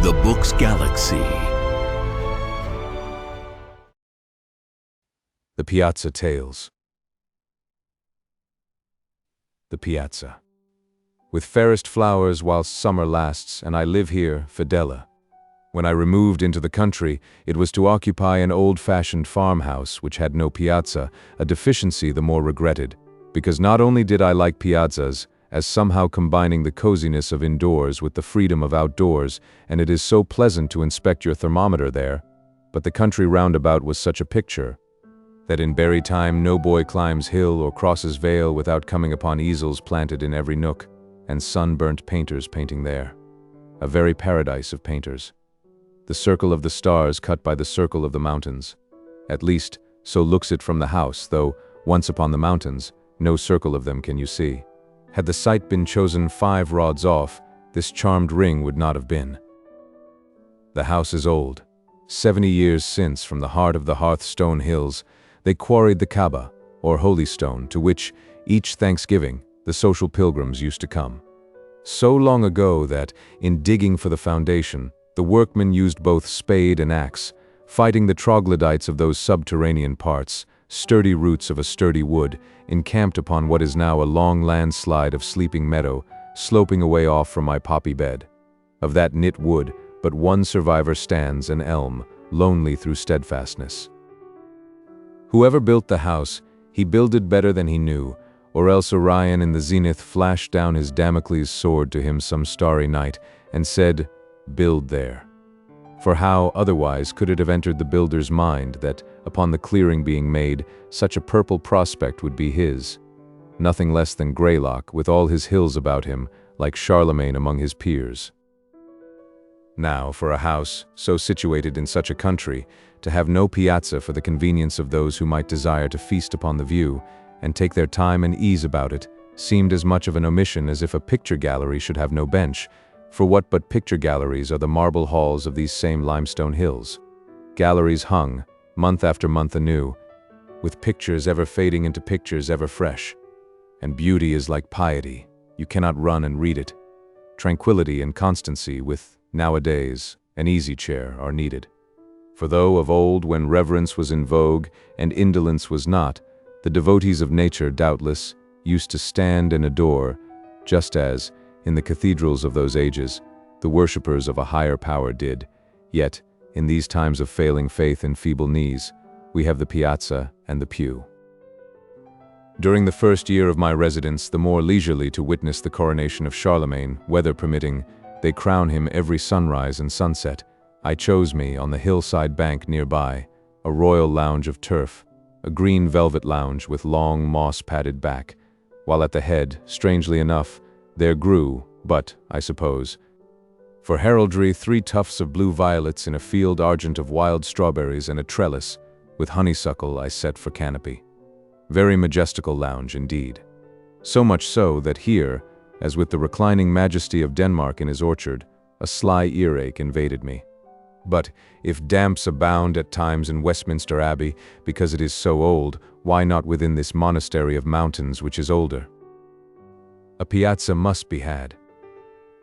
The Book's Galaxy. The Piazza Tales. The Piazza. With fairest flowers whilst summer lasts, and I live here, Fidela. When I removed into the country, it was to occupy an old-fashioned farmhouse which had no piazza, a deficiency the more regretted, because not only did I like piazzas, as somehow combining the coziness of indoors with the freedom of outdoors, and it is so pleasant to inspect your thermometer there, but the country roundabout was such a picture, that in berry time no boy climbs hill or crosses vale without coming upon easels planted in every nook, and sunburnt painters painting there. A very paradise of painters. The circle of the stars cut by the circle of the mountains. At least, so looks it from the house, though, once upon the mountains, no circle of them can you see. Had the site been chosen 5 rods off, this charmed ring would not have been. The house is old. 70 years since, from the heart of the Hearthstone Hills, they quarried the Kaaba, or Holy Stone, to which, each Thanksgiving, the social pilgrims used to come. So long ago that, in digging for the foundation, the workmen used both spade and axe, fighting the troglodytes of those subterranean parts, sturdy roots of a sturdy wood, encamped upon what is now a long landslide of sleeping meadow, sloping away off from my poppy bed. Of that knit wood, but one survivor stands, an elm, lonely through steadfastness. Whoever built the house, he builded better than he knew, or else Orion in the zenith flashed down his Damocles sword to him some starry night, and said, "Build there." For how, otherwise, could it have entered the builder's mind that, upon the clearing being made, such a purple prospect would be his? Nothing less than Greylock, with all his hills about him, like Charlemagne among his peers. Now, for a house, so situated in such a country, to have no piazza for the convenience of those who might desire to feast upon the view, and take their time and ease about it, seemed as much of an omission as if a picture gallery should have no bench, for what but picture galleries are the marble halls of these same limestone hills? Galleries hung, month after month anew, with pictures ever fading into pictures ever fresh. And beauty is like piety, you cannot run and read it. Tranquility and constancy with, nowadays, an easy chair are needed. For though of old, when reverence was in vogue and indolence was not, the devotees of nature, doubtless, used to stand and adore, just as, in the cathedrals of those ages, the worshippers of a higher power did. Yet, in these times of failing faith and feeble knees, we have the piazza and the pew. During the first year of my residence, the more leisurely to witness the coronation of Charlemagne, weather permitting, they crown him every sunrise and sunset. I chose me, on the hillside bank nearby, a royal lounge of turf, a green velvet lounge with long moss-padded back, while at the head, strangely enough, there grew, but, I suppose, for heraldry 3 tufts of blue violets in a field argent of wild strawberries and a trellis, with honeysuckle I set for canopy. Very majestical lounge indeed. So much so that here, as with the reclining majesty of Denmark in his orchard, a sly earache invaded me. But if damps abound at times in Westminster Abbey, because it is so old, why not within this monastery of mountains which is older? A piazza must be had.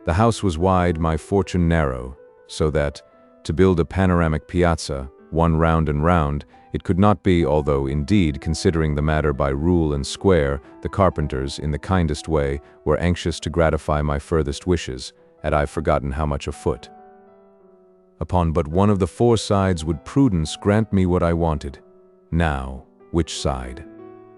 The house was wide, my fortune narrow, so that, to build a panoramic piazza, one round and round, it could not be, although, indeed, considering the matter by rule and square, the carpenters, in the kindest way, were anxious to gratify my furthest wishes, had I forgotten how much a foot. Upon but one of the 4 sides would prudence grant me what I wanted. Now, which side?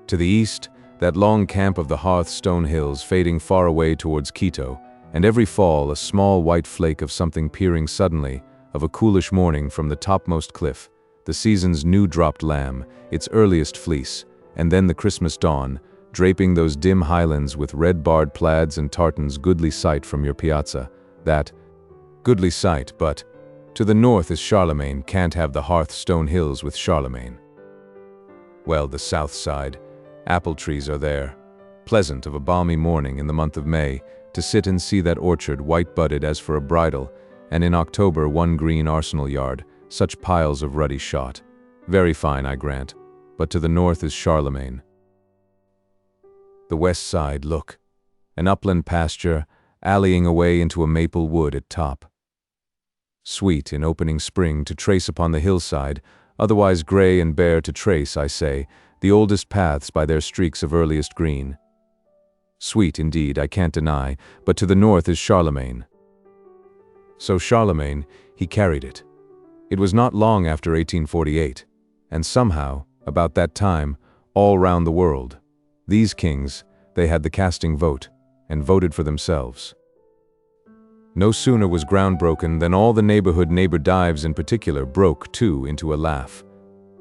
To the east, that long camp of the Hearthstone Hills fading far away towards Quito, and every fall a small white flake of something peering suddenly, of a coolish morning from the topmost cliff, the season's new-dropped lamb, its earliest fleece, and then the Christmas dawn, draping those dim highlands with red-barred plaids and tartans, goodly sight from your piazza. That, goodly sight, but to the north is Charlemagne, can't have the Hearthstone Hills with Charlemagne. Well, the south side, apple trees are there, pleasant of a balmy morning in the month of May, to sit and see that orchard white-budded as for a bridal, and in October one green arsenal yard, such piles of ruddy shot. Very fine, I grant, but to the north is Charlemagne. The west side, look, an upland pasture, alleying away into a maple wood at top. Sweet in opening spring to trace upon the hillside, otherwise gray and bare to trace, I say, the oldest paths by their streaks of earliest green. Sweet indeed, I can't deny, but to the north is Charlemagne. So Charlemagne, he carried it. It was not long after 1848, and somehow, about that time, all round the world, these kings, they had the casting vote, and voted for themselves. No sooner was ground broken than all the neighbor dives in particular broke too into a laugh.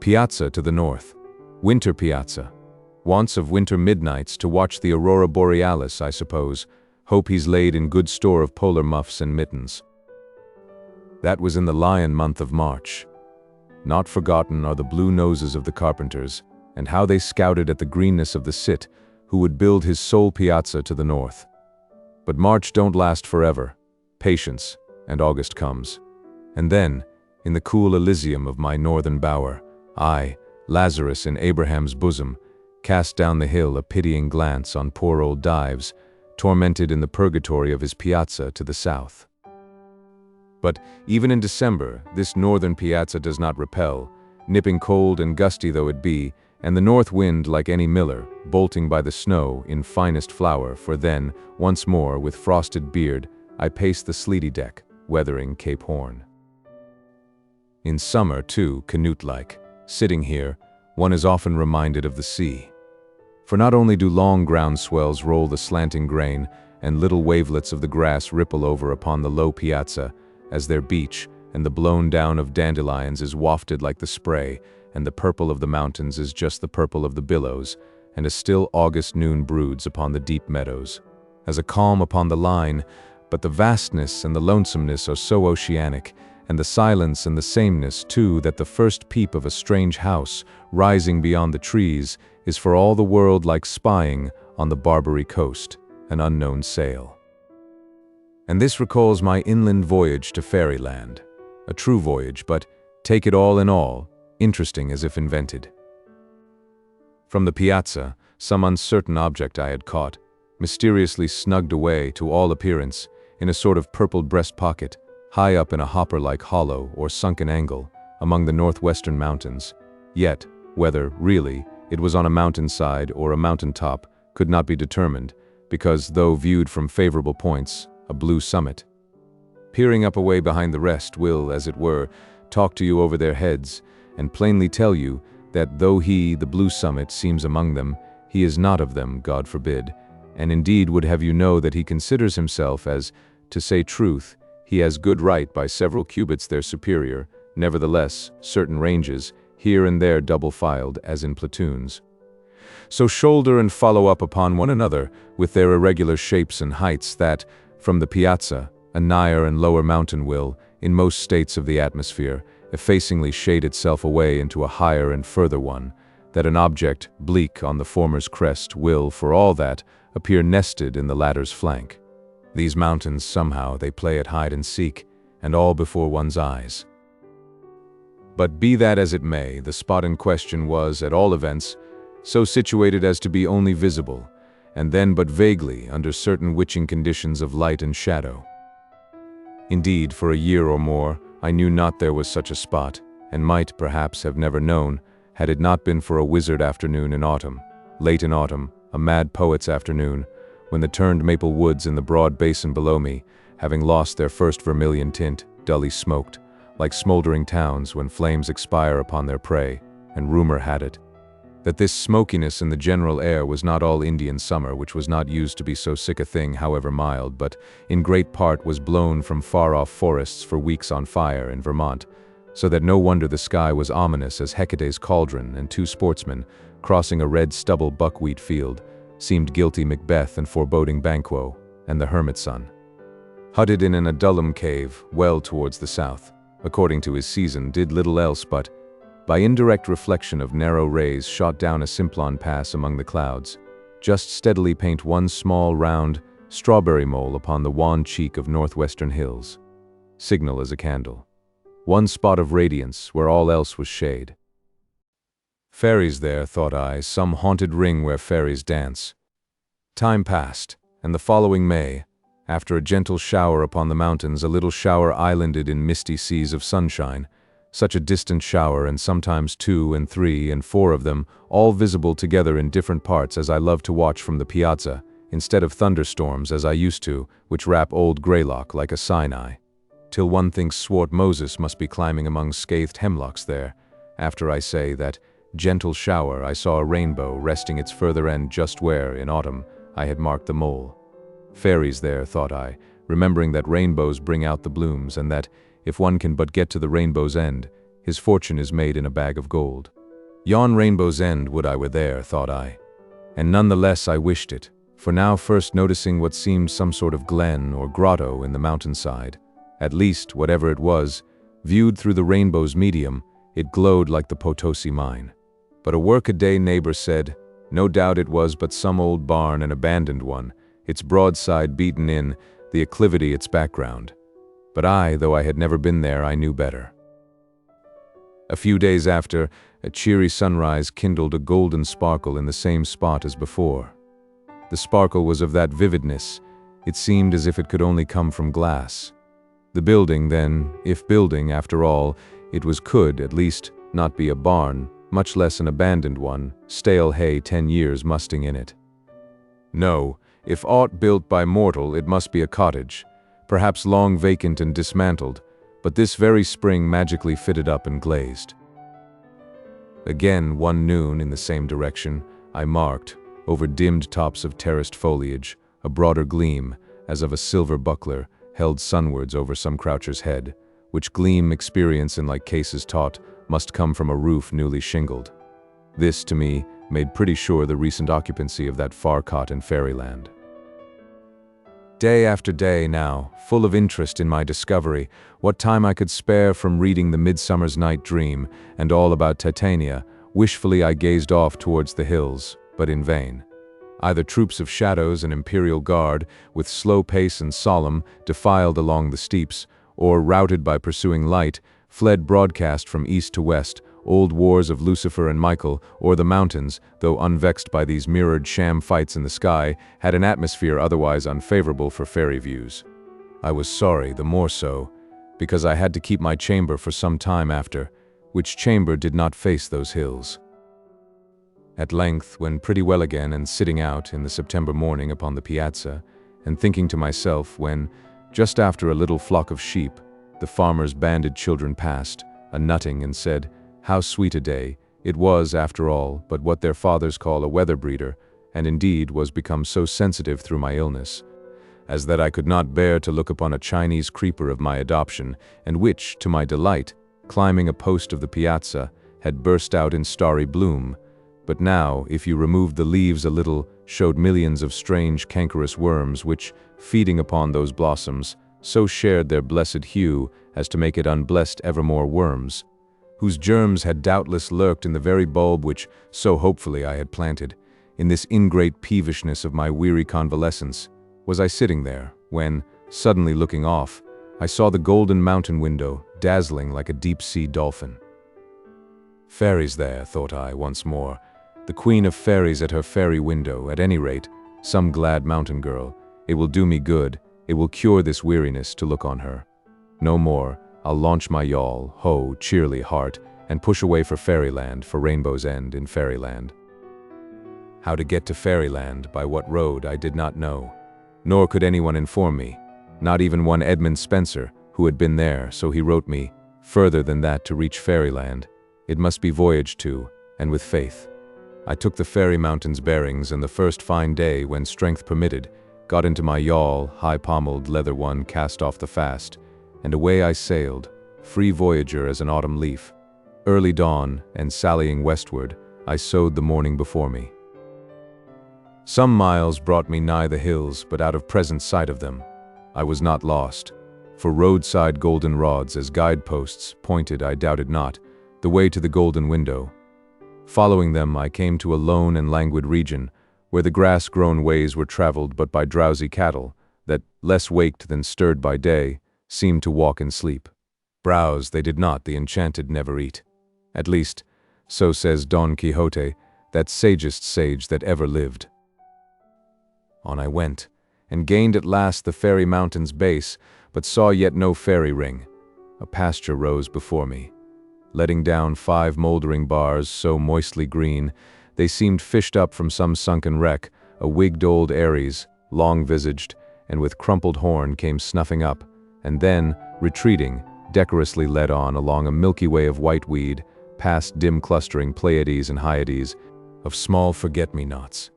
Piazza to the north. Winter Piazza. Wants of winter midnights to watch the aurora borealis, I suppose. Hope he's laid in good store of polar muffs and mittens. That was in the lion month of March. Not forgotten are the blue noses of the carpenters, and how they scouted at the greenness of the cit, who would build his sole piazza to the north. But March don't last forever. Patience, and August comes. And then, in the cool Elysium of my northern bower, I, Lazarus in Abraham's bosom, cast down the hill a pitying glance on poor old Dives, tormented in the purgatory of his piazza to the south. But even in December, this northern piazza does not repel, nipping cold and gusty though it be, and the north wind like any miller, bolting by the snow in finest flower, for then, once more, with frosted beard, I pace the sleety deck, weathering Cape Horn. In summer, too, Canute-like, sitting here, one is often reminded of the sea. For not only do long ground swells roll the slanting grain, and little wavelets of the grass ripple over upon the low piazza, as their beach, and the blown down of dandelions is wafted like the spray, and the purple of the mountains is just the purple of the billows, and a still August noon broods upon the deep meadows, as a calm upon the line, but the vastness and the lonesomeness are so oceanic, and the silence and the sameness, too, that the first peep of a strange house, rising beyond the trees, is for all the world like spying, on the Barbary coast, an unknown sail. And this recalls my inland voyage to fairyland, a true voyage, but, take it all in all, interesting as if invented. From the piazza, some uncertain object I had caught, mysteriously snugged away, to all appearance, in a sort of purpled breast pocket, high up in a hopper-like hollow or sunken angle, among the northwestern mountains. Yet, whether, really, it was on a mountainside or a mountaintop could not be determined, because, though viewed from favorable points, a blue summit. Peering up away behind the rest will, as it were, talk to you over their heads, and plainly tell you that though he, the blue summit, seems among them, he is not of them, God forbid, and indeed would have you know that he considers himself as, to say truth, he has good right by several cubits their superior, nevertheless, certain ranges, here and there double-filed, as in platoons. So shoulder and follow up upon one another, with their irregular shapes and heights that, from the piazza, a nigher and lower mountain will, in most states of the atmosphere, effacingly shade itself away into a higher and further one, that an object, bleak on the former's crest, will, for all that, appear nested in the latter's flank. These mountains, somehow, they play at hide and seek, and all before one's eyes. But be that as it may, the spot in question was, at all events, so situated as to be only visible, and then but vaguely, under certain witching conditions of light and shadow. Indeed, for a year or more, I knew not there was such a spot, and might, perhaps, have never known, had it not been for a wizard afternoon in autumn, late in autumn, a mad poet's afternoon, when the turned maple woods in the broad basin below me, having lost their first vermilion tint, dully smoked, like smoldering towns when flames expire upon their prey, and rumor had it that this smokiness in the general air was not all Indian summer, which was not used to be so sick a thing, however mild, but in great part was blown from far-off forests for weeks on fire in Vermont, so that no wonder the sky was ominous as Hecate's cauldron, and two sportsmen, crossing a red stubble buckwheat field, seemed guilty Macbeth and foreboding Banquo, and the hermit son. Hutted in an Adullam cave, well towards the south, according to his season, did little else but, by indirect reflection of narrow rays shot down a Simplon pass among the clouds, just steadily paint one small, round, strawberry mole upon the wan cheek of northwestern hills. Signal as a candle. One spot of radiance where all else was shade. Fairies there, thought I, some haunted ring where fairies dance. Time passed, and the following May, After a gentle shower upon the mountains, a little shower islanded in misty seas of sunshine. Such a distant shower, and sometimes 2 and 3 and 4 of them, all visible together in different parts, as I love to watch from the piazza, instead of thunderstorms as I used to, which wrap old Greylock like a Sinai. Till one thinks swart Moses must be climbing among scathed hemlocks there. After I say that gentle shower, I saw a rainbow resting its further end just where, in autumn, I had marked the mole. Fairies there, thought I, remembering that rainbows bring out the blooms, and that, if one can but get to the rainbow's end, his fortune is made in a bag of gold. Yon rainbow's end would I were there, thought I. And none the less I wished it, for now first noticing what seemed some sort of glen or grotto in the mountainside. At least, whatever it was, viewed through the rainbow's medium, it glowed like the Potosi mine. But a workaday neighbor said, no doubt it was but some old barn, an abandoned one, its broadside beaten in, the acclivity its background. But I, though I had never been there, I knew better. A few days after, a cheery sunrise kindled a golden sparkle in the same spot as before. The sparkle was of that vividness, it seemed as if it could only come from glass. The building, then, if building, after all, it was could, at least, not be a barn, much less an abandoned one, stale hay 10 years musting in it. No, if aught built by mortal, it must be a cottage, perhaps long vacant and dismantled, but this very spring magically fitted up and glazed. Again, one noon, in the same direction, I marked, over dimmed tops of terraced foliage, a broader gleam, as of a silver buckler, held sunwards over some croucher's head, which gleam, experience and like cases taught, must come from a roof newly shingled. This, to me, made pretty sure the recent occupancy of that far cot in fairyland. Day after day now, full of interest in my discovery, what time I could spare from reading the Midsummer's Night Dream and all about Titania, wishfully I gazed off towards the hills, but in vain. Either troops of shadows and imperial guard, with slow pace and solemn, defiled along the steeps, or, routed by pursuing light, fled broadcast from east to west, old wars of Lucifer and Michael, or the mountains, though unvexed by these mirrored sham fights in the sky, had an atmosphere otherwise unfavorable for fairy views. I was sorry, the more so, because I had to keep my chamber for some time after, which chamber did not face those hills. At length, when pretty well again and sitting out in the September morning upon the piazza, and thinking to myself when, just after a little flock of sheep, the farmer's banded children passed, a-nutting, and said, how sweet a day, it was, after all, but what their fathers call a weather breeder, and indeed was become so sensitive through my illness, as that I could not bear to look upon a Chinese creeper of my adoption, and which, to my delight, climbing a post of the piazza, had burst out in starry bloom, but now, if you removed the leaves a little, showed millions of strange cankerous worms which, feeding upon those blossoms, so shared their blessed hue as to make it unblessed evermore worms, whose germs had doubtless lurked in the very bulb which, so hopefully I had planted. In this ingrate peevishness of my weary convalescence, was I sitting there, when, suddenly looking off, I saw the golden mountain window, dazzling like a deep-sea dolphin. Fairies there, thought I once more, the queen of fairies at her fairy window, at any rate, some glad mountain girl. It will do me good, it will cure this weariness to look on her. No more, I'll launch my yawl, ho, cheerly heart, and push away for fairyland, for Rainbow's End in fairyland. How to get to fairyland, by what road, I did not know, nor could anyone inform me, not even one Edmund Spencer, who had been there, so he wrote me, further than that to reach fairyland, it must be voyaged to, and with faith. I took the fairy mountain's bearings, and the first fine day, when strength permitted, got into my yawl, high-pommeled leather one cast off the fast, and away I sailed, free voyager as an autumn leaf. Early dawn, and sallying westward, I sowed the morning before me. Some miles brought me nigh the hills, but out of present sight of them. I was not lost, for roadside golden rods as guideposts pointed, I doubted not, the way to the golden window. Following them, I came to a lone and languid region, where the grass-grown ways were traveled but by drowsy cattle, that, less waked than stirred by day, seemed to walk and sleep. Browse they did not, the enchanted never eat. At least, so says Don Quixote, that sagest sage that ever lived. On I went, and gained at last the fairy mountain's base, but saw yet no fairy ring. A pasture rose before me, letting down 5 moldering bars so moistly green, they seemed fished up from some sunken wreck. A wigged old Aries, long-visaged, and with crumpled horn came snuffing up, and then, retreating, decorously led on along a milky way of white weed, past dim clustering Pleiades and Hyades, of small forget-me-nots,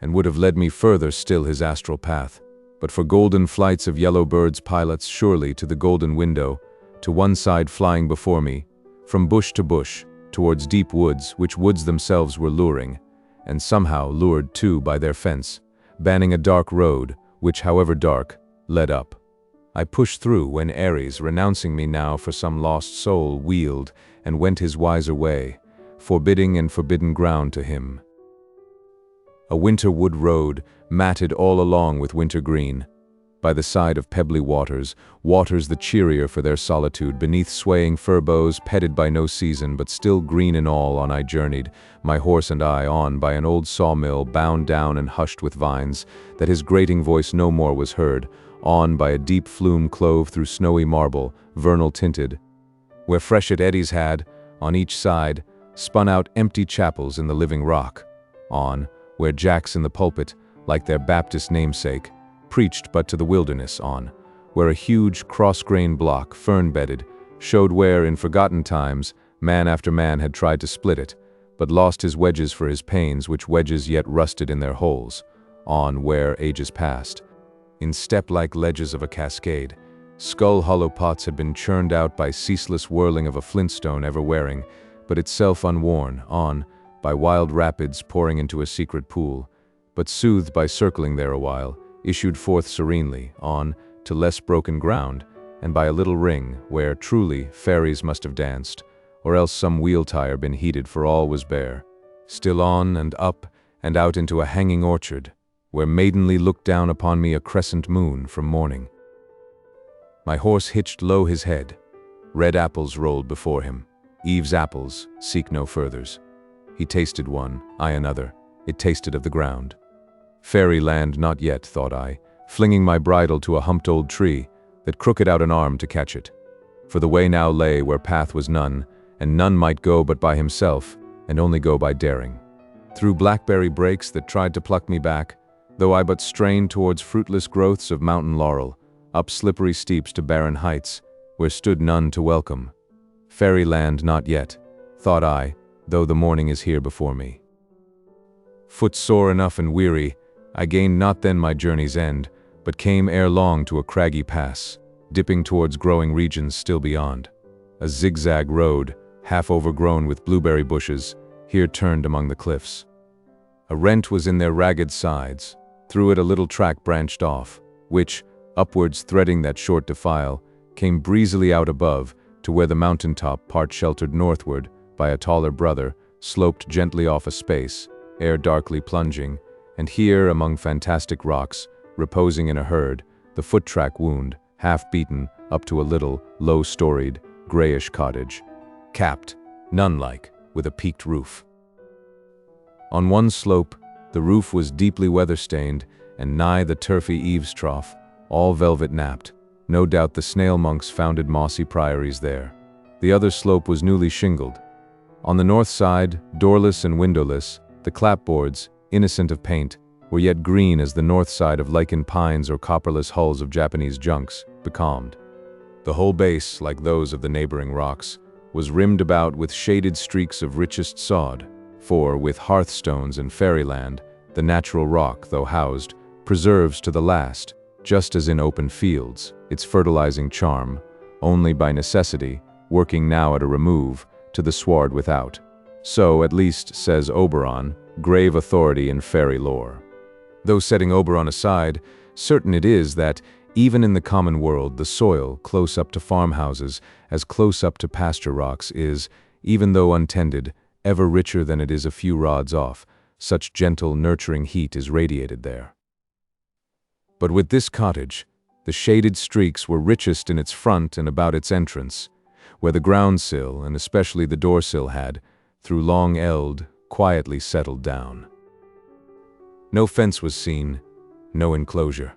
and would have led me further still his astral path, but for golden flights of yellow birds pilots surely to the golden window, to one side flying before me, from bush to bush, towards deep woods, which woods themselves were luring, and somehow lured too by their fence, banning a dark road, which, however dark, led up. I pushed through when Aries, renouncing me now for some lost soul, wheeled and went his wiser way, forbidding and forbidden ground to him. A winter wood road, matted all along with winter green, by the side of pebbly waters, waters the cheerier for their solitude, beneath swaying fir boughs, petted by no season, but still green and all, on I journeyed, my horse and I, on by an old sawmill, bound down and hushed with vines, that his grating voice no more was heard, on by a deep flume clove through snowy marble, vernal tinted, where freshet eddies had, on each side, spun out empty chapels in the living rock, on, where jacks in the pulpit, like their Baptist namesake, preached but to the wilderness, on, where a huge cross-grained block, fern-bedded, showed where, in forgotten times, man after man had tried to split it, but lost his wedges for his pains, which wedges yet rusted in their holes, on where, ages past, in step-like ledges of a cascade, skull-hollow pots had been churned out by ceaseless whirling of a flintstone ever wearing, but itself unworn, on, by wild rapids pouring into a secret pool, but soothed by circling there a while, issued forth serenely, on, to less broken ground, and by a little ring, where, truly, fairies must have danced, or else some wheel-tire been heated, for all was bare. Still on, and up, and out into a hanging orchard, where maidenly looked down upon me a crescent moon from morning. My horse hitched low his head. Red apples rolled before him. Eve's apples, seek no furthers. He tasted one, I another. It tasted of the ground. Fairyland not yet, thought I, flinging my bridle to a humped old tree that crooked out an arm to catch it. For the way now lay where path was none, and none might go but by himself, and only go by daring. Through blackberry brakes that tried to pluck me back, though I but strained towards fruitless growths of mountain laurel, up slippery steeps to barren heights, where stood none to welcome. Fairyland not yet, thought I, though the morning is here before me. Foot sore enough and weary, I gained not then my journey's end, but came ere long to a craggy pass, dipping towards growing regions still beyond. A zigzag road, half overgrown with blueberry bushes, here turned among the cliffs. A rent was in their ragged sides. Through it a little track branched off, which, upwards threading that short defile, came breezily out above to where the mountain-top, part sheltered northward by a taller brother, sloped gently off a space, ere darkly plunging, and here, among fantastic rocks, reposing in a herd, the foot-track wound, half-beaten, up to a little, low-storied, grayish cottage, capped, nun-like, with a peaked roof. On one slope, the roof was deeply weather-stained, and nigh the turfy eaves trough, all velvet-napped. No doubt the snail-monks founded mossy priories there. The other slope was newly shingled. On the north side, doorless and windowless, the clapboards, innocent of paint, were yet green as the north side of lichened pines or copperless hulls of Japanese junks, becalmed. The whole base, like those of the neighboring rocks, was rimmed about with shaded streaks of richest sod, for, with hearthstones and fairyland, the natural rock, though housed, preserves to the last, just as in open fields, its fertilizing charm, only by necessity, working now at a remove, to the sward without. So, at least, says Oberon, grave authority in fairy lore. Though setting Oberon aside, certain it is that, even in the common world, the soil, close up to farmhouses, as close up to pasture rocks, is, even though untended, ever richer than it is a few rods off. Such gentle, nurturing heat is radiated there. But with this cottage, the shaded streaks were richest in its front and about its entrance, where the ground-sill, and especially the door-sill had, through long eld, quietly settled down. No fence was seen, no enclosure.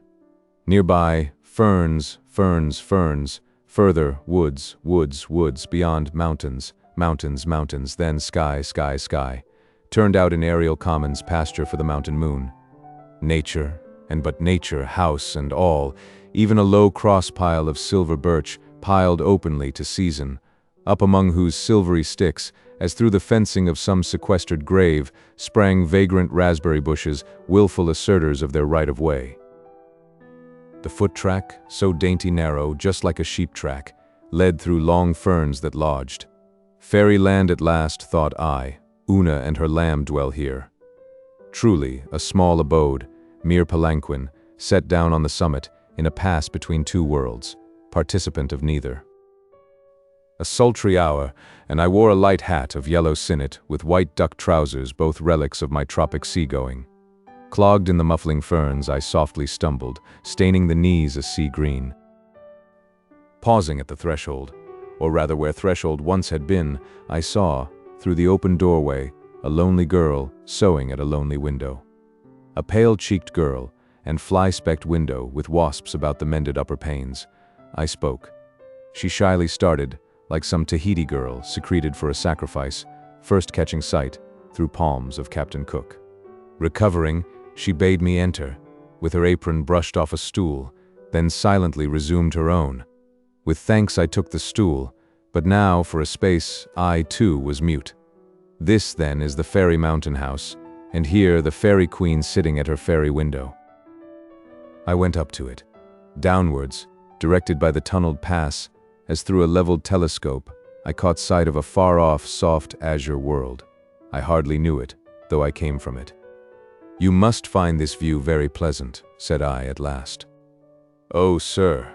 Nearby, ferns, ferns, ferns. Further, woods, woods, woods. Beyond, mountains, mountains, mountains. Then sky, sky, sky. Turned out in aerial commons, pasture for the mountain moon. Nature, and but nature, house and all, even a low cross pile of silver birch, piled openly to season, up among whose silvery sticks, as through the fencing of some sequestered grave, sprang vagrant raspberry bushes, willful assertors of their right of way. The foot track, so dainty narrow, just like a sheep track, led through long ferns that lodged. Fairyland at last, thought I. Una and her lamb dwell here. Truly, a small abode, mere palanquin, set down on the summit, in a pass between two worlds, participant of neither. A sultry hour, and I wore a light hat of yellow sinnet with white duck trousers, both relics of my tropic seagoing. Clogged in the muffling ferns, I softly stumbled, staining the knees a sea green. Pausing at the threshold, or rather where threshold once had been, I saw, through the open doorway, a lonely girl sewing at a lonely window. A pale-cheeked girl, and fly-specked window with wasps about the mended upper panes. I spoke. She shyly started, like some Tahiti girl secreted for a sacrifice, first catching sight, through palms of Captain Cook. Recovering, she bade me enter, with her apron brushed off a stool, then silently resumed her own. With thanks I took the stool, but now, for a space, I, too, was mute. This, then, is the fairy mountain house, and here the fairy queen sitting at her fairy window. I went up to it. Downwards, directed by the tunneled pass, as through a leveled telescope, I caught sight of a far-off, soft azure world. I hardly knew it, though I came from it. "You must find this view very pleasant," said I at last. "Oh, sir,"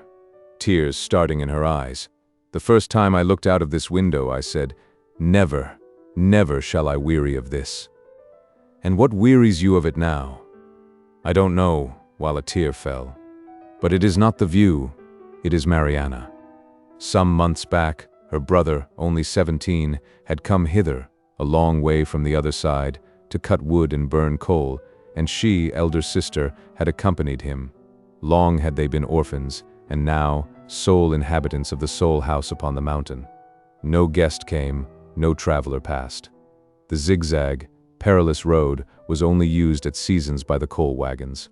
tears starting in her eyes. The first time I looked out of this window, I said, "Never, never shall I weary of this." "And what wearies you of it now?" "I don't know," while a tear fell. "But it is not the view, it is Mariana. Some months back, her brother, only 17, had come hither, a long way from the other side, to cut wood and burn coal, and she, elder sister, had accompanied him. Long had they been orphans, and now, sole inhabitants of the sole house upon the mountain. No guest came, no traveler passed. The zigzag, perilous road was only used at seasons by the coal wagons.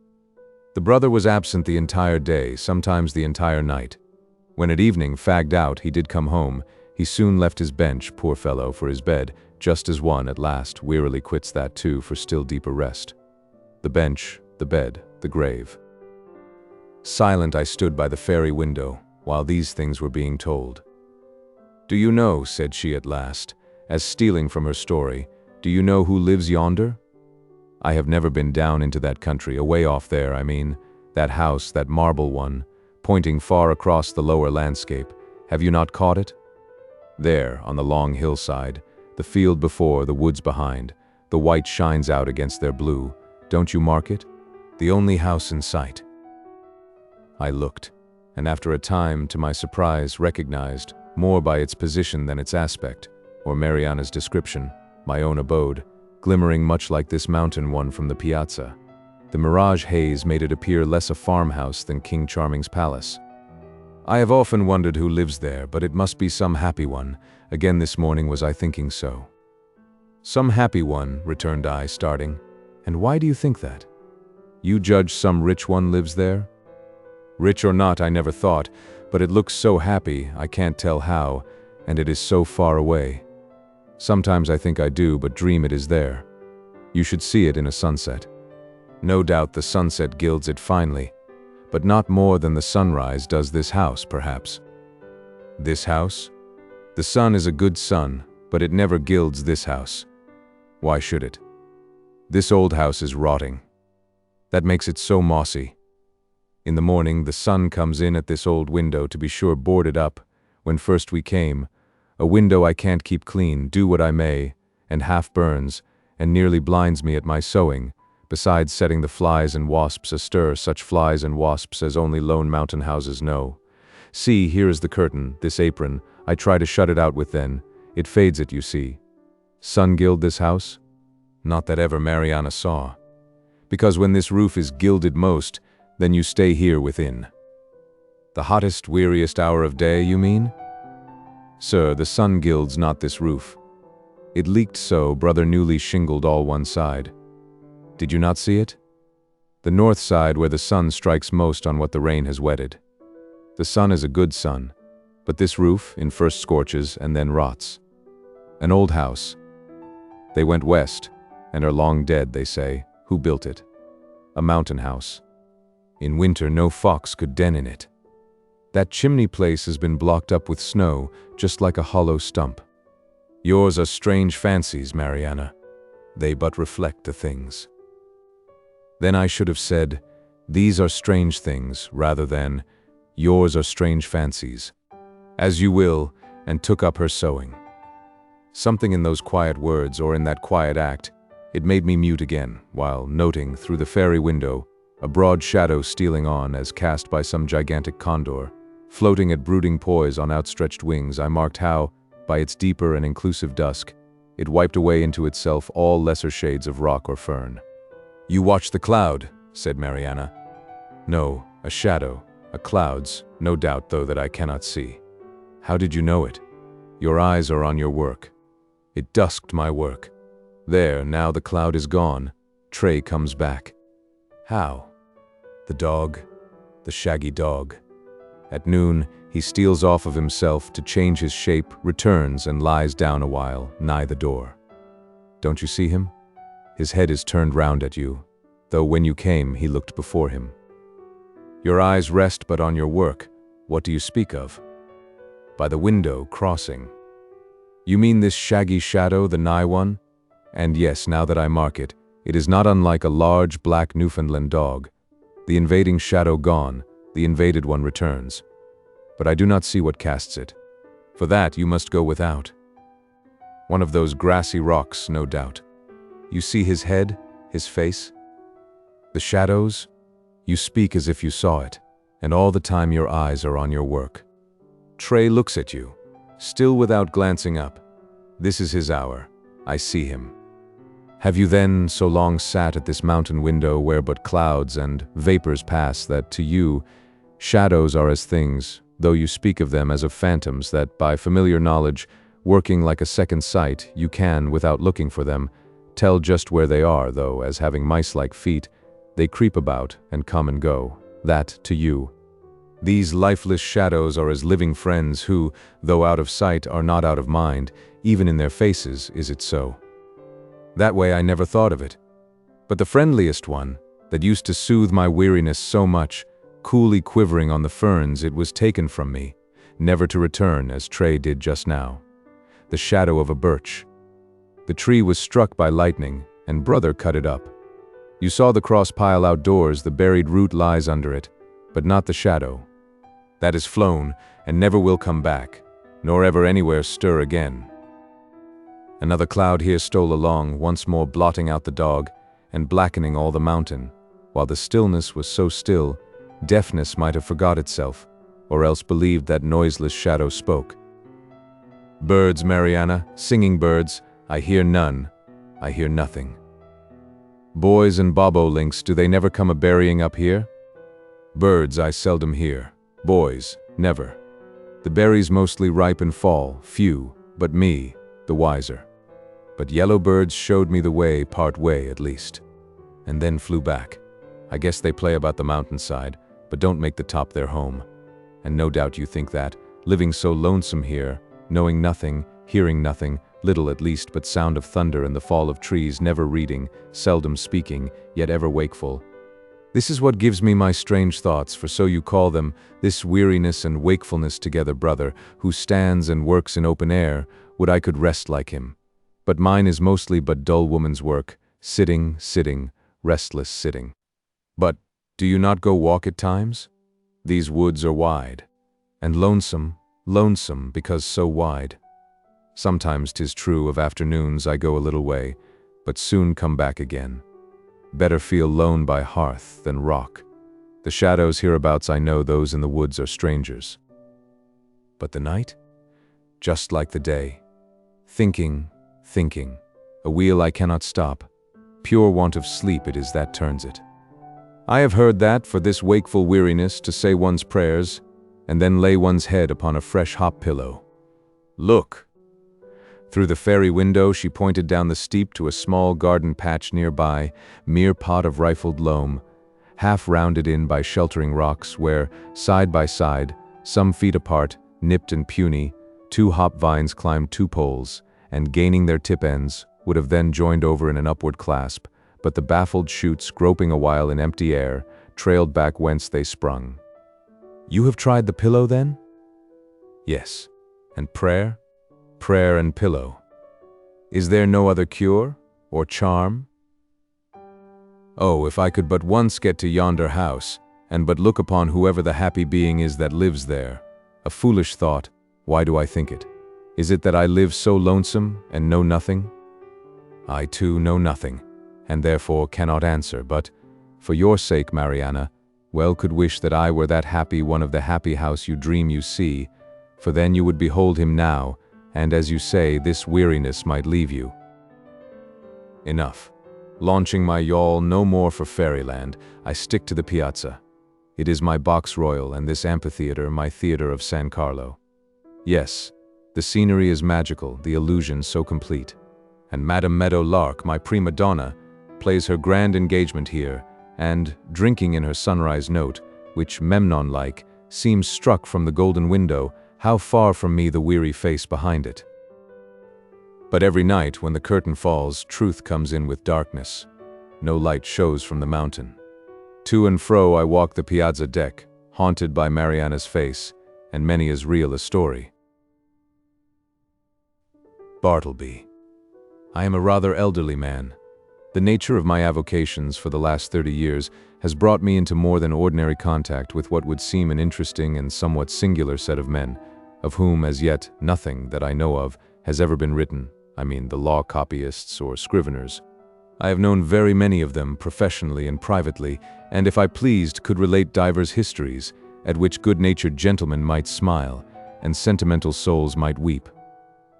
The brother was absent the entire day, sometimes the entire night. When at evening, fagged out, he did come home, he soon left his bench, poor fellow, for his bed, just as one, at last, wearily quits that too for still deeper rest. The bench, the bed, the grave. Silent I stood by the fairy window, while these things were being told. "Do you know," said she at last, as stealing from her story, "do you know who lives yonder? I have never been down into that country, away off there, I mean, that house, that marble one, pointing far across the lower landscape. Have you not caught it? There, on the long hillside, the field before, the woods behind, the white shines out against their blue. Don't you mark it? The only house in sight." I looked, and after a time, to my surprise, recognized, more by its position than its aspect, or Mariana's description, my own abode, glimmering much like this mountain one from the piazza. The mirage haze made it appear less a farmhouse than King Charming's palace. I have often wondered who lives there, but it must be some happy one. Again this morning was I thinking so. "Some happy one," returned I, starting. "And why do you think that? You judge some rich one lives there?" "Rich or not, I never thought, but it looks so happy, I can't tell how, and it is so far away. Sometimes I think I do, but dream it is there. You should see it in a sunset. No doubt the sunset gilds it finely, but not more than the sunrise does this house, perhaps." "This house? The sun is a good sun, but it never gilds this house. Why should it? This old house is rotting. That makes it so mossy. In the morning the sun comes in at this old window, to be sure boarded up, when first we came, a window I can't keep clean, do what I may, and half burns, and nearly blinds me at my sewing, besides setting the flies and wasps astir, such flies and wasps as only lone mountain houses know. See, here is the curtain, this apron, I try to shut it out with then, it fades it, you see. Sun gild this house? Not that ever Mariana saw. Because when this roof is gilded most, Then you stay here within. The hottest, weariest hour of day, you mean? Sir, the sun gilds not this roof. It leaked so, brother newly shingled all one side. Did you not see it? The north side where the sun strikes most on what the rain has wetted. The sun is a good sun, but this roof in first scorches and then rots. An old house. They went west, and are long dead, they say. Who built it? A mountain house. In winter no fox could den in it. That chimney place has been blocked up with snow, just like a hollow stump. Yours are strange fancies, Mariana. They but reflect the things. Then I should have said, these are strange things, rather than, yours are strange fancies. As you will, and took up her sewing. Something in those quiet words, or in that quiet act, it made me mute again, while noting, through the fairy window, a broad shadow stealing on as cast by some gigantic condor. Floating at brooding poise on outstretched wings, I marked how, by its deeper and inclusive dusk, it wiped away into itself all lesser shades of rock or fern. You watch the cloud, said Mariana. No, a shadow, a cloud's, no doubt though that I cannot see. How did you know it? Your eyes are on your work. It dusked my work. There, now the cloud is gone. Trey comes back. How? The dog, the shaggy dog. At noon, he steals off of himself to change his shape, returns and lies down a while, nigh the door. Don't you see him? His head is turned round at you, though when you came he looked before him. Your eyes rest but on your work. What do you speak of? By the window, crossing. You mean this shaggy shadow, the nigh one? And yes, now that I mark it, it is not unlike a large black Newfoundland dog. The invading shadow gone, the invaded one returns. But I do not see what casts it. For that you must go without. One of those grassy rocks, no doubt. You see his head, his face? The shadows? You speak as if you saw it, and all the time your eyes are on your work. Trey looks at you, still without glancing up. This is his hour. I see him. Have you then so long sat at this mountain window where but clouds and vapors pass that to you, shadows are as things, though you speak of them as of phantoms that by familiar knowledge, working like a second sight, you can, without looking for them, tell just where they are, though, as having mice-like feet, they creep about and come and go, that to you. These lifeless shadows are as living friends who, though out of sight, are not out of mind, even in their faces, is it so? That way I never thought of it. But the friendliest one, that used to soothe my weariness so much, coolly quivering on the ferns, it was taken from me, never to return as Trey did just now. The shadow of a birch. The tree was struck by lightning, and brother cut it up. You saw the cross pile outdoors, the buried root lies under it, but not the shadow. That is flown, and never will come back, nor ever anywhere stir again. Another cloud here stole along, once more blotting out the dog, and blackening all the mountain, while the stillness was so still, deafness might have forgot itself, or else believed that noiseless shadow spoke. Birds, Mariana, singing birds, I hear none, I hear nothing. Boys and bobolinks, do they never come a-berrying up here? Birds I seldom hear, boys, never. The berries mostly ripe and fall, few, but me, the wiser. But yellow birds showed me the way, part way at least, and then flew back. I guess they play about the mountainside, but don't make the top their home. And no doubt you think that, living so lonesome here, knowing nothing, hearing nothing, little at least but sound of thunder and the fall of trees, never reading, seldom speaking, yet ever wakeful. This is what gives me my strange thoughts, for so you call them, this weariness and wakefulness together, brother, who stands and works in open air, would I could rest like him. But mine is mostly but dull woman's work, sitting, restless sitting. But, do you not go walk at times? These woods are wide. And lonesome, because so wide. Sometimes 'tis true of afternoons I go a little way, but soon come back again. Better feel lone by hearth than rock. The shadows hereabouts I know those in the woods are strangers. But the night? Just like the day. Thinking, a wheel I cannot stop. Pure want of sleep it is that turns it. I have heard that, for this wakeful weariness, to say one's prayers, and then lay one's head upon a fresh hop pillow. Look! Through the fairy window she pointed down the steep to a small garden patch nearby, mere pot of rifled loam, half rounded in by sheltering rocks where, side by side, some feet apart, nipped and puny, 2 hop vines climbed 2 poles, and gaining their tip ends, would have then joined over in an upward clasp, but the baffled shoots, groping a while in empty air, trailed back whence they sprung. You have tried the pillow, then? Yes. And prayer? Prayer and pillow. Is there no other cure, or charm? Oh, if I could but once get to yonder house, and but look upon whoever the happy being is that lives there. A foolish thought, why do I think it? Is it that I live so lonesome, and know nothing? I too know nothing, and therefore cannot answer, but, for your sake, Mariana, well could wish that I were that happy one of the happy house you dream you see, for then you would behold him now, and as you say, this weariness might leave you. Enough. Launching my yawl no more for fairyland, I stick to the piazza. It is my box royal, and this amphitheater my theater of San Carlo. Yes, the scenery is magical, the illusion so complete. And Madame Meadow Lark, my prima donna, plays her grand engagement here, and, drinking in her sunrise note, which, Memnon-like, seems struck from the golden window, how far from me the weary face behind it. But every night, when the curtain falls, truth comes in with darkness. No light shows from the mountain. To and fro I walk the piazza deck, haunted by Mariana's face, and many as real a story. Bartleby. I am a rather elderly man. The nature of my avocations for the last 30 years has brought me into more than ordinary contact with what would seem an interesting and somewhat singular set of men, of whom as yet nothing that I know of has ever been written. I mean the law copyists or scriveners. I have known very many of them professionally and privately, and if I pleased could relate divers histories, at which good-natured gentlemen might smile, and sentimental souls might weep.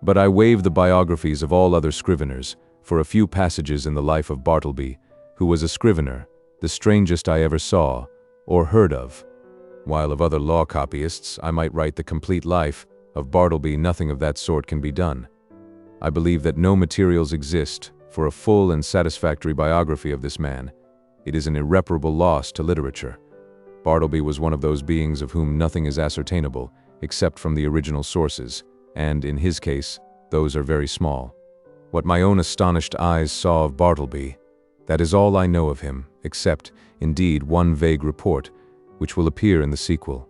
But I waive the biographies of all other scriveners for a few passages in the life of Bartleby, who was a scrivener, the strangest I ever saw, or heard of. While of other law copyists I might write the complete life, of Bartleby nothing of that sort can be done. I believe that no materials exist for a full and satisfactory biography of this man. It is an irreparable loss to literature. Bartleby was one of those beings of whom nothing is ascertainable, except from the original sources, and, in his case, those are very small. What my own astonished eyes saw of Bartleby, that is all I know of him, except, indeed, one vague report, which will appear in the sequel.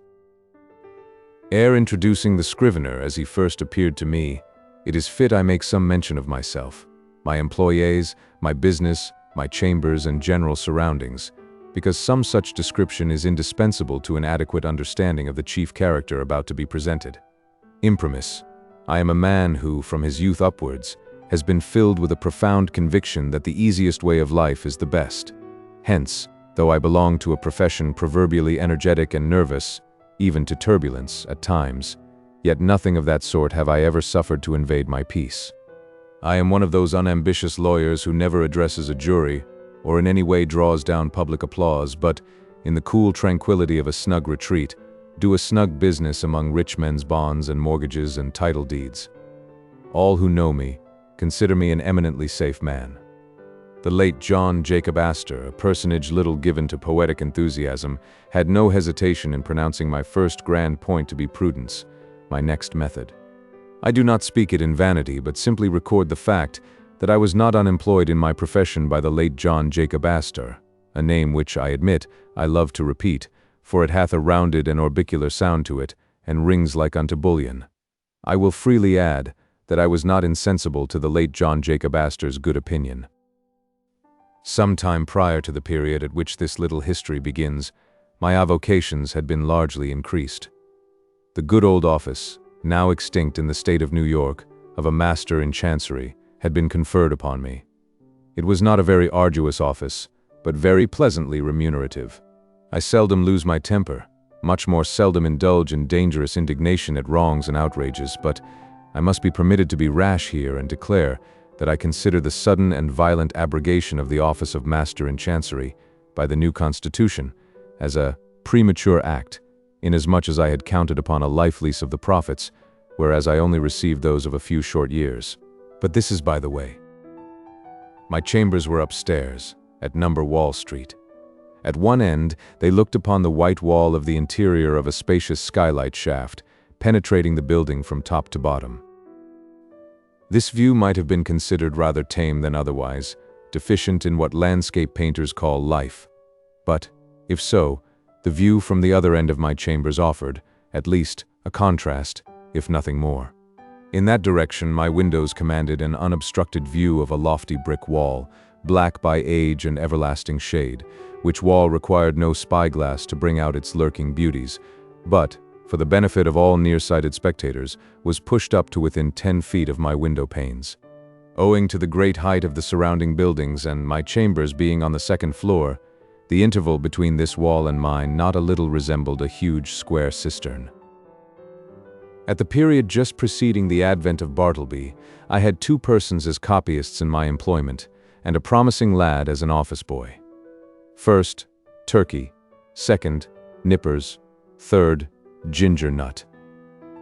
Ere introducing the scrivener as he first appeared to me, it is fit I make some mention of myself, my employees, my business, my chambers, and general surroundings, because some such description is indispensable to an adequate understanding of the chief character about to be presented. Imprimis, I am a man who, from his youth upwards, has been filled with a profound conviction that the easiest way of life is the best. Hence, though I belong to a profession proverbially energetic and nervous, even to turbulence at times, yet nothing of that sort have I ever suffered to invade my peace. I am one of those unambitious lawyers who never addresses a jury or in any way draws down public applause, but, in the cool tranquility of a snug retreat, do a snug business among rich men's bonds and mortgages and title deeds. All who know me consider me an eminently safe man. The late John Jacob Astor, a personage little given to poetic enthusiasm, had no hesitation in pronouncing my first grand point to be prudence, my next method. I do not speak it in vanity, but simply record the fact that I was not unemployed in my profession by the late John Jacob Astor, a name which, I admit, I love to repeat, for it hath a rounded and orbicular sound to it, and rings like unto bullion. I will freely add that I was not insensible to the late John Jacob Astor's good opinion. Some time prior to the period at which this little history begins, my avocations had been largely increased. The good old office, now extinct in the state of New York, of a master in chancery, had been conferred upon me. It was not a very arduous office, but very pleasantly remunerative. I seldom lose my temper, much more seldom indulge in dangerous indignation at wrongs and outrages, but I must be permitted to be rash here and declare that I consider the sudden and violent abrogation of the office of Master in Chancery, by the new constitution as a premature act, inasmuch as I had counted upon a life lease of the profits, whereas I only received those of a few short years. But this is by the way. My chambers were upstairs, at number Wall Street. At one end, they looked upon the white wall of the interior of a spacious skylight shaft, penetrating the building from top to bottom. This view might have been considered rather tame than otherwise, deficient in what landscape painters call life. But, if so, the view from the other end of my chambers offered, at least, a contrast, if nothing more. In that direction, my windows commanded an unobstructed view of a lofty brick wall, black by age and everlasting shade, which wall required no spyglass to bring out its lurking beauties, but, for the benefit of all nearsighted spectators, was pushed up to within 10 feet of my window panes. Owing to the great height of the surrounding buildings and my chambers being on the second floor, the interval between this wall and mine not a little resembled a huge square cistern. At the period just preceding the advent of Bartleby, I had 2 persons as copyists in my employment, and a promising lad as an office boy. First, Turkey. Second, Nippers. Third, Ginger Nut.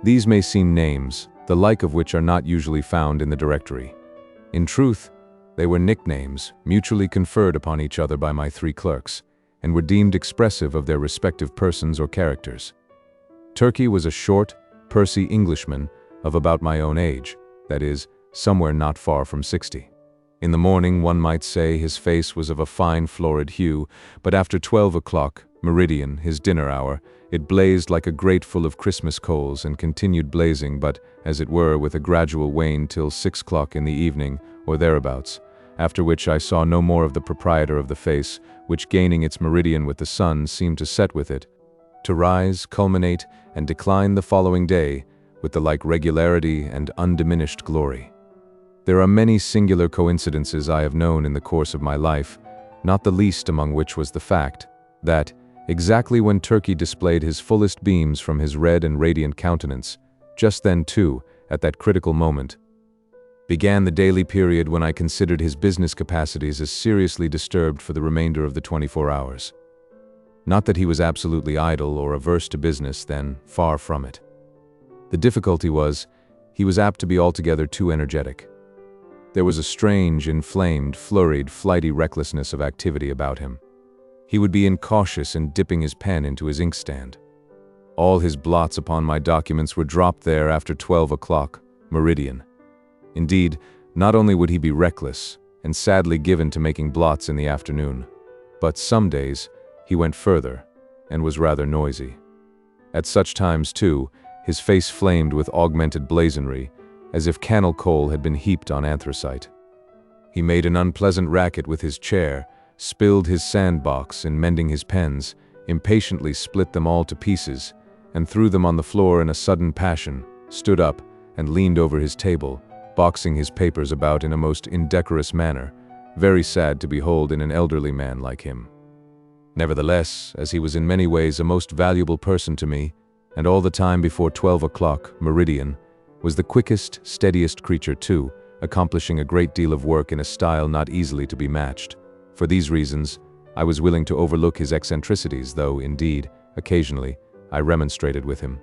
These may seem names, the like of which are not usually found in the directory. In truth, they were nicknames mutually conferred upon each other by my 3 clerks, and were deemed expressive of their respective persons or characters. Turkey was a short, pursy Englishman of about my own age, that is, somewhere not far from 60. In the morning, one might say, his face was of a fine florid hue, but after 12 o'clock, meridian, his dinner hour, it blazed like a grate full of Christmas coals and continued blazing, but, as it were, with a gradual wane till 6 o'clock in the evening, or thereabouts, after which I saw no more of the proprietor of the face, which gaining its meridian with the sun seemed to set with it, to rise, culminate, and decline the following day with the like regularity and undiminished glory. There are many singular coincidences I have known in the course of my life, not the least among which was the fact that, exactly when Turkey displayed his fullest beams from his red and radiant countenance, just then too, at that critical moment, began the daily period when I considered his business capacities as seriously disturbed for the remainder of the 24 hours. Not that he was absolutely idle or averse to business then, far from it. The difficulty was, he was apt to be altogether too energetic. There was a strange, inflamed, flurried, flighty recklessness of activity about him. He would be incautious in dipping his pen into his inkstand. All his blots upon my documents were dropped there after 12 o'clock, meridian. Indeed, not only would he be reckless and sadly given to making blots in the afternoon, but some days he went further and was rather noisy. At such times, too, his face flamed with augmented blazonry, as if cannel coal had been heaped on anthracite. He made an unpleasant racket with his chair, spilled his sandbox in mending his pens, impatiently split them all to pieces, and threw them on the floor in a sudden passion, stood up, and leaned over his table, boxing his papers about in a most indecorous manner, very sad to behold in an elderly man like him. Nevertheless, as he was in many ways a most valuable person to me, and all the time before 12 o'clock, meridian, was the quickest, steadiest creature too, accomplishing a great deal of work in a style not easily to be matched. For these reasons, I was willing to overlook his eccentricities, though, indeed, occasionally, I remonstrated with him.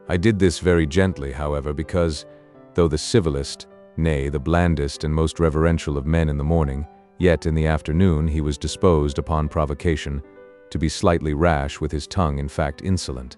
I did this very gently, however, because, though the civilest, nay, the blandest and most reverential of men in the morning, yet in the afternoon he was disposed, upon provocation, to be slightly rash with his tongue, in fact insolent.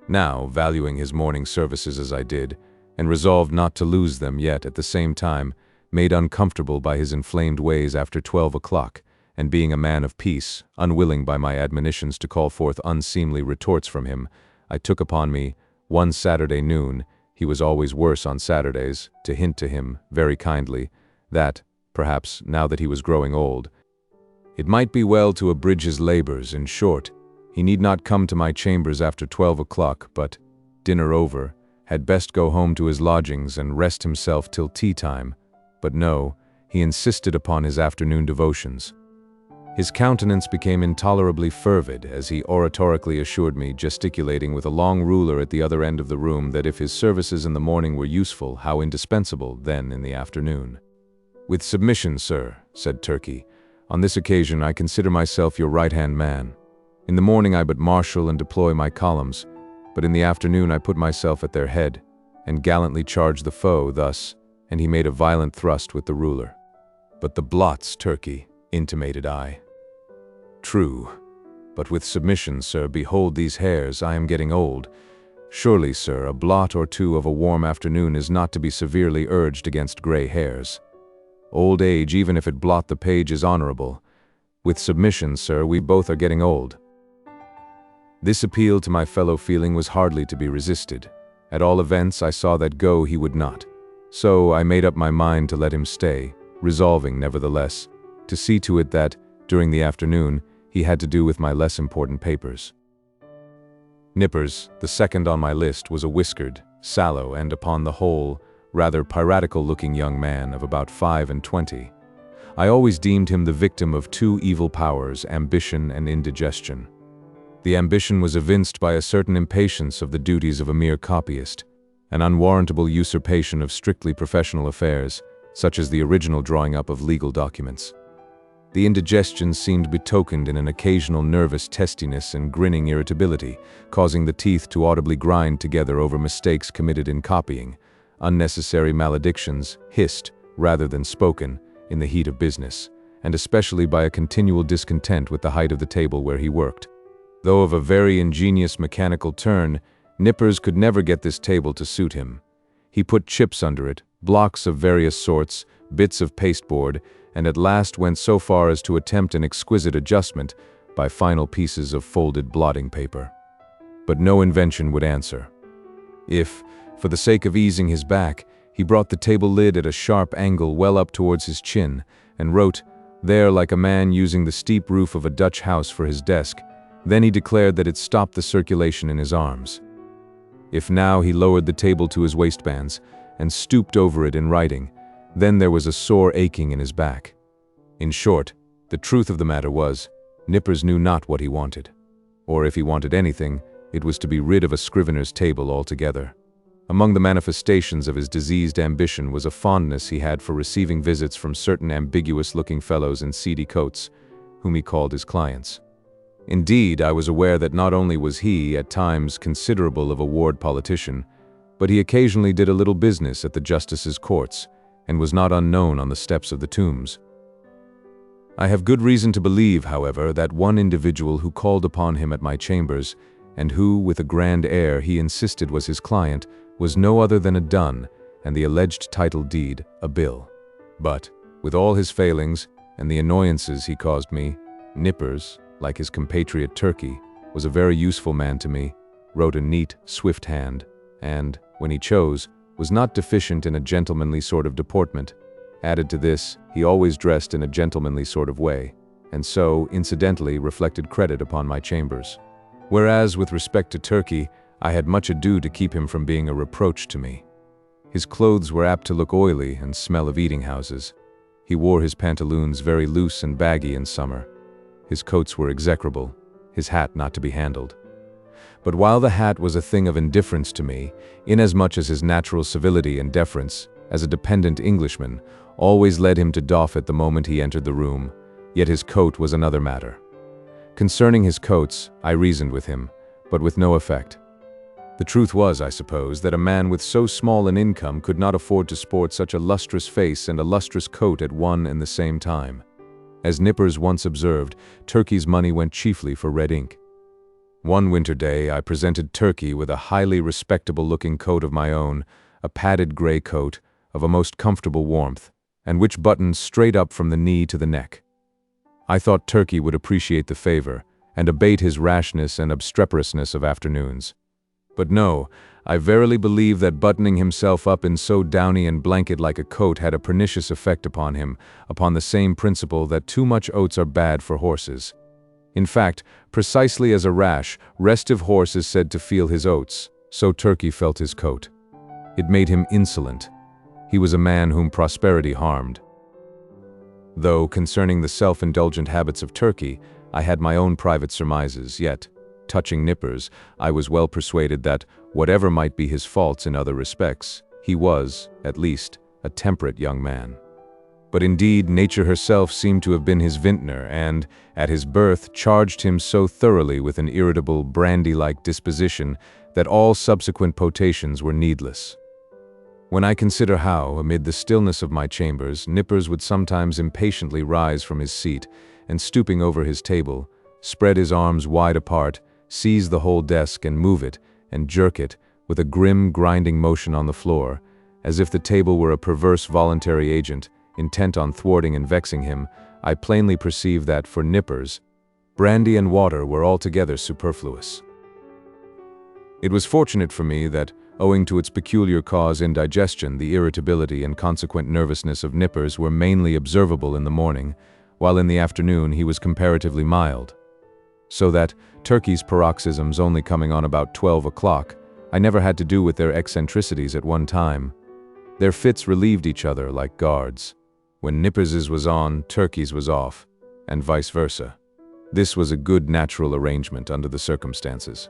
Now, valuing his morning services as I did, and resolved not to lose them, yet at the same time, made uncomfortable by his inflamed ways after 12 o'clock, and being a man of peace, unwilling by my admonitions to call forth unseemly retorts from him, I took upon me, one Saturday noon, he was always worse on Saturdays, to hint to him, very kindly, that, perhaps, now that he was growing old, it might be well to abridge his labors. In short, he need not come to my chambers after 12 o'clock, but, dinner over, had best go home to his lodgings and rest himself till tea time. But no, he insisted upon his afternoon devotions. His countenance became intolerably fervid as he oratorically assured me, gesticulating with a long ruler at the other end of the room, that if his services in the morning were useful, how indispensable then in the afternoon. "With submission, sir," said Turkey, On this occasion, I consider myself your right-hand man. In the morning I but marshal and deploy my columns, but in the afternoon I put myself at their head, and gallantly charge the foe thus, and he made a violent thrust with the ruler. But the blots, Turkey, intimated I. True, but with submission, sir, behold these hairs, I am getting old. Surely, sir, a blot or two of a warm afternoon is not to be severely urged against gray hairs. Old age, even if it blot the page, is honorable. With submission, sir, we both are getting old. This appeal to my fellow feeling was hardly to be resisted. At all events, I saw that go he would not. So I made up my mind to let him stay, resolving, nevertheless, to see to it that, during the afternoon, he had to do with my less important papers. Nippers, the second on my list, was a whiskered, sallow, and upon the whole, rather piratical-looking young man of about 25. I always deemed him the victim of two evil powers, ambition and indigestion. The ambition was evinced by a certain impatience of the duties of a mere copyist, an unwarrantable usurpation of strictly professional affairs, such as the original drawing up of legal documents. The indigestion seemed betokened in an occasional nervous testiness and grinning irritability, causing the teeth to audibly grind together over mistakes committed in copying, unnecessary maledictions, hissed, rather than spoken, in the heat of business, and especially by a continual discontent with the height of the table where he worked. Though of a very ingenious mechanical turn, Nippers could never get this table to suit him. He put chips under it, blocks of various sorts, bits of pasteboard, and at last went so far as to attempt an exquisite adjustment by final pieces of folded blotting paper. But no invention would answer. If, for the sake of easing his back, he brought the table lid at a sharp angle well up towards his chin, and wrote, there like a man using the steep roof of a Dutch house for his desk, then he declared that it stopped the circulation in his arms. If now he lowered the table to his waistbands, and stooped over it in writing, then there was a sore aching in his back. In short, the truth of the matter was, Nippers knew not what he wanted. Or if he wanted anything, it was to be rid of a scrivener's table altogether. Among the manifestations of his diseased ambition was a fondness he had for receiving visits from certain ambiguous-looking fellows in seedy coats, whom he called his clients. Indeed, I was aware that not only was he, at times, considerable of a ward politician, but he occasionally did a little business at the justices' courts, and was not unknown on the steps of the tombs. I have good reason to believe, however, that one individual who called upon him at my chambers, and who, with a grand air, he insisted was his client, was no other than a dun, and the alleged title deed a bill. But, with all his failings, and the annoyances he caused me, Nippers, like his compatriot Turkey, was a very useful man to me, wrote a neat, swift hand, and, when he chose, was not deficient in a gentlemanly sort of deportment. Added to this, he always dressed in a gentlemanly sort of way, and so, incidentally, reflected credit upon my chambers. Whereas, with respect to Turkey, I had much ado to keep him from being a reproach to me. His clothes were apt to look oily and smell of eating houses. He wore his pantaloons very loose and baggy in summer. His coats were execrable, his hat not to be handled. But while the hat was a thing of indifference to me, inasmuch as his natural civility and deference, as a dependent Englishman, always led him to doff it the moment he entered the room, yet his coat was another matter. Concerning his coats, I reasoned with him, but with no effect. The truth was, I suppose, that a man with so small an income could not afford to sport such a lustrous face and a lustrous coat at one and the same time. As Nippers once observed, Turkey's money went chiefly for red ink. One winter day, I presented Turkey with a highly respectable-looking coat of my own, a padded gray coat, of a most comfortable warmth, and which buttoned straight up from the knee to the neck. I thought Turkey would appreciate the favor, and abate his rashness and obstreperousness of afternoons. But no, I verily believe that buttoning himself up in so downy and blanket-like a coat had a pernicious effect upon him, upon the same principle that too much oats are bad for horses. In fact, precisely as a rash, restive horse is said to feel his oats, so Turkey felt his coat. It made him insolent. He was a man whom prosperity harmed. Though, concerning the self-indulgent habits of Turkey, I had my own private surmises, yet, touching Nippers, I was well persuaded that, whatever might be his faults in other respects, he was, at least, a temperate young man. But indeed, nature herself seemed to have been his vintner and, at his birth, charged him so thoroughly with an irritable, brandy-like disposition that all subsequent potations were needless. When I consider how, amid the stillness of my chambers, Nippers would sometimes impatiently rise from his seat and, stooping over his table, spread his arms wide apart, seize the whole desk and move it, and jerk it, with a grim, grinding motion on the floor, as if the table were a perverse voluntary agent, intent on thwarting and vexing him, I plainly perceive that, for Nippers, brandy and water were altogether superfluous. It was fortunate for me that, owing to its peculiar cause, indigestion, the irritability and consequent nervousness of Nippers were mainly observable in the morning, while in the afternoon he was comparatively mild. So that, Turkey's paroxysms only coming on about 12 o'clock, I never had to do with their eccentricities at one time. Their fits relieved each other like guards. When Nippers's was on, Turkey's was off, and vice versa. This was a good natural arrangement under the circumstances.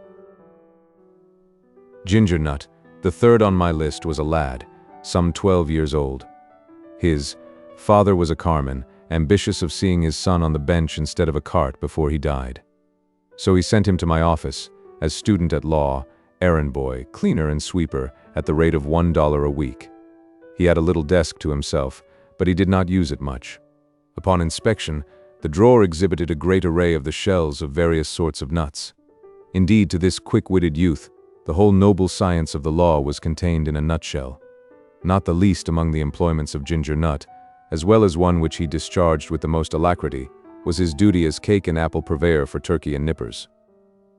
Ginger Nut, the third on my list, was a lad, some 12 years old. His father was a carman, ambitious of seeing his son on the bench instead of a cart before he died. So he sent him to my office, as student at law, errand boy, cleaner and sweeper, at the rate of $1 a week. He had a little desk to himself, but he did not use it much. Upon inspection, the drawer exhibited a great array of the shells of various sorts of nuts. Indeed, to this quick-witted youth, the whole noble science of the law was contained in a nutshell. Not the least among the employments of Ginger Nut, as well as one which he discharged with the most alacrity, was his duty as cake and apple purveyor for Turkey and Nippers.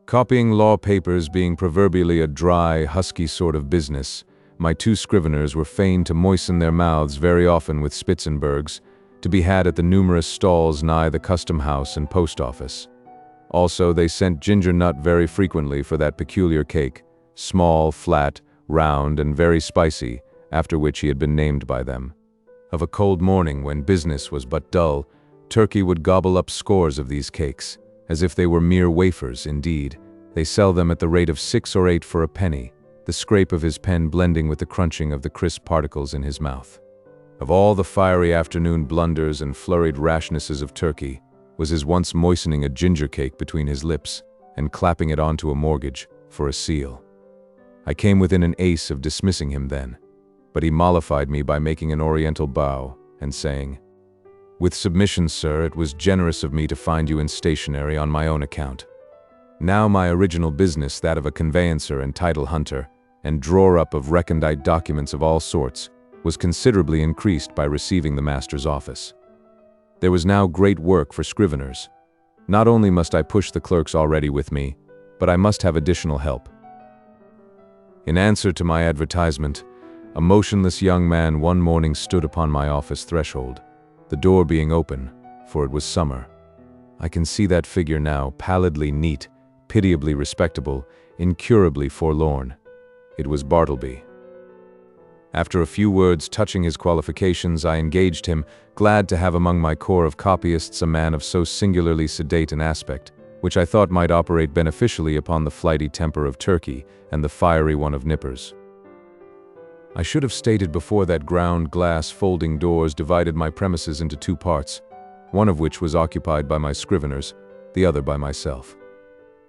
Copying law papers being proverbially a dry, husky sort of business, my two scriveners were fain to moisten their mouths very often with Spitzenbergs, to be had at the numerous stalls nigh the custom house and post office. Also, they sent Ginger Nut very frequently for that peculiar cake, small, flat, round, and very spicy, after which he had been named by them. Of a cold morning, when business was but dull, Turkey would gobble up scores of these cakes, as if they were mere wafers. Indeed, they sell them at the rate of 6 or 8 for a penny, the scrape of his pen blending with the crunching of the crisp particles in his mouth. Of all the fiery afternoon blunders and flurried rashnesses of Turkey, was his once moistening a ginger cake between his lips and clapping it onto a mortgage for a seal. I came within an ace of dismissing him then, but he mollified me by making an oriental bow and saying, "With submission, sir, it was generous of me to find you in stationery on my own account. Now my original business, that of a conveyancer and title hunter, and drawer-up of recondite documents of all sorts, was considerably increased by receiving the master's office. There was now great work for scriveners. Not only must I push the clerks already with me, but I must have additional help. In answer to my advertisement, a motionless young man one morning stood upon my office threshold, the door being open, for it was summer. I can see that figure now, pallidly neat, pitiably respectable, incurably forlorn. It was Bartleby. After a few words touching his qualifications, I engaged him, glad to have among my corps of copyists a man of so singularly sedate an aspect, which I thought might operate beneficially upon the flighty temper of Turkey and the fiery one of Nippers. I should have stated before that ground glass folding doors divided my premises into 2 parts, one of which was occupied by my scriveners, the other by myself.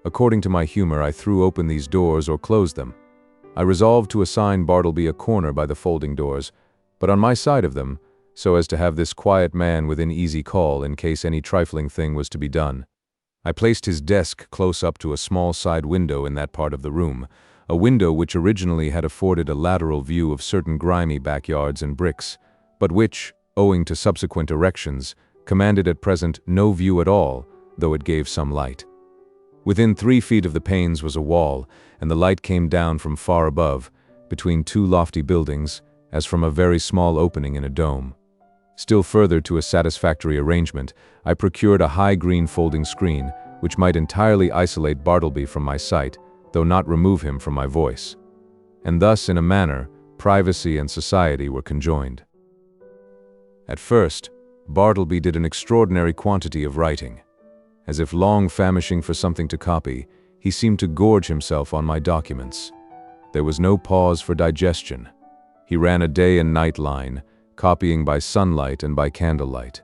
According to my humor, I threw open these doors or closed them. I resolved to assign Bartleby a corner by the folding doors, but on my side of them, so as to have this quiet man within easy call in case any trifling thing was to be done. I placed his desk close up to a small side window in that part of the room, a window which originally had afforded a lateral view of certain grimy backyards and bricks, but which, owing to subsequent erections, commanded at present no view at all, though it gave some light. Within 3 feet of the panes was a wall, and the light came down from far above, between 2 lofty buildings, as from a very small opening in a dome. Still further to a satisfactory arrangement, I procured a high green folding screen, which might entirely isolate Bartleby from my sight, though not remove him from my voice. And thus, in a manner, privacy and society were conjoined. At first, Bartleby did an extraordinary quantity of writing. As if long famishing for something to copy, he seemed to gorge himself on my documents. There was no pause for digestion. He ran a day and night line, copying by sunlight and by candlelight.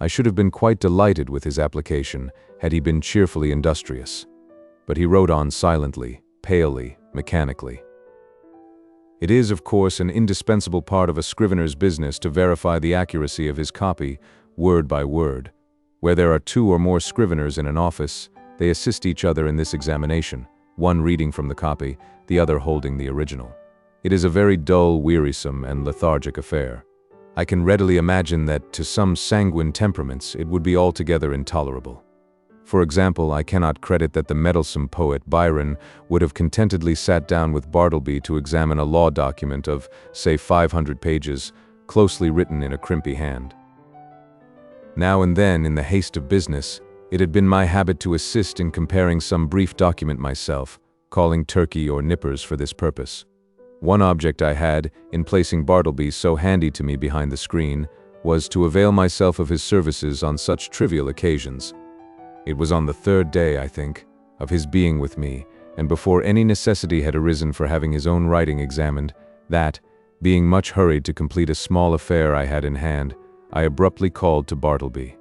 I should have been quite delighted with his application had he been cheerfully industrious. But he wrote on silently, palely, mechanically. It is, of course, an indispensable part of a scrivener's business to verify the accuracy of his copy, word by word. Where there are 2 or more scriveners in an office, they assist each other in this examination, one reading from the copy, the other holding the original. It is a very dull, wearisome, and lethargic affair. I can readily imagine that, to some sanguine temperaments, it would be altogether intolerable. For example, I cannot credit that the meddlesome poet Byron would have contentedly sat down with Bartleby to examine a law document of, say, 500 pages, closely written in a crimpy hand. Now and then, in the haste of business, it had been my habit to assist in comparing some brief document myself, calling Turkey or Nippers for this purpose. One object I had, in placing Bartleby so handy to me behind the screen, was to avail myself of his services on such trivial occasions. It was on the 3rd day, I think, of his being with me, and before any necessity had arisen for having his own writing examined, that, being much hurried to complete a small affair I had in hand, I abruptly called to Bartleby.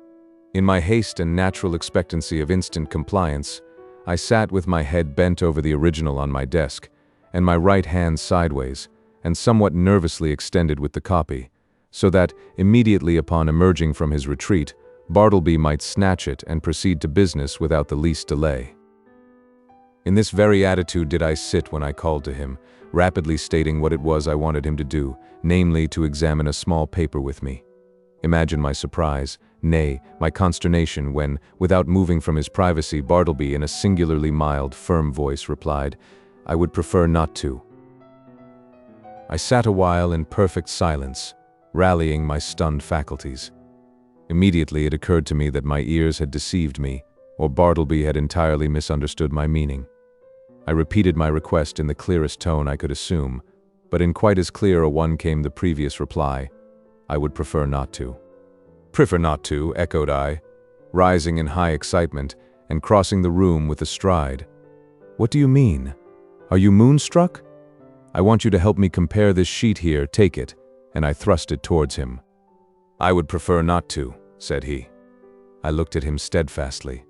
In my haste and natural expectancy of instant compliance, I sat with my head bent over the original on my desk, and my right hand sideways, and somewhat nervously extended with the copy, so that, immediately upon emerging from his retreat, Bartleby might snatch it and proceed to business without the least delay. In this very attitude did I sit when I called to him, rapidly stating what it was I wanted him to do, namely to examine a small paper with me. Imagine my surprise, nay, my consternation when, without moving from his privacy, Bartleby in a singularly mild, firm voice replied, "I would prefer not to." I sat a while in perfect silence, rallying my stunned faculties. Immediately it occurred to me that my ears had deceived me, or Bartleby had entirely misunderstood my meaning. I repeated my request in the clearest tone I could assume, but in quite as clear a one came the previous reply, "I would prefer not to." "Prefer not to," echoed I, rising in high excitement and crossing the room with a stride. "What do you mean? Are you moonstruck? I want you to help me compare this sheet here, take it," and I thrust it towards him. "I would prefer not to," said he. I looked at him steadfastly.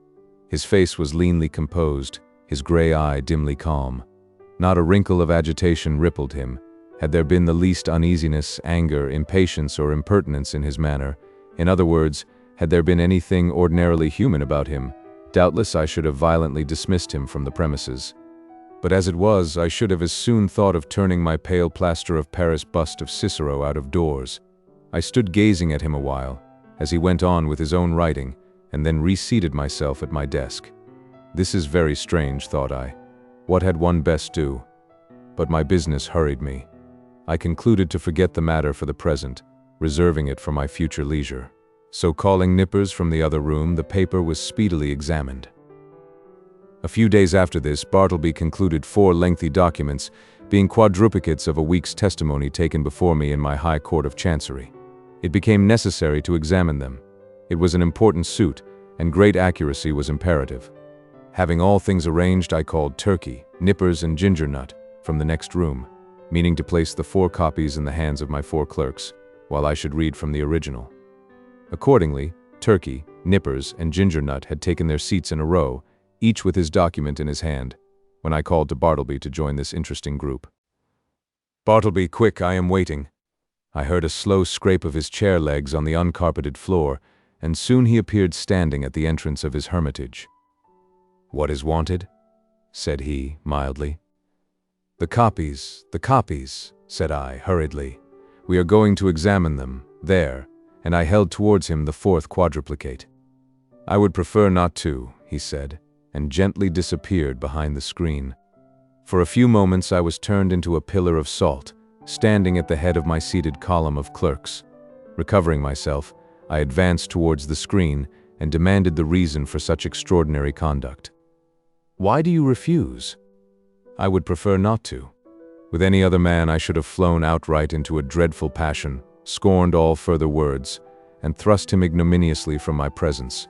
His face was leanly composed, his gray eye dimly calm. Not a wrinkle of agitation rippled him. Had there been the least uneasiness, anger, impatience, or impertinence in his manner, in other words, had there been anything ordinarily human about him, doubtless I should have violently dismissed him from the premises. But as it was, I should have as soon thought of turning my pale plaster of Paris bust of Cicero out of doors. I stood gazing at him a while, as he went on with his own writing, and then reseated myself at my desk. This is very strange, thought I. What had one best do? But my business hurried me. I concluded to forget the matter for the present, reserving it for my future leisure. So calling Nippers from the other room, the paper was speedily examined. A few days after this, Bartleby concluded 4 lengthy documents, being quadruplicates of a week's testimony taken before me in my High Court of Chancery. It became necessary to examine them. It was an important suit, and great accuracy was imperative. Having all things arranged, I called Turkey, Nippers, and Gingernut from the next room, meaning to place the 4 copies in the hands of my 4 clerks, while I should read from the original. Accordingly, Turkey, Nippers, and Gingernut had taken their seats in a row, each with his document in his hand, when I called to Bartleby to join this interesting group. "Bartleby, quick, I am waiting." I heard a slow scrape of his chair legs on the uncarpeted floor, and soon he appeared standing at the entrance of his hermitage. "What is wanted?" said he, mildly. The copies," said I, hurriedly. "We are going to examine them, there," and I held towards him the 4th quadruplicate. "I would prefer not to," he said, and gently disappeared behind the screen. For a few moments I was turned into a pillar of salt, standing at the head of my seated column of clerks. Recovering myself, I advanced towards the screen and demanded the reason for such extraordinary conduct. "Why do you refuse?" "I would prefer not to." With any other man I should have flown outright into a dreadful passion, scorned all further words, and thrust him ignominiously from my presence.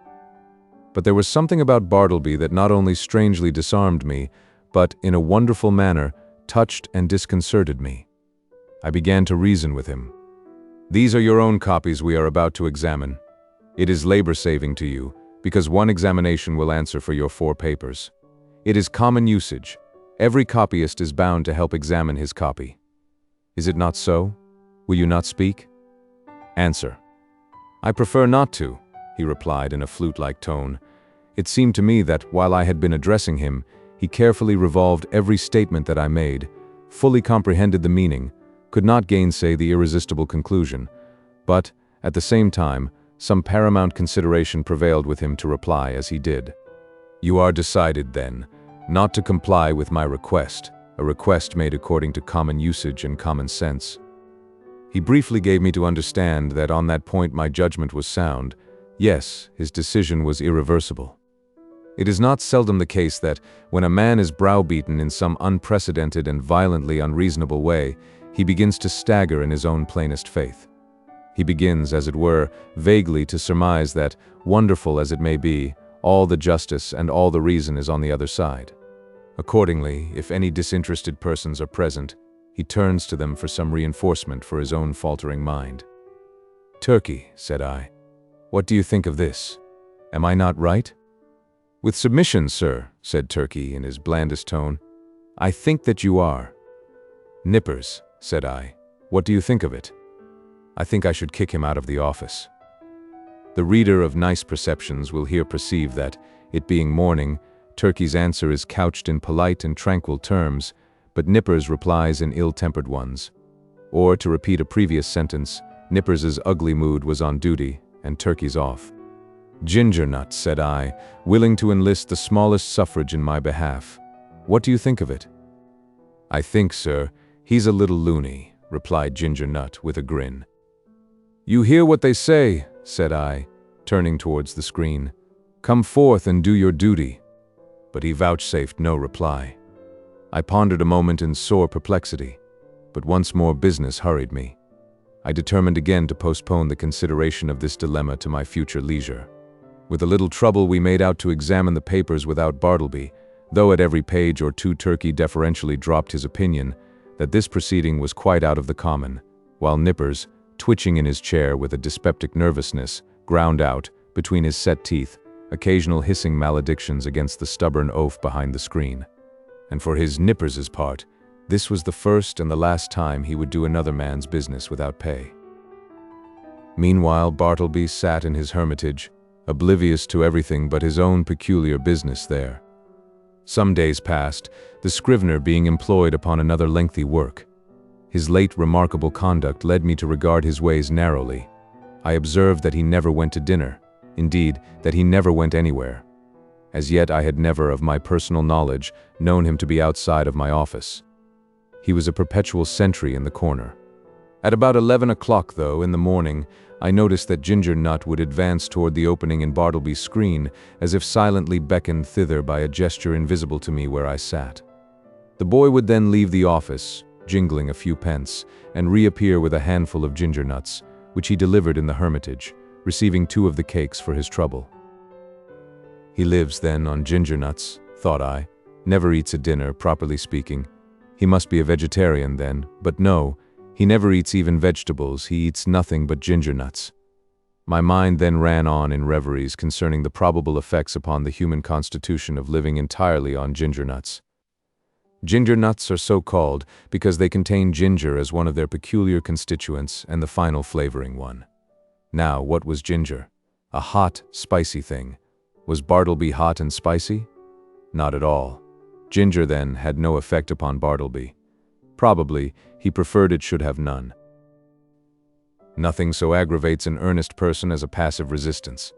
But there was something about Bartleby that not only strangely disarmed me, but, in a wonderful manner, touched and disconcerted me. I began to reason with him. These are your own copies we are about to examine. It is labor-saving to you, because one examination will answer for your 4 papers. It is common usage. Every copyist is bound to help examine his copy. Is it not so? Will you not speak? Answer. I prefer not to, he replied in a flute-like tone. It seemed to me that, while I had been addressing him, he carefully revolved every statement that I made, fully comprehended the meaning, could not gainsay the irresistible conclusion, but, at the same time, some paramount consideration prevailed with him to reply as he did. You are decided, then, not to comply with my request, a request made according to common usage and common sense. He briefly gave me to understand that on that point my judgment was sound. Yes, his decision was irreversible. It is not seldom the case that, when a man is browbeaten in some unprecedented and violently unreasonable way, he begins to stagger in his own plainest faith. He begins, as it were, vaguely to surmise that, wonderful as it may be, all the justice and all the reason is on the other side. Accordingly, if any disinterested persons are present, he turns to them for some reinforcement for his own faltering mind. Turkey, said I, what do you think of this? Am I not right? With submission, sir, said Turkey in his blandest tone, I think that you are. Nippers, said I, what do you think of it? I think I should kick him out of the office. The reader of nice perceptions will here perceive that, it being morning, Turkey's answer is couched in polite and tranquil terms, but Nippers replies in ill-tempered ones. Or, to repeat a previous sentence, Nippers's ugly mood was on duty, and Turkey's off. Ginger Nut, said I, willing to enlist the smallest suffrage in my behalf. What do you think of it? I think, sir, he's a little loony, replied Ginger Nut with a grin. You hear what they say, said I, turning towards the screen. Come forth and do your duty. But he vouchsafed no reply. I pondered a moment in sore perplexity, but once more business hurried me. I determined again to postpone the consideration of this dilemma to my future leisure. With a little trouble we made out to examine the papers without Bartleby, though at every page or two Turkey deferentially dropped his opinion that this proceeding was quite out of the common, while Nippers, twitching in his chair with a dyspeptic nervousness, ground out, between his set teeth, occasional hissing maledictions against the stubborn oaf behind the screen. And for his Nippers's part, this was the first and the last time he would do another man's business without pay. Meanwhile, Bartleby sat in his hermitage, oblivious to everything but his own peculiar business there. Some days passed, the scrivener being employed upon another lengthy work. His late remarkable conduct led me to regard his ways narrowly. I observed that he never went to dinner, indeed, that he never went anywhere. As yet I had never, of my personal knowledge, known him to be outside of my office. He was a perpetual sentry in the corner. At about 11 o'clock, though, in the morning, I noticed that Ginger Nut would advance toward the opening in Bartleby's screen, as if silently beckoned thither by a gesture invisible to me where I sat. The boy would then leave the office, jingling a few pence, and reappear with a handful of ginger nuts, which he delivered in the hermitage, receiving 2 of the cakes for his trouble. He lives, then, on ginger nuts, thought I, never eats a dinner, properly speaking. He must be a vegetarian, then, but no, he never eats even vegetables, he eats nothing but ginger nuts. My mind then ran on in reveries concerning the probable effects upon the human constitution of living entirely on ginger nuts. Ginger nuts are so called because they contain ginger as one of their peculiar constituents and the final flavoring one. Now, what was ginger? A hot, spicy thing. Was Bartleby hot and spicy? Not at all. Ginger, then, had no effect upon Bartleby. Probably, he preferred it should have none. Nothing so aggravates an earnest person as a passive resistance.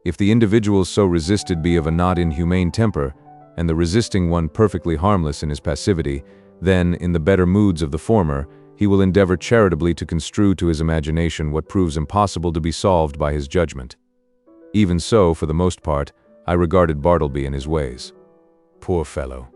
If the individual so resisted be of a not inhumane temper, and the resisting one perfectly harmless in his passivity, then, in the better moods of the former, he will endeavor charitably to construe to his imagination what proves impossible to be solved by his judgment. Even so, for the most part, I regarded Bartleby and his ways. Poor fellow,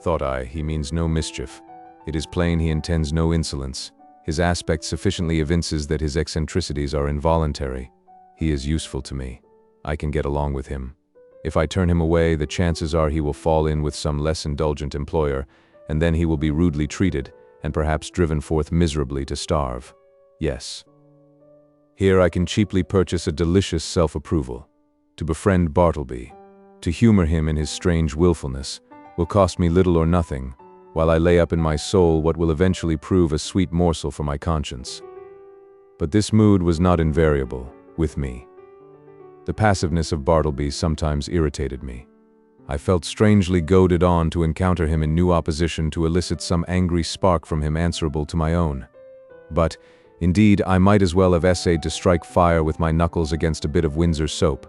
thought I, he means no mischief. It is plain he intends no insolence. His aspect sufficiently evinces that his eccentricities are involuntary. He is useful to me. I can get along with him. If I turn him away, the chances are he will fall in with some less indulgent employer, and then he will be rudely treated, and perhaps driven forth miserably to starve. Yes, Here I can cheaply purchase a delicious self-approval. To befriend Bartleby, to humor him in his strange willfulness, will cost me little or nothing, while I lay up in my soul what will eventually prove a sweet morsel for my conscience. But this mood was not invariable with me. The passiveness of Bartleby sometimes irritated me. I felt strangely goaded on to encounter him in new opposition to elicit some angry spark from him answerable to my own. But, indeed, I might as well have essayed to strike fire with my knuckles against a bit of Windsor soap.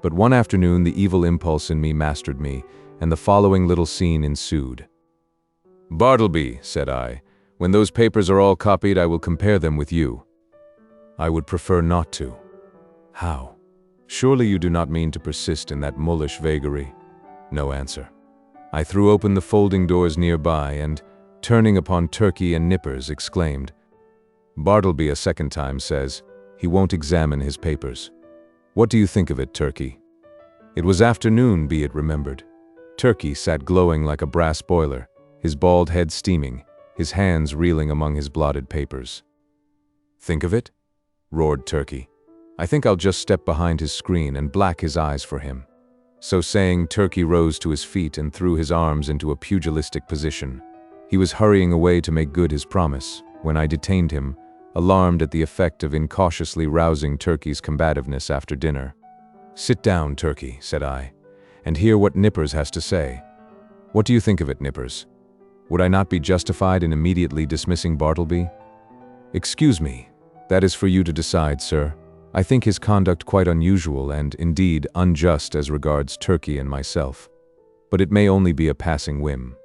But one afternoon the evil impulse in me mastered me, and the following little scene ensued. "Bartleby," said I, "when those papers are all copied, I will compare them with you." "I would prefer not to." "How? Surely you do not mean to persist in that mullish vagary?" No answer. I threw open the folding doors nearby and, turning upon Turkey and Nippers, exclaimed, "Bartleby a second time says he won't examine his papers. What do you think of it, Turkey?" It was afternoon, be it remembered. Turkey sat glowing like a brass boiler, his bald head steaming, his hands reeling among his blotted papers. "Think of it?" roared Turkey. "I think I'll just step behind his screen and black his eyes for him." So saying, Turkey rose to his feet and threw his arms into a pugilistic position. He was hurrying away to make good his promise, when I detained him, alarmed at the effect of incautiously rousing Turkey's combativeness after dinner. "Sit down, Turkey," said I, "and hear what Nippers has to say. What do you think of it, Nippers? Would I not be justified in immediately dismissing Bartleby?" "Excuse me, that is for you to decide, sir. I think his conduct quite unusual and, indeed, unjust as regards Turkey and myself. But it may only be a passing whim."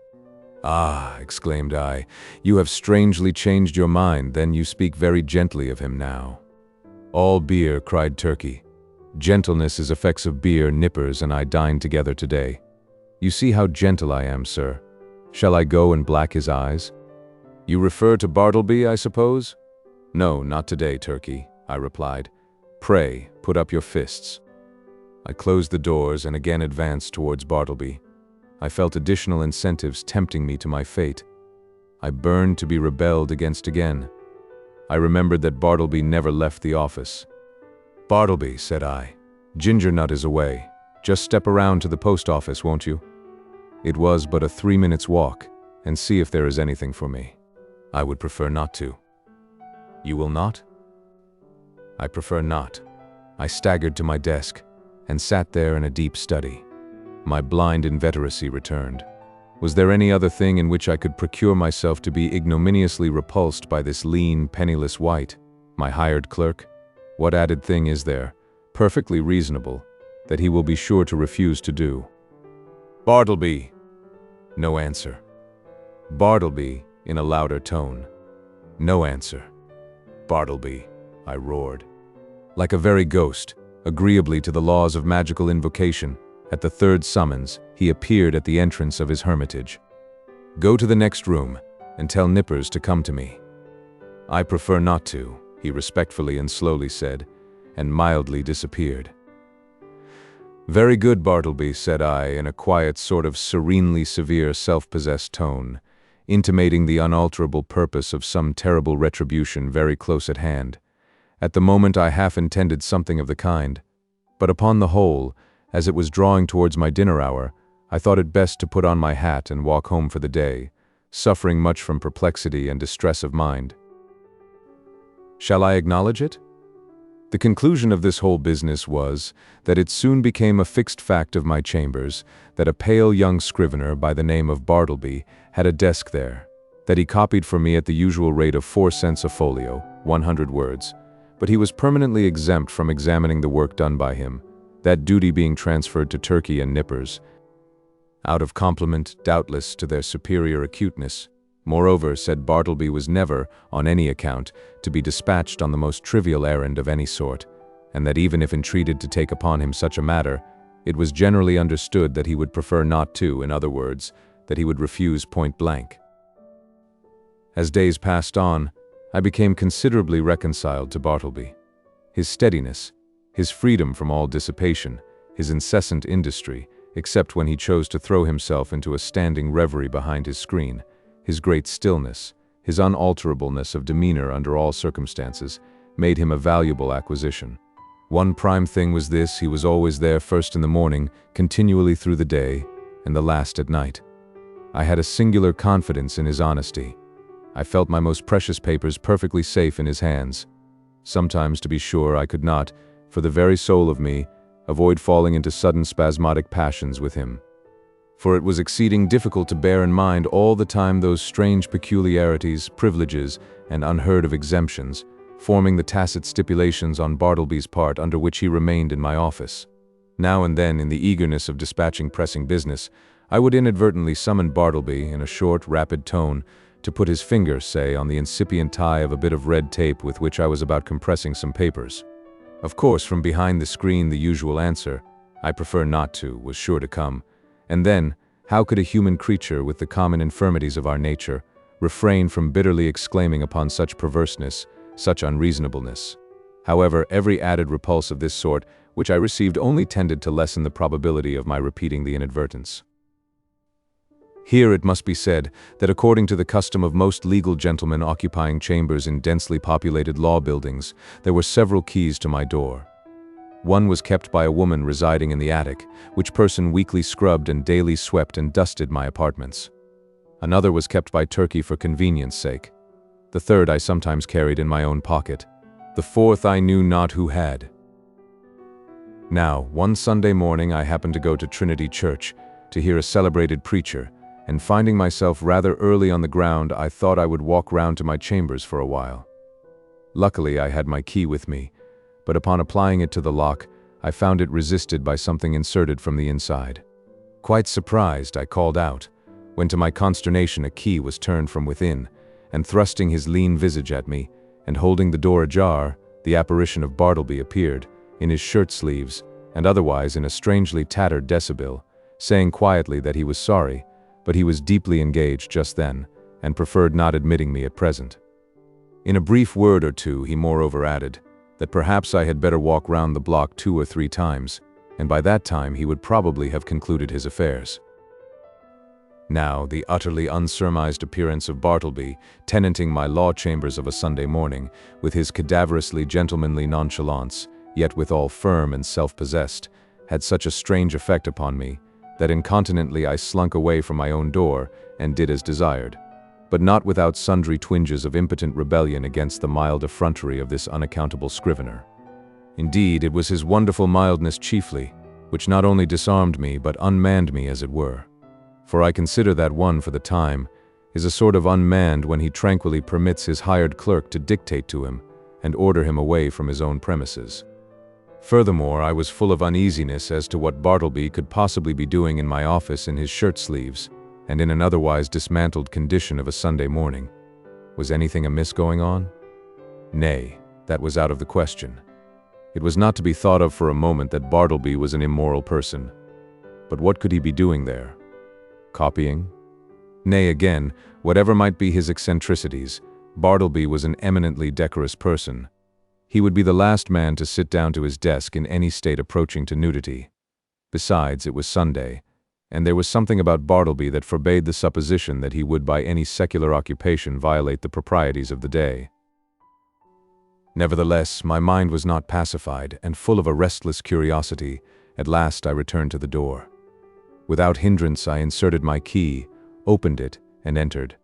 "Ah," exclaimed I, "you have strangely changed your mind, then you speak very gently of him now." "All beer," cried Turkey. "Gentleness is effects of beer. Nippers and I dined together today. You see how gentle I am, sir. Shall I go and black his eyes?" "You refer to Bartleby, I suppose?" "No, not today, Turkey," I replied. "Pray, put up your fists." I closed the doors and again advanced towards Bartleby. I felt additional incentives tempting me to my fate. I burned to be rebelled against again. I remembered that Bartleby never left the office. "Bartleby," said I, "Ginger Nut is away. Just step around to the post office, won't you? It was but a 3 minutes walk, and see if there is anything for me." "I would prefer not to." "You will not?" "I prefer not." I staggered to my desk and sat there in a deep study. My blind inveteracy returned. Was there any other thing in which I could procure myself to be ignominiously repulsed by this lean, penniless wight, my hired clerk? What added thing is there, perfectly reasonable, that he will be sure to refuse to do? "Bartleby!" No answer. "Bartleby," in a louder tone. No answer. "Bartleby," I roared. Like a very ghost, agreeably to the laws of magical invocation, at the third summons, he appeared at the entrance of his hermitage. "Go to the next room, and tell Nippers to come to me." "I prefer not to," he respectfully and slowly said, and mildly disappeared. "Very good, Bartleby," said I, in a quiet sort of serenely severe self-possessed tone, intimating the unalterable purpose of some terrible retribution very close at hand. At the moment I half intended something of the kind, but upon the whole, as it was drawing towards my dinner hour, I thought it best to put on my hat and walk home for the day, suffering much from perplexity and distress of mind. Shall I acknowledge it? The conclusion of this whole business was that it soon became a fixed fact of my chambers that a pale young scrivener by the name of Bartleby had a desk there, that he copied for me at the usual rate of 4 cents a folio, 100 words, but he was permanently exempt from examining the work done by him, that duty being transferred to Turkey and Nippers, out of compliment, doubtless, to their superior acuteness. Moreover, said Bartleby was never, on any account, to be dispatched on the most trivial errand of any sort, and that even if entreated to take upon him such a matter, it was generally understood that he would prefer not to, in other words, that he would refuse point blank. As days passed on, I became considerably reconciled to Bartleby. His steadiness, his freedom from all dissipation, his incessant industry, except when he chose to throw himself into a standing reverie behind his screen, his great stillness, his unalterableness of demeanor under all circumstances, made him a valuable acquisition. One prime thing was this: he was always there first in the morning, continually through the day, and the last at night. I had a singular confidence in his honesty. I felt my most precious papers perfectly safe in his hands. Sometimes, to be sure, I could not, for the very soul of me, avoid falling into sudden spasmodic passions with him. For it was exceeding difficult to bear in mind all the time those strange peculiarities, privileges, and unheard-of exemptions, forming the tacit stipulations on Bartleby's part under which he remained in my office. Now and then, in the eagerness of dispatching pressing business, I would inadvertently summon Bartleby, in a short, rapid tone, to put his finger, say, on the incipient tie of a bit of red tape with which I was about compressing some papers. Of course, from behind the screen the usual answer, "I prefer not to," was sure to come. And then, how could a human creature with the common infirmities of our nature refrain from bitterly exclaiming upon such perverseness, such unreasonableness? However, every added repulse of this sort which I received only tended to lessen the probability of my repeating the inadvertence. Here it must be said that according to the custom of most legal gentlemen occupying chambers in densely populated law buildings, there were several keys to my door. One was kept by a woman residing in the attic, which person weekly scrubbed and daily swept and dusted my apartments. Another was kept by Turkey for convenience sake. The third I sometimes carried in my own pocket. The fourth I knew not who had. Now, one Sunday morning I happened to go to Trinity Church to hear a celebrated preacher, and finding myself rather early on the ground, I thought I would walk round to my chambers for a while. Luckily, I had my key with me, but upon applying it to the lock, I found it resisted by something inserted from the inside. Quite surprised, I called out, when to my consternation a key was turned from within, and thrusting his lean visage at me, and holding the door ajar, the apparition of Bartleby appeared, in his shirt sleeves, and otherwise in a strangely tattered deshabille, saying quietly that he was sorry, but he was deeply engaged just then, and preferred not admitting me at present. In a brief word or two he moreover added that perhaps I had better walk round the block 2 or 3 times, and by that time he would probably have concluded his affairs. Now, the utterly unsurmised appearance of Bartleby, tenanting my law chambers of a Sunday morning, with his cadaverously gentlemanly nonchalance, yet withal firm and self-possessed, had such a strange effect upon me, that incontinently I slunk away from my own door and did as desired, but not without sundry twinges of impotent rebellion against the mild effrontery of this unaccountable scrivener. Indeed, it was his wonderful mildness chiefly, which not only disarmed me but unmanned me as it were. For I consider that one, for the time, is a sort of unmanned when he tranquilly permits his hired clerk to dictate to him and order him away from his own premises. Furthermore, I was full of uneasiness as to what Bartleby could possibly be doing in my office in his shirt sleeves, and in an otherwise dismantled condition of a Sunday morning. Was anything amiss going on? Nay, that was out of the question. It was not to be thought of for a moment that Bartleby was an immoral person. But what could he be doing there? Copying? Nay, again, whatever might be his eccentricities, Bartleby was an eminently decorous person. He would be the last man to sit down to his desk in any state approaching to nudity. Besides, it was Sunday, and there was something about Bartleby that forbade the supposition that he would by any secular occupation violate the proprieties of the day. Nevertheless, my mind was not pacified, and full of a restless curiosity, at last I returned to the door. Without hindrance I inserted my key, opened it, and entered.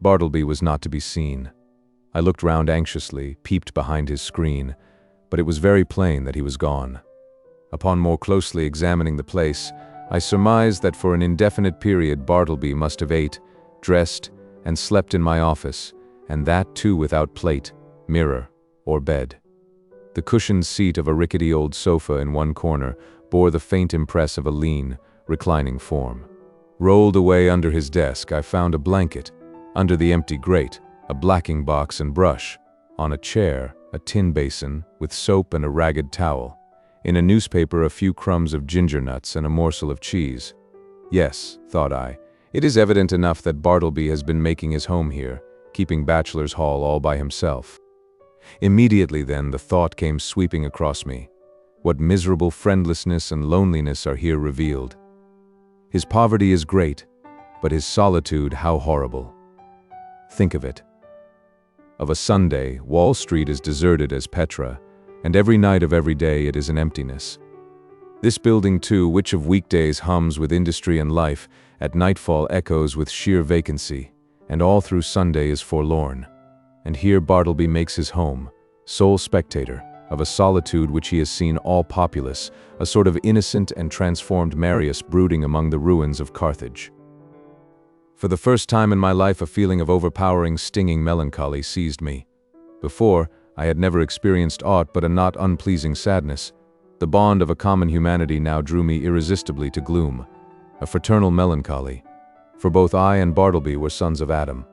Bartleby was not to be seen. I looked round anxiously, peeped behind his screen, but it was very plain that he was gone. Upon more closely examining the place, I surmised that for an indefinite period Bartleby must have ate, dressed, and slept in my office, and that too without plate, mirror, or bed. The cushioned seat of a rickety old sofa in one corner bore the faint impress of a lean, reclining form. Rolled away under his desk, I found a blanket. Under the empty grate, a blacking box and brush. On a chair, a tin basin with soap and a ragged towel. In a newspaper, a few crumbs of ginger nuts and a morsel of cheese. Yes, thought I, it is evident enough that Bartleby has been making his home here, keeping bachelor's hall all by himself. Immediately then the thought came sweeping across me. What miserable friendlessness and loneliness are here revealed. His poverty is great, but his solitude how horrible. Think of it. Of a Sunday, Wall Street is deserted as Petra, and every night of every day it is an emptiness. This building too, which of weekdays hums with industry and life, at nightfall echoes with sheer vacancy, and all through Sunday is forlorn. And here Bartleby makes his home, sole spectator of a solitude which he has seen all populous, a sort of innocent and transformed Marius brooding among the ruins of Carthage. For the first time in my life a feeling of overpowering, stinging melancholy seized me. Before, I had never experienced aught but a not unpleasing sadness. The bond of a common humanity now drew me irresistibly to gloom, a fraternal melancholy, for both I and Bartleby were sons of Adam.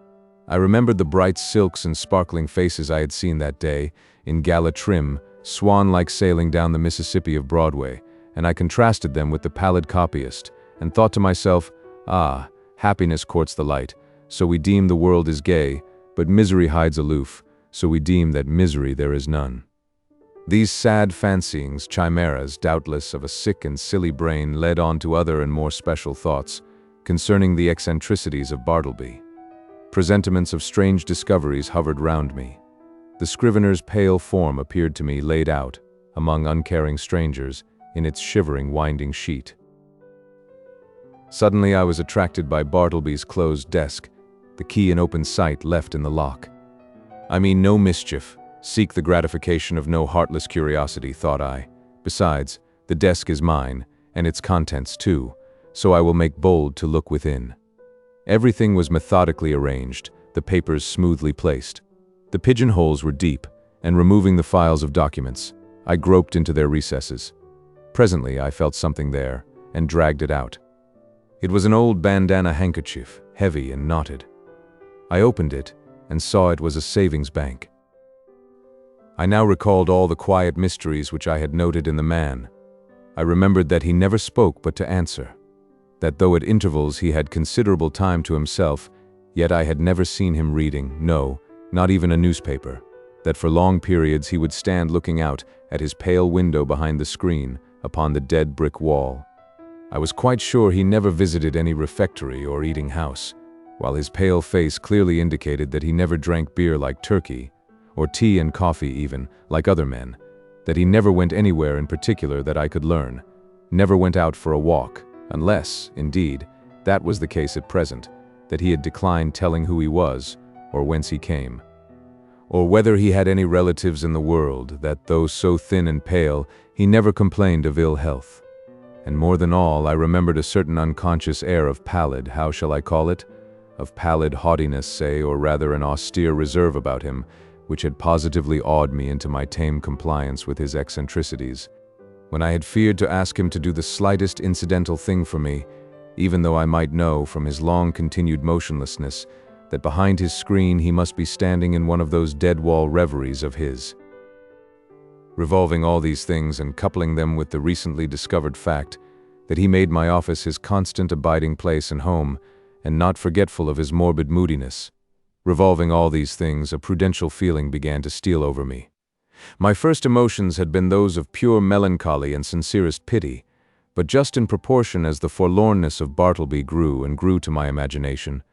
I remembered the bright silks and sparkling faces I had seen that day, in gala trim, swan-like sailing down the Mississippi of Broadway, and I contrasted them with the pallid copyist, and thought to myself, ah, happiness courts the light, so we deem the world is gay, but misery hides aloof, so we deem that misery there is none. These sad fancyings, chimeras, doubtless, of a sick and silly brain led on to other and more special thoughts concerning the eccentricities of Bartleby. Presentiments of strange discoveries hovered round me. The scrivener's pale form appeared to me laid out, among uncaring strangers, in its shivering winding sheet. Suddenly I was attracted by Bartleby's closed desk, the key in open sight left in the lock. I mean no mischief, seek the gratification of no heartless curiosity, thought I. Besides, the desk is mine, and its contents too, so I will make bold to look within. Everything was methodically arranged, the papers smoothly placed. The pigeonholes were deep, and removing the files of documents, I groped into their recesses. Presently I felt something there, and dragged it out. It was an old bandana handkerchief, heavy and knotted. I opened it, and saw it was a savings bank. I now recalled all the quiet mysteries which I had noted in the man. I remembered that he never spoke but to answer, that though at intervals he had considerable time to himself, yet I had never seen him reading, no, not even a newspaper, that for long periods he would stand looking out at his pale window behind the screen, upon the dead brick wall. I was quite sure he never visited any refectory or eating house, while his pale face clearly indicated that he never drank beer like Turkey, or tea and coffee even, like other men, that he never went anywhere in particular that I could learn, never went out for a walk, unless, indeed, that was the case at present, that he had declined telling who he was, or whence he came, or whether he had any relatives in the world, that though so thin and pale, he never complained of ill health. And more than all, I remembered a certain unconscious air of pallid, how shall I call it? Of pallid haughtiness, say, or rather an austere reserve about him, which had positively awed me into my tame compliance with his eccentricities. When I had feared to ask him to do the slightest incidental thing for me, even though I might know from his long-continued motionlessness that behind his screen he must be standing in one of those dead-wall reveries of his. Revolving all these things and coupling them with the recently discovered fact that he made my office his constant abiding place and home, and not forgetful of his morbid moodiness, revolving all these things, a prudential feeling began to steal over me. My first emotions had been those of pure melancholy and sincerest pity, but just in proportion as the forlornness of Bartleby grew and grew to my imagination,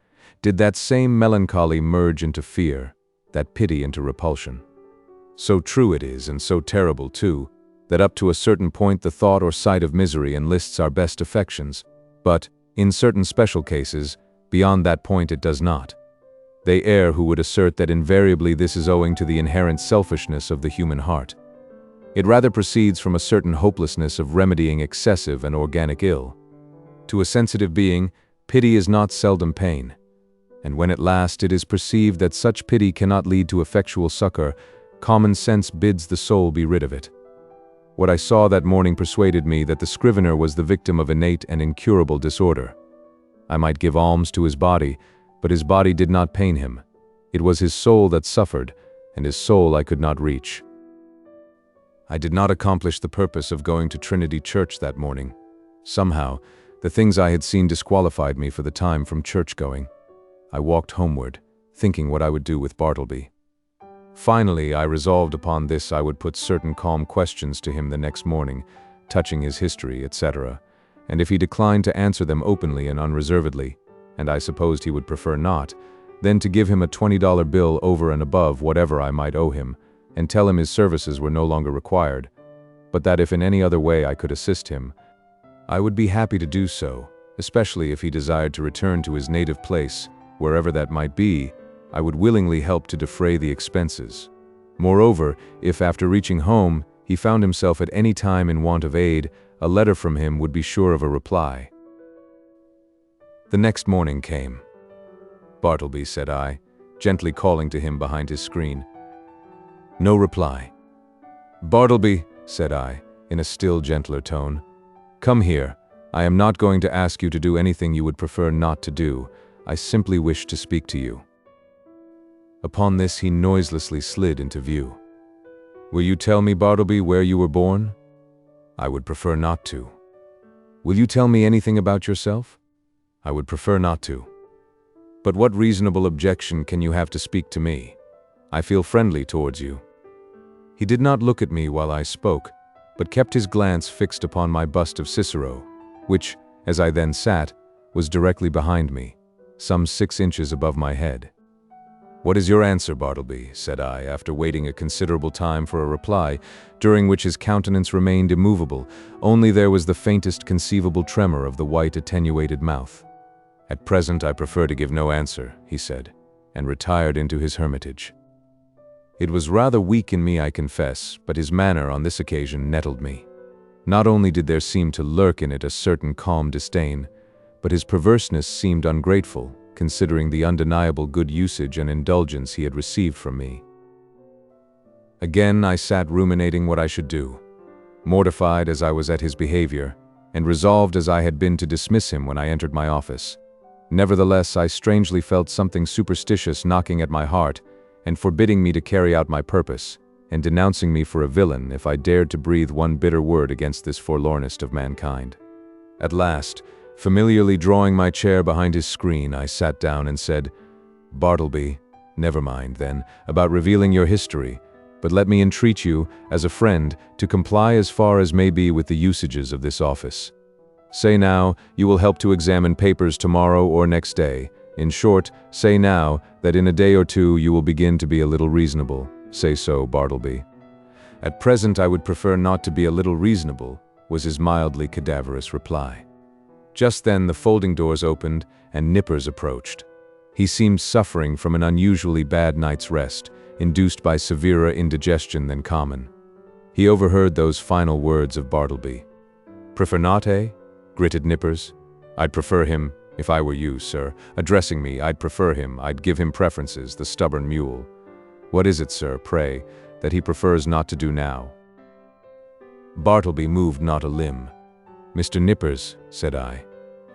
did that same melancholy merge into fear, that pity into repulsion. So true it is, and so terrible too, that up to a certain point the thought or sight of misery enlists our best affections, but, in certain special cases, beyond that point it does not. They err who would assert that invariably this is owing to the inherent selfishness of the human heart. It rather proceeds from a certain hopelessness of remedying excessive and organic ill. To a sensitive being, pity is not seldom pain, and when at last it is perceived that such pity cannot lead to effectual succor, common sense bids the soul be rid of it. What I saw that morning persuaded me that the scrivener was the victim of innate and incurable disorder. I might give alms to his body, but his body did not pain him. It was his soul that suffered, and his soul I could not reach. I did not accomplish the purpose of going to Trinity Church that morning. Somehow, the things I had seen disqualified me for the time from church-going. I walked homeward, thinking what I would do with Bartleby. Finally, I resolved upon this: I would put certain calm questions to him the next morning, touching his history, etc., and if he declined to answer them openly and unreservedly, and I supposed he would prefer not, then to give him a $20 bill over and above whatever I might owe him, and tell him his services were no longer required, but that if in any other way I could assist him, I would be happy to do so, especially if he desired to return to his native place, wherever that might be. I would willingly help to defray the expenses. Moreover, if after reaching home, he found himself at any time in want of aid, a letter from him would be sure of a reply. The next morning came. "Bartleby," said I, gently calling to him behind his screen. No reply. "Bartleby," said I, in a still gentler tone, "come here. I am not going to ask you to do anything you would prefer not to do. I simply wish to speak to you." Upon this he noiselessly slid into view. "Will you tell me, Bartleby, where you were born?" "I would prefer not to." "Will you tell me anything about yourself?" "I would prefer not to." "But what reasonable objection can you have to speak to me? I feel friendly towards you." He did not look at me while I spoke, but kept his glance fixed upon my bust of Cicero, which, as I then sat, was directly behind me, some 6 inches above my head. "What is your answer, Bartleby?" said I, after waiting a considerable time for a reply, during which his countenance remained immovable, only there was the faintest conceivable tremor of the white attenuated mouth. "At present I prefer to give no answer," he said, and retired into his hermitage. It was rather weak in me, I confess, but his manner on this occasion nettled me. Not only did there seem to lurk in it a certain calm disdain, but his perverseness seemed ungrateful, considering the undeniable good usage and indulgence he had received from me. Again I sat ruminating what I should do, mortified as I was at his behavior, and resolved as I had been to dismiss him when I entered my office. Nevertheless, I strangely felt something superstitious knocking at my heart and forbidding me to carry out my purpose, and denouncing me for a villain if I dared to breathe one bitter word against this forlornest of mankind. At last, familiarly drawing my chair behind his screen, I sat down and said, "Bartleby, never mind, then, about revealing your history, but let me entreat you, as a friend, to comply as far as may be with the usages of this office. Say now, you will help to examine papers tomorrow or next day. In short, say now, that in a day or two you will begin to be a little reasonable. Say so, Bartleby." "At present I would prefer not to be a little reasonable," was his mildly cadaverous reply. Just then the folding doors opened and Nippers approached. He seemed suffering from an unusually bad night's rest, induced by severer indigestion than common. He overheard those final words of Bartleby. "Prefer not, eh?" gritted Nippers. "I'd prefer him, if I were you, sir. Addressing me, I'd prefer him, I'd give him preferences, the stubborn mule. What is it, sir, pray, that he prefers not to do now?" Bartleby moved not a limb. "Mr. Nippers," said I,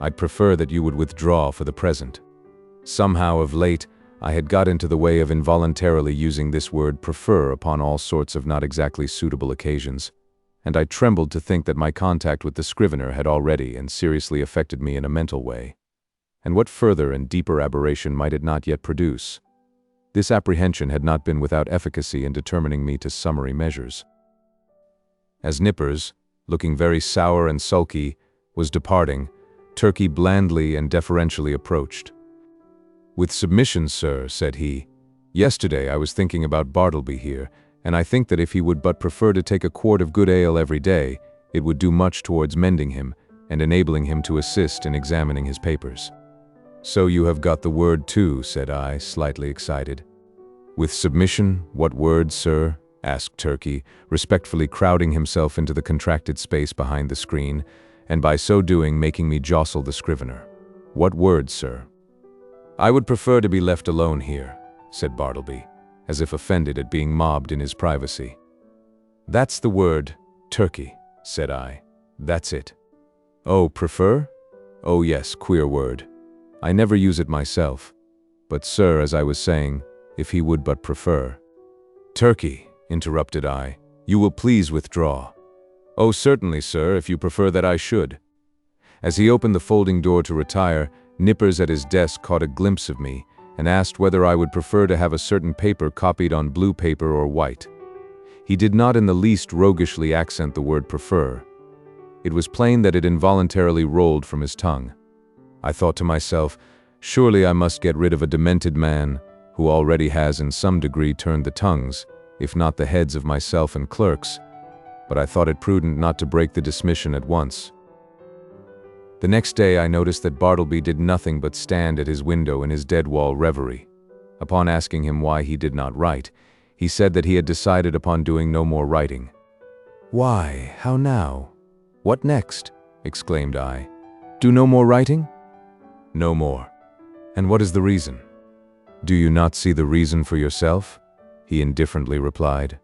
"I'd prefer that you would withdraw for the present." Somehow, of late, I had got into the way of involuntarily using this word prefer upon all sorts of not exactly suitable occasions, and I trembled to think that my contact with the scrivener had already and seriously affected me in a mental way. And what further and deeper aberration might it not yet produce? This apprehension had not been without efficacy in determining me to summary measures. As Nippers, looking very sour and sulky, was departing, Turkey blandly and deferentially approached. "With submission, sir," said he, "yesterday I was thinking about Bartleby here, and I think that if he would but prefer to take a quart of good ale every day, it would do much towards mending him and enabling him to assist in examining his papers." "So you have got the word too," said I, slightly excited. "With submission, what word, sir?" asked Turkey, respectfully crowding himself into the contracted space behind the screen, and by so doing making me jostle the scrivener. "What word, sir?" "I would prefer to be left alone here," said Bartleby, as if offended at being mobbed in his privacy. "That's the word, Turkey," said I. "That's it." "Oh, prefer? Oh yes, queer word. I never use it myself. But sir, as I was saying, if he would but prefer—" "Turkey," interrupted I, "you will please withdraw." "Oh, certainly, sir, if you prefer that I should." As he opened the folding door to retire, Nippers at his desk caught a glimpse of me and asked whether I would prefer to have a certain paper copied on blue paper or white. He did not in the least roguishly accent the word prefer. It was plain that it involuntarily rolled from his tongue. I thought to myself, Surely I must get rid of a demented man who already has in some degree turned the tongues, if not the heads of myself and clerks, but I thought it prudent not to break the dismission at once. The next day I noticed that Bartleby did nothing but stand at his window in his dead-wall reverie. Upon asking him why he did not write, he said that he had decided upon doing no more writing. "Why, how now? What next?" exclaimed I. "Do no more writing?" "No more. And what is the reason?" "Do you not see the reason for yourself?" he indifferently replied.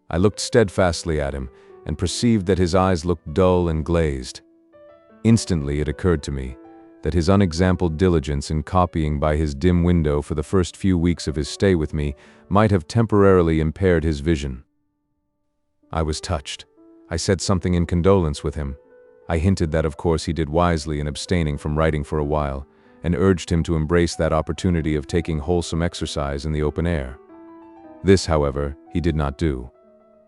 I looked steadfastly at him and perceived that his eyes looked dull and glazed. Instantly it occurred to me that his unexampled diligence in copying by his dim window for the first few weeks of his stay with me might have temporarily impaired his vision. I was touched. I said something in condolence with him. I hinted that of course he did wisely in abstaining from writing for a while, and urged him to embrace that opportunity of taking wholesome exercise in the open air. This, however, he did not do.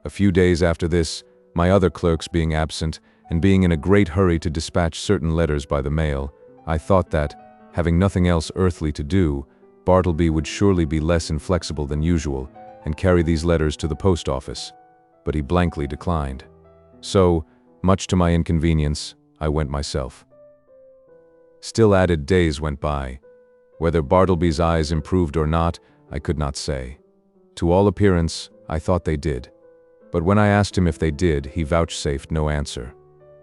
A few days after this, my other clerks being absent, and being in a great hurry to dispatch certain letters by the mail, I thought that, having nothing else earthly to do, Bartleby would surely be less inflexible than usual and carry these letters to the post office, but he blankly declined. So, much to my inconvenience, I went myself. Still added days went by. Whether Bartleby's eyes improved or not, I could not say. To all appearance, I thought they did. But when I asked him if they did, he vouchsafed no answer.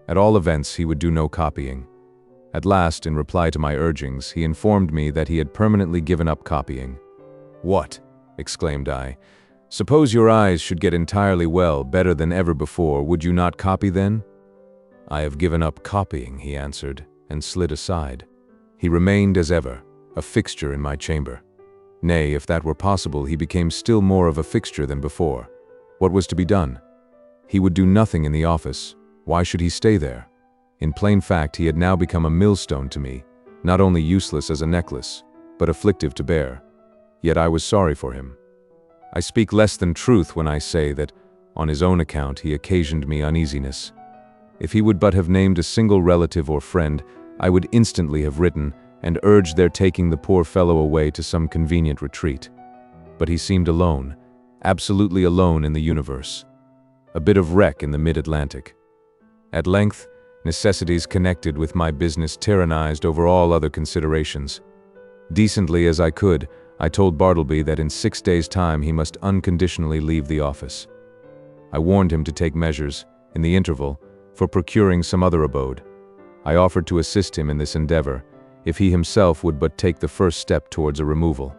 At all events, he would do no copying. At last, in reply to my urgings, he informed me that he had permanently given up copying. "What?" exclaimed I. "Suppose your eyes should get entirely well, better than ever before, would you not copy then?" "I have given up copying," he answered, and slid aside. He remained, as ever, a fixture in my chamber. Nay, if that were possible, he became still more of a fixture than before. What was to be done? He would do nothing in the office. Why should he stay there? In plain fact, he had now become a millstone to me, not only useless as a necklace, but afflictive to bear. Yet I was sorry for him. I speak less than truth when I say that, on his own account, he occasioned me uneasiness. If he would but have named a single relative or friend, I would instantly have written and urged their taking the poor fellow away to some convenient retreat. But he seemed alone, absolutely alone in the universe, a bit of wreck in the mid-Atlantic. At length, necessities connected with my business tyrannized over all other considerations. Decently as I could, I told Bartleby that in 6 days' time he must unconditionally leave the office. I warned him to take measures, in the interval, for procuring some other abode. I offered to assist him in this endeavor, if he himself would but take the first step towards a removal.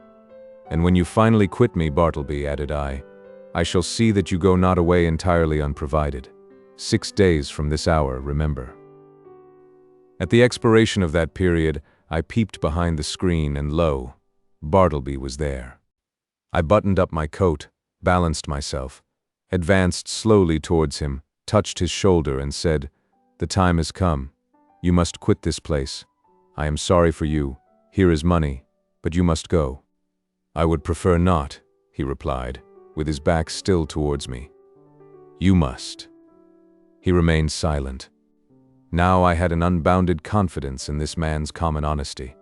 "And when you finally quit me, Bartleby," added I shall see that you go not away entirely unprovided. 6 days from this hour, remember." At the expiration of that period, I peeped behind the screen, and lo, Bartleby was there. I buttoned up my coat, balanced myself, advanced slowly towards him, touched his shoulder, and said, "The time has come. You must quit this place. I am sorry for you. Here is money, but you must go." "I would prefer not," he replied, with his back still towards me. "You must." He remained silent. Now I had an unbounded confidence in this man's common honesty.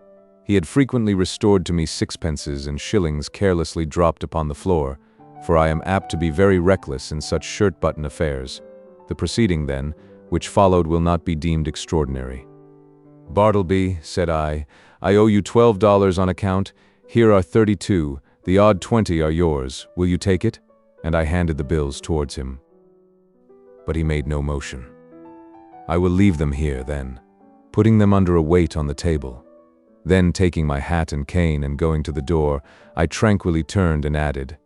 He had frequently restored to me sixpences and shillings carelessly dropped upon the floor, for I am apt to be very reckless in such shirt-button affairs. The proceeding, then, which followed will not be deemed extraordinary. "Bartleby," said I owe you $12 on account. Here are 32, the odd 20 are yours. Will you take it?" And I handed the bills towards him. But he made no motion. "I will leave them here, then," putting them under a weight on the table. Then, taking my hat and cane and going to the door, I tranquilly turned and added,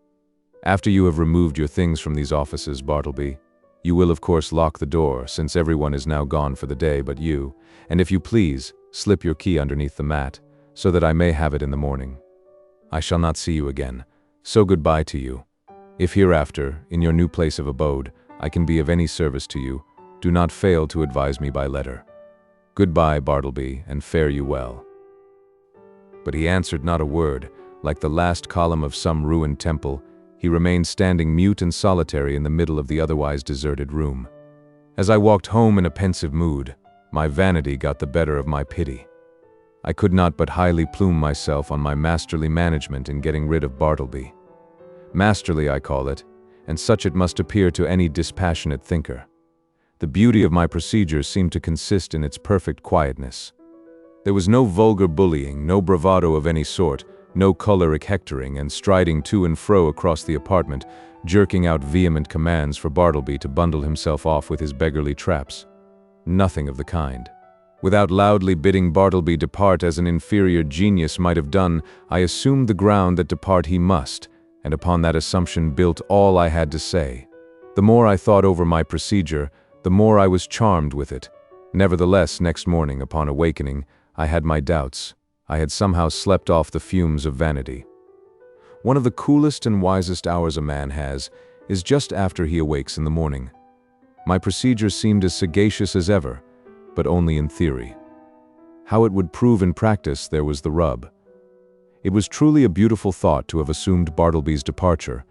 "After you have removed your things from these offices, Bartleby, you will of course lock the door, since everyone is now gone for the day but you, and if you please, slip your key underneath the mat, so that I may have it in the morning. I shall not see you again, so goodbye to you. If hereafter, in your new place of abode, I can be of any service to you, do not fail to advise me by letter. Goodbye, Bartleby, and fare you well." But he answered not a word. Like the last column of some ruined temple, he remained standing mute and solitary in the middle of the otherwise deserted room. As I walked home in a pensive mood, my vanity got the better of my pity. I could not but highly plume myself on my masterly management in getting rid of Bartleby. Masterly, I call it, and such it must appear to any dispassionate thinker. The beauty of my procedure seemed to consist in its perfect quietness. There was no vulgar bullying, no bravado of any sort, no choleric hectoring and striding to and fro across the apartment, jerking out vehement commands for Bartleby to bundle himself off with his beggarly traps. Nothing of the kind. Without loudly bidding Bartleby depart as an inferior genius might have done, I assumed the ground that depart he must, and upon that assumption built all I had to say. The more I thought over my procedure, the more I was charmed with it. Nevertheless, next morning, upon awakening, I had my doubts. I had somehow slept off the fumes of vanity. One of the coolest and wisest hours a man has is just after he awakes in the morning. My procedure seemed as sagacious as ever, but only in theory. How it would prove in practice, there was the rub. It was truly a beautiful thought to have assumed Bartleby's departure,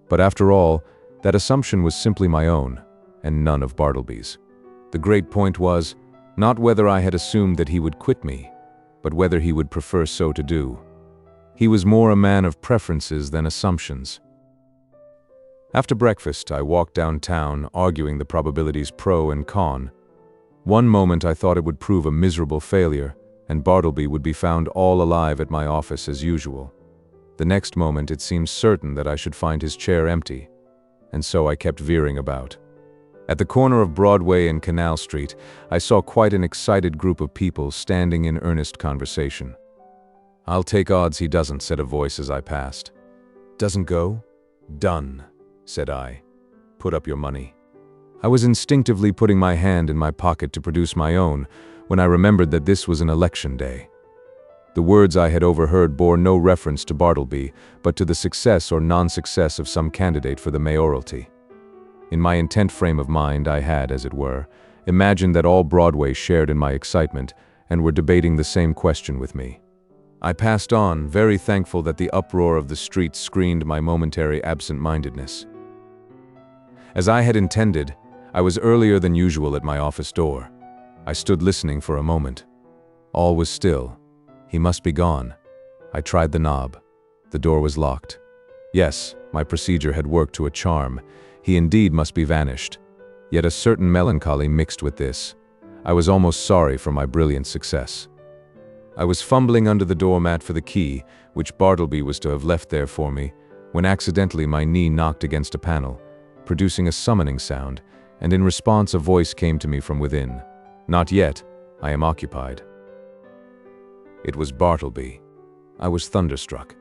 but after all, that assumption was simply my own, and none of Bartleby's. The great point was, not whether I had assumed that he would quit me, but whether he would prefer so to do. He was more a man of preferences than assumptions. After breakfast, I walked downtown, arguing the probabilities pro and con. One moment I thought it would prove a miserable failure, and Bartleby would be found all alive at my office as usual. The next moment it seemed certain that I should find his chair empty, and so I kept veering about. At the corner of Broadway and Canal Street, I saw quite an excited group of people standing in earnest conversation. "I'll take odds he doesn't," said a voice as I passed. "Doesn't go? Done," said I. "Put up your money." I was instinctively putting my hand in my pocket to produce my own when I remembered that this was an election day. The words I had overheard bore no reference to Bartleby, but to the success or non-success of some candidate for the mayoralty. In my intent frame of mind, I had, as it were, imagined that all Broadway shared in my excitement and were debating the same question with me. I passed on, very thankful that the uproar of the street screened my momentary absent-mindedness. As I had intended, I was earlier than usual at my office door. I stood listening for a moment. All was still. He must be gone. I tried the knob. The door was locked. Yes, my procedure had worked to a charm. He indeed must be vanished. Yet a certain melancholy mixed with this. I was almost sorry for my brilliant success. I was fumbling under the doormat for the key, which Bartleby was to have left there for me, when accidentally my knee knocked against a panel, producing a summoning sound, and in response a voice came to me from within. "Not yet. I am occupied." It was Bartleby. I was thunderstruck.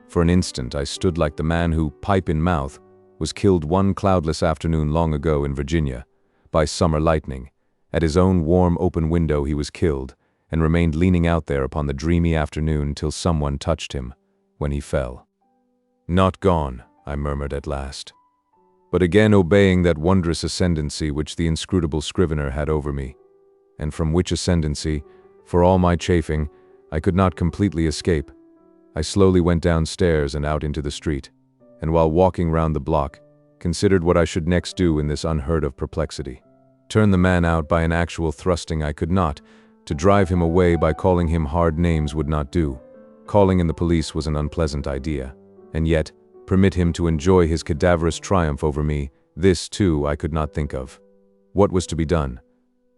For an instant I stood like the man who, pipe in mouth, was killed one cloudless afternoon long ago in Virginia, by summer lightning. At his own warm open window he was killed, and remained leaning out there upon the dreamy afternoon till someone touched him, when he fell. "Not gone," I murmured at last, but again obeying that wondrous ascendancy which the inscrutable scrivener had over me, and from which ascendancy, for all my chafing, I could not completely escape. I slowly went downstairs and out into the street, and while walking round the block, considered what I should next do in this unheard-of perplexity. Turn the man out by an actual thrusting I could not. To drive him away by calling him hard names would not do. Calling in the police was an unpleasant idea. And yet, permit him to enjoy his cadaverous triumph over me, this, too, I could not think of. What was to be done?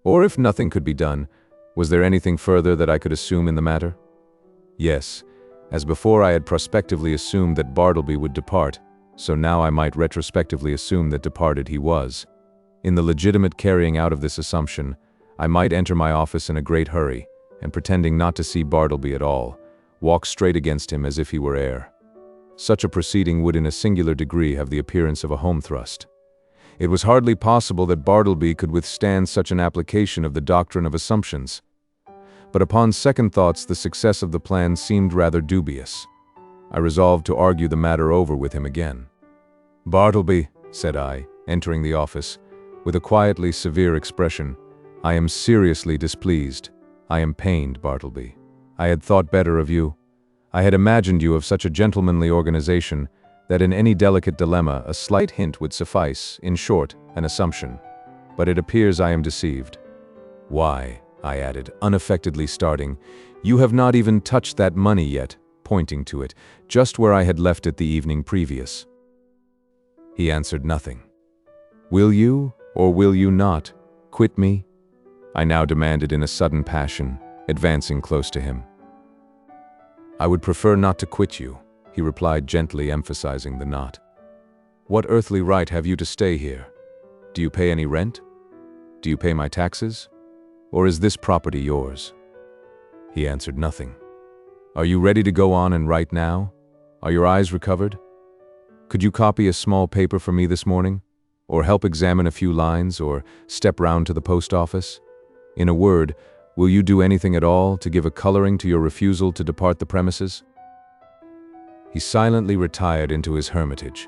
Or if nothing could be done, was there anything further that I could assume in the matter? Yes. As before I had prospectively assumed that Bartleby would depart, so now I might retrospectively assume that departed he was. In the legitimate carrying out of this assumption, I might enter my office in a great hurry, and pretending not to see Bartleby at all, walk straight against him as if he were air. Such a proceeding would in a singular degree have the appearance of a home thrust. It was hardly possible that Bartleby could withstand such an application of the doctrine of assumptions. But upon second thoughts the success of the plan seemed rather dubious. I resolved to argue the matter over with him again. "Bartleby," said I, entering the office, with a quietly severe expression, "I am seriously displeased. I am pained, Bartleby. I had thought better of you. I had imagined you of such a gentlemanly organization that in any delicate dilemma a slight hint would suffice, in short, an assumption. But it appears I am deceived." "Why?" I added, unaffectedly starting. "You have not even touched that money yet," pointing to it, just where I had left it the evening previous. He answered nothing. "Will you, or will you not, quit me?" I now demanded in a sudden passion, advancing close to him. "I would prefer not to quit you," he replied, gently emphasizing the not. "What earthly right have you to stay here? Do you pay any rent? Do you pay my taxes? Or is this property yours?" He answered nothing. "Are you ready to go on and write now? Are your eyes recovered? Could you copy a small paper for me this morning? Or help examine a few lines, or step round to the post office? In a word, will you do anything at all to give a coloring to your refusal to depart the premises?" He silently retired into his hermitage.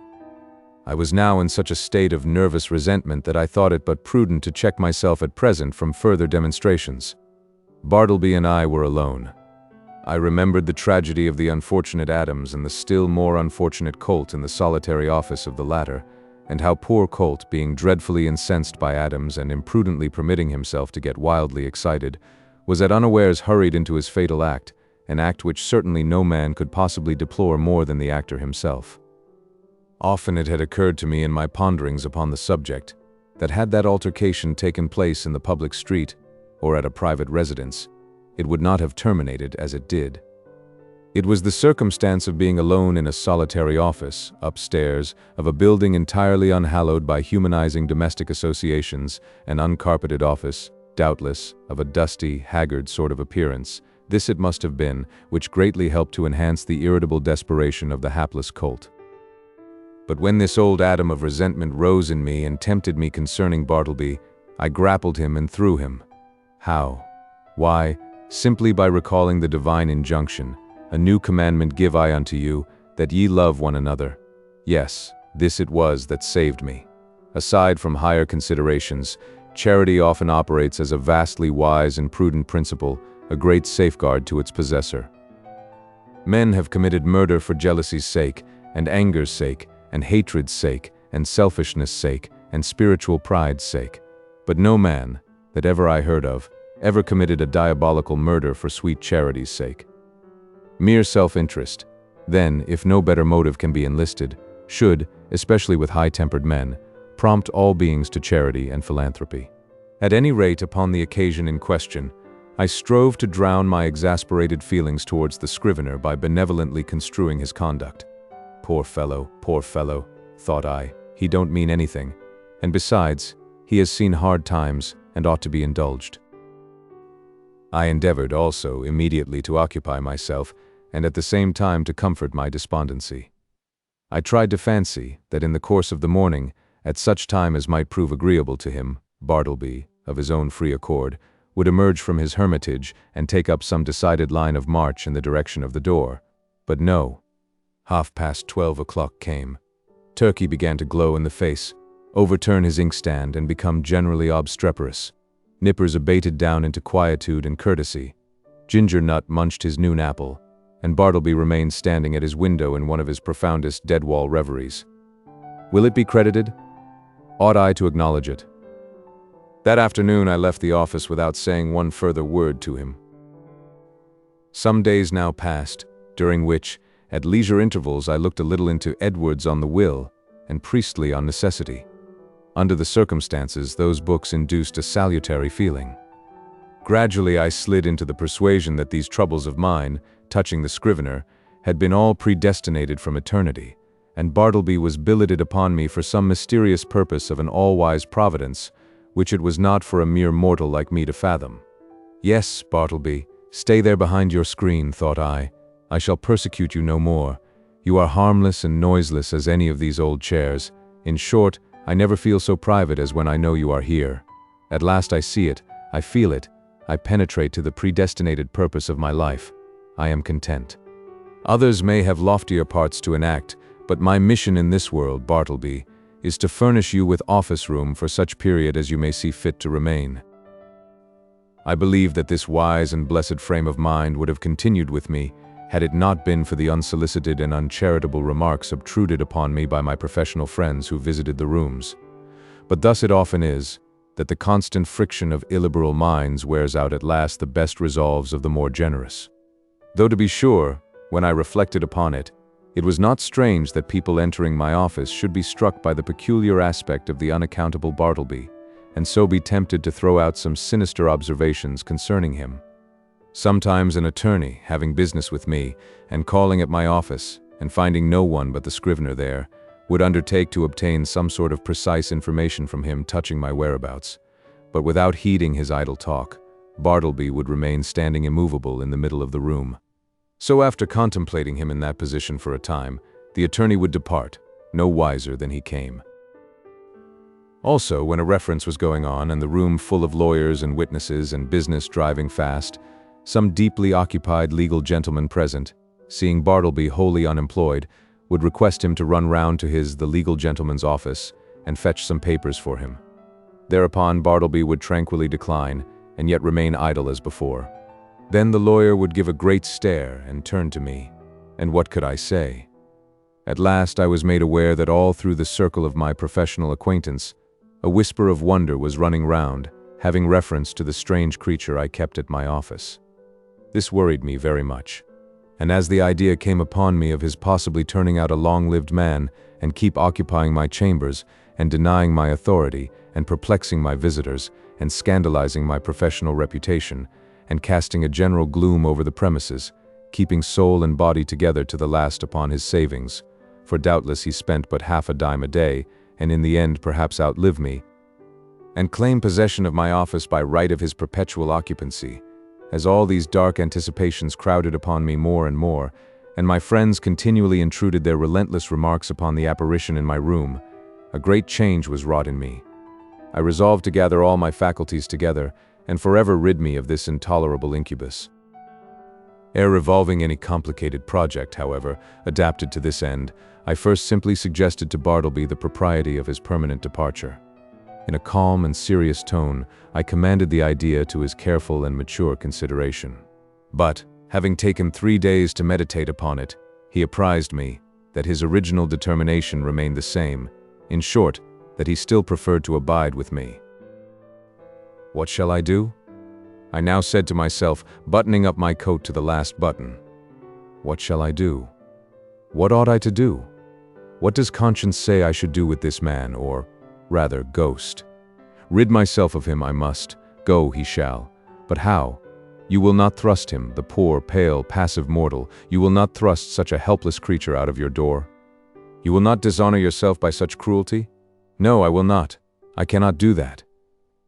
I was now in such a state of nervous resentment that I thought it but prudent to check myself at present from further demonstrations. Bartleby and I were alone. I remembered the tragedy of the unfortunate Adams and the still more unfortunate Colt in the solitary office of the latter, and how poor Colt, being dreadfully incensed by Adams and imprudently permitting himself to get wildly excited, was at unawares hurried into his fatal act, an act which certainly no man could possibly deplore more than the actor himself. Often it had occurred to me in my ponderings upon the subject that had that altercation taken place in the public street or at a private residence, it would not have terminated as it did. It was the circumstance of being alone in a solitary office, upstairs, of a building entirely unhallowed by humanizing domestic associations, an uncarpeted office, doubtless, of a dusty, haggard sort of appearance. This it must have been, which greatly helped to enhance the irritable desperation of the hapless Colt. But when this old atom of resentment rose in me and tempted me concerning Bartleby, I grappled him and threw him. How? Why, simply by recalling the divine injunction, "A new commandment give I unto you, that ye love one another." Yes, this it was that saved me. Aside from higher considerations, charity often operates as a vastly wise and prudent principle, a great safeguard to its possessor. Men have committed murder for jealousy's sake, and anger's sake, and hatred's sake, and selfishness' sake, and spiritual pride's sake. But no man, that ever I heard of, ever committed a diabolical murder for sweet charity's sake. Mere self-interest, then, if no better motive can be enlisted, should, especially with high-tempered men, prompt all beings to charity and philanthropy. At any rate, upon the occasion in question, I strove to drown my exasperated feelings towards the scrivener by benevolently construing his conduct. Poor fellow, thought I, he don't mean anything, and besides, he has seen hard times and ought to be indulged. I endeavored also immediately to occupy myself and at the same time to comfort my despondency. I tried to fancy that in the course of the morning, at such time as might prove agreeable to him, Bartleby, of his own free accord, would emerge from his hermitage and take up some decided line of march in the direction of the door. But no. 12:30 came. Turkey began to glow in the face, overturn his inkstand, and become generally obstreperous. Nippers abated down into quietude and courtesy. Ginger Nut munched his noon apple, and Bartleby remained standing at his window in one of his profoundest dead-wall reveries. Will it be credited? Ought I to acknowledge it? That afternoon I left the office without saying one further word to him. Some days now passed, during which, at leisure intervals, I looked a little into Edwards on the Will and Priestley on Necessity. Under the circumstances, those books induced a salutary feeling. Gradually I slid into the persuasion that these troubles of mine, touching the scrivener, had been all predestinated from eternity, and Bartleby was billeted upon me for some mysterious purpose of an all-wise providence, which it was not for a mere mortal like me to fathom. Yes, Bartleby, stay there behind your screen, thought I. I shall persecute you no more. You are harmless and noiseless as any of these old chairs. In short, I never feel so private as when I know you are here. At last I see it, I feel it, I penetrate to the predestinated purpose of my life. I am content. Others may have loftier parts to enact, but my mission in this world, Bartleby, is to furnish you with office room for such period as you may see fit to remain. I believe that this wise and blessed frame of mind would have continued with me, had it not been for the unsolicited and uncharitable remarks obtruded upon me by my professional friends who visited the rooms. But thus it often is, that the constant friction of illiberal minds wears out at last the best resolves of the more generous. Though to be sure, when I reflected upon it, it was not strange that people entering my office should be struck by the peculiar aspect of the unaccountable Bartleby, and so be tempted to throw out some sinister observations concerning him. Sometimes an attorney, having business with me, and calling at my office, and finding no one but the scrivener there, would undertake to obtain some sort of precise information from him touching my whereabouts. But without heeding his idle talk, Bartleby would remain standing immovable in the middle of the room. So after contemplating him in that position for a time, the attorney would depart, no wiser than he came. Also, when a reference was going on and the room full of lawyers and witnesses and business driving fast, some deeply occupied legal gentleman present, seeing Bartleby wholly unemployed, would request him to run round to the legal gentleman's office and fetch some papers for him. Thereupon Bartleby would tranquilly decline, and yet remain idle as before. Then the lawyer would give a great stare and turn to me, and what could I say? At last I was made aware that all through the circle of my professional acquaintance, a whisper of wonder was running round, having reference to the strange creature I kept at my office. This worried me very much, and as the idea came upon me of his possibly turning out a long-lived man and keep occupying my chambers and denying my authority and perplexing my visitors and scandalizing my professional reputation and casting a general gloom over the premises, keeping soul and body together to the last upon his savings, for doubtless he spent but half a dime a day, and in the end perhaps outlived me, and claim possession of my office by right of his perpetual occupancy. As all these dark anticipations crowded upon me more and more, and my friends continually intruded their relentless remarks upon the apparition in my room, a great change was wrought in me. I resolved to gather all my faculties together, and forever rid me of this intolerable incubus. Ere revolving any complicated project, however, adapted to this end, I first simply suggested to Bartleby the propriety of his permanent departure. In a calm and serious tone, I commended the idea to his careful and mature consideration. But, having taken 3 days to meditate upon it, he apprised me that his original determination remained the same, in short, that he still preferred to abide with me. What shall I do? I now said to myself, buttoning up my coat to the last button. What shall I do? What ought I to do? What does conscience say I should do with this man, or, rather, ghost? Rid myself of him I must. Go he shall. But how? You will not thrust him, the poor, pale, passive mortal, you will not thrust such a helpless creature out of your door? You will not dishonor yourself by such cruelty? No, I will not. I cannot do that.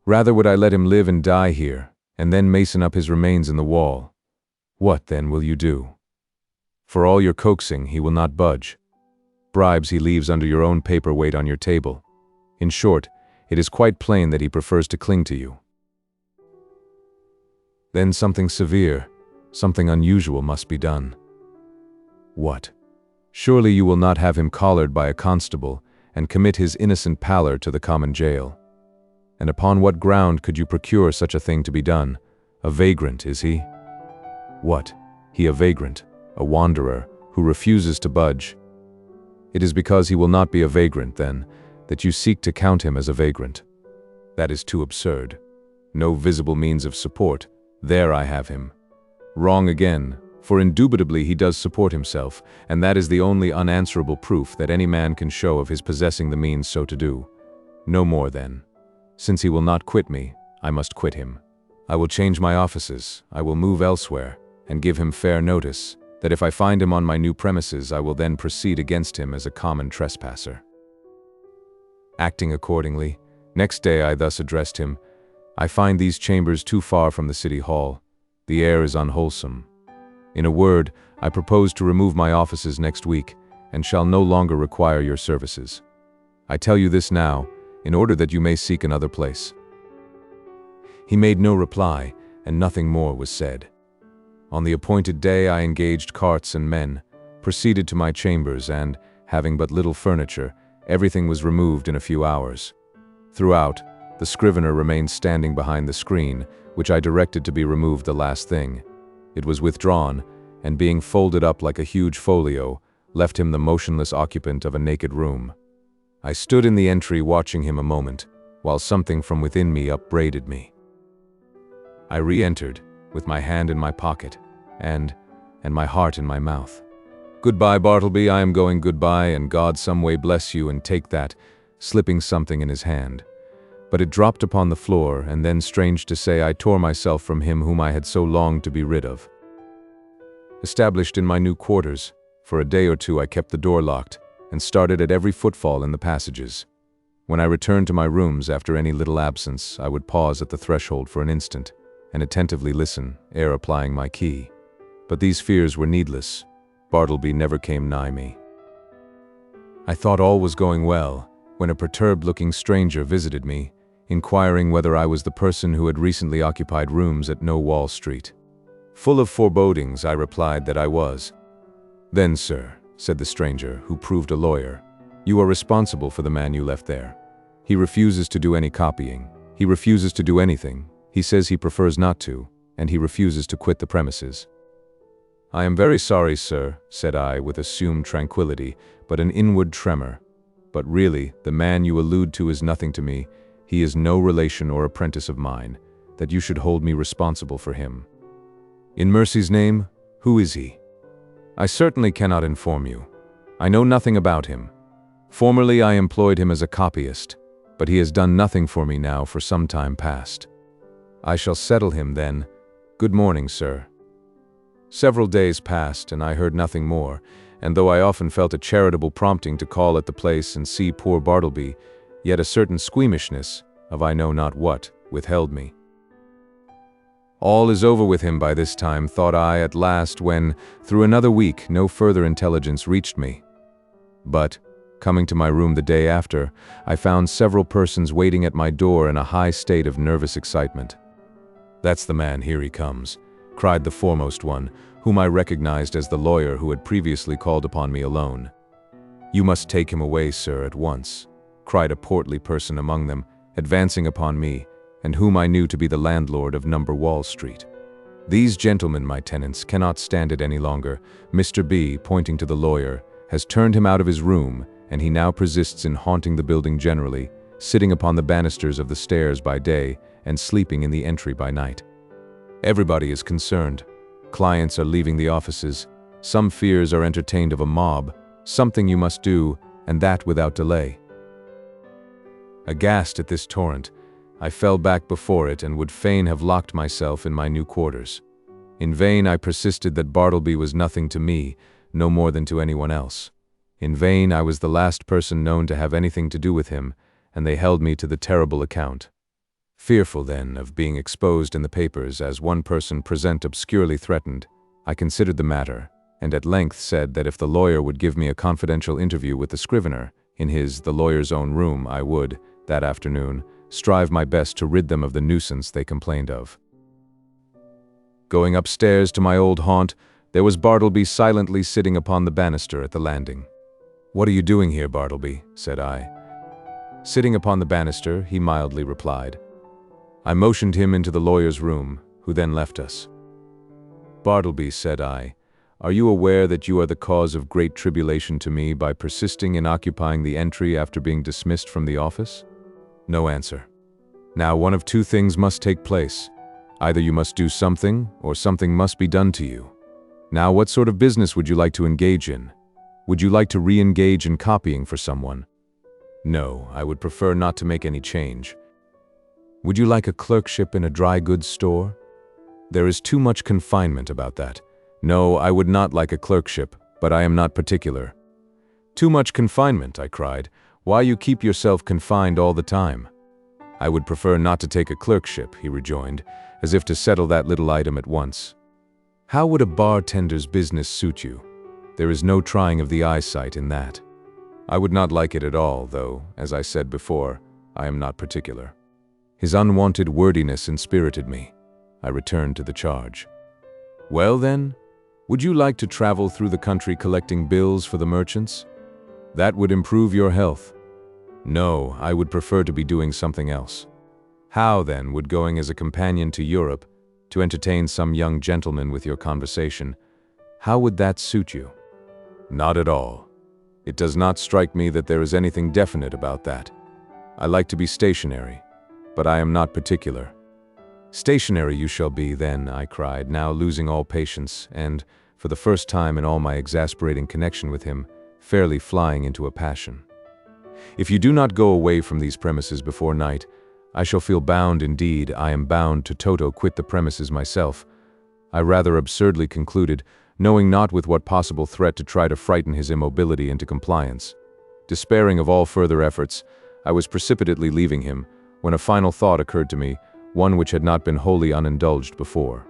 Rather would I let him live and die here, and then mason up his remains in the wall. What, then, will you do? For all your coaxing, he will not budge. Bribes he leaves under your own paperweight on your table. In short, it is quite plain that he prefers to cling to you. Then something severe, something unusual must be done. What? Surely you will not have him collared by a constable and commit his innocent pallor to the common jail. And upon what ground could you procure such a thing to be done? A vagrant, is he? What? He a vagrant, a wanderer, who refuses to budge? It is because he will not be a vagrant, then, that you seek to count him as a vagrant. That is too absurd. No visible means of support. There I have him. Wrong again, for indubitably he does support himself, and that is the only unanswerable proof that any man can show of his possessing the means so to do. No more, then. Since he will not quit me, I must quit him. I will change my offices, I will move elsewhere, and give him fair notice, that if I find him on my new premises, I will then proceed against him as a common trespasser. Acting accordingly, next day I thus addressed him, I find these chambers too far from the city hall. The air is unwholesome. In a word, I propose to remove my offices next week, and shall no longer require your services. I tell you this now, in order that you may seek another place. He made no reply, and nothing more was said. On the appointed day I engaged carts and men, proceeded to my chambers, and, having but little furniture, everything was removed in a few hours. Throughout, the scrivener remained standing behind the screen, which I directed to be removed the last thing. It was withdrawn, and being folded up like a huge folio, left him the motionless occupant of a naked room. I stood in the entry watching him a moment, while something from within me upbraided me. I re-entered, with my hand in my pocket, and my heart in my mouth. "Goodbye, Bartleby, I am going, goodbye, and God some way bless you," and take that, slipping something in his hand. But it dropped upon the floor, and then, strange to say, I tore myself from him whom I had so longed to be rid of. Established in my new quarters, for a day or two I kept the door locked, and started at every footfall in the passages. When I returned to my rooms after any little absence, I would pause at the threshold for an instant, and attentively listen, ere applying my key. But these fears were needless. Bartleby never came nigh me. I thought all was going well, when a perturbed-looking stranger visited me, inquiring whether I was the person who had recently occupied rooms at No Wall Street. Full of forebodings, I replied that I was. "Then, sir," said the stranger, who proved a lawyer, "you are responsible for the man you left there. He refuses to do any copying. He refuses to do anything. He says he prefers not to, and he refuses to quit the premises." "I am very sorry, sir," said I with assumed tranquility, but an inward tremor. "But really, the man you allude to is nothing to me. He is no relation or apprentice of mine, that you should hold me responsible for him." "In mercy's name, who is he?" "I certainly cannot inform you. I know nothing about him. Formerly I employed him as a copyist, but he has done nothing for me now for some time past." "I shall settle him then. Good morning, sir." Several days passed, and I heard nothing more, and though I often felt a charitable prompting to call at the place and see poor Bartleby, yet a certain squeamishness, of I know not what, withheld me. All is over with him by this time, thought I at last, when, through another week, no further intelligence reached me. But, coming to my room the day after, I found several persons waiting at my door in a high state of nervous excitement. "That's the man, here he comes," cried the foremost one, whom I recognized as the lawyer who had previously called upon me alone. "You must take him away, sir, at once," cried a portly person among them, advancing upon me, and whom I knew to be the landlord of No. Wall Street. "These gentlemen, my tenants, cannot stand it any longer. Mr. B, pointing to the lawyer, has turned him out of his room, and he now persists in haunting the building generally, sitting upon the banisters of the stairs by day, and sleeping in the entry by night. Everybody is concerned. Clients are leaving the offices. Some fears are entertained of a mob. Something you must do, and that without delay." Aghast at this torrent, I fell back before it and would fain have locked myself in my new quarters. In vain I persisted that Bartleby was nothing to me, no more than to anyone else. In vain I was the last person known to have anything to do with him, and they held me to the terrible account. Fearful, then, of being exposed in the papers as one person present obscurely threatened, I considered the matter, and at length said that if the lawyer would give me a confidential interview with the scrivener, in the lawyer's own room, I would, that afternoon, strive my best to rid them of the nuisance they complained of. Going upstairs to my old haunt, there was Bartleby silently sitting upon the banister at the landing. "What are you doing here, Bartleby?" said I. Sitting upon the banister, he mildly replied. I motioned him into the lawyer's room, who then left us. "Bartleby," said I, "are you aware that you are the cause of great tribulation to me by persisting in occupying the entry after being dismissed from the office?" No answer. "Now one of two things must take place. Either you must do something, or something must be done to you. Now what sort of business would you like to engage in? Would you like to re-engage in copying for someone?" "No, I would prefer not to make any change." "Would you like a clerkship in a dry goods store?" "There is too much confinement about that. No, I would not like a clerkship, but I am not particular." "Too much confinement," I cried. "Why you keep yourself confined all the time?" "I would prefer not to take a clerkship," he rejoined, as if to settle that little item at once. "How would a bartender's business suit you? There is no trying of the eyesight in that." "I would not like it at all, though, as I said before, I am not particular." His unwonted wordiness inspirited me. I returned to the charge. "Well then, would you like to travel through the country collecting bills for the merchants? That would improve your health." "No, I would prefer to be doing something else." "How, then, would going as a companion to Europe, to entertain some young gentleman with your conversation, how would that suit you?" "Not at all. It does not strike me that there is anything definite about that. I like to be stationary, but I am not particular." "Stationary you shall be, then," I cried, now losing all patience, and, for the first time in all my exasperating connection with him, fairly flying into a passion. "If you do not go away from these premises before night, I shall feel bound, indeed, I am bound to toto quit the premises myself," I rather absurdly concluded, knowing not with what possible threat to try to frighten his immobility into compliance. Despairing of all further efforts, I was precipitately leaving him, when a final thought occurred to me, one which had not been wholly unindulged before.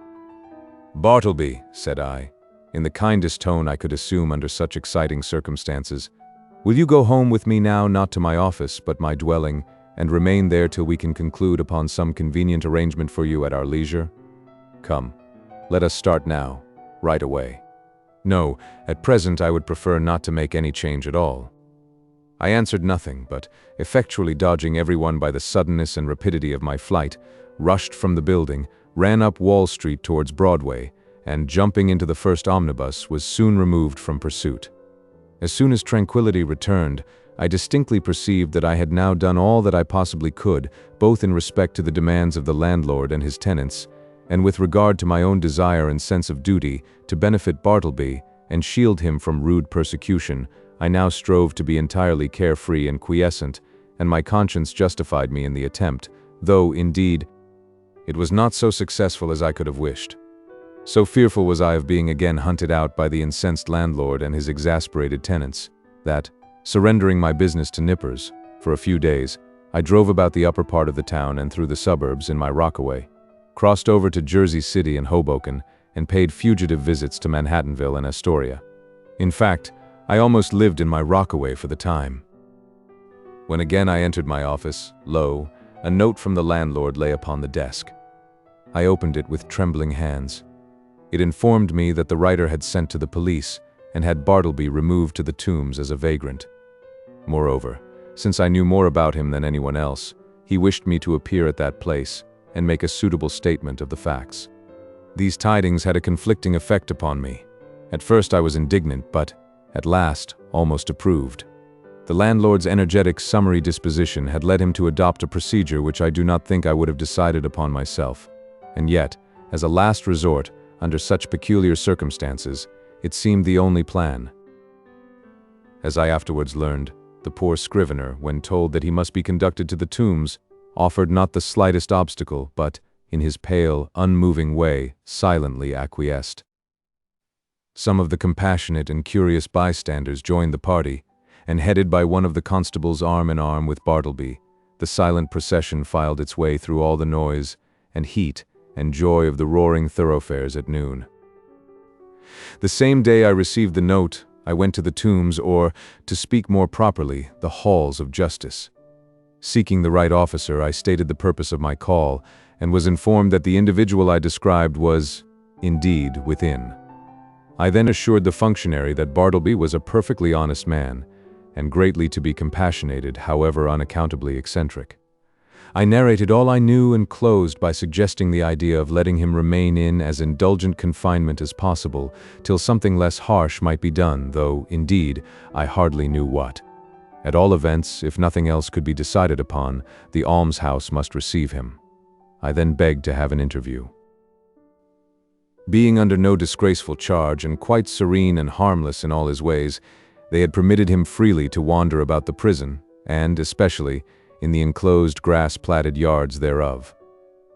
"Bartleby," said I, in the kindest tone I could assume under such exciting circumstances, "will you go home with me now, not to my office, but my dwelling, and remain there till we can conclude upon some convenient arrangement for you at our leisure? Come, let us start now, right away." "No, at present I would prefer not to make any change at all." I answered nothing, but, effectually dodging everyone by the suddenness and rapidity of my flight, rushed from the building, ran up Wall Street towards Broadway, and, jumping into the first omnibus, was soon removed from pursuit. As soon as tranquility returned, I distinctly perceived that I had now done all that I possibly could, both in respect to the demands of the landlord and his tenants, and with regard to my own desire and sense of duty, to benefit Bartleby and shield him from rude persecution. I now strove to be entirely carefree and quiescent, and my conscience justified me in the attempt, though, indeed, it was not so successful as I could have wished. So fearful was I of being again hunted out by the incensed landlord and his exasperated tenants, that, surrendering my business to nippers, for a few days, I drove about the upper part of the town and through the suburbs in my rockaway, crossed over to Jersey City and Hoboken, and paid fugitive visits to Manhattanville and Astoria. In fact, I almost lived in my rockaway for the time. When again I entered my office, lo, a note from the landlord lay upon the desk. I opened it with trembling hands. It informed me that the writer had sent to the police and had Bartleby removed to the Tombs as a vagrant. Moreover, since I knew more about him than anyone else, he wished me to appear at that place and make a suitable statement of the facts. These tidings had a conflicting effect upon me. At first I was indignant, but, at last, almost approved. The landlord's energetic, summary disposition had led him to adopt a procedure which I do not think I would have decided upon myself. And yet, as a last resort, under such peculiar circumstances, it seemed the only plan. As I afterwards learned, the poor scrivener, when told that he must be conducted to the Tombs, offered not the slightest obstacle, but, in his pale, unmoving way, silently acquiesced. Some of the compassionate and curious bystanders joined the party, and headed by one of the constables arm in arm with Bartleby, the silent procession filed its way through all the noise and heat and joy of the roaring thoroughfares at noon. The same day I received the note, I went to the Tombs, or, to speak more properly, the halls of justice. Seeking the right officer, I stated the purpose of my call, and was informed that the individual I described was, indeed, within. I then assured the functionary that Bartleby was a perfectly honest man, and greatly to be compassionated, however unaccountably eccentric. I narrated all I knew and closed by suggesting the idea of letting him remain in as indulgent confinement as possible, till something less harsh might be done, though, indeed, I hardly knew what. At all events, if nothing else could be decided upon, the almshouse must receive him. I then begged to have an interview. Being under no disgraceful charge and quite serene and harmless in all his ways, they had permitted him freely to wander about the prison, and, especially, in the enclosed grass-platted yards thereof.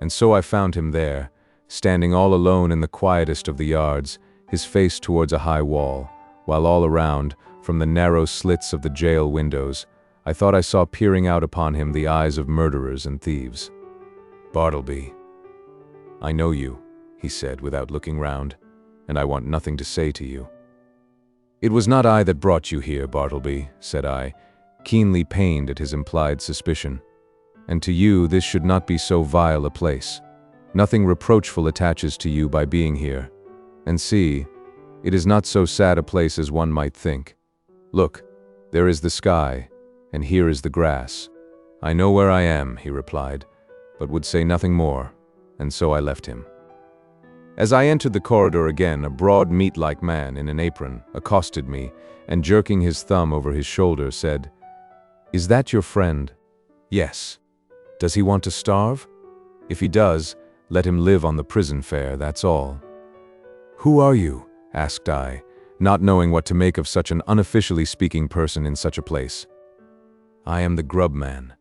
And so I found him there, standing all alone in the quietest of the yards, his face towards a high wall, while all around, from the narrow slits of the jail windows, I thought I saw peering out upon him the eyes of murderers and thieves. "Bartleby, I know you," he said without looking round, "and I want nothing to say to you." "It was not I that brought you here, Bartleby," said I, keenly pained at his implied suspicion. "And to you this should not be so vile a place. Nothing reproachful attaches to you by being here. And see, it is not so sad a place as one might think. Look, there is the sky, and here is the grass. I know where I am," he replied, but would say nothing more, and so I left him. As I entered the corridor again, a broad meat-like man in an apron accosted me, and jerking his thumb over his shoulder said, "Is that your friend?" Yes. Does he want to starve? If he does, let him live on the prison fare, that's all. Who are you? Asked I, not knowing what to make of such an unofficially speaking person in such a place. I am the grub man.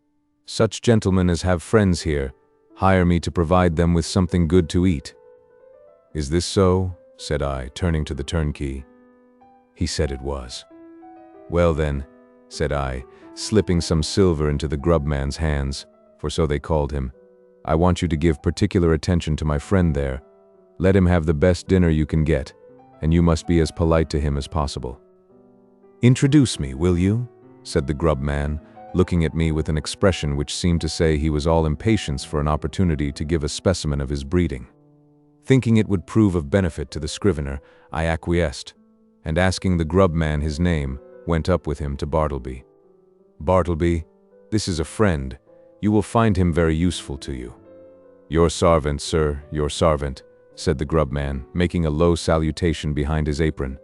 Such gentlemen as have friends here hire me to provide them with something good to eat. Is this so? Said I, turning to the turnkey. He said it was. Well then, said I, slipping some silver into the grub man's hands, for so they called him, I want you to give particular attention to my friend there. Let him have the best dinner you can get, and you must be as polite to him as possible. Introduce me, will you? Said the grub man, looking at me with an expression which seemed to say he was all impatience for an opportunity to give a specimen of his breeding. Thinking it would prove of benefit to the scrivener, I acquiesced, and asking the grub man his name, went up with him to Bartleby. Bartleby, this is a friend. You will find him very useful to you. Your servant, sir, your servant, said the grub man, making a low salutation behind his apron.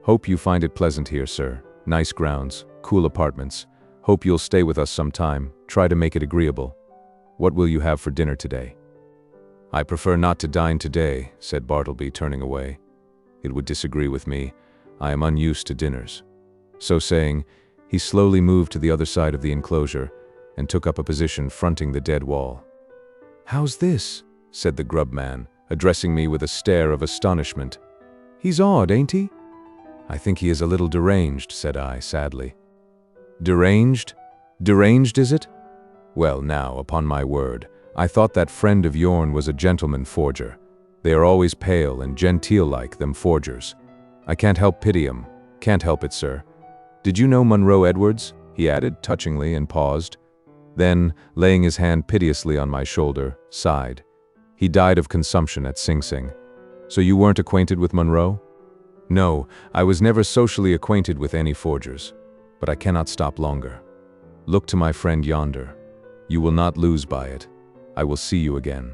Hope you find it pleasant here, sir. Nice grounds, cool apartments. Hope you'll stay with us some time. Try to make it agreeable. What will you have for dinner today? I prefer not to dine today, said Bartleby, turning away. It would disagree with me. I am unused to dinners. So saying, he slowly moved to the other side of the enclosure and took up a position fronting the dead wall. How's this? Said the grub man, addressing me with a stare of astonishment. He's odd, ain't he? I think he is a little deranged, said I, sadly. Deranged? Deranged, is it? Well now, upon my word, I thought that friend of yourn was a gentleman forger. They are always pale and genteel-like, them forgers. I can't help pity 'em. Can't help it, sir. Did you know Monroe Edwards? He added, touchingly, and paused. Then, laying his hand piteously on my shoulder, sighed. He died of consumption at Sing Sing. So you weren't acquainted with Monroe? No, I was never socially acquainted with any forgers. But I cannot stop longer. Look to my friend yonder. You will not lose by it. I will see you again.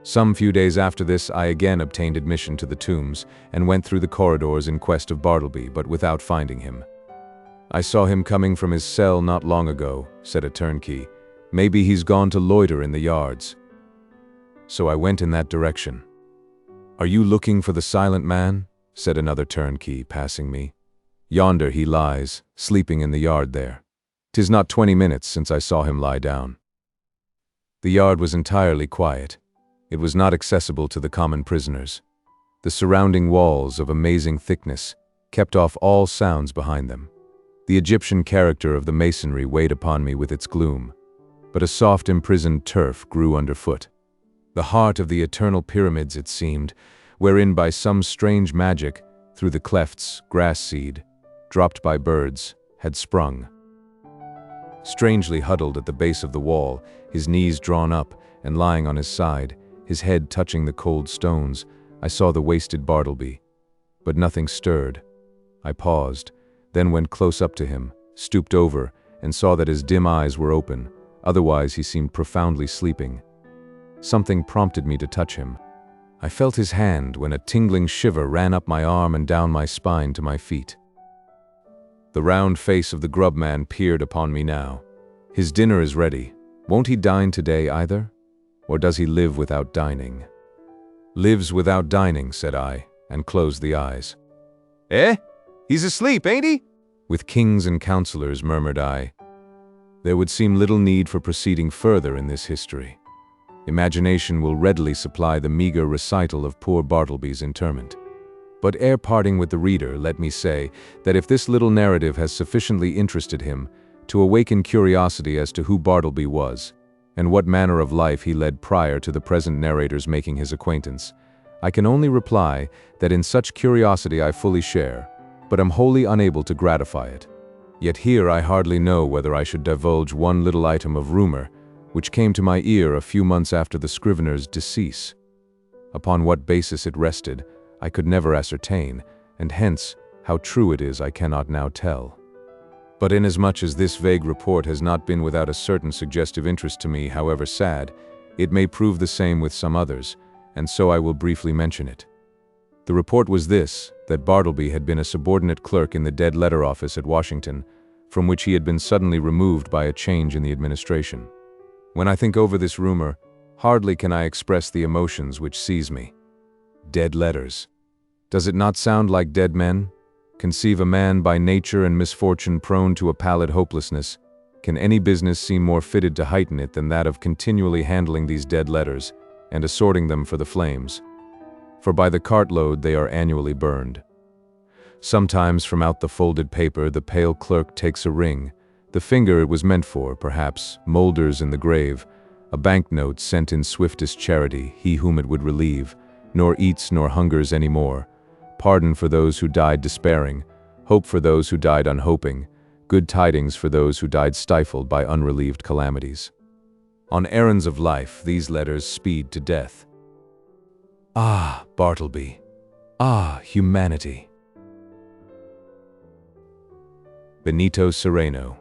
Some few days after this, I again obtained admission to the tombs and went through the corridors in quest of Bartleby, but without finding him. I saw him coming from his cell not long ago, said a turnkey. Maybe he's gone to loiter in the yards. So I went in that direction. Are you looking for the silent man? Said another turnkey, passing me. Yonder he lies, sleeping in the yard there. 'Tis not 20 minutes since I saw him lie down. The yard was entirely quiet. It was not accessible to the common prisoners. The surrounding walls, of amazing thickness, kept off all sounds behind them. The Egyptian character of the masonry weighed upon me with its gloom, but a soft imprisoned turf grew underfoot. The heart of the eternal pyramids, it seemed, wherein by some strange magic, through the clefts, grass seed, dropped by birds, had sprung. Strangely huddled at the base of the wall, his knees drawn up and lying on his side, his head touching the cold stones, I saw the wasted Bartleby. But nothing stirred. I paused, then went close up to him, stooped over, and saw that his dim eyes were open, otherwise he seemed profoundly sleeping. Something prompted me to touch him. I felt his hand when a tingling shiver ran up my arm and down my spine to my feet. The round face of the grub man peered upon me now. His dinner is ready. Won't he dine today either? Or does he live without dining? Lives without dining, said I, and closed the eyes. Eh? He's asleep, ain't he? With kings and counselors, murmured I. There would seem little need for proceeding further in this history. Imagination will readily supply the meager recital of poor Bartleby's interment. But ere parting with the reader, let me say that if this little narrative has sufficiently interested him to awaken curiosity as to who Bartleby was, and what manner of life he led prior to the present narrator's making his acquaintance, I can only reply that in such curiosity I fully share, but am wholly unable to gratify it. Yet here I hardly know whether I should divulge one little item of rumor, which came to my ear a few months after the scrivener's decease. Upon what basis it rested, I could never ascertain, and hence, how true it is I cannot now tell. But inasmuch as this vague report has not been without a certain suggestive interest to me, however sad, it may prove the same with some others, and so I will briefly mention it. The report was this, that Bartleby had been a subordinate clerk in the dead letter office at Washington, from which he had been suddenly removed by a change in the administration. When I think over this rumor, hardly can I express the emotions which seize me. Dead letters. Does it not sound like dead men? Conceive a man by nature and misfortune prone to a pallid hopelessness. Can any business seem more fitted to heighten it than that of continually handling these dead letters and assorting them for the flames? For by the cartload they are annually burned. Sometimes from out the folded paper the pale clerk takes a ring, the finger it was meant for, perhaps, moulders in the grave, a banknote sent in swiftest charity, he whom it would relieve, nor eats nor hungers any more, pardon for those who died despairing, hope for those who died unhoping, good tidings for those who died stifled by unrelieved calamities. On errands of life these letters speed to death. Ah, Bartleby! Ah, humanity! Benito Cereno.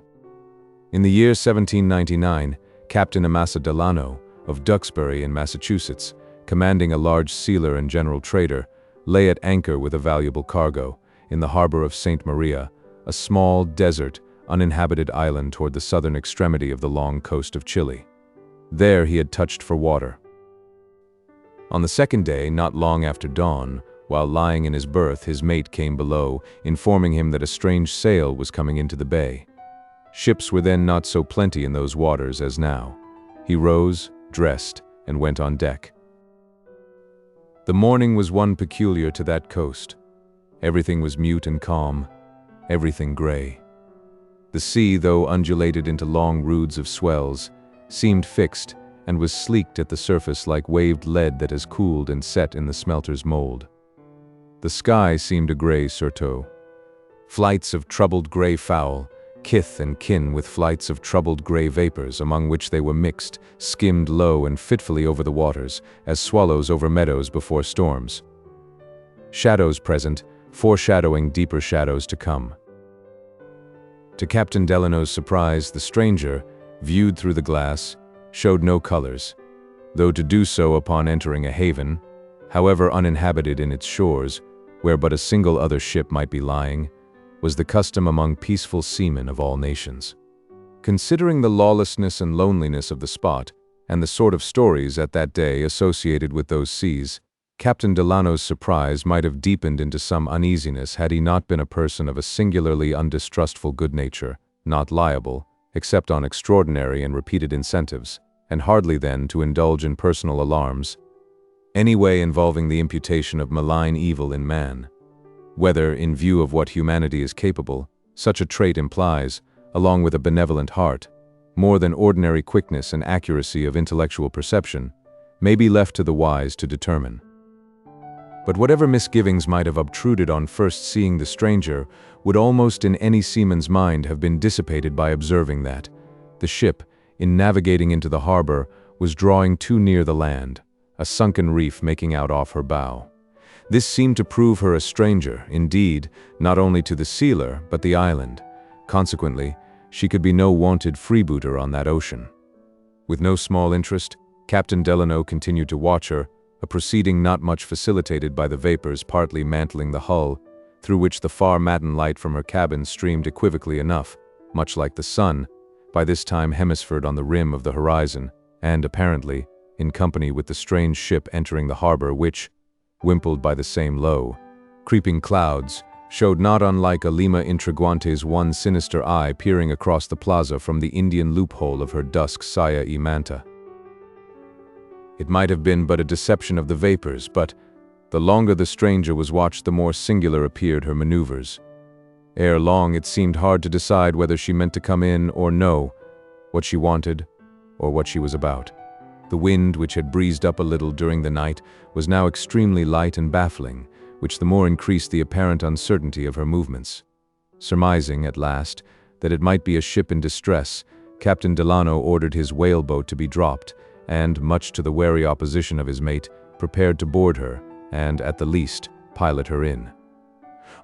In the year 1799, Captain Amasa Delano, of Duxbury in Massachusetts, commanding a large sealer and general trader, lay at anchor with a valuable cargo, in the harbor of St. Maria, a small, desert, uninhabited island toward the southern extremity of the long coast of Chile. There he had touched for water. On the second day, not long after dawn, while lying in his berth, his mate came below, informing him that a strange sail was coming into the bay. Ships were then not so plenty in those waters as now. He rose, dressed, and went on deck. The morning was one peculiar to that coast. Everything was mute and calm, everything gray. The sea, though undulated into long roods of swells, seemed fixed and was sleeked at the surface like waved lead that has cooled and set in the smelter's mold. The sky seemed a gray surtout. Flights of troubled gray fowl, kith and kin with flights of troubled gray vapors, among which they were mixed, skimmed low and fitfully over the waters, as swallows over meadows before storms. Shadows present, foreshadowing deeper shadows to come. To Captain Delano's surprise, the stranger, viewed through the glass, showed no colors, though to do so upon entering a haven, however uninhabited in its shores, where but a single other ship might be lying, was the custom among peaceful seamen of all nations. Considering the lawlessness and loneliness of the spot, and the sort of stories at that day associated with those seas, Captain Delano's surprise might have deepened into some uneasiness had he not been a person of a singularly undistrustful good nature, not liable, except on extraordinary and repeated incentives, and hardly then to indulge in personal alarms, any way involving the imputation of malign evil in man. Whether, in view of what humanity is capable, such a trait implies, along with a benevolent heart, more than ordinary quickness and accuracy of intellectual perception, may be left to the wise to determine. But whatever misgivings might have obtruded on first seeing the stranger would almost in any seaman's mind have been dissipated by observing that the ship, in navigating into the harbor, was drawing too near the land, a sunken reef making out off her bow. This seemed to prove her a stranger, indeed, not only to the sealer, but the island. Consequently, she could be no wonted freebooter on that ocean. With no small interest, Captain Delano continued to watch her, a proceeding not much facilitated by the vapors partly mantling the hull, through which the far matin light from her cabin streamed equivocally enough, much like the sun, by this time hemisphered on the rim of the horizon, and apparently, in company with the strange ship entering the harbor which, wimpled by the same low, creeping clouds, showed not unlike a Lima Intriguante's one sinister eye peering across the plaza from the Indian loophole of her dusk saya y manta. It might have been but a deception of the vapors, but the longer the stranger was watched, the more singular appeared her maneuvers. Ere long it seemed hard to decide whether she meant to come in or no, what she wanted or what she was about. The wind, which had breezed up a little during the night, was now extremely light and baffling, which the more increased the apparent uncertainty of her movements. Surmising, at last, that it might be a ship in distress, Captain Delano ordered his whaleboat to be dropped, and, much to the wary opposition of his mate, prepared to board her, and, at the least, pilot her in.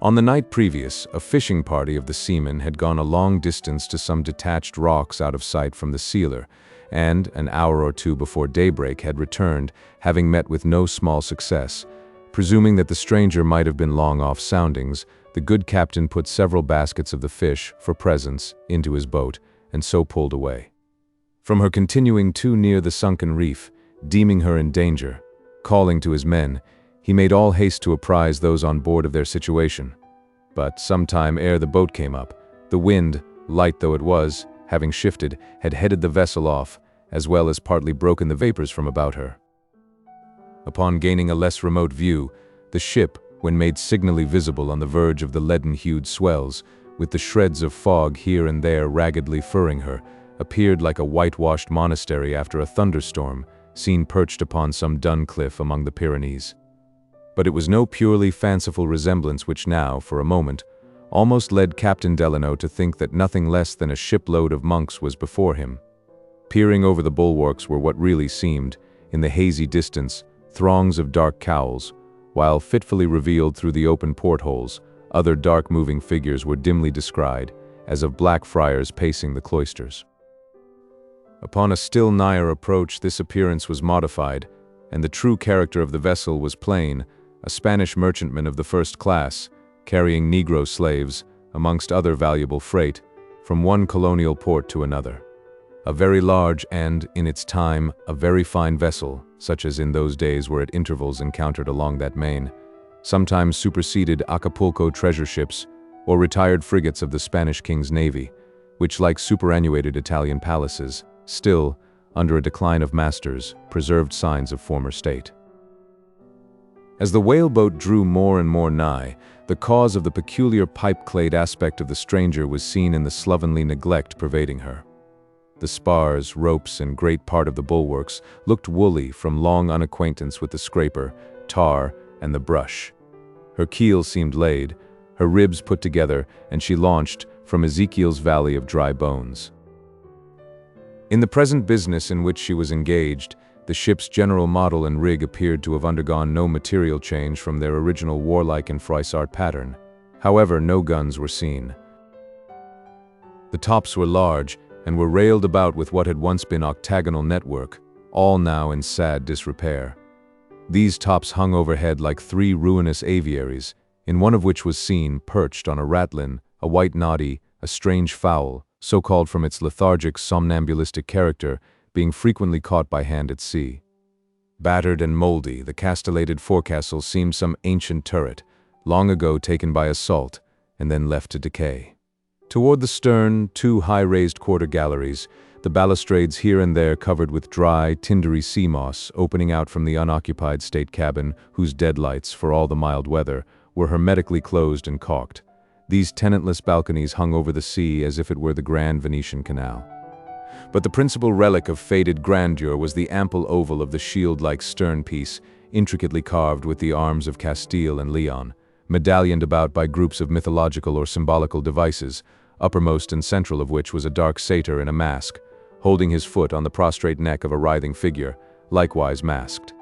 On the night previous, a fishing party of the seamen had gone a long distance to some detached rocks out of sight from the sealer, and, an hour or two before daybreak, had returned, having met with no small success. Presuming that the stranger might have been long off soundings, The good captain put several baskets of the fish, for presents, into his boat, and so pulled away. From her continuing too near the sunken reef, deeming her in danger, calling to his men, he made all haste to apprise those on board of their situation. But some time ere the boat came up, the wind, light though it was, having shifted, had headed the vessel off, as well as partly broken the vapors from about her. Upon gaining a less remote view, the ship, when made signally visible on the verge of the leaden-hued swells, with the shreds of fog here and there raggedly furring her, appeared like a whitewashed monastery after a thunderstorm, seen perched upon some dun cliff among the Pyrenees. But it was no purely fanciful resemblance which now, for a moment, almost led Captain Delano to think that nothing less than a shipload of monks was before him. Peering over the bulwarks were what really seemed, in the hazy distance, throngs of dark cowls, while fitfully revealed through the open portholes, other dark-moving figures were dimly descried, as of black friars pacing the cloisters. Upon a still nigher approach, this appearance was modified, and the true character of the vessel was plain, a Spanish merchantman of the first class, carrying Negro slaves, amongst other valuable freight, from one colonial port to another. A very large and, in its time, a very fine vessel, such as in those days were at intervals encountered along that main, sometimes superseded Acapulco treasure ships, or retired frigates of the Spanish king's navy, which, like superannuated Italian palaces, still, under a decline of masters, preserved signs of former state. As the whaleboat drew more and more nigh, the cause of the peculiar pipe-clayed aspect of the stranger was seen in the slovenly neglect pervading her. The spars, ropes, and great part of the bulwarks looked woolly from long unacquaintance with the scraper, tar, and the brush. Her keel seemed laid, her ribs put together, and she launched from Ezekiel's valley of dry bones. In the present business in which she was engaged, the ship's general model and rig appeared to have undergone no material change from their original warlike and Froissart pattern. However, no guns were seen. The tops were large, and were railed about with what had once been octagonal network, all now in sad disrepair. These tops hung overhead like three ruinous aviaries, in one of which was seen, perched on a ratlin, a white noddy, a strange fowl, so called from its lethargic, somnambulistic character, being frequently caught by hand at sea. Battered and moldy, the castellated forecastle seemed some ancient turret, long ago taken by assault, and then left to decay. Toward the stern, two high-raised quarter galleries, the balustrades here and there covered with dry, tindery sea moss opening out from the unoccupied state cabin, whose deadlights, for all the mild weather, were hermetically closed and caulked. These tenantless balconies hung over the sea as if it were the Grand Venetian Canal. But the principal relic of faded grandeur was the ample oval of the shield-like stern piece, intricately carved with the arms of Castile and Leon, medallioned about by groups of mythological or symbolical devices, uppermost and central of which was a dark satyr in a mask, holding his foot on the prostrate neck of a writhing figure, likewise masked.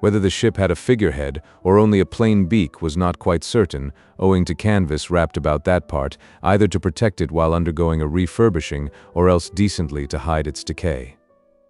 Whether the ship had a figurehead or only a plain beak was not quite certain, owing to canvas wrapped about that part, either to protect it while undergoing a refurbishing or else decently to hide its decay.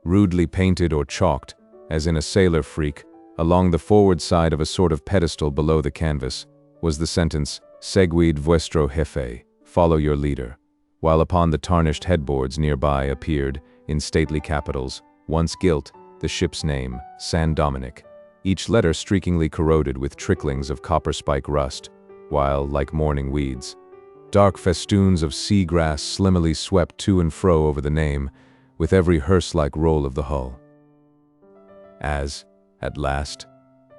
Rudely painted or chalked, as in a sailor freak, along the forward side of a sort of pedestal below the canvas, was the sentence, "Seguid vuestro jefe," follow your leader, while upon the tarnished headboards nearby appeared, in stately capitals, once gilt, the ship's name, San Dominic, each letter streakingly corroded with tricklings of copper spike rust, while, like mourning weeds, dark festoons of sea grass slimmily swept to and fro over the name, with every hearse-like roll of the hull. As, at last,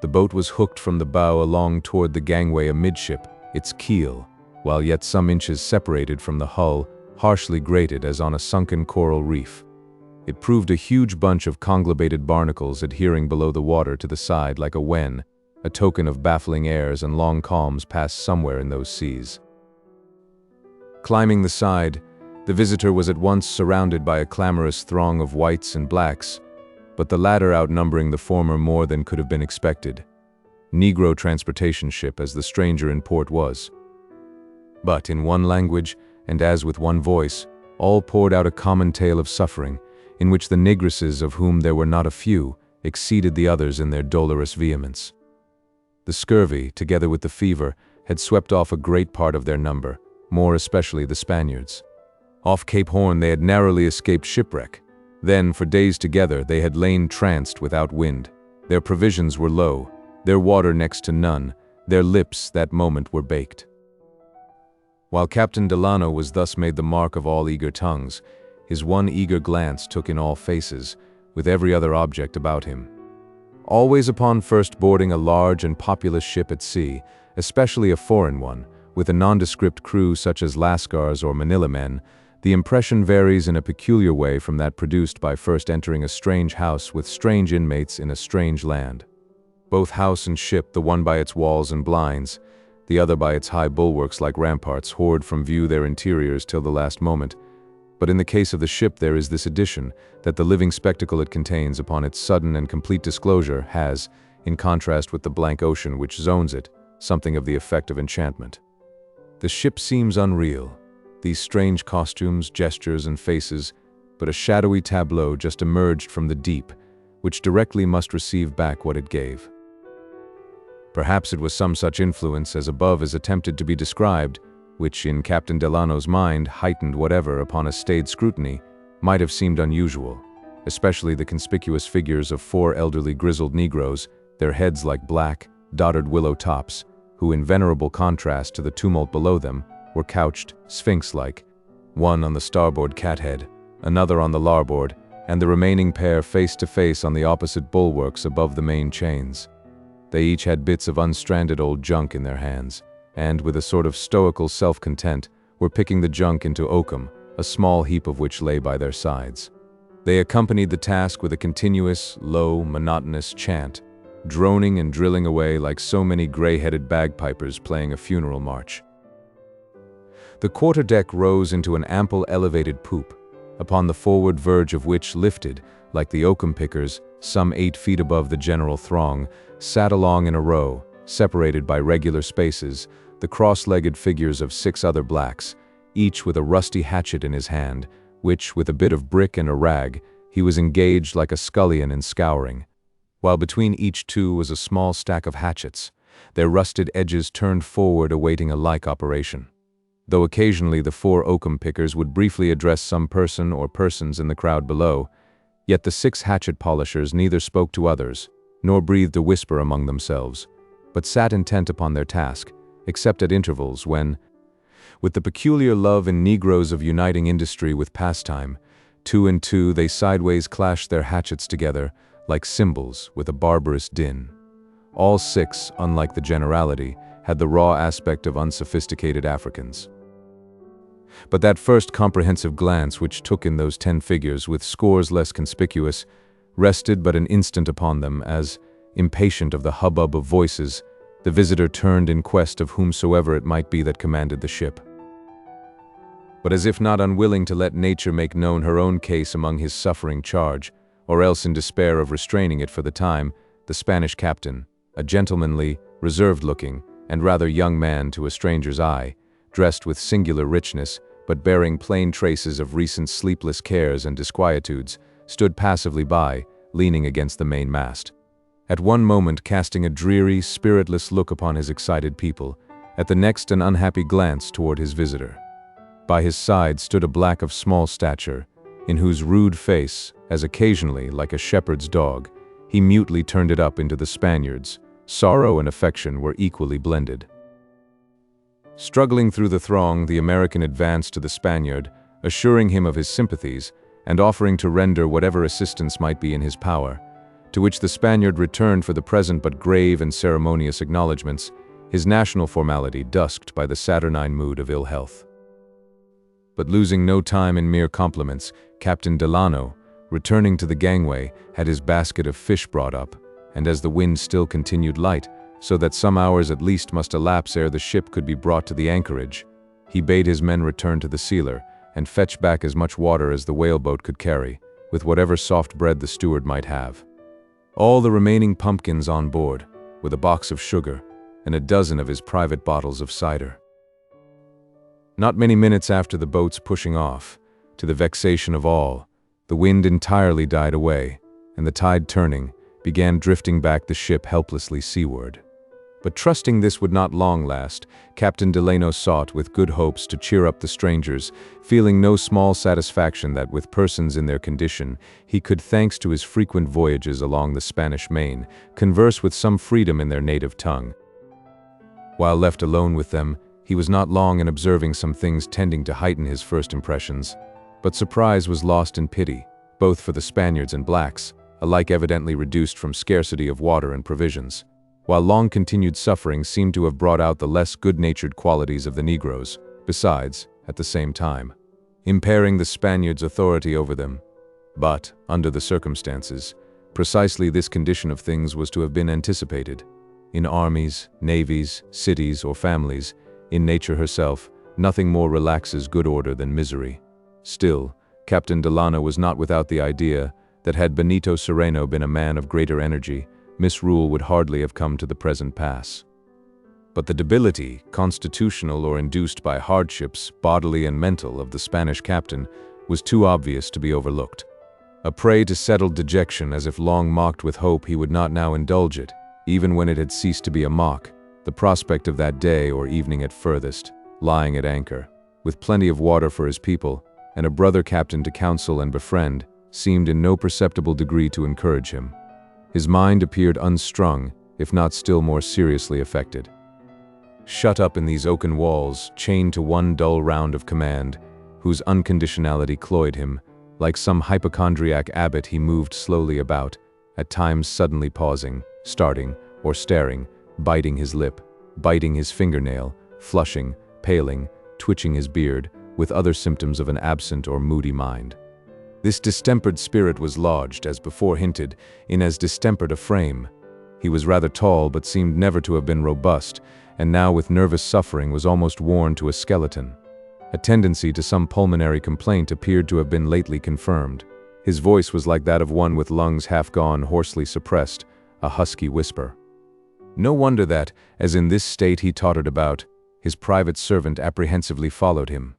the boat was hooked from the bow along toward the gangway amidship, its keel, while yet some inches separated from the hull, harshly grated as on a sunken coral reef. It proved a huge bunch of conglobated barnacles adhering below the water to the side like a wen, a token of baffling airs and long calms passed somewhere in those seas. Climbing the side, the visitor was at once surrounded by a clamorous throng of whites and blacks, but the latter outnumbering the former more than could have been expected. Negro transportation ship as the stranger in port was. But in one language, and as with one voice, all poured out a common tale of suffering, in which the negresses, of whom there were not a few, exceeded the others in their dolorous vehemence. The scurvy, together with the fever, had swept off a great part of their number, more especially the Spaniards. Off Cape Horn they had narrowly escaped shipwreck. Then, for days together, they had lain tranced without wind. Their provisions were low, their water next to none, their lips that moment were baked. While Captain Delano was thus made the mark of all eager tongues, his one eager glance took in all faces, with every other object about him. Always upon first boarding a large and populous ship at sea, especially a foreign one, with a nondescript crew such as Lascars or Manila men, the impression varies in a peculiar way from that produced by first entering a strange house with strange inmates in a strange land. Both house and ship, the one by its walls and blinds, the other by its high bulwarks like ramparts, hoard from view their interiors till the last moment. But in the case of the ship there is this addition, that the living spectacle it contains upon its sudden and complete disclosure has, in contrast with the blank ocean which zones it, something of the effect of enchantment. The ship seems unreal, these strange costumes, gestures, and faces, but a shadowy tableau just emerged from the deep, which directly must receive back what it gave. Perhaps it was some such influence as above is attempted to be described, which in Captain Delano's mind heightened whatever, upon a staid scrutiny, might have seemed unusual, especially the conspicuous figures of 4 elderly grizzled Negroes, their heads like black, dotted willow tops, who in venerable contrast to the tumult below them, were couched, sphinx-like, one on the starboard cathead, another on the larboard, and the remaining pair face to face on the opposite bulwarks above the main chains. They each had bits of unstranded old junk in their hands, and, with a sort of stoical self-content, were picking the junk into oakum, a small heap of which lay by their sides. They accompanied the task with a continuous, low, monotonous chant, droning and drilling away like so many gray-headed bagpipers playing a funeral march. The quarterdeck rose into an ample elevated poop, upon the forward verge of which lifted, like the oakum pickers, some 8 feet above the general throng, sat along in a row, separated by regular spaces, the cross-legged figures of 6 other blacks, each with a rusty hatchet in his hand, which, with a bit of brick and a rag, he was engaged like a scullion in scouring, while between each 2 was a small stack of hatchets, their rusted edges turned forward awaiting a like operation. Though occasionally the 4 oakum pickers would briefly address some person or persons in the crowd below, yet the 6 hatchet polishers neither spoke to others, nor breathed a whisper among themselves, but sat intent upon their task, except at intervals when, with the peculiar love in Negroes of uniting industry with pastime, 2 and 2 they sideways clashed their hatchets together, like cymbals with a barbarous din. All 6, unlike the generality, had the raw aspect of unsophisticated Africans. But that first comprehensive glance which took in those 10 figures with scores less conspicuous, rested but an instant upon them as, impatient of the hubbub of voices, the visitor turned in quest of whomsoever it might be that commanded the ship. But as if not unwilling to let nature make known her own case among his suffering charge, or else in despair of restraining it for the time, the Spanish captain, a gentlemanly, reserved-looking, and rather young man to a stranger's eye, dressed with singular richness, but bearing plain traces of recent sleepless cares and disquietudes, stood passively by, leaning against the main mast. At one moment casting a dreary, spiritless look upon his excited people, at the next an unhappy glance toward his visitor. By his side stood a black of small stature, in whose rude face, as occasionally like a shepherd's dog, he mutely turned it up into the Spaniard's. Sorrow and affection were equally blended. Struggling through the throng, the American advanced to the Spaniard, assuring him of his sympathies, and offering to render whatever assistance might be in his power, to which the Spaniard returned for the present but grave and ceremonious acknowledgments, his national formality dusked by the saturnine mood of ill health. But losing no time in mere compliments, Captain Delano, returning to the gangway, had his basket of fish brought up, and as the wind still continued light, so that some hours at least must elapse ere the ship could be brought to the anchorage, he bade his men return to the sealer, and fetch back as much water as the whaleboat could carry, with whatever soft bread the steward might have. All the remaining pumpkins on board, with a box of sugar, and a dozen of his private bottles of cider. Not many minutes after the boat's pushing off, to the vexation of all, the wind entirely died away, and the tide turning, began drifting back the ship helplessly seaward. But trusting this would not long last, Captain Delano sought with good hopes to cheer up the strangers, feeling no small satisfaction that with persons in their condition, he could, thanks to his frequent voyages along the Spanish Main, converse with some freedom in their native tongue. While left alone with them, he was not long in observing some things tending to heighten his first impressions. But surprise was lost in pity, both for the Spaniards and blacks, alike evidently reduced from scarcity of water and provisions, while long-continued suffering seemed to have brought out the less good-natured qualities of the Negroes, besides, at the same time, impairing the Spaniards' authority over them. But, under the circumstances, precisely this condition of things was to have been anticipated. In armies, navies, cities, or families, in nature herself, nothing more relaxes good order than misery. Still, Captain Delano was not without the idea that had Benito Cereno been a man of greater energy, misrule would hardly have come to the present pass. But the debility, constitutional or induced by hardships, bodily and mental, of the Spanish captain was too obvious to be overlooked. A prey to settled dejection, as if long mocked with hope he would not now indulge it, even when it had ceased to be a mock, the prospect of that day or evening at furthest, lying at anchor, with plenty of water for his people, and a brother captain to counsel and befriend, seemed in no perceptible degree to encourage him. His mind appeared unstrung, if not still more seriously affected. Shut up in these oaken walls, chained to one dull round of command, whose unconditionality cloyed him, like some hypochondriac abbot he moved slowly about, at times suddenly pausing, starting, or staring, biting his lip, biting his fingernail, flushing, paling, twitching his beard, with other symptoms of an absent or moody mind. This distempered spirit was lodged, as before hinted, in as distempered a frame. He was rather tall, but seemed never to have been robust, and now with nervous suffering was almost worn to a skeleton. A tendency to some pulmonary complaint appeared to have been lately confirmed. His voice was like that of one with lungs half gone, hoarsely suppressed, a husky whisper. No wonder that, as in this state he tottered about, his private servant apprehensively followed him.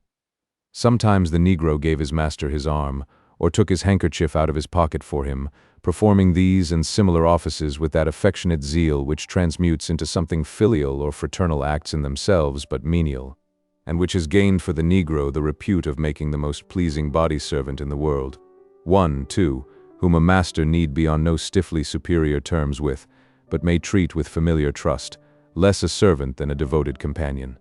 Sometimes the Negro gave his master his arm, or took his handkerchief out of his pocket for him, performing these and similar offices with that affectionate zeal which transmutes into something filial or fraternal acts in themselves but menial, and which has gained for the Negro the repute of making the most pleasing body servant in the world. One, too, whom a master need be on no stiffly superior terms with, but may treat with familiar trust, less a servant than a devoted companion.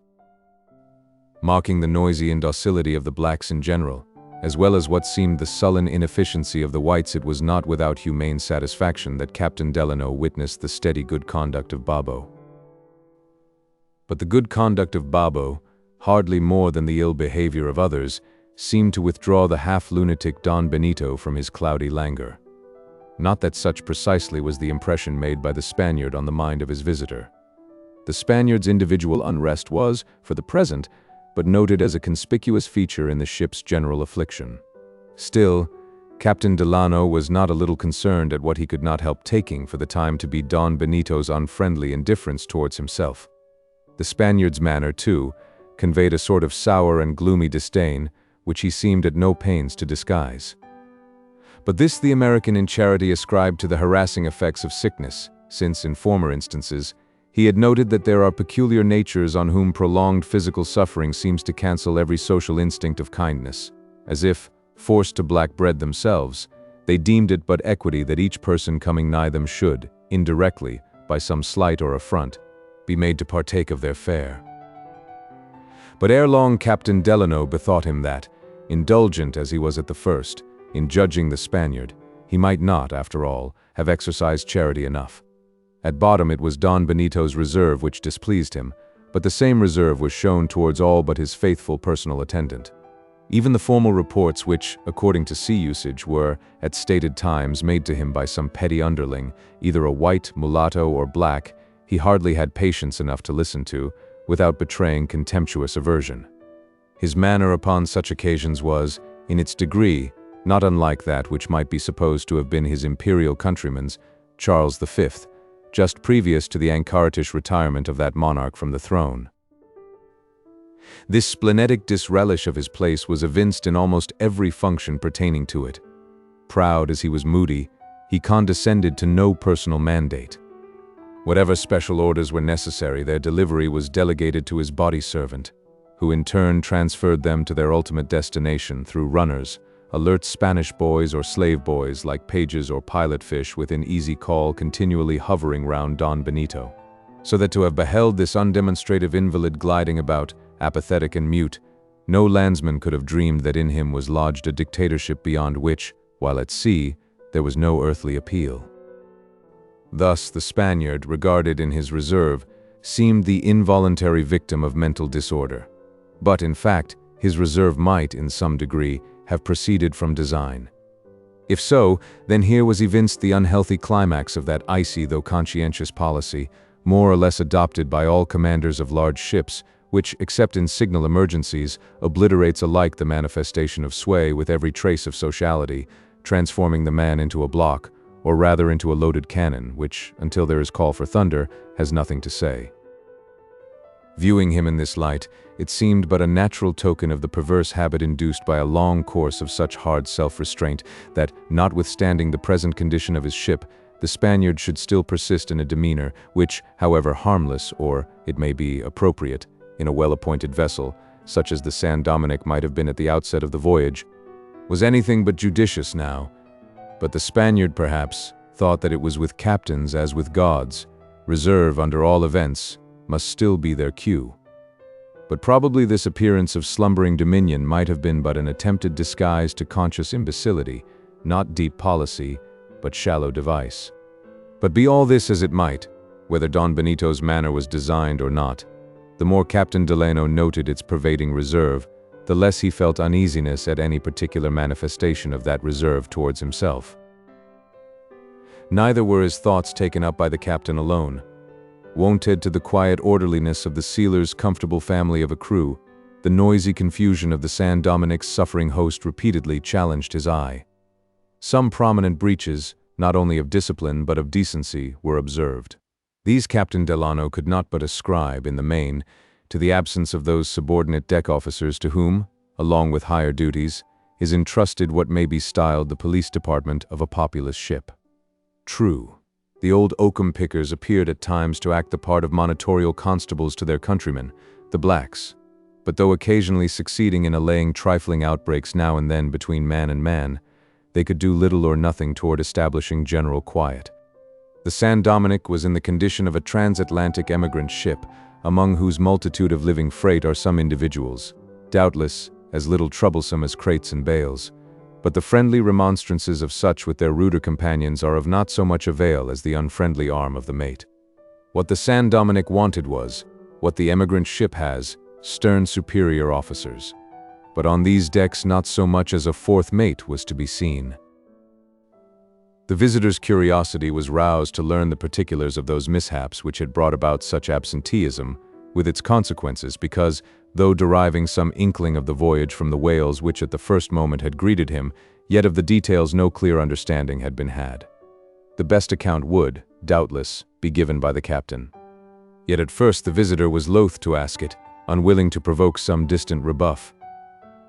Mocking the noisy indocility of the blacks in general, as well as what seemed the sullen inefficiency of the whites, it was not without humane satisfaction that Captain Delano witnessed the steady good conduct of Babo. But the good conduct of Babo, hardly more than the ill behavior of others, seemed to withdraw the half-lunatic Don Benito from his cloudy languor. Not that such precisely was the impression made by the Spaniard on the mind of his visitor. The Spaniard's individual unrest was, for the present, but noted as a conspicuous feature in the ship's general affliction. Still, Captain Delano was not a little concerned at what he could not help taking for the time to be Don Benito's unfriendly indifference towards himself. The Spaniard's manner, too, conveyed a sort of sour and gloomy disdain, which he seemed at no pains to disguise. But this the American in charity ascribed to the harassing effects of sickness, since, in former instances, he had noted that there are peculiar natures on whom prolonged physical suffering seems to cancel every social instinct of kindness, as if, forced to black bread themselves, they deemed it but equity that each person coming nigh them should, indirectly, by some slight or affront, be made to partake of their fare. But ere long Captain Delano bethought him that, indulgent as he was at the first, in judging the Spaniard, he might not, after all, have exercised charity enough. At bottom it was Don Benito's reserve which displeased him, but the same reserve was shown towards all but his faithful personal attendant. Even the formal reports which, according to sea usage, were, at stated times, made to him by some petty underling, either a white, mulatto, or black, he hardly had patience enough to listen to, without betraying contemptuous aversion. His manner upon such occasions was, in its degree, not unlike that which might be supposed to have been his imperial countryman's, Charles V, just previous to the Ancaritish retirement of that monarch from the throne. This splenetic disrelish of his place was evinced in almost every function pertaining to it. Proud as he was moody, he condescended to no personal mandate. Whatever special orders were necessary, their delivery was delegated to his body servant, who in turn transferred them to their ultimate destination through runners, alert Spanish boys or slave boys like pages or pilot fish within easy call continually hovering round Don Benito. So that to have beheld this undemonstrative invalid gliding about, apathetic and mute, no landsman could have dreamed that in him was lodged a dictatorship beyond which, while at sea, there was no earthly appeal. Thus the Spaniard, regarded in his reserve, seemed the involuntary victim of mental disorder. But in fact, his reserve might, in some degree, have proceeded from design. If so, then here was evinced the unhealthy climax of that icy though conscientious policy, more or less adopted by all commanders of large ships, which, except in signal emergencies, obliterates alike the manifestation of sway with every trace of sociality, transforming the man into a block, or rather into a loaded cannon, which, until there is call for thunder, has nothing to say. Viewing him in this light, it seemed but a natural token of the perverse habit induced by a long course of such hard self-restraint that, notwithstanding the present condition of his ship, the Spaniard should still persist in a demeanor which, however harmless, or, it may be, appropriate, in a well-appointed vessel, such as the San Dominick might have been at the outset of the voyage, was anything but judicious now. But the Spaniard, perhaps, thought that it was with captains as with gods. Reserve, under all events, must still be their cue. But probably this appearance of slumbering dominion might have been but an attempted disguise to conscious imbecility, not deep policy, but shallow device. But be all this as it might, whether Don Benito's manner was designed or not, the more Captain Delano noted its pervading reserve, the less he felt uneasiness at any particular manifestation of that reserve towards himself. Neither were his thoughts taken up by the captain alone. Wonted to the quiet orderliness of the sealer's comfortable family of a crew, the noisy confusion of the San Dominick's suffering host repeatedly challenged his eye. Some prominent breaches, not only of discipline but of decency, were observed. These Captain Delano could not but ascribe, in the main, to the absence of those subordinate deck officers to whom, along with higher duties, is entrusted what may be styled the police department of a populous ship. True, the old oakum pickers appeared at times to act the part of monitorial constables to their countrymen, the blacks, but though occasionally succeeding in allaying trifling outbreaks now and then between man and man, they could do little or nothing toward establishing general quiet. The San Dominick was in the condition of a transatlantic emigrant ship, among whose multitude of living freight are some individuals, doubtless as little troublesome as crates and bales, but the friendly remonstrances of such with their ruder companions are of not so much avail as the unfriendly arm of the mate. What the San Dominick wanted was, what the emigrant ship has, stern superior officers. But on these decks not so much as a fourth mate was to be seen. The visitor's curiosity was roused to learn the particulars of those mishaps which had brought about such absenteeism, with its consequences, because, though deriving some inkling of the voyage from the wails which at the first moment had greeted him, yet of the details no clear understanding had been had. The best account would, doubtless, be given by the captain. Yet at first the visitor was loath to ask it, unwilling to provoke some distant rebuff.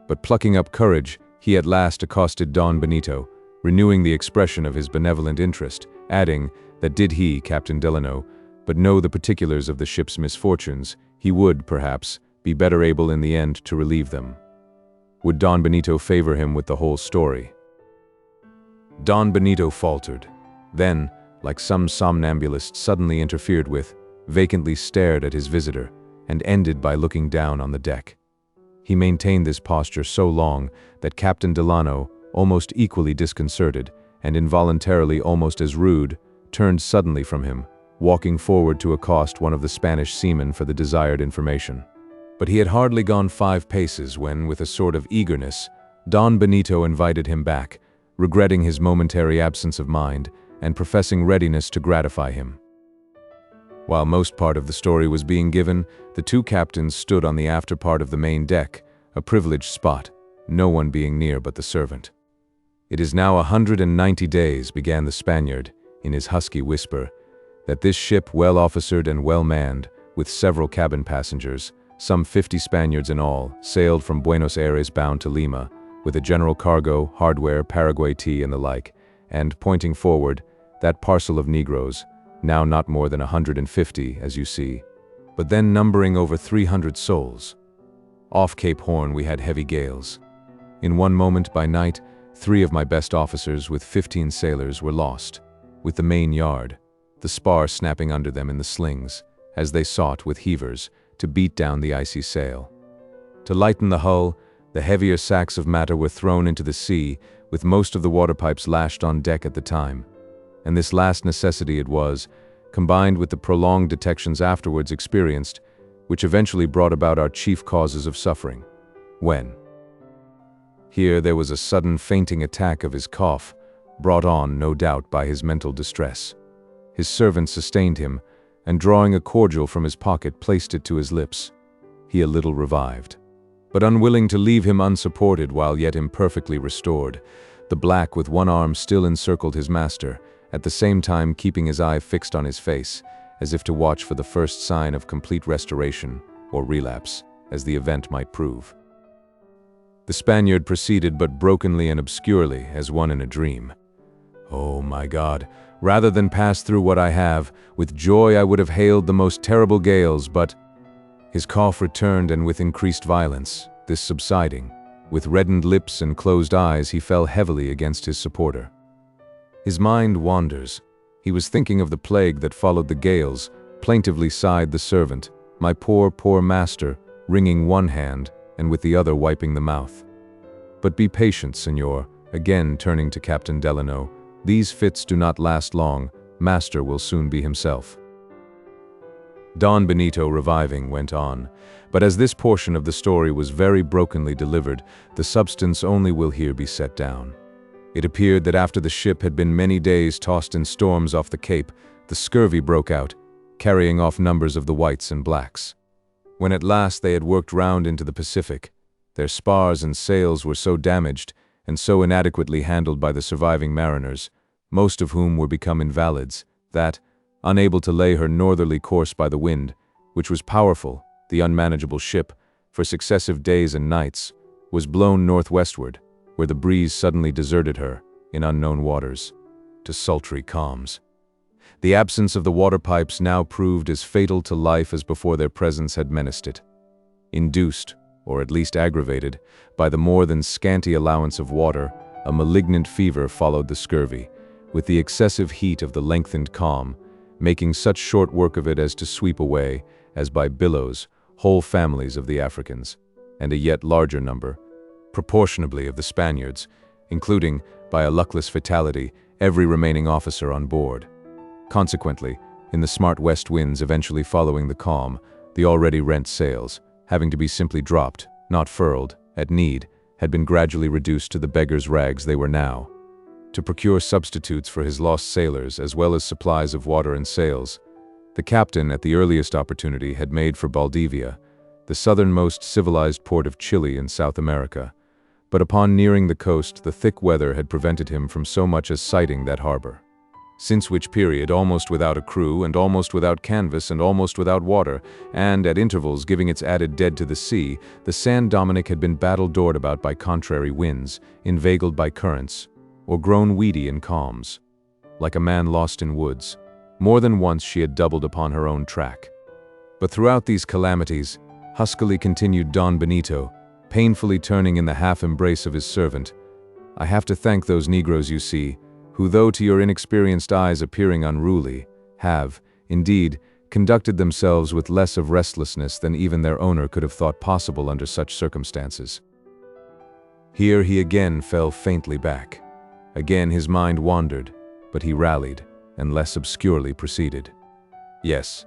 But plucking up courage, he at last accosted Don Benito, renewing the expression of his benevolent interest, adding that did he, Captain Delano, but know the particulars of the ship's misfortunes, he would, perhaps, be better able in the end to relieve them. Would Don Benito favor him with the whole story? Don Benito faltered, then, like some somnambulist suddenly interfered with, vacantly stared at his visitor, and ended by looking down on the deck. He maintained this posture so long that Captain Delano, almost equally disconcerted, and involuntarily almost as rude, turned suddenly from him, walking forward to accost one of the Spanish seamen for the desired information. But he had hardly gone 5 paces when, with a sort of eagerness, Don Benito invited him back, regretting his momentary absence of mind, and professing readiness to gratify him. While most part of the story was being given, the 2 captains stood on the after part of the main deck, a privileged spot, no one being near but the servant. "It is now 190 days," began the Spaniard, in his husky whisper, "that this ship, well officered and well manned, with several cabin passengers, some 50 Spaniards in all, sailed from Buenos Aires bound to Lima, with a general cargo, hardware, Paraguay tea and the like, and, pointing forward, that parcel of Negroes, now not more than 150, as you see, but then numbering over 300 souls. Off Cape Horn we had heavy gales. In one moment by night, 3 of my best officers with 15 sailors were lost, with the main yard, the spar snapping under them in the slings, as they sought, with heavers, to beat down the icy sail. To lighten the hull, the heavier sacks of matter were thrown into the sea, with most of the water pipes lashed on deck at the time. And this last necessity it was, combined with the prolonged detections afterwards experienced, which eventually brought about our chief causes of suffering. When here there was a sudden fainting attack of his cough, brought on, no doubt, by his mental distress. His servant sustained him, and drawing a cordial from his pocket, placed it to his lips. He a little revived. But unwilling to leave him unsupported while yet imperfectly restored, the black with one arm still encircled his master, at the same time keeping his eye fixed on his face, as if to watch for the first sign of complete restoration, or relapse, as the event might prove. The Spaniard proceeded but brokenly and obscurely, as one in a dream. "Oh my God, rather than pass through what I have, with joy I would have hailed the most terrible gales, but—" His cough returned, and with increased violence, this subsiding, with reddened lips and closed eyes, he fell heavily against his supporter. His mind wanders. He was thinking of the plague that followed the gales, plaintively sighed the servant, "My poor, poor master," wringing one hand, and with the other wiping the mouth. "But be patient, Señor," again turning to Captain Delano, "these fits do not last long, master will soon be himself." Don Benito, reviving, went on, but as this portion of the story was very brokenly delivered, the substance only will here be set down. It appeared that after the ship had been many days tossed in storms off the Cape, the scurvy broke out, carrying off numbers of the whites and blacks. When at last they had worked round into the Pacific, their spars and sails were so damaged and so inadequately handled by the surviving mariners, most of whom were become invalids, that, unable to lay her northerly course by the wind, which was powerful, the unmanageable ship, for successive days and nights, was blown northwestward, where the breeze suddenly deserted her, in unknown waters, to sultry calms. The absence of the water pipes now proved as fatal to life as before their presence had menaced it. Induced, or at least aggravated, by the more than scanty allowance of water, a malignant fever followed the scurvy, with the excessive heat of the lengthened calm, making such short work of it as to sweep away, as by billows, whole families of the Africans, and a yet larger number, proportionably, of the Spaniards, including, by a luckless fatality, every remaining officer on board. Consequently, in the smart west winds eventually following the calm, the already rent sails, having to be simply dropped, not furled, at need, had been gradually reduced to the beggar's rags they were now. To procure substitutes for his lost sailors, as well as supplies of water and sails, the captain, at the earliest opportunity, had made for Valdivia, the southernmost civilized port of Chile in South America, but upon nearing the coast, the thick weather had prevented him from so much as sighting that harbor. Since which period, almost without a crew, and almost without canvas, and almost without water, and at intervals giving its added dead to the sea, the San Dominick had been battle-doored about by contrary winds, inveigled by currents, or grown weedy in calms. Like a man lost in woods, more than once she had doubled upon her own track. But throughout these calamities, huskily continued Don Benito, painfully turning in the half-embrace of his servant, "I have to thank those Negroes you see, who, though to your inexperienced eyes appearing unruly, have, indeed, conducted themselves with less of restlessness than even their owner could have thought possible under such circumstances." Here he again fell faintly back. Again his mind wandered, but he rallied, and less obscurely proceeded. "Yes,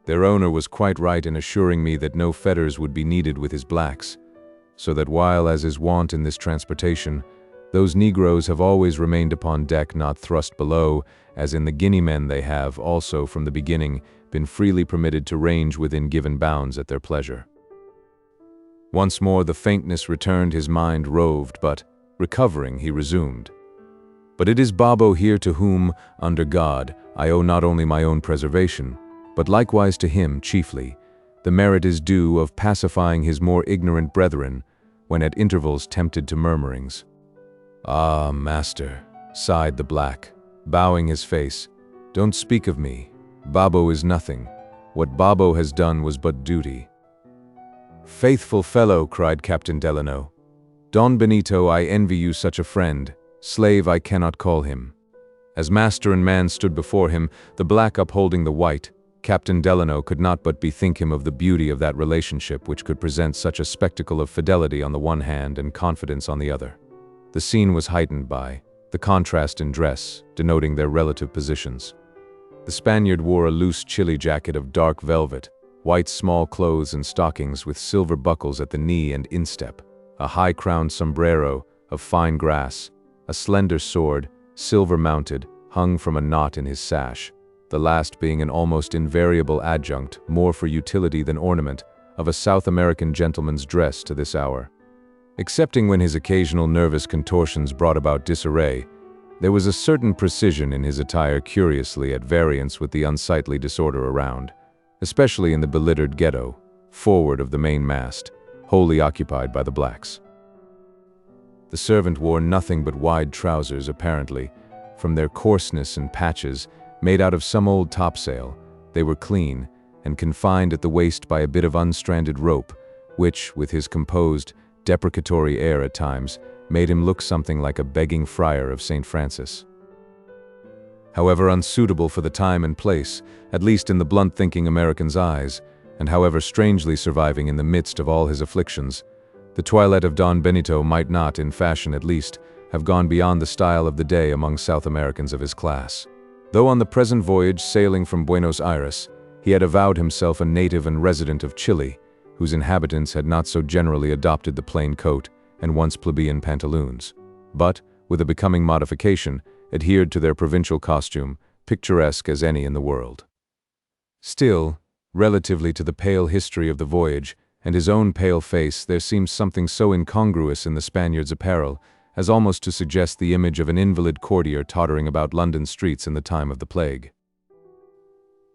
their owner was quite right in assuring me that no fetters would be needed with his blacks, so that while, as is wont in this transportation, those Negroes have always remained upon deck, not thrust below, as in the Guinea men they have, also from the beginning, been freely permitted to range within given bounds at their pleasure." Once more the faintness returned, his mind roved, but, recovering, he resumed. "But it is Babo here to whom, under God, I owe not only my own preservation, but likewise to him, chiefly, the merit is due of pacifying his more ignorant brethren, when at intervals tempted to murmurings." "Ah, master," sighed the black, bowing his face, "don't speak of me, Babbo is nothing. What Babbo has done was but duty." "Faithful fellow," cried Captain Delano. "Don Benito, I envy you such a friend. Slave I cannot call him." As master and man stood before him, the black upholding the white, Captain Delano could not but bethink him of the beauty of that relationship which could present such a spectacle of fidelity on the one hand and confidence on the other. The scene was heightened by the contrast in dress, denoting their relative positions. The Spaniard wore a loose chilly jacket of dark velvet, white small clothes and stockings with silver buckles at the knee and instep, a high-crowned sombrero of fine grass, a slender sword, silver-mounted, hung from a knot in his sash, the last being an almost invariable adjunct, more for utility than ornament, of a South American gentleman's dress to this hour. Excepting when his occasional nervous contortions brought about disarray, there was a certain precision in his attire curiously at variance with the unsightly disorder around, especially in the belittered ghetto, forward of the main mast, wholly occupied by the blacks. The servant wore nothing but wide trousers, apparently. From their coarseness and patches, made out of some old topsail, they were clean, and confined at the waist by a bit of unstranded rope, which, with his composed, deprecatory air at times, made him look something like a begging friar of St. Francis. However unsuitable for the time and place, at least in the blunt-thinking American's eyes, and however strangely surviving in the midst of all his afflictions, the toilette of Don Benito might not, in fashion at least, have gone beyond the style of the day among South Americans of his class. Though on the present voyage sailing from Buenos Aires, he had avowed himself a native and resident of Chile, whose inhabitants had not so generally adopted the plain coat and once plebeian pantaloons, but, with a becoming modification, adhered to their provincial costume, picturesque as any in the world. Still, relatively to the pale history of the voyage, and his own pale face, there seems something so incongruous in the Spaniard's apparel as almost to suggest the image of an invalid courtier tottering about London streets in the time of the plague.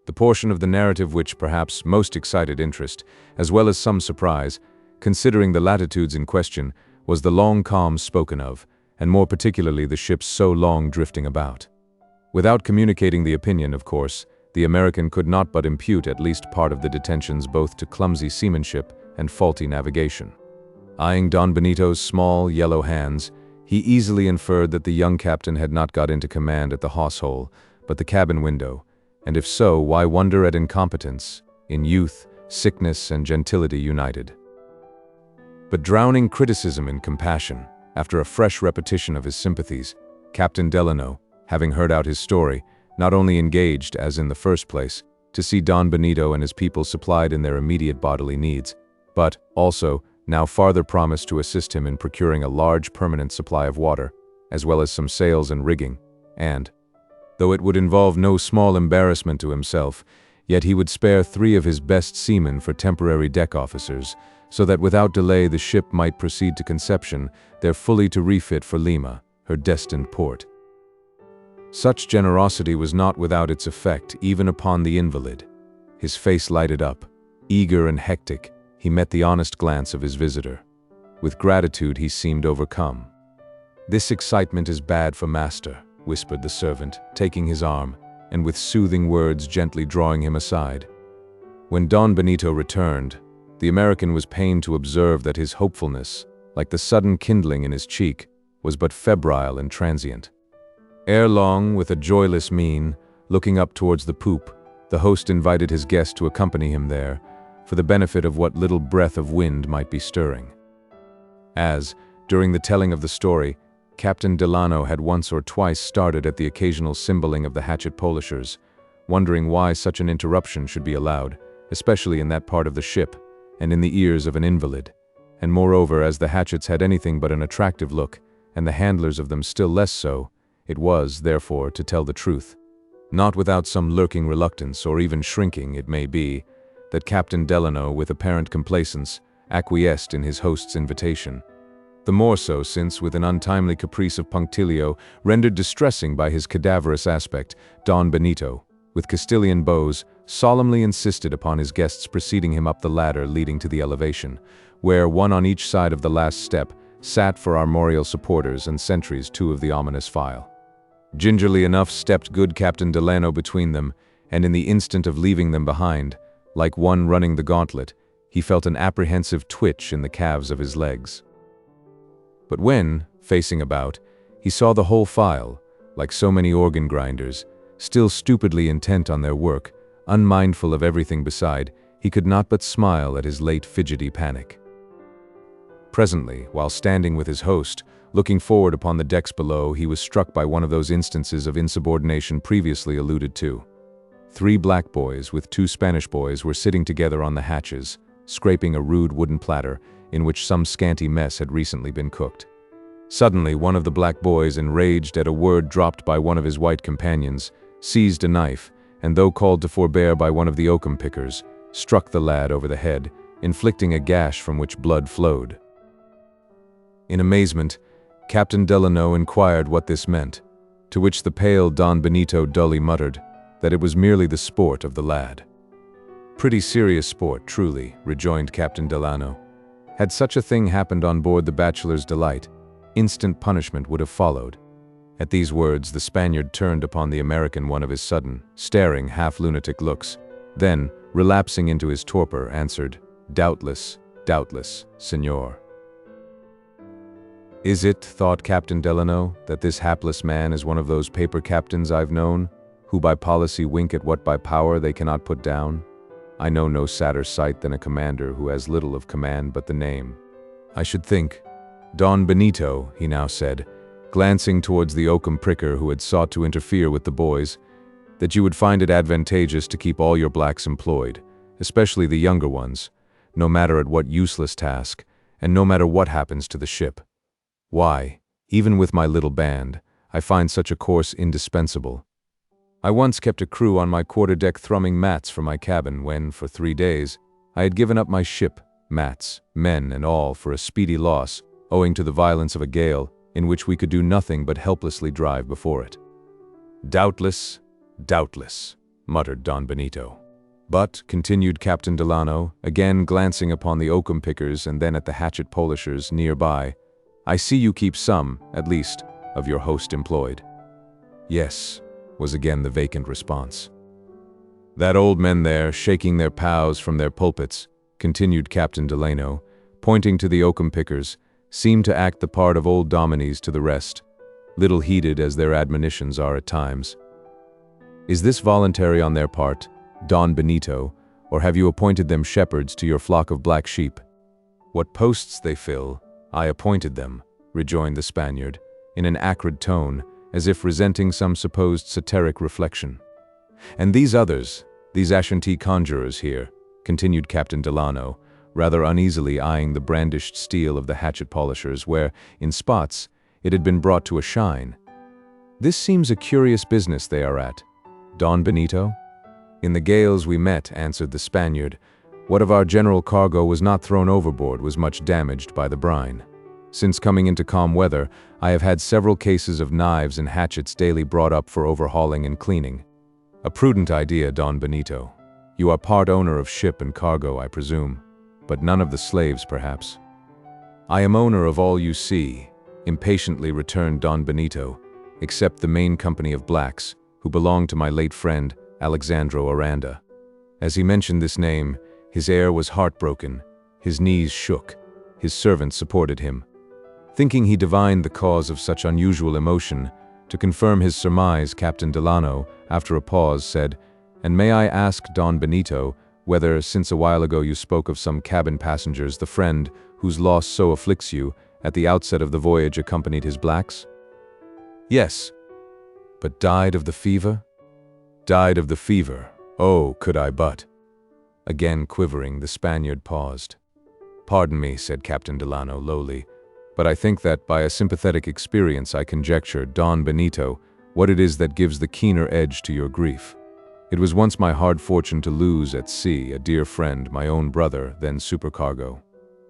The portion of the narrative which perhaps most excited interest, as well as some surprise, considering the latitudes in question, was the long calms spoken of, and more particularly the ship's so long drifting about. Without communicating the opinion, of course, the American could not but impute at least part of the detentions both to clumsy seamanship and faulty navigation. Eyeing Don Benito's small, yellow hands, he easily inferred that the young captain had not got into command at the hawse-hole, but the cabin window, and if so, why wonder at incompetence, in youth, sickness, and gentility united? But drowning criticism in compassion, after a fresh repetition of his sympathies, Captain Delano, having heard out his story, not only engaged, as in the first place, to see Don Benito and his people supplied in their immediate bodily needs, but, also, now farther promised to assist him in procuring a large permanent supply of water, as well as some sails and rigging, and, though it would involve no small embarrassment to himself, yet he would spare 3 of his best seamen for temporary deck officers, so that without delay the ship might proceed to Conception, there fully to refit for Lima, her destined port. Such generosity was not without its effect even upon the invalid. His face lighted up. Eager and hectic, he met the honest glance of his visitor. With gratitude he seemed overcome. "This excitement is bad for master," whispered the servant, taking his arm, and with soothing words gently drawing him aside. When Don Benito returned, the American was pained to observe that his hopefulness, like the sudden kindling in his cheek, was but febrile and transient. Ere long, with a joyless mien, looking up towards the poop, the host invited his guest to accompany him there, for the benefit of what little breath of wind might be stirring. As, during the telling of the story, Captain Delano had once or twice started at the occasional cymbaling of the hatchet polishers, wondering why such an interruption should be allowed, especially in that part of the ship, and in the ears of an invalid, and moreover, as the hatchets had anything but an attractive look, and the handlers of them still less so, it was, therefore, to tell the truth, not without some lurking reluctance or even shrinking, it may be, that Captain Delano, with apparent complacence, acquiesced in his host's invitation. The more so since, with an untimely caprice of punctilio, rendered distressing by his cadaverous aspect, Don Benito, with Castilian bows, solemnly insisted upon his guests preceding him up the ladder leading to the elevation, where, one on each side of the last step, sat for armorial supporters and sentries 2 of the ominous file. Gingerly enough stepped good Captain Delano between them, and in the instant of leaving them behind, like one running the gauntlet, he felt an apprehensive twitch in the calves of his legs. But when, facing about, he saw the whole file, like so many organ grinders, still stupidly intent on their work, unmindful of everything beside, he could not but smile at his late fidgety panic. Presently, while standing with his host, looking forward upon the decks below, he was struck by one of those instances of insubordination previously alluded to. 3 black boys with 2 Spanish boys were sitting together on the hatches, scraping a rude wooden platter in which some scanty mess had recently been cooked. Suddenly, one of the black boys, enraged at a word dropped by one of his white companions, seized a knife, and though called to forbear by one of the oakum pickers, struck the lad over the head, inflicting a gash from which blood flowed. In amazement, Captain Delano inquired what this meant, to which the pale Don Benito dully muttered that it was merely the sport of the lad. "Pretty serious sport, truly," rejoined Captain Delano. "Had such a thing happened on board the Bachelor's Delight, instant punishment would have followed." At these words, the Spaniard turned upon the American one of his sudden, staring, half-lunatic looks, then, relapsing into his torpor, answered, doubtless, senor." "Is it," thought Captain Delano, "that this hapless man is one of those paper captains I've known, who by policy wink at what by power they cannot put down? I know no sadder sight than a commander who has little of command but the name. I should think, Don Benito," he now said, glancing towards the oakum pricker who had sought to interfere with the boys, "that you would find it advantageous to keep all your blacks employed, especially the younger ones, no matter at what useless task, and no matter what happens to the ship. Why, even with my little band, I find such a course indispensable. I once kept a crew on my quarterdeck thrumming mats for my cabin when, for 3 days, I had given up my ship, mats, men, and all for a speedy loss, owing to the violence of a gale, in which we could do nothing but helplessly drive before it." "Doubtless, muttered Don Benito. "But," continued Captain Delano, again glancing upon the oakum pickers and then at the hatchet polishers nearby, "I see you keep some, at least, of your host employed." "Yes," was again the vacant response. "That old men there, shaking their pows from their pulpits," continued Captain Delano, pointing to the oakum pickers, "seem to act the part of old dominies to the rest, little heeded as their admonitions are at times. Is this voluntary on their part, Don Benito, or have you appointed them shepherds to your flock of black sheep?" "What posts they fill, I appointed them," rejoined the Spaniard, in an acrid tone, as if resenting some supposed satiric reflection. "And these others, these Ashanti conjurers here," continued Captain Delano, rather uneasily eyeing the brandished steel of the hatchet polishers where, in spots, it had been brought to a shine. "This seems a curious business they are at, Don Benito?" "In the gales we met," answered the Spaniard, "what of our general cargo was not thrown overboard was much damaged by the brine. Since coming into calm weather, I have had several cases of knives and hatchets daily brought up for overhauling and cleaning. A prudent idea, Don Benito. You are part owner of ship and cargo, I presume, but none of the slaves, perhaps." "I am owner of all you see," impatiently returned Don Benito, "except the main company of blacks, who belong to my late friend, Alexandro Aranda." As he mentioned this name, his air was heartbroken, his knees shook, his servant supported him. Thinking he divined the cause of such unusual emotion, to confirm his surmise, Captain Delano, after a pause, said, "And may I ask, Don Benito, whether, since a while ago you spoke of some cabin passengers, the friend, whose loss so afflicts you, at the outset of the voyage accompanied his blacks?" "Yes." "But died of the fever?" "Died of the fever. Oh, could I but—" Again quivering, the Spaniard paused. "Pardon me," said Captain Delano lowly, "but I think that, by a sympathetic experience, I conjecture, Don Benito, what it is that gives the keener edge to your grief. It was once my hard fortune to lose at sea a dear friend, my own brother, then supercargo.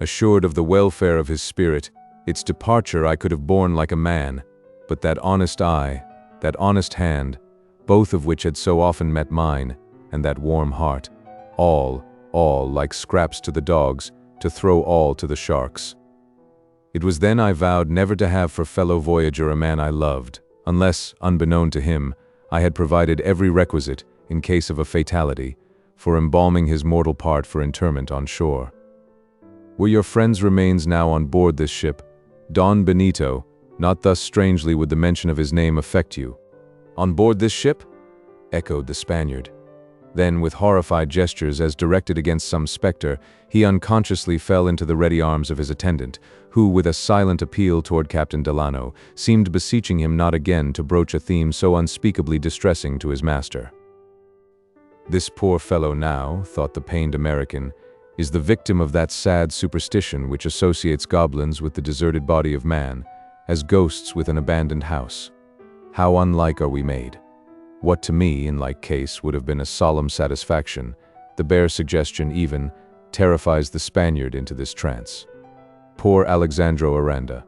Assured of the welfare of his spirit, its departure I could have borne like a man, but that honest eye, that honest hand, both of which had so often met mine, and that warm heart, all, like scraps to the dogs, to throw all to the sharks. It was then I vowed never to have for fellow voyager a man I loved, unless, unbeknown to him, I had provided every requisite in case of a fatality, for embalming his mortal part for interment on shore. Were your friend's remains now on board this ship, Don Benito, not thus strangely would the mention of his name affect you. On board this ship? Echoed the Spaniard. Then, with horrified gestures as directed against some specter, he unconsciously fell into the ready arms of his attendant, who, with a silent appeal toward Captain Delano, seemed beseeching him not again to broach a theme so unspeakably distressing to his master. This poor fellow now, thought the pained American, is the victim of that sad superstition which associates goblins with the deserted body of man, as ghosts with an abandoned house. How unlike are we made! What to me, in like case, would have been a solemn satisfaction, the bare suggestion even, terrifies the Spaniard into this trance. Poor Alexandro Aranda.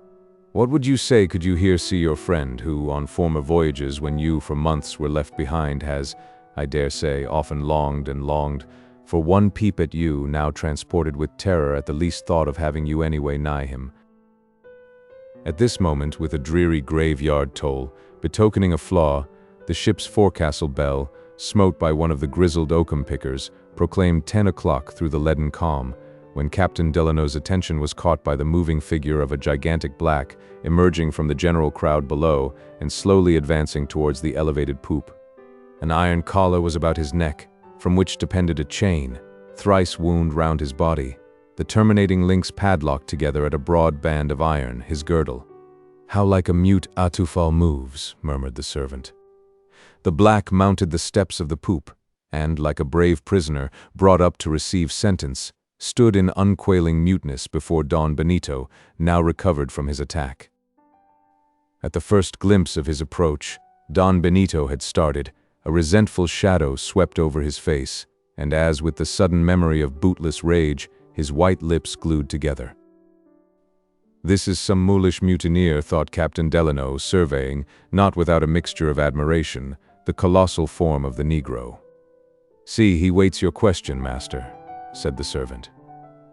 What would you say could you here see your friend, who, on former voyages when you for months were left behind, has, I dare say, often longed and longed, for one peep at you, now transported with terror at the least thought of having you anyway nigh him. At this moment, with a dreary graveyard toll, betokening a flaw, the ship's forecastle bell, smote by one of the grizzled oakum pickers, proclaimed 10 o'clock through the leaden calm, when Captain Delano's attention was caught by the moving figure of a gigantic black, emerging from the general crowd below and slowly advancing towards the elevated poop. An iron collar was about his neck, from which depended a chain, thrice wound round his body, the terminating links padlocked together at a broad band of iron, his girdle. "How like a mute Atufal moves," murmured the servant. The black mounted the steps of the poop, and, like a brave prisoner brought up to receive sentence, stood in unquailing muteness before Don Benito, now recovered from his attack. At the first glimpse of his approach, Don Benito had started, a resentful shadow swept over his face, and as with the sudden memory of bootless rage, his white lips glued together. This is some mulish mutineer, thought Captain Delano, surveying, not without a mixture of admiration, the colossal form of the Negro. "See, he waits your question, master," said the servant.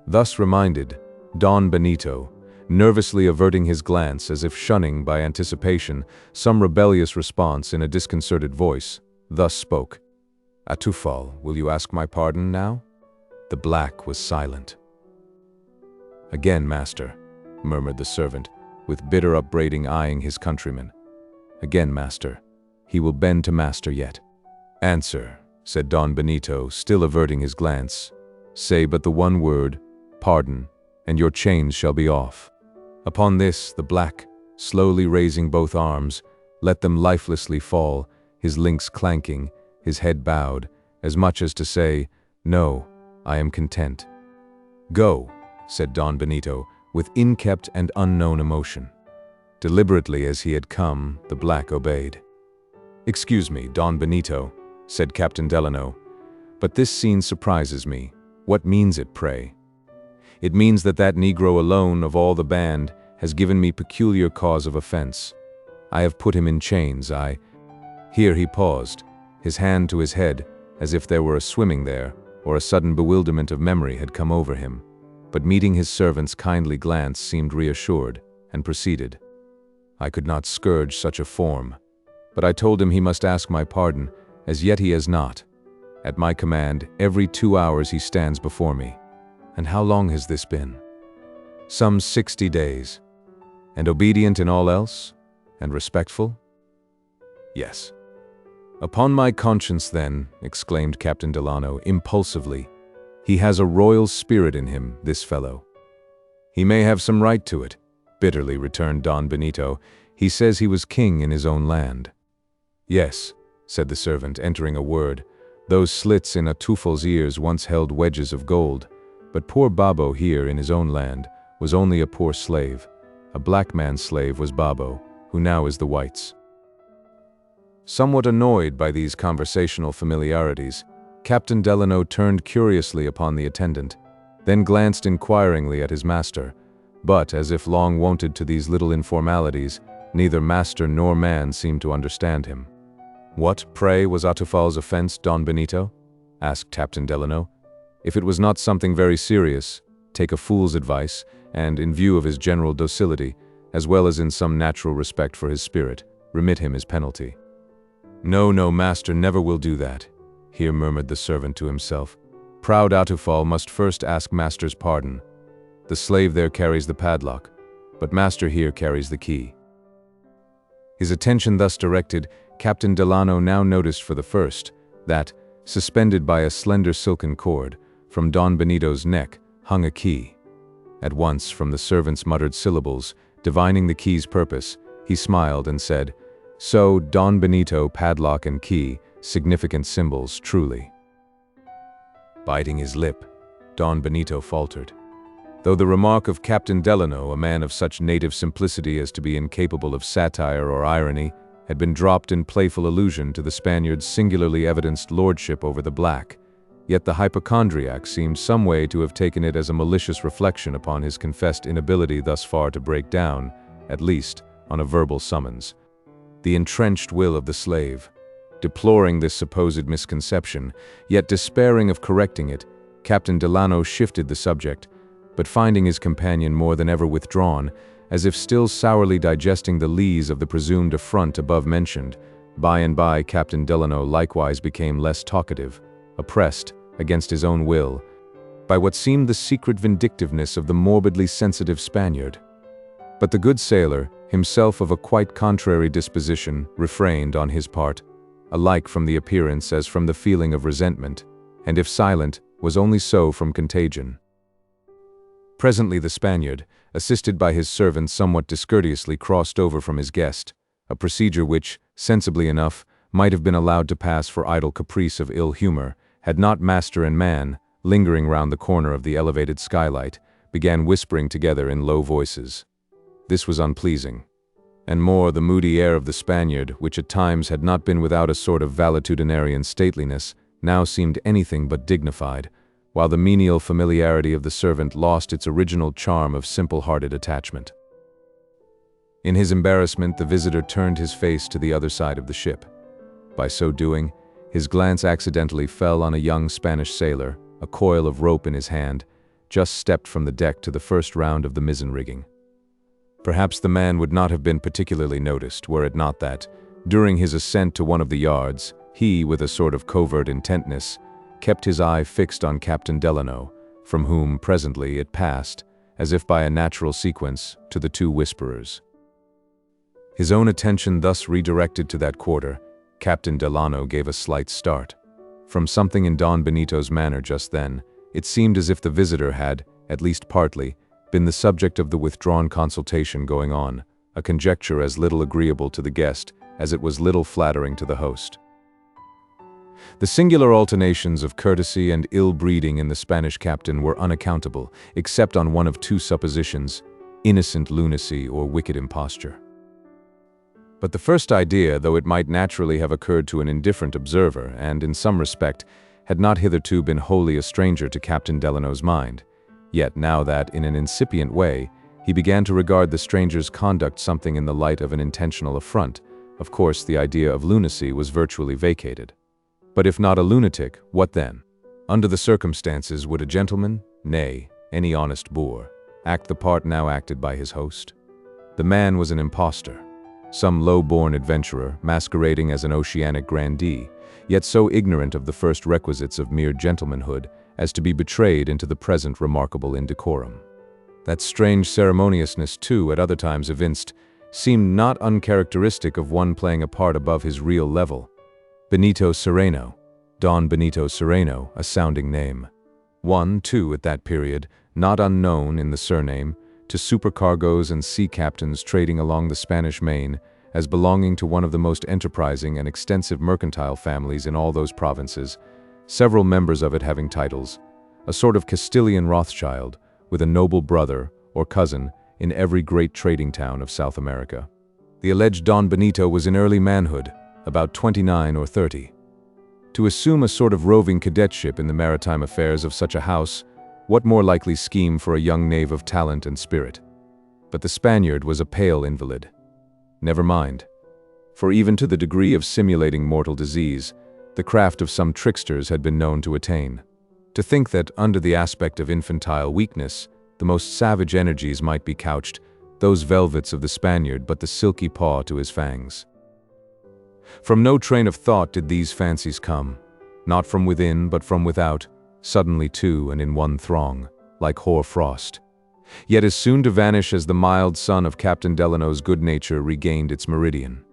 Thus reminded, Don Benito, nervously averting his glance as if shunning by anticipation some rebellious response in a disconcerted voice, thus spoke. "Atufal, will you ask my pardon now?" The black was silent. "Again, master," murmured the servant, with bitter upbraiding eyeing his countryman. "Again, master. He will bend to master yet." "Answer," said Don Benito, still averting his glance. "Say but the one word, pardon, and your chains shall be off." Upon this, the black, slowly raising both arms, let them lifelessly fall, his links clanking, his head bowed, as much as to say, "No, I am content." "Go," said Don Benito, with inkept and unknown emotion. Deliberately as he had come, the black obeyed. "Excuse me, Don Benito," said Captain Delano, "but this scene surprises me. What means it, pray?" "It means that Negro alone, of all the band, has given me peculiar cause of offense. I have put him in chains, Here he paused, his hand to his head, as if there were a swimming there, or a sudden bewilderment of memory had come over him, but meeting his servant's kindly glance seemed reassured, and proceeded. "I could not scourge such a form, but I told him he must ask my pardon, as yet he has not. At my command, every 2 hours he stands before me. And how long has this been?" "Some 60 days. And obedient in all else? And respectful?" "Yes." "Upon my conscience, then," exclaimed Captain Delano impulsively, "he has a royal spirit in him, this fellow." "He may have some right to it," bitterly returned Don Benito. "He says he was king in his own land." "Yes," said the servant, entering a word, "those slits in Atufal's ears once held wedges of gold, but poor Babo here in his own land was only a poor slave. A black man's slave was Babo, who now is the white's." Somewhat annoyed by these conversational familiarities, Captain Delano turned curiously upon the attendant, then glanced inquiringly at his master, but, as if long wonted to these little informalities, neither master nor man seemed to understand him. "What, pray, was Atufal's offense, Don Benito?" asked Captain Delano. "If it was not something very serious, take a fool's advice, and, in view of his general docility, as well as in some natural respect for his spirit, remit him his penalty." No, master never will do that. here murmured the servant to himself. Proud Atufal must first ask master's pardon. The slave there carries the padlock, but master here carries the key. His attention thus directed, Captain Delano now noticed for the first that, suspended by a slender silken cord, from Don Benito's neck hung a key. At once, from the servant's muttered syllables, divining the key's purpose, he smiled and said, "So, Don Benito, padlock and key, significant symbols, truly." Biting his lip, Don Benito faltered. Though the remark of Captain Delano, a man of such native simplicity as to be incapable of satire or irony, had been dropped in playful allusion to the Spaniard's singularly evidenced lordship over the black, yet the hypochondriac seemed some way to have taken it as a malicious reflection upon his confessed inability thus far to break down, at least, on a verbal summons, the entrenched will of the slave. Deploring this supposed misconception, yet despairing of correcting it, Captain Delano shifted the subject, but finding his companion more than ever withdrawn, as if still sourly digesting the lees of the presumed affront above mentioned, by and by Captain Delano likewise became less talkative, oppressed, against his own will, by what seemed the secret vindictiveness of the morbidly sensitive Spaniard. But the good sailor, himself of a quite contrary disposition, refrained, on his part, alike from the appearance as from the feeling of resentment, and if silent, was only so from contagion. Presently the Spaniard, assisted by his servant, somewhat discourteously crossed over from his guest, a procedure which, sensibly enough, might have been allowed to pass for idle caprice of ill humor, had not master and man, lingering round the corner of the elevated skylight, began whispering together in low voices. This was unpleasing. And more, the moody air of the Spaniard, which at times had not been without a sort of valetudinarian stateliness, now seemed anything but dignified, while the menial familiarity of the servant lost its original charm of simple-hearted attachment. In his embarrassment, the visitor turned his face to the other side of the ship. By so doing, his glance accidentally fell on a young Spanish sailor, a coil of rope in his hand, just stepped from the deck to the first round of the mizzen rigging. Perhaps the man would not have been particularly noticed, were it not that, during his ascent to one of the yards, he, with a sort of covert intentness, kept his eye fixed on Captain Delano, from whom, presently, it passed, as if by a natural sequence, to the two whisperers. His own attention thus redirected to that quarter, Captain Delano gave a slight start. From something in Don Benito's manner just then, it seemed as if the visitor had, at least partly, been the subject of the withdrawn consultation going on, a conjecture as little agreeable to the guest as it was little flattering to the host. The singular alternations of courtesy and ill-breeding in the Spanish captain were unaccountable, except on one of two suppositions: innocent lunacy or wicked imposture. But the first idea, though it might naturally have occurred to an indifferent observer, and, in some respect, had not hitherto been wholly a stranger to Captain Delano's mind, yet now that, in an incipient way, he began to regard the stranger's conduct something in the light of an intentional affront, of course the idea of lunacy was virtually vacated. But if not a lunatic, what then? Under the circumstances, would a gentleman, nay, any honest boor, act the part now acted by his host? The man was an impostor, some low-born adventurer masquerading as an oceanic grandee, yet so ignorant of the first requisites of mere gentlemanhood as to be betrayed into the present remarkable indecorum. That strange ceremoniousness, too, at other times evinced, seemed not uncharacteristic of one playing a part above his real level. Benito Cereno, Don Benito Cereno, a sounding name. One, too, at that period, not unknown in the surname, to supercargoes and sea captains trading along the Spanish Main, as belonging to one of the most enterprising and extensive mercantile families in all those provinces, several members of it having titles, a sort of Castilian Rothschild, with a noble brother or cousin in every great trading town of South America. The alleged Don Benito was in early manhood, about 29 or 30. To assume a sort of roving cadetship in the maritime affairs of such a house, what more likely scheme for a young knave of talent and spirit? But the Spaniard was a pale invalid. Never mind. For even to the degree of simulating mortal disease, the craft of some tricksters had been known to attain. To think that, under the aspect of infantile weakness, the most savage energies might be couched, those velvets of the Spaniard but the silky paw to his fangs. From no train of thought did these fancies come. not from within but from without, suddenly too and in one throng, like hoar frost. Yet as soon to vanish as the mild sun of Captain Delano's good nature regained its meridian.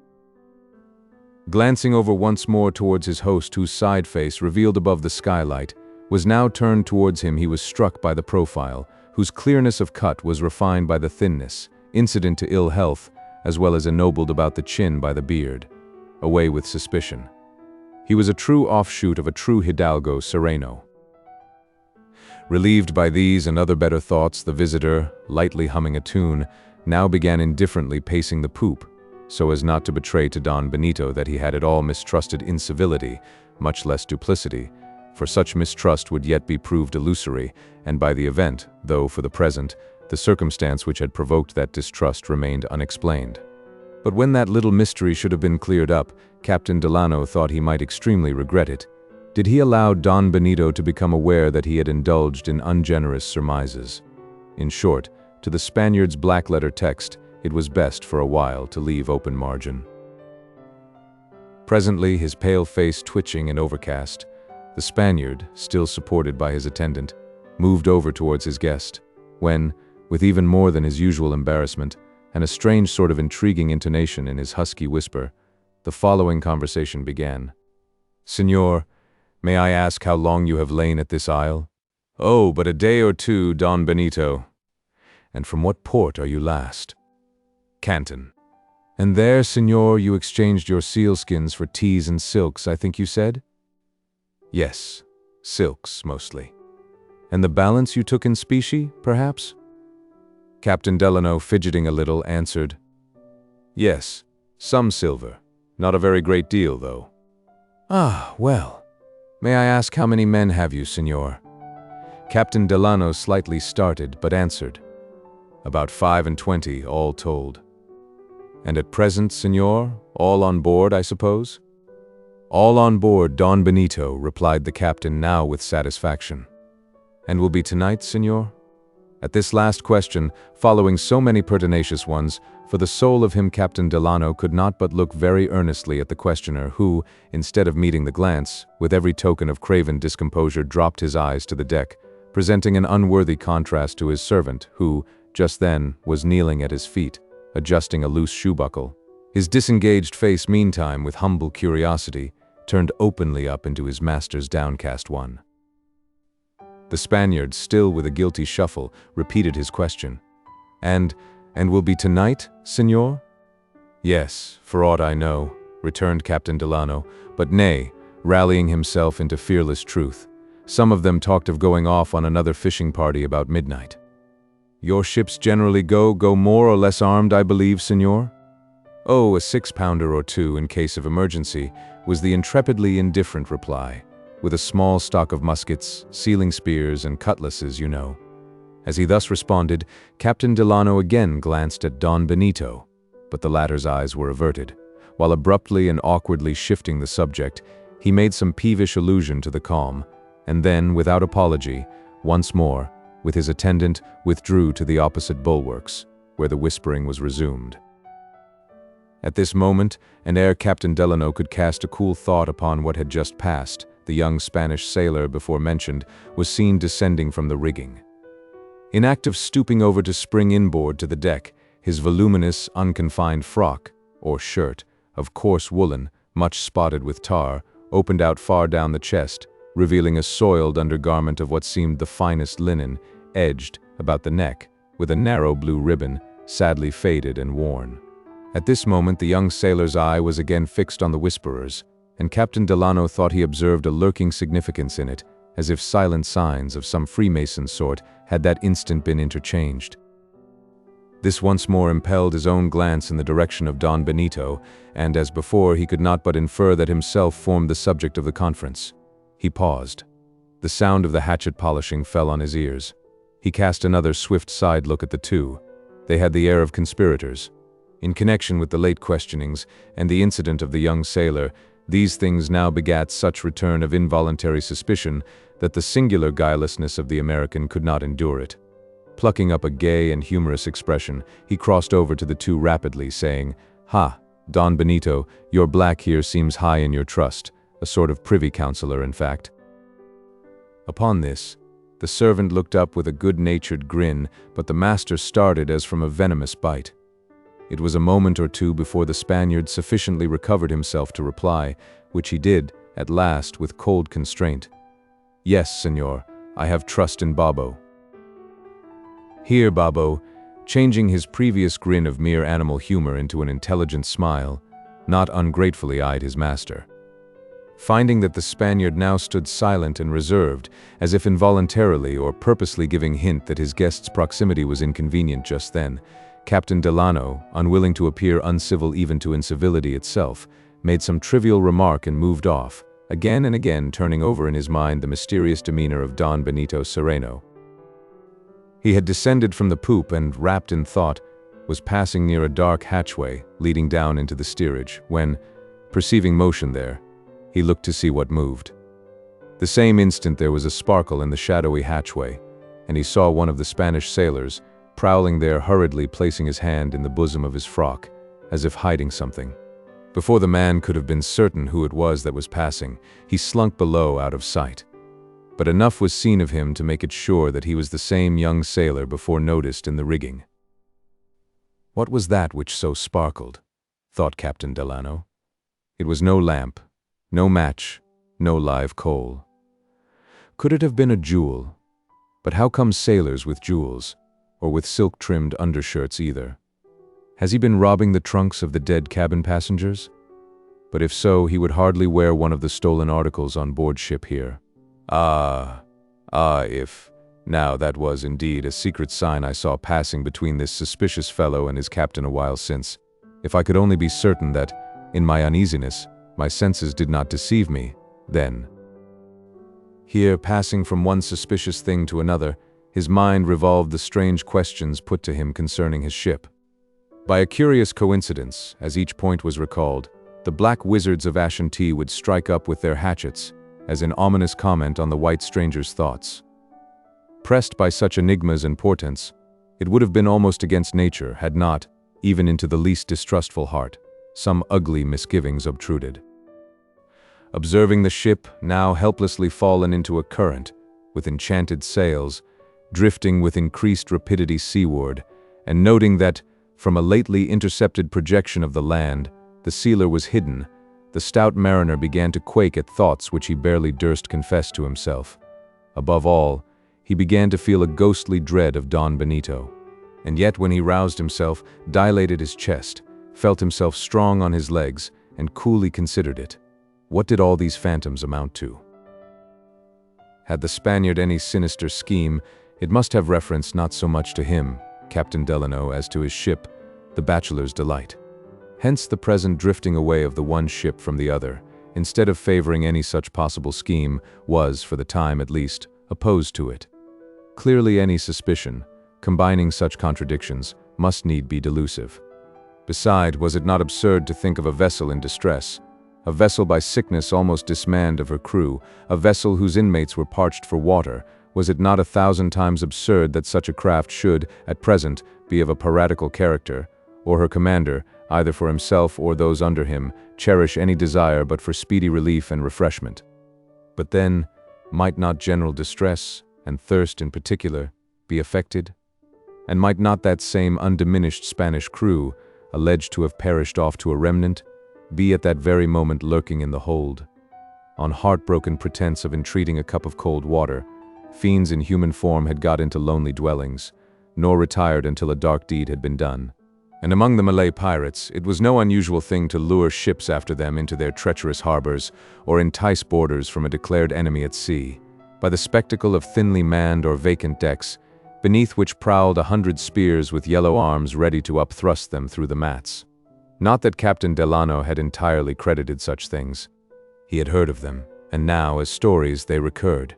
Glancing over once more towards his host, whose side face, revealed above the skylight, was now turned towards him, he was struck by the profile, whose clearness of cut was refined by the thinness, incident to ill health, as well as ennobled about the chin by the beard. Away with suspicion. He was a true offshoot of a true Hidalgo Cereno. Relieved by these and other better thoughts, the visitor, lightly humming a tune, now began indifferently pacing the poop, so as not to betray to Don Benito that he had at all mistrusted incivility, much less duplicity, for such mistrust would yet be proved illusory, and by the event, though for the present, the circumstance which had provoked that distrust remained unexplained. But when that little mystery should have been cleared up, Captain Delano thought he might extremely regret it. Did he allow Don Benito to become aware that he had indulged in ungenerous surmises? In short, to the Spaniard's black-letter text, it was best for a while to leave open margin. Presently, his pale face twitching and overcast, the Spaniard, still supported by his attendant, moved over towards his guest, when, with even more than his usual embarrassment, and a strange sort of intriguing intonation in his husky whisper, the following conversation began. "Señor, may I ask how long you have lain at this isle?" "Oh, but a day or two, Don Benito." "And from what port are you last?" "Canton." "And there, señor, you exchanged your sealskins for teas and silks, I think you said?" "Yes, silks, mostly." "And the balance you took in specie, perhaps?" Captain Delano, fidgeting a little, answered, "Yes, some silver. Not a very great deal, though." "Ah, well. May I ask how many men have you, señor?" Captain Delano slightly started, but answered, "About 25, all told." "And at present, señor, all on board, I suppose?" "All on board, Don Benito," replied the captain, now with satisfaction. "And will be tonight, señor?" At this last question, following so many pertinacious ones, for the soul of him Captain Delano could not but look very earnestly at the questioner, who, instead of meeting the glance, with every token of craven discomposure dropped his eyes to the deck, presenting an unworthy contrast to his servant, who, just then, was kneeling at his feet, adjusting a loose shoe-buckle. His disengaged face, meantime, with humble curiosity, turned openly up into his master's downcast one. The Spaniard, still with a guilty shuffle, repeated his question. And will be tonight, señor?" "Yes, for aught I know," returned Captain Delano, "but nay," rallying himself into fearless truth, "some of them talked of going off on another fishing party about midnight." "Your ships generally go more or less armed, I believe, señor?" "Oh, a 6-pounder or two in case of emergency," was the intrepidly indifferent reply, "with a small stock of muskets, sealing spears, and cutlasses, you know." As he thus responded, Captain Delano again glanced at Don Benito, but the latter's eyes were averted, while abruptly and awkwardly shifting the subject, he made some peevish allusion to the calm, and then, without apology, once more, with his attendant, withdrew to the opposite bulwarks, where the whispering was resumed. At this moment, and ere Captain Delano could cast a cool thought upon what had just passed, the young Spanish sailor before mentioned was seen descending from the rigging. In act of stooping over to spring inboard to the deck, his voluminous, unconfined frock, or shirt, of coarse woolen, much spotted with tar, opened out far down the chest, revealing a soiled undergarment of what seemed the finest linen, edged, about the neck, with a narrow blue ribbon, sadly faded and worn. At this moment the young sailor's eye was again fixed on the whisperers, and Captain Delano thought he observed a lurking significance in it, as if silent signs of some Freemason sort had that instant been interchanged. This once more impelled his own glance in the direction of Don Benito, and as before he could not but infer that himself formed the subject of the conference. He paused. The sound of the hatchet polishing fell on his ears. He cast another swift side look at the two. They had the air of conspirators. In connection with the late questionings and the incident of the young sailor, these things now begat such return of involuntary suspicion that the singular guilelessness of the American could not endure it. Plucking up a gay and humorous expression, he crossed over to the two rapidly, saying, "Ha, Don Benito, your black here seems high in your trust. a sort of privy councillor, in fact. Upon this, the servant looked up with a good-natured grin, but the master started as from a venomous bite. It was a moment or two before the Spaniard sufficiently recovered himself to reply, which he did, at last, with cold constraint. "Yes, senor, I have trust in Babo." Here Babo, changing his previous grin of mere animal humor into an intelligent smile, not ungratefully eyed his master. Finding that the Spaniard now stood silent and reserved, as if involuntarily or purposely giving hint that his guest's proximity was inconvenient just then, Captain Delano, unwilling to appear uncivil even to incivility itself, made some trivial remark and moved off, again and again turning over in his mind the mysterious demeanor of Don Benito Cereno. He had descended from the poop and, wrapped in thought, was passing near a dark hatchway leading down into the steerage when, perceiving motion there, he looked to see what moved. The same instant there was a sparkle in the shadowy hatchway, and he saw one of the Spanish sailors, prowling there hurriedly placing his hand in the bosom of his frock, as if hiding something. Before the man could have been certain who it was that was passing, he slunk below out of sight. But enough was seen of him to make it sure that he was the same young sailor before noticed in the rigging. What was that which so sparkled? Thought Captain Delano. It was no lamp, no match, no live coal. Could it have been a jewel? But how come sailors with jewels, or with silk-trimmed undershirts either? Has he been robbing the trunks of the dead cabin passengers? But if so, he would hardly wear one of the stolen articles on board ship here. If, now that was indeed a secret sign I saw passing between this suspicious fellow and his captain a while since. If I could only be certain that, in my uneasiness, my senses did not deceive me, then. Here, passing from one suspicious thing to another, his mind revolved the strange questions put to him concerning his ship. By a curious coincidence, as each point was recalled, the black wizards of Ashanti would strike up with their hatchets, as in ominous comment on the white stranger's thoughts. Pressed by such enigmas and portents, it would have been almost against nature had not, even into the least distrustful heart, some ugly misgivings obtruded. Observing the ship, now helplessly fallen into a current, with enchanted sails, drifting with increased rapidity seaward, and noting that, from a lately intercepted projection of the land, the sealer was hidden, the stout mariner began to quake at thoughts which he barely durst confess to himself. Above all, he began to feel a ghostly dread of Don Benito. And yet when he roused himself, dilated his chest, felt himself strong on his legs, and coolly considered it. What did all these phantoms amount to? Had the Spaniard any sinister scheme, it must have reference not so much to him, Captain Delano, as to his ship, the Bachelor's Delight. Hence the present drifting away of the one ship from the other, instead of favoring any such possible scheme, was, for the time at least, opposed to it. Clearly any suspicion, combining such contradictions, must need be delusive. Beside, was it not absurd to think of a vessel in distress, a vessel by sickness almost dismanned of her crew, a vessel whose inmates were parched for water? Was it not 1,000 times absurd that such a craft should, at present, be of a piratical character, or her commander, either for himself or those under him, cherish any desire but for speedy relief and refreshment? But then, might not general distress, and thirst in particular, be affected? And might not that same undiminished Spanish crew, alleged to have perished off to a remnant, be at that very moment lurking in the hold? On heartbroken pretense of entreating a cup of cold water, fiends in human form had got into lonely dwellings, nor retired until a dark deed had been done. And among the Malay pirates, it was no unusual thing to lure ships after them into their treacherous harbors, or entice boarders from a declared enemy at sea, by the spectacle of thinly manned or vacant decks, beneath which prowled 100 spears with yellow arms ready to upthrust them through the mats. Not that Captain Delano had entirely credited such things. He had heard of them, and now, as stories, they recurred.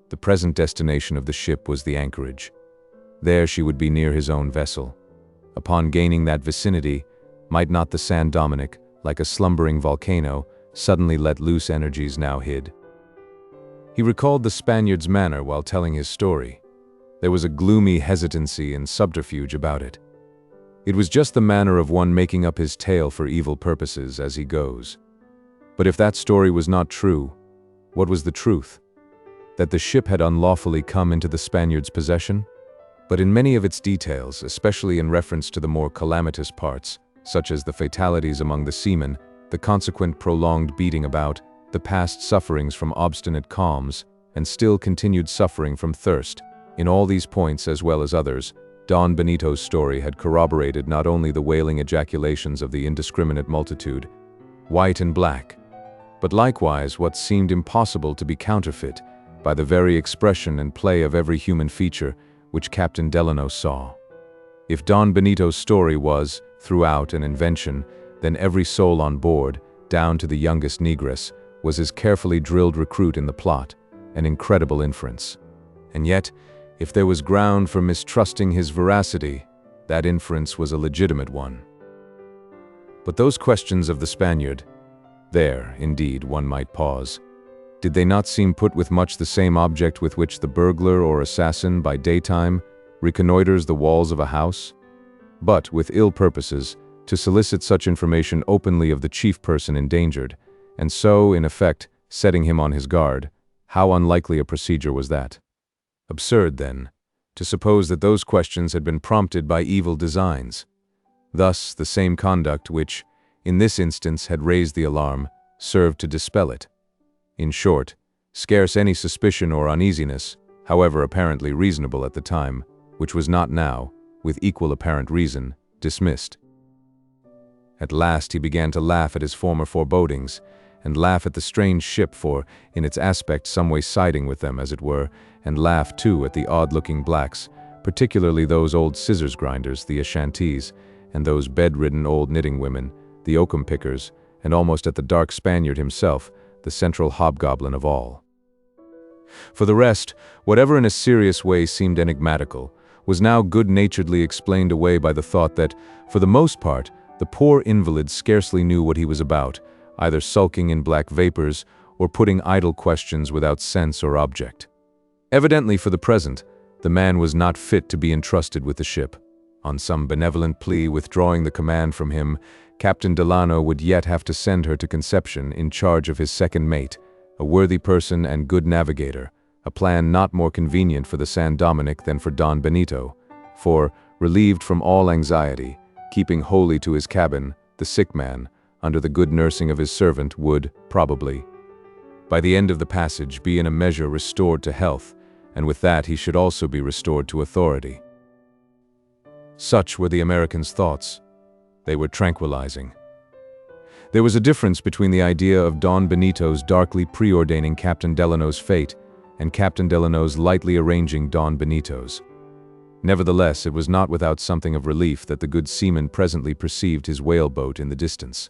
The present destination of the ship was the anchorage. There she would be near his own vessel. Upon gaining that vicinity, might not the San Dominic, like a slumbering volcano, suddenly let loose energies now hid? He recalled the Spaniard's manner while telling his story. There was a gloomy hesitancy and subterfuge about it. It was just the manner of one making up his tale for evil purposes as he goes. But if that story was not true, what was the truth? That the ship had unlawfully come into the Spaniards' possession? But in many of its details, especially in reference to the more calamitous parts, such as the fatalities among the seamen, the consequent prolonged beating about, the past sufferings from obstinate calms, and still continued suffering from thirst, in all these points as well as others, Don Benito's story had corroborated not only the wailing ejaculations of the indiscriminate multitude, white and black, but likewise what seemed impossible to be counterfeit by the very expression and play of every human feature which Captain Delano saw. If Don Benito's story was, throughout, an invention, then every soul on board, down to the youngest negress, was his carefully drilled recruit in the plot, an incredible inference. And yet, if there was ground for mistrusting his veracity, that inference was a legitimate one. But those questions of the Spaniard, there, indeed, one might pause. Did they not seem put with much the same object with which the burglar or assassin, by daytime, reconnoiters the walls of a house? But, with ill purposes, to solicit such information openly of the chief person endangered, and so, in effect, setting him on his guard, how unlikely a procedure was that? Absurd, then, to suppose that those questions had been prompted by evil designs. Thus, the same conduct which, in this instance, had raised the alarm, served to dispel it. In short, scarce any suspicion or uneasiness, however apparently reasonable at the time, which was not now, with equal apparent reason, dismissed. At last he began to laugh at his former forebodings, and laugh at the strange ship for, in its aspect, some way siding with them, as it were, and laugh, too, at the odd-looking blacks, particularly those old scissors grinders, the Ashantees, and those bedridden old knitting women, the oakum pickers, and almost at the dark Spaniard himself, the central hobgoblin of all. For the rest, whatever in a serious way seemed enigmatical, was now good-naturedly explained away by the thought that, for the most part, the poor invalid scarcely knew what he was about, either sulking in black vapors or putting idle questions without sense or object. Evidently, for the present, the man was not fit to be entrusted with the ship. On some benevolent plea withdrawing the command from him, Captain Delano would yet have to send her to Conception in charge of his second mate, a worthy person and good navigator, a plan not more convenient for the San Dominick than for Don Benito, for, relieved from all anxiety, keeping wholly to his cabin, the sick man, under the good nursing of his servant, would, probably, by the end of the passage, be in a measure restored to health, and with that he should also be restored to authority. Such were the American's thoughts. They were tranquilizing. There was a difference between the idea of Don Benito's darkly preordaining Captain Delano's fate and Captain Delano's lightly arranging Don Benito's. Nevertheless, it was not without something of relief that the good seaman presently perceived his whaleboat in the distance.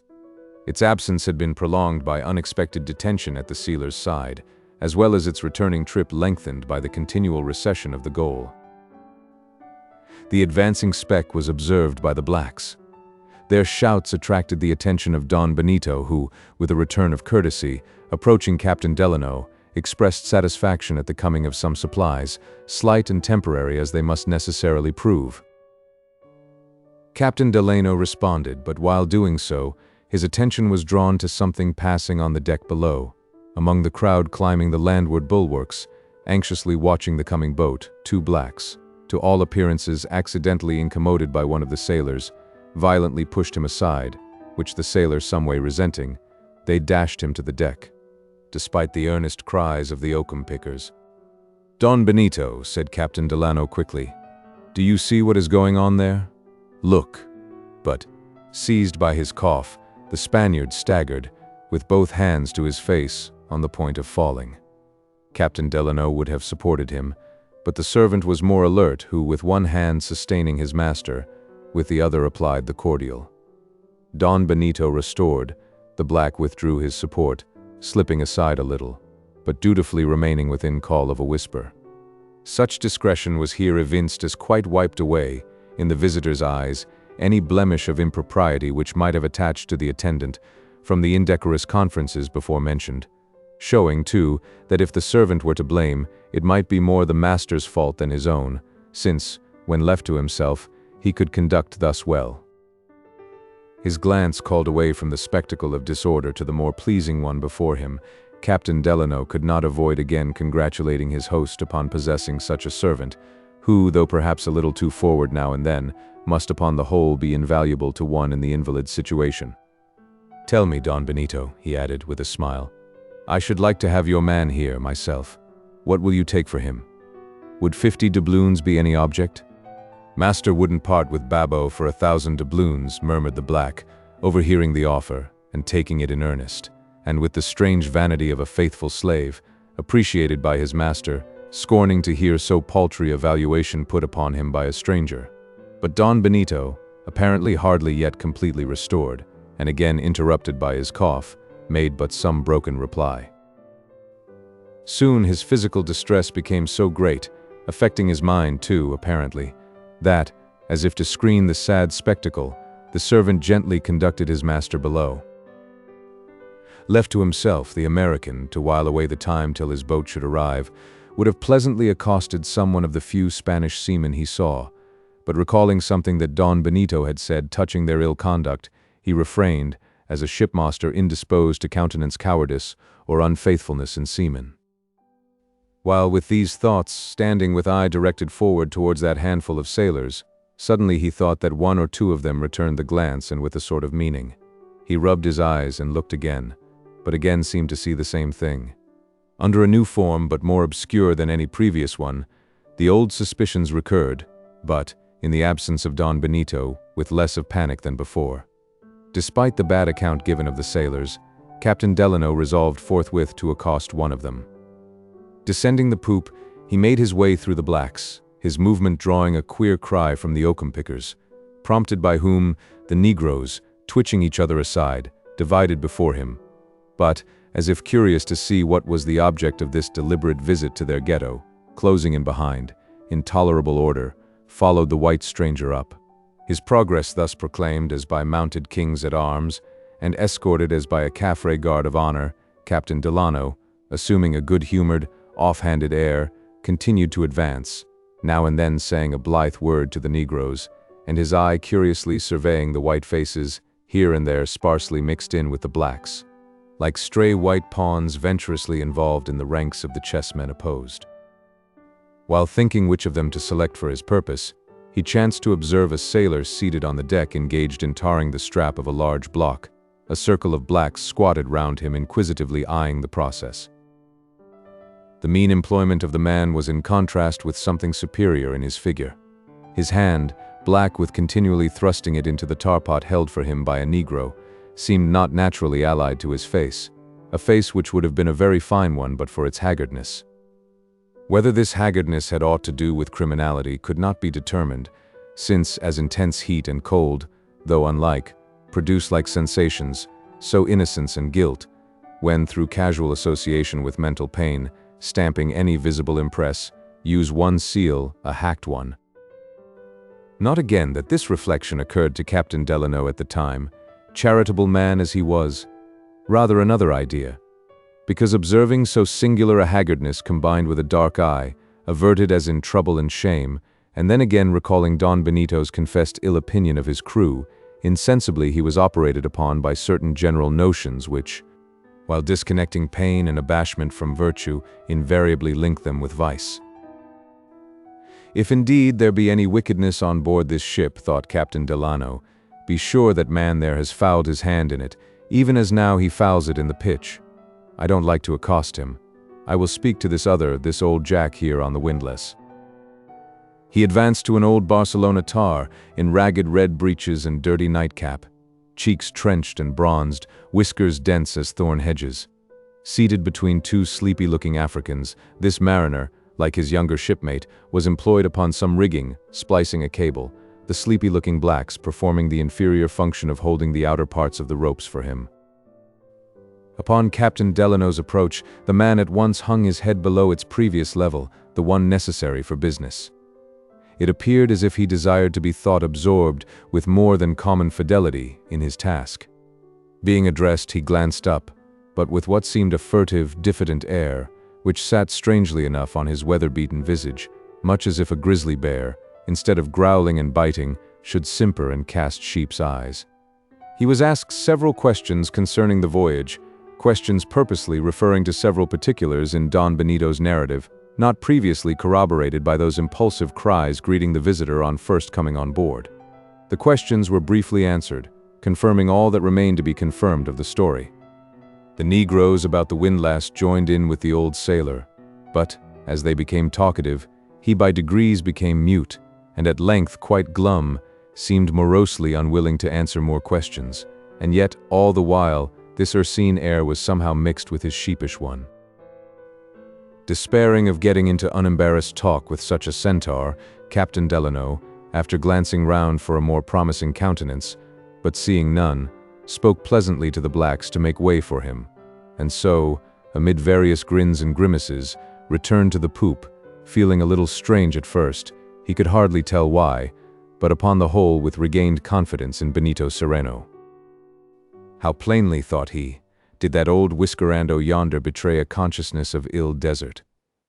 Its absence had been prolonged by unexpected detention at the sealer's side, as well as its returning trip lengthened by the continual recession of the goal. The advancing speck was observed by the blacks. Their shouts attracted the attention of Don Benito, who, with a return of courtesy, approaching Captain Delano, expressed satisfaction at the coming of some supplies, slight and temporary as they must necessarily prove. Captain Delano responded, but while doing so, his attention was drawn to something passing on the deck below. Among the crowd climbing the landward bulwarks, anxiously watching the coming boat, two blacks, to all appearances accidentally incommoded by one of the sailors, violently pushed him aside, which the sailor some way resenting, they dashed him to the deck, despite the earnest cries of the oakum pickers. "Don Benito," said Captain Delano quickly, "do you see what is going on there? Look." But, seized by his cough, the Spaniard staggered, with both hands to his face, on the point of falling. Captain Delano would have supported him, but the servant was more alert, who, with one hand sustaining his master, with the other applied the cordial. Don Benito restored, the black withdrew his support, slipping aside a little, but dutifully remaining within call of a whisper. Such discretion was here evinced as quite wiped away, in the visitor's eyes, any blemish of impropriety which might have attached to the attendant from the indecorous conferences before mentioned, showing, too, that if the servant were to blame, it might be more the master's fault than his own, since, when left to himself, he could conduct thus well. His glance called away from the spectacle of disorder to the more pleasing one before him. Captain Delano could not avoid again congratulating his host upon possessing such a servant, who, though perhaps a little too forward now and then, must upon the whole be invaluable to one in the invalid's situation. "Tell me, Don Benito," he added with a smile, "I should like to have your man here, myself. What will you take for him? Would 50 doubloons be any object?" "Master wouldn't part with Babbo for 1,000 doubloons," murmured the black, overhearing the offer and taking it in earnest, and with the strange vanity of a faithful slave, appreciated by his master, scorning to hear so paltry a valuation put upon him by a stranger. But Don Benito, apparently hardly yet completely restored, and again interrupted by his cough, made but some broken reply. Soon his physical distress became so great, affecting his mind too, apparently, that, as if to screen the sad spectacle, the servant gently conducted his master below. Left to himself, the American, to while away the time till his boat should arrive, would have pleasantly accosted someone of the few Spanish seamen he saw, but recalling something that Don Benito had said touching their ill conduct, he refrained, as a shipmaster indisposed to countenance cowardice or unfaithfulness in seamen. While with these thoughts, standing with eye directed forward towards that handful of sailors, suddenly he thought that one or two of them returned the glance and with a sort of meaning. He rubbed his eyes and looked again, but again seemed to see the same thing. Under a new form, but more obscure than any previous one, the old suspicions recurred, but, in the absence of Don Benito, with less of panic than before. Despite the bad account given of the sailors, Captain Delano resolved forthwith to accost one of them. Descending the poop, he made his way through the blacks, his movement drawing a queer cry from the oakum pickers, prompted by whom the Negroes, twitching each other aside, divided before him, but, as if curious to see what was the object of this deliberate visit to their ghetto, closing in behind, in tolerable order, followed the white stranger up. His progress thus proclaimed as by mounted kings-at-arms, and escorted as by a Caffre guard of honor, Captain Delano, assuming a good-humored, off-handed air, continued to advance, now and then saying a blithe word to the Negroes, and his eye curiously surveying the white faces, here and there sparsely mixed in with the blacks, like stray white pawns venturously involved in the ranks of the chessmen opposed. While thinking which of them to select for his purpose, he chanced to observe a sailor seated on the deck engaged in tarring the strap of a large block. A circle of blacks squatted round him, inquisitively eyeing the process. The mean employment of the man was in contrast with something superior in his figure. His hand, black with continually thrusting it into the tar-pot held for him by a Negro, seemed not naturally allied to his face, a face which would have been a very fine one but for its haggardness. Whether this haggardness had aught to do with criminality could not be determined, since as intense heat and cold, though unlike, produce like sensations, so innocence and guilt, when through casual association with mental pain, stamping any visible impress, use one seal, a hacked one. Not again that this reflection occurred to Captain Delano at the time, charitable man as he was, rather another idea, because observing so singular a haggardness combined with a dark eye, averted as in trouble and shame, and then again recalling Don Benito's confessed ill opinion of his crew, insensibly he was operated upon by certain general notions which, while disconnecting pain and abashment from virtue, invariably link them with vice. If indeed there be any wickedness on board this ship, thought Captain Delano, be sure that man there has fouled his hand in it, even as now he fouls it in the pitch. I don't like to accost him. I will speak to this old Jack here on the windlass. He advanced to an old Barcelona tar, in ragged red breeches and dirty nightcap, cheeks trenched and bronzed, whiskers dense as thorn hedges. Seated between two sleepy-looking Africans, this mariner, like his younger shipmate, was employed upon some rigging, splicing a cable, the sleepy-looking blacks performing the inferior function of holding the outer parts of the ropes for him. Upon Captain Delano's approach, the man at once hung his head below its previous level, the one necessary for business. It appeared as if he desired to be thought absorbed with more than common fidelity in his task. Being addressed, he glanced up, but with what seemed a furtive, diffident air, which sat strangely enough on his weather-beaten visage, much as if a grizzly bear, instead of growling and biting, should simper and cast sheep's eyes. He was asked several questions concerning the voyage, questions purposely referring to several particulars in Don Benito's narrative, not previously corroborated by those impulsive cries greeting the visitor on first coming on board. The questions were briefly answered, confirming all that remained to be confirmed of the story. The Negroes about the windlass joined in with the old sailor, but, as they became talkative, he by degrees became mute, and at length quite glum, seemed morosely unwilling to answer more questions, and yet, all the while, this ursine air was somehow mixed with his sheepish one. Despairing of getting into unembarrassed talk with such a centaur, Captain Delano, after glancing round for a more promising countenance, but seeing none, spoke pleasantly to the blacks to make way for him, and so, amid various grins and grimaces, returned to the poop, feeling a little strange at first, he could hardly tell why, but upon the whole with regained confidence in Benito Cereno. How plainly, thought he, did that old whiskerando yonder betray a consciousness of ill desert.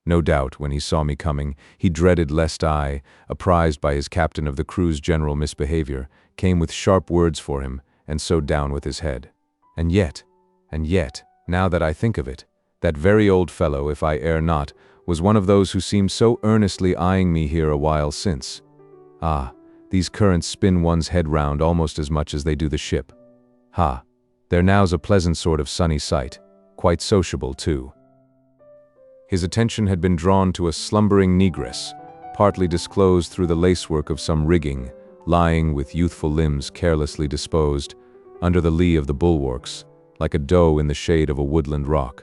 No doubt, when he saw me coming, he dreaded lest I, apprised by his captain of the crew's general misbehavior, came with sharp words for him, and so down with his head. And yet, now that I think of it, that very old fellow, if I err not, was one of those who seemed so earnestly eyeing me here a while since. Ah, these currents spin one's head round almost as much as they do the ship. Ha! There now's a pleasant sort of sunny sight, quite sociable too. His attention had been drawn to a slumbering negress, partly disclosed through the lacework of some rigging, lying with youthful limbs carelessly disposed, under the lee of the bulwarks, like a doe in the shade of a woodland rock.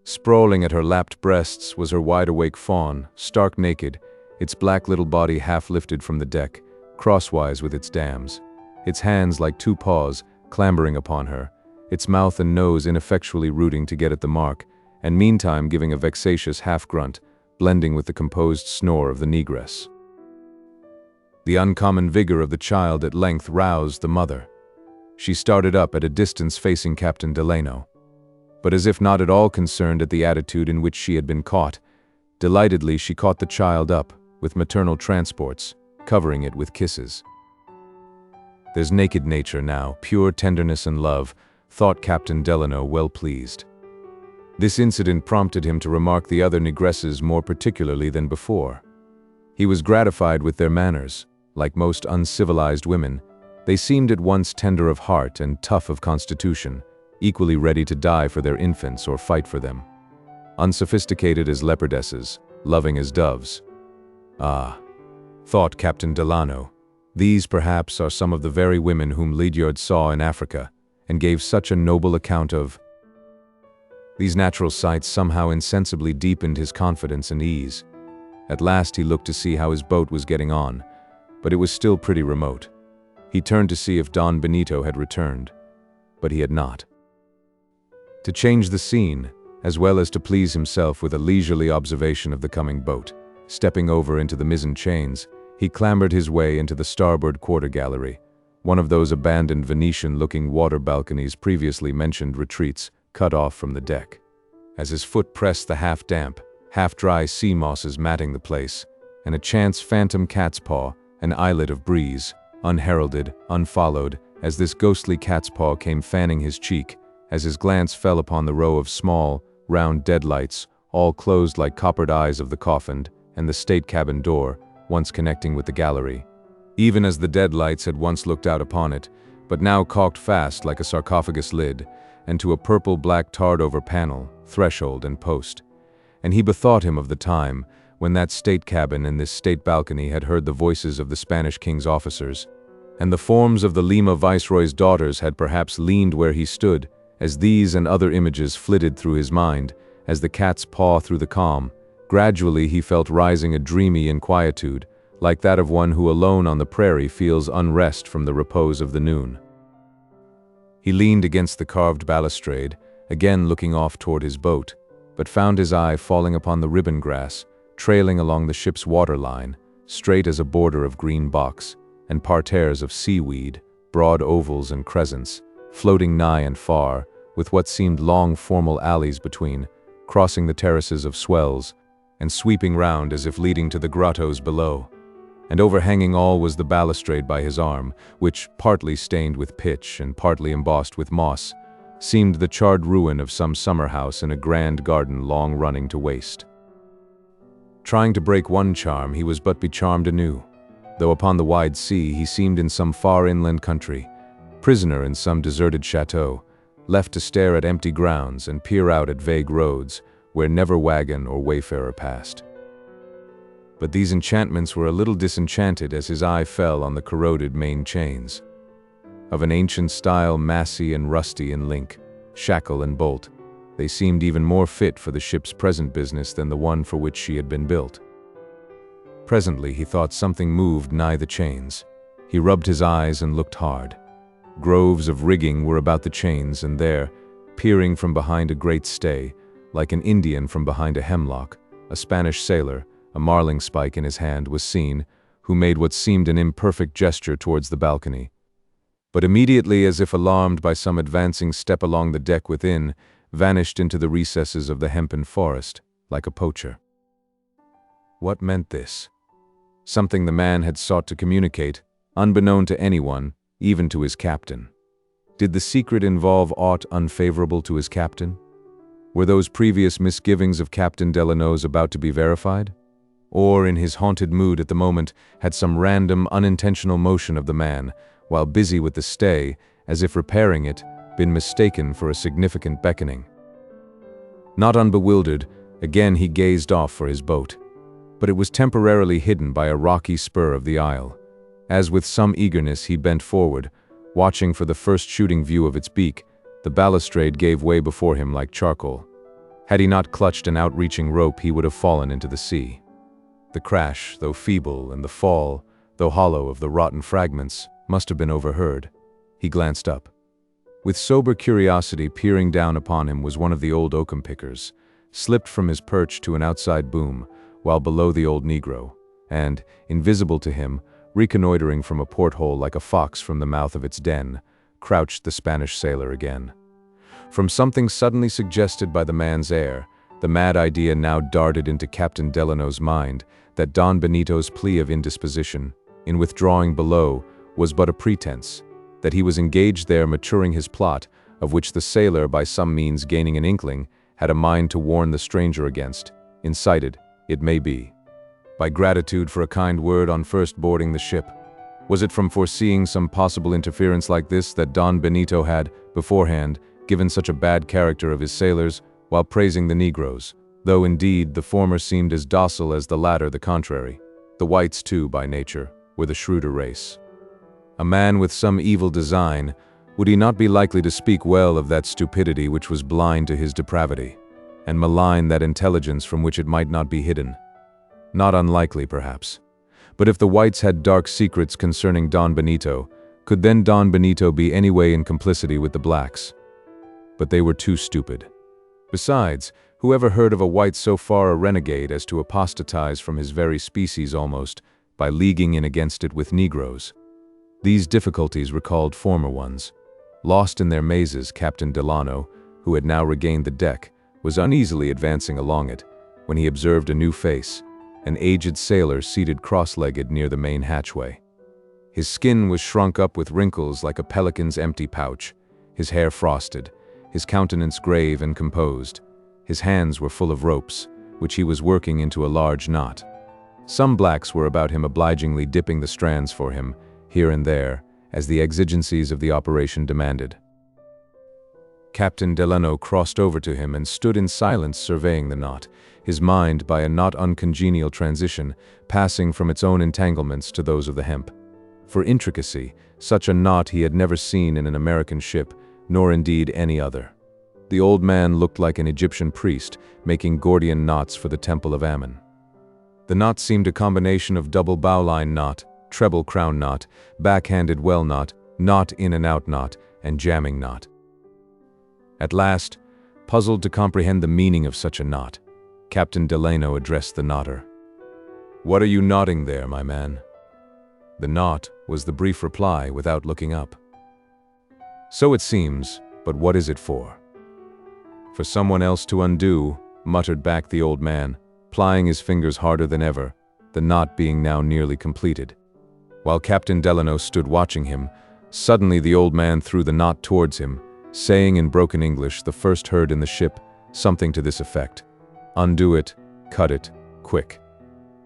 Sprawling at her lapped breasts was her wide-awake fawn, stark naked, its black little body half lifted from the deck, crosswise with its dams, its hands like two paws, clambering upon her, its mouth and nose ineffectually rooting to get at the mark, and meantime giving a vexatious half-grunt, blending with the composed snore of the negress. The uncommon vigor of the child at length roused the mother. She started up at a distance facing Captain Delano, but as if not at all concerned at the attitude in which she had been caught, delightedly she caught the child up, with maternal transports, covering it with kisses. There's naked nature now, pure tenderness and love, thought Captain Delano well pleased. This incident prompted him to remark the other negresses more particularly than before. He was gratified with their manners. Like most uncivilized women, they seemed at once tender of heart and tough of constitution, equally ready to die for their infants or fight for them. Unsophisticated as leopardesses, loving as doves. Ah, thought Captain Delano, these perhaps are some of the very women whom Lydiard saw in Africa, and gave such a noble account of. These natural sights somehow insensibly deepened his confidence and ease. At last he looked to see how his boat was getting on, but it was still pretty remote. He turned to see if Don Benito had returned, but he had not. To change the scene, as well as to please himself with a leisurely observation of the coming boat, stepping over into the mizzen chains, he clambered his way into the starboard quarter gallery, one of those abandoned Venetian-looking water balconies previously mentioned retreats cut off from the deck. As his foot pressed the half-damp, half-dry sea mosses matting the place, and a chance phantom cat's paw, an islet of breeze, unheralded, unfollowed, as this ghostly cat's paw came fanning his cheek, as his glance fell upon the row of small, round deadlights, all closed like coppered eyes of the coffined, and the state cabin door, once connecting with the gallery. Even as the deadlights had once looked out upon it, but now caulked fast like a sarcophagus lid, and to a purple-black tarred-over panel, threshold and post. And he bethought him of the time when that state cabin and this state balcony had heard the voices of the Spanish king's officers, and the forms of the Lima viceroy's daughters had perhaps leaned where he stood, as these and other images flitted through his mind, as the cat's paw through the calm. Gradually he felt rising a dreamy inquietude, like that of one who alone on the prairie feels unrest from the repose of the noon. He leaned against the carved balustrade, again looking off toward his boat, but found his eye falling upon the ribbon grass, trailing along the ship's waterline, straight as a border of green box, and parterres of seaweed, broad ovals and crescents, floating nigh and far, with what seemed long formal alleys between, crossing the terraces of swells, and sweeping round as if leading to the grottos below. and overhanging all was the balustrade by his arm, which, partly stained with pitch and partly embossed with moss, seemed the charred ruin of some summer house in a grand garden long running to waste. Trying to break one charm, he was but becharmed anew. Though upon the wide sea, he seemed in some far inland country, prisoner in some deserted chateau, left to stare at empty grounds and peer out at vague roads where never wagon or wayfarer passed. But these enchantments were a little disenchanted as his eye fell on the corroded main chains. Of an ancient style, massy and rusty in link, shackle and bolt, they seemed even more fit for the ship's present business than the one for which she had been built. Presently he thought something moved nigh the chains. He rubbed his eyes and looked hard. Groves of rigging were about the chains, and there, peering from behind a great stay, like an Indian from behind a hemlock, a Spanish sailor, a marling spike in his hand, was seen, who made what seemed an imperfect gesture towards the balcony. But immediately, as if alarmed by some advancing step along the deck within, vanished into the recesses of the hempen forest, like a poacher. What meant this? Something the man had sought to communicate, unbeknown to anyone, even to his captain. Did the secret involve aught unfavorable to his captain? Were those previous misgivings of Captain Delano's about to be verified? Or, in his haunted mood at the moment, had some random, unintentional motion of the man, while busy with the stay, as if repairing it, been mistaken for a significant beckoning? Not unbewildered, again he gazed off for his boat. But it was temporarily hidden by a rocky spur of the isle. As with some eagerness he bent forward, watching for the first shooting view of its beak, the balustrade gave way before him like charcoal. Had he not clutched an outreaching rope, he would have fallen into the sea. The crash, though feeble, and the fall, though hollow, of the rotten fragments, must have been overheard. He glanced up. With sober curiosity peering down upon him was one of the old oakum pickers, slipped from his perch to an outside boom, while below the old negro, and, invisible to him, reconnoitering from a porthole like a fox from the mouth of its den, crouched the Spanish sailor again. From something suddenly suggested by the man's air, the mad idea now darted into Captain Delano's mind that Don Benito's plea of indisposition, in withdrawing below, was but a pretense, that he was engaged there maturing his plot, of which the sailor, by some means gaining an inkling, had a mind to warn the stranger against, incited, it may be, by gratitude for a kind word on first boarding the ship. Was it from foreseeing some possible interference like this that Don Benito had, beforehand, given such a bad character of his sailors, while praising the Negroes, though indeed the former seemed as docile as the latter the contrary? The whites, too, by nature, were the shrewder race. A man with some evil design, would he not be likely to speak well of that stupidity which was blind to his depravity, and malign that intelligence from which it might not be hidden? Not unlikely, perhaps. But if the whites had dark secrets concerning Don Benito, could then Don Benito be any way in complicity with the blacks? But they were too stupid. Besides, who ever heard of a white so far a renegade as to apostatize from his very species almost, by leaguing in against it with Negroes? These difficulties recalled former ones. Lost in their mazes, Captain Delano, who had now regained the deck, was uneasily advancing along it, when he observed a new face, an aged sailor seated cross-legged near the main hatchway. His skin was shrunk up with wrinkles like a pelican's empty pouch, his hair frosted, his countenance grave and composed. His hands were full of ropes, which he was working into a large knot. Some blacks were about him obligingly dipping the strands for him, here and there, as the exigencies of the operation demanded. Captain Delano crossed over to him and stood in silence surveying the knot, his mind, by a not uncongenial transition, passing from its own entanglements to those of the hemp. For intricacy, such a knot he had never seen in an American ship, nor indeed any other. The old man looked like an Egyptian priest, making Gordian knots for the temple of Ammon. The knot seemed a combination of double bowline knot, treble crown knot, backhanded well knot, knot in and out knot, and jamming knot. At last, puzzled to comprehend the meaning of such a knot, Captain Delano addressed the knotter. "What are you knotting there, my man?" "The knot," was the brief reply, without looking up. "So it seems, but what is it for?" "For someone else to undo," muttered back the old man, plying his fingers harder than ever, the knot being now nearly completed. While Captain Delano stood watching him, suddenly the old man threw the knot towards him, saying in broken English the first heard in the ship, something to this effect: "Undo it, cut it, quick."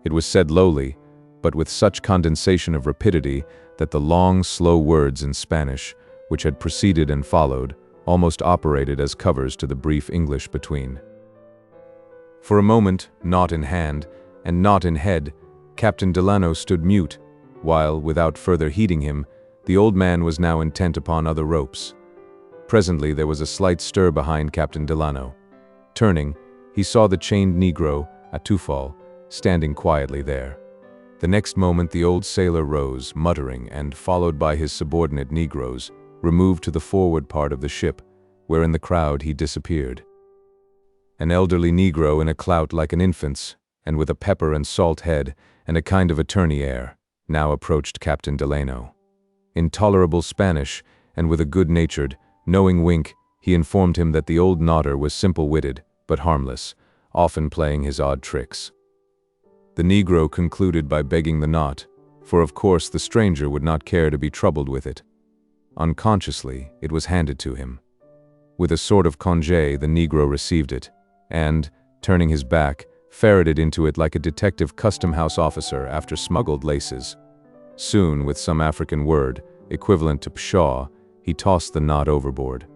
It was said lowly, but with such condensation of rapidity that the long, slow words in Spanish, which had preceded and followed, almost operated as covers to the brief English between. For a moment, knot in hand, and knot in head, Captain Delano stood mute, while, without further heeding him, the old man was now intent upon other ropes. Presently there was a slight stir behind Captain Delano. Turning, he saw the chained Negro, Atufal, standing quietly there. The next moment the old sailor rose, muttering, and, followed by his subordinate Negroes, removed to the forward part of the ship, where in the crowd he disappeared. An elderly Negro in a clout like an infant's, and with a pepper and salt head, and a kind of attorney air, now approached Captain Delano. In tolerable Spanish, and with a good-natured, knowing wink, he informed him that the old nodder was simple-witted, but harmless, often playing his odd tricks. The Negro concluded by begging the knot, for of course the stranger would not care to be troubled with it. Unconsciously, it was handed to him. With a sort of congé, the Negro received it, and, turning his back, ferreted into it like a detective custom-house officer after smuggled laces. Soon, with some African word, equivalent to pshaw, he tossed the knot overboard.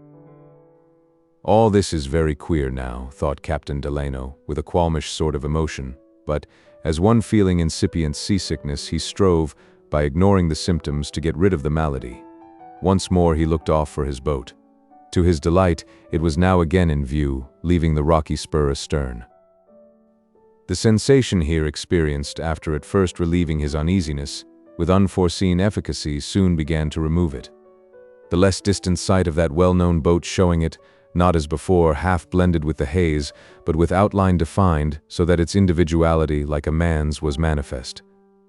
All this is very queer now, thought Captain Delano, with a qualmish sort of emotion, but, as one feeling incipient seasickness, he strove, by ignoring the symptoms, to get rid of the malady. Once more he looked off for his boat. To his delight, it was now again in view, leaving the rocky spur astern. The sensation here experienced after at first relieving his uneasiness, with unforeseen efficacy soon began to remove it. The less distant sight of that well-known boat showing it, not as before half blended with the haze, but with outline defined so that its individuality, like a man's, was manifest.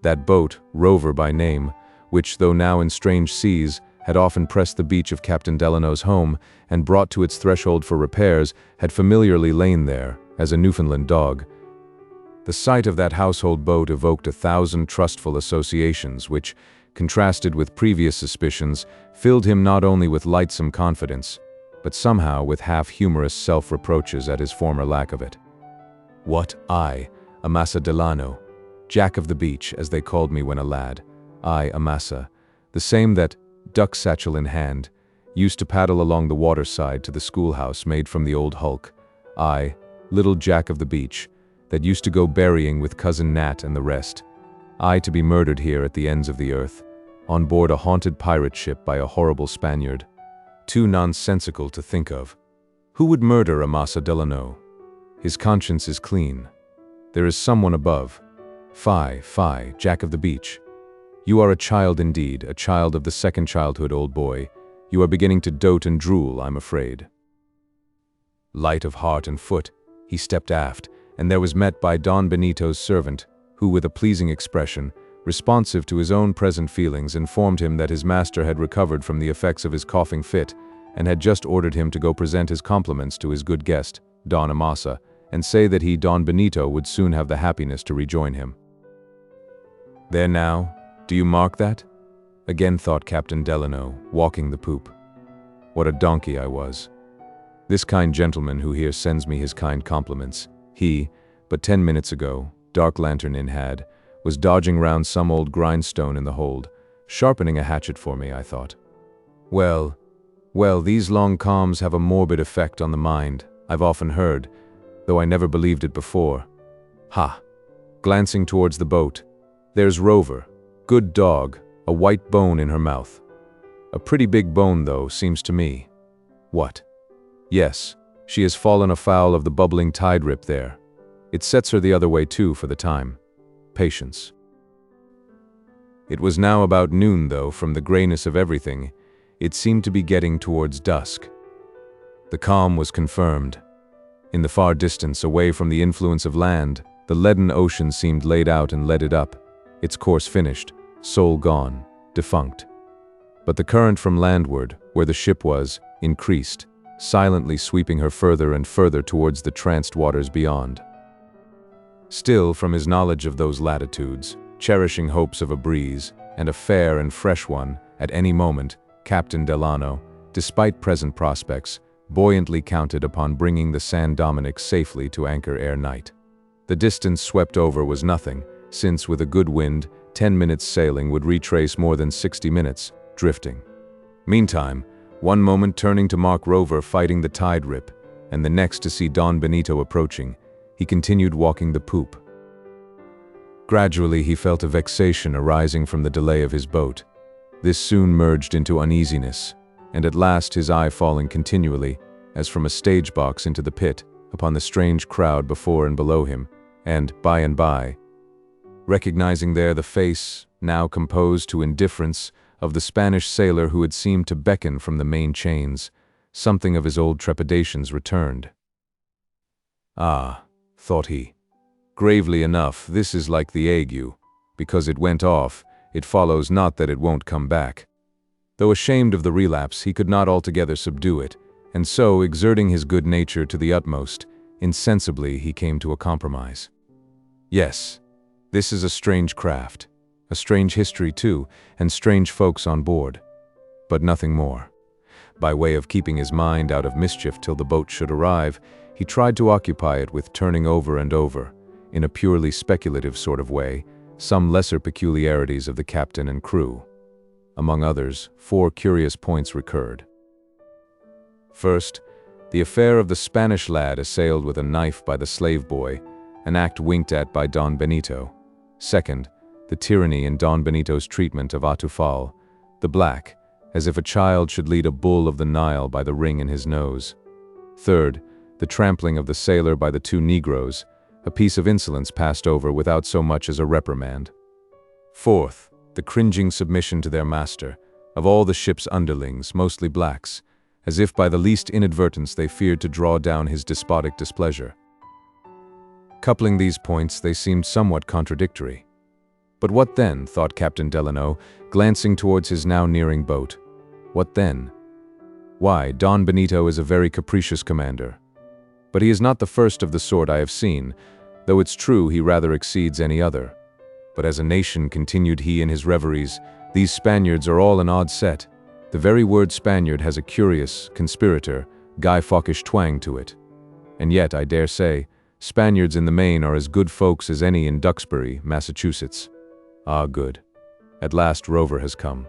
That boat, Rover by name, which, though now in strange seas, had often pressed the beach of Captain Delano's home and brought to its threshold for repairs, had familiarly lain there, as a Newfoundland dog. The sight of that household boat evoked 1,000 trustful associations which, contrasted with previous suspicions, filled him not only with lightsome confidence, but somehow with half-humorous self-reproaches at his former lack of it. What, I, Amasa Delano, Jack of the Beach, as they called me when a lad, I, Amasa, the same that, duck satchel in hand, used to paddle along the waterside to the schoolhouse made from the old hulk, I, little Jack of the Beach, that used to go berrying with cousin Nat and the rest, I to be murdered here at the ends of the earth, on board a haunted pirate ship by a horrible Spaniard. Too nonsensical to think of. Who would murder Amasa Delano? His conscience is clean. There is someone above. Fie, Jack of the Beach. You are a child indeed, a child of the second childhood, old boy. You are beginning to dote and drool, I'm afraid. Light of heart and foot, he stepped aft, and there was met by Don Benito's servant, who, with a pleasing expression, responsive to his own present feelings, informed him that his master had recovered from the effects of his coughing fit, and had just ordered him to go present his compliments to his good guest, Don Amasa, and say that he, Don Benito, would soon have the happiness to rejoin him. There now, do you mark that? Again thought Captain Delano, walking the poop. What a donkey I was. This kind gentleman who here sends me his kind compliments, he, but 10 minutes ago, dark lantern in hand, was dodging round some old grindstone in the hold, sharpening a hatchet for me, I thought. Well, these long calms have a morbid effect on the mind, I've often heard, though I never believed it before. Ha! Glancing towards the boat, there's Rover, good dog, a white bone in her mouth. A pretty big bone, though, seems to me. What? Yes, she has fallen afoul of the bubbling tide rip there. It sets her the other way too for the time. Patience. It was now about noon, though, from the grayness of everything, it seemed to be getting towards dusk. The calm was confirmed. In the far distance, away from the influence of land, the leaden ocean seemed laid out and leaded up, its course finished, soul gone, defunct. But the current from landward, where the ship was, increased, silently sweeping her further and further towards the tranced waters beyond. Still, from his knowledge of those latitudes, cherishing hopes of a breeze, and a fair and fresh one, at any moment, Captain Delano, despite present prospects, buoyantly counted upon bringing the San Dominick safely to anchor ere night. The distance swept over was nothing, since with a good wind, 10 minutes sailing would retrace more than 60 minutes, drifting. Meantime, one moment turning to mark Rover fighting the tide rip, and the next to see Don Benito approaching, he continued walking the poop. Gradually he felt a vexation arising from the delay of his boat. This soon merged into uneasiness, and at last his eye falling continually, as from a stage box into the pit, upon the strange crowd before and below him, and by, recognizing there the face, now composed to indifference, of the Spanish sailor who had seemed to beckon from the main chains, something of his old trepidations returned. "Ah," thought he, "gravely enough, this is like the ague. Because it went off, it follows not that it won't come back." Though ashamed of the relapse, he could not altogether subdue it, and so, exerting his good nature to the utmost, insensibly he came to a compromise. Yes, this is a strange craft, a strange history too, and strange folks on board. But nothing more. By way of keeping his mind out of mischief till the boat should arrive, he tried to occupy it with turning over and over, in a purely speculative sort of way, some lesser peculiarities of the captain and crew. Among others, 4 curious points recurred. First, the affair of the Spanish lad assailed with a knife by the slave boy, an act winked at by Don Benito. Second, the tyranny in Don Benito's treatment of Atufal, the black, as if a child should lead a bull of the Nile by the ring in his nose. Third, the trampling of the sailor by the 2 Negroes, a piece of insolence passed over without so much as a reprimand. Fourth, the cringing submission to their master, of all the ship's underlings, mostly blacks, as if by the least inadvertence they feared to draw down his despotic displeasure. Coupling these points, they seemed somewhat contradictory. But what then, thought Captain Delano, glancing towards his now nearing boat? What then? Why, Don Benito is a very capricious commander. But he is not the first of the sort I have seen, though it's true he rather exceeds any other. But as a nation, continued he in his reveries, these Spaniards are all an odd set. The very word Spaniard has a curious, conspirator, Guy Fawkish twang to it. And yet, I dare say, Spaniards in the main are as good folks as any in Duxbury, Massachusetts. Ah, good. At last Rover has come.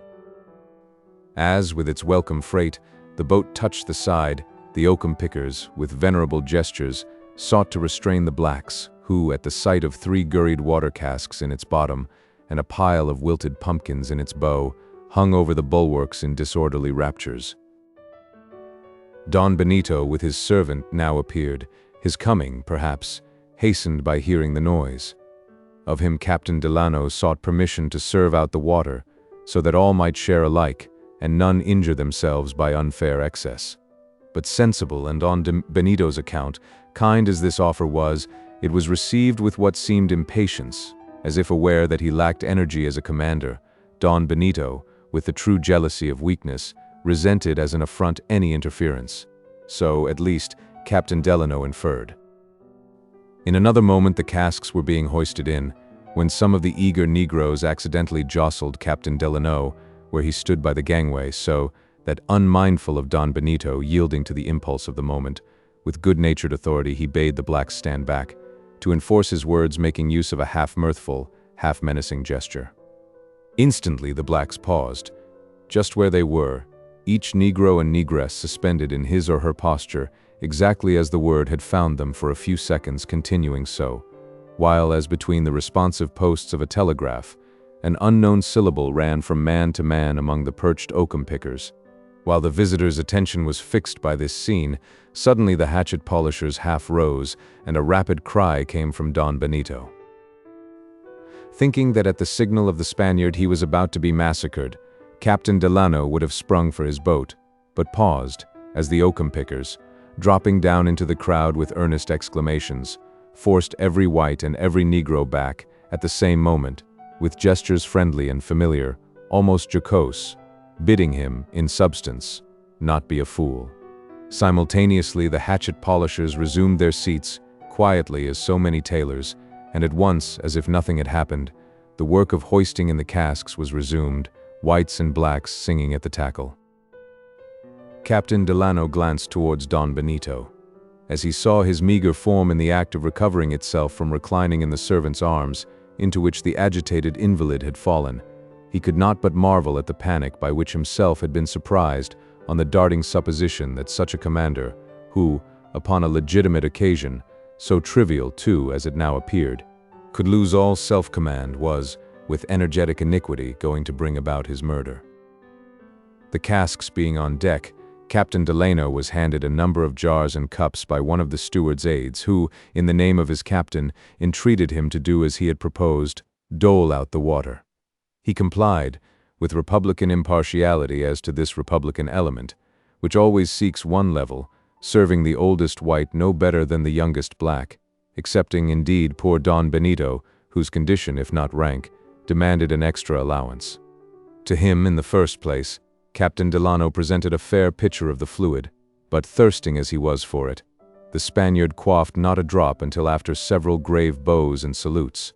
As, with its welcome freight, the boat touched the side, the oakum pickers, with venerable gestures, sought to restrain the blacks, who, at the sight of 3 gurried water casks in its bottom, and a pile of wilted pumpkins in its bow, hung over the bulwarks in disorderly raptures. Don Benito, with his servant, now appeared, his coming, perhaps, hastened by hearing the noise. Of him Captain Delano sought permission to serve out the water, so that all might share alike, and none injure themselves by unfair excess. But sensible, and on Benito's account, kind as this offer was, it was received with what seemed impatience, as if aware that he lacked energy as a commander. Don Benito, with the true jealousy of weakness, resented as an affront any interference. So, at least, Captain Delano inferred. In another moment the casks were being hoisted in, when some of the eager Negroes accidentally jostled Captain Delano, where he stood by the gangway, so that, unmindful of Don Benito yielding to the impulse of the moment, with good-natured authority he bade the blacks stand back, to enforce his words making use of a half-mirthful, half-menacing gesture. Instantly the blacks paused, just where they were, each Negro and Negress suspended in his or her posture, exactly as the word had found them for a few seconds continuing so, while as between the responsive posts of a telegraph, an unknown syllable ran from man to man among the perched oakum pickers. While the visitor's attention was fixed by this scene, suddenly the hatchet polishers half rose, and a rapid cry came from Don Benito. Thinking that at the signal of the Spaniard he was about to be massacred, Captain Delano would have sprung for his boat, but paused, as the oakum pickers, dropping down into the crowd with earnest exclamations, forced every white and every Negro back, at the same moment, with gestures friendly and familiar, almost jocose, bidding him, in substance, not be a fool. Simultaneously the hatchet polishers resumed their seats, quietly as so many tailors, and at once, as if nothing had happened, the work of hoisting in the casks was resumed, whites and blacks singing at the tackle. Captain Delano glanced towards Don Benito. As he saw his meager form in the act of recovering itself from reclining in the servant's arms, into which the agitated invalid had fallen, he could not but marvel at the panic by which himself had been surprised on the darting supposition that such a commander, who, upon a legitimate occasion, so trivial too as it now appeared, could lose all self-command, was, with energetic iniquity, going to bring about his murder. The casks being on deck, Captain Delano was handed a number of jars and cups by one of the steward's aides who, in the name of his captain, entreated him to do as he had proposed, dole out the water. He complied, with republican impartiality as to this republican element, which always seeks one level, serving the oldest white no better than the youngest black, excepting indeed poor Don Benito, whose condition, if not rank, demanded an extra allowance. To him, in the first place, Captain Delano presented a fair pitcher of the fluid, but thirsting as he was for it, the Spaniard quaffed not a drop until after several grave bows and salutes,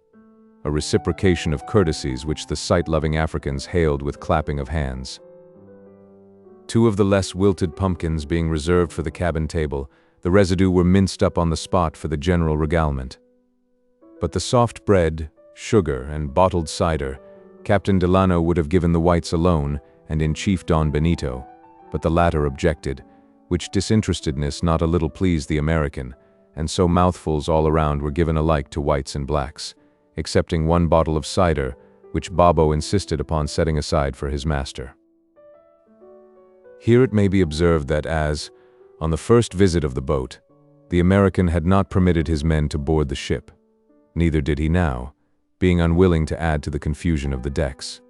a reciprocation of courtesies which the sight-loving Africans hailed with clapping of hands. Two of the less wilted pumpkins being reserved for the cabin table, the residue were minced up on the spot for the general regalement. But the soft bread, sugar, and bottled cider, Captain Delano would have given the whites alone, and in chief Don Benito, but the latter objected, which disinterestedness not a little pleased the American, and so mouthfuls all around were given alike to whites and blacks, excepting one bottle of cider, which Babo insisted upon setting aside for his master. Here it may be observed that as, on the first visit of the boat, the American had not permitted his men to board the ship, neither did he now, being unwilling to add to the confusion of the decks.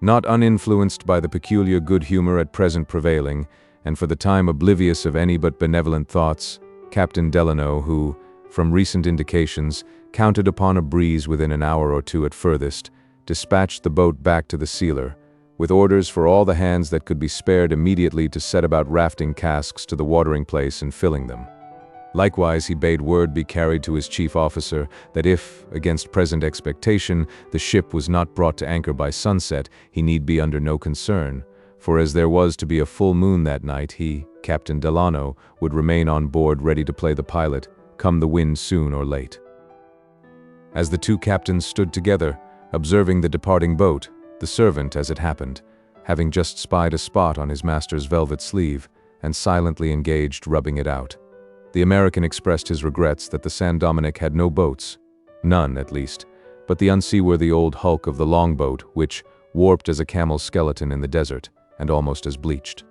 Not uninfluenced by the peculiar good humor at present prevailing, and for the time oblivious of any but benevolent thoughts, Captain Delano, who, from recent indications, counted upon a breeze within an hour or two at furthest, dispatched the boat back to the sealer, with orders for all the hands that could be spared immediately to set about rafting casks to the watering place and filling them. Likewise, he bade word be carried to his chief officer that if, against present expectation, the ship was not brought to anchor by sunset, he need be under no concern, for as there was to be a full moon that night, he, Captain Delano, would remain on board ready to play the pilot, come the wind soon or late. As the two captains stood together, observing the departing boat, the servant, as it happened, having just spied a spot on his master's velvet sleeve, and silently engaged rubbing it out, the American expressed his regrets that the San Dominick had no boats, none at least, but the unseaworthy old hulk of the longboat which, warped as a camel's skeleton in the desert, and almost as bleached,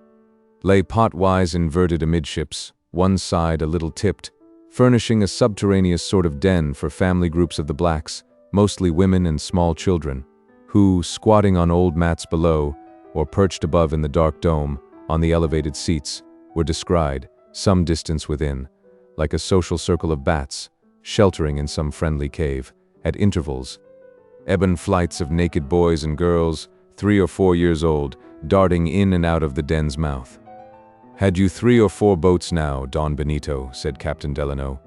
lay pot-wise inverted amidships, one side a little tipped, furnishing a subterraneous sort of den for family groups of the blacks, mostly women and small children, who, squatting on old mats below, or perched above in the dark dome, on the elevated seats, were descried, some distance within, like a social circle of bats, sheltering in some friendly cave, at intervals, ebon flights of naked boys and girls, 3 or 4 years old, darting in and out of the den's mouth. "Had you 3 or 4 boats now, Don Benito," said Captain Delano,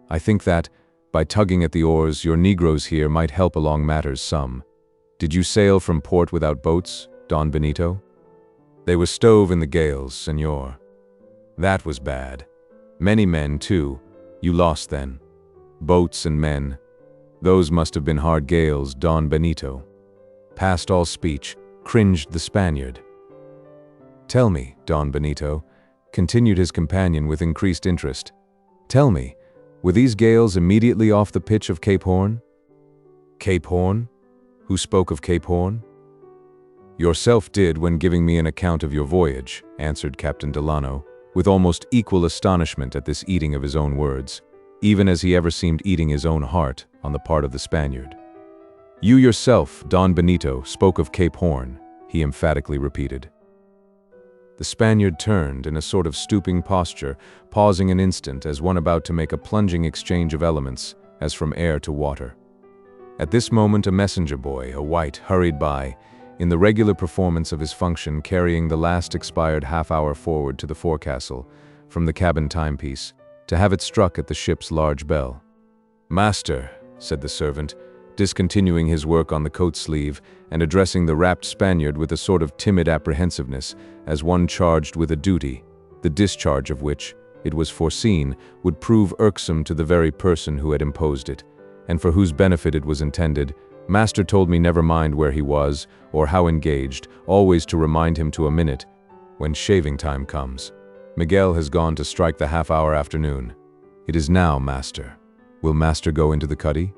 "I think that, by tugging at the oars, your Negroes here might help along matters some. Did you sail from port without boats, Don Benito?" "They were stove in the gales, senor." "That was bad. Many men, too. You lost then. Boats and men. Those must have been hard gales, Don Benito." Past all speech, cringed the Spaniard. "Tell me, Don Benito," continued his companion with increased interest, "tell me, were these gales immediately off the pitch of Cape Horn?" "Cape Horn? Who spoke of Cape Horn?" "Yourself did when giving me an account of your voyage," answered Captain Delano, with almost equal astonishment at this eating of his own words, even as he ever seemed eating his own heart on the part of the Spaniard. "You yourself, Don Benito, spoke of Cape Horn," he emphatically repeated. The Spaniard turned in a sort of stooping posture, pausing an instant as one about to make a plunging exchange of elements, as from air to water. At this moment a messenger boy, a white, hurried by, in the regular performance of his function carrying the last expired half-hour forward to the forecastle, from the cabin timepiece, to have it struck at the ship's large bell. "Master," said the servant, discontinuing his work on the coat sleeve and addressing the rapt Spaniard with a sort of timid apprehensiveness, as one charged with a duty, the discharge of which, it was foreseen, would prove irksome to the very person who had imposed it, and for whose benefit it was intended. "Master told me never mind where he was, or how engaged, always to remind him to a minute, when shaving time comes. Miguel has gone to strike the half-hour afternoon. It is now, master. Will master go into the cuddy?"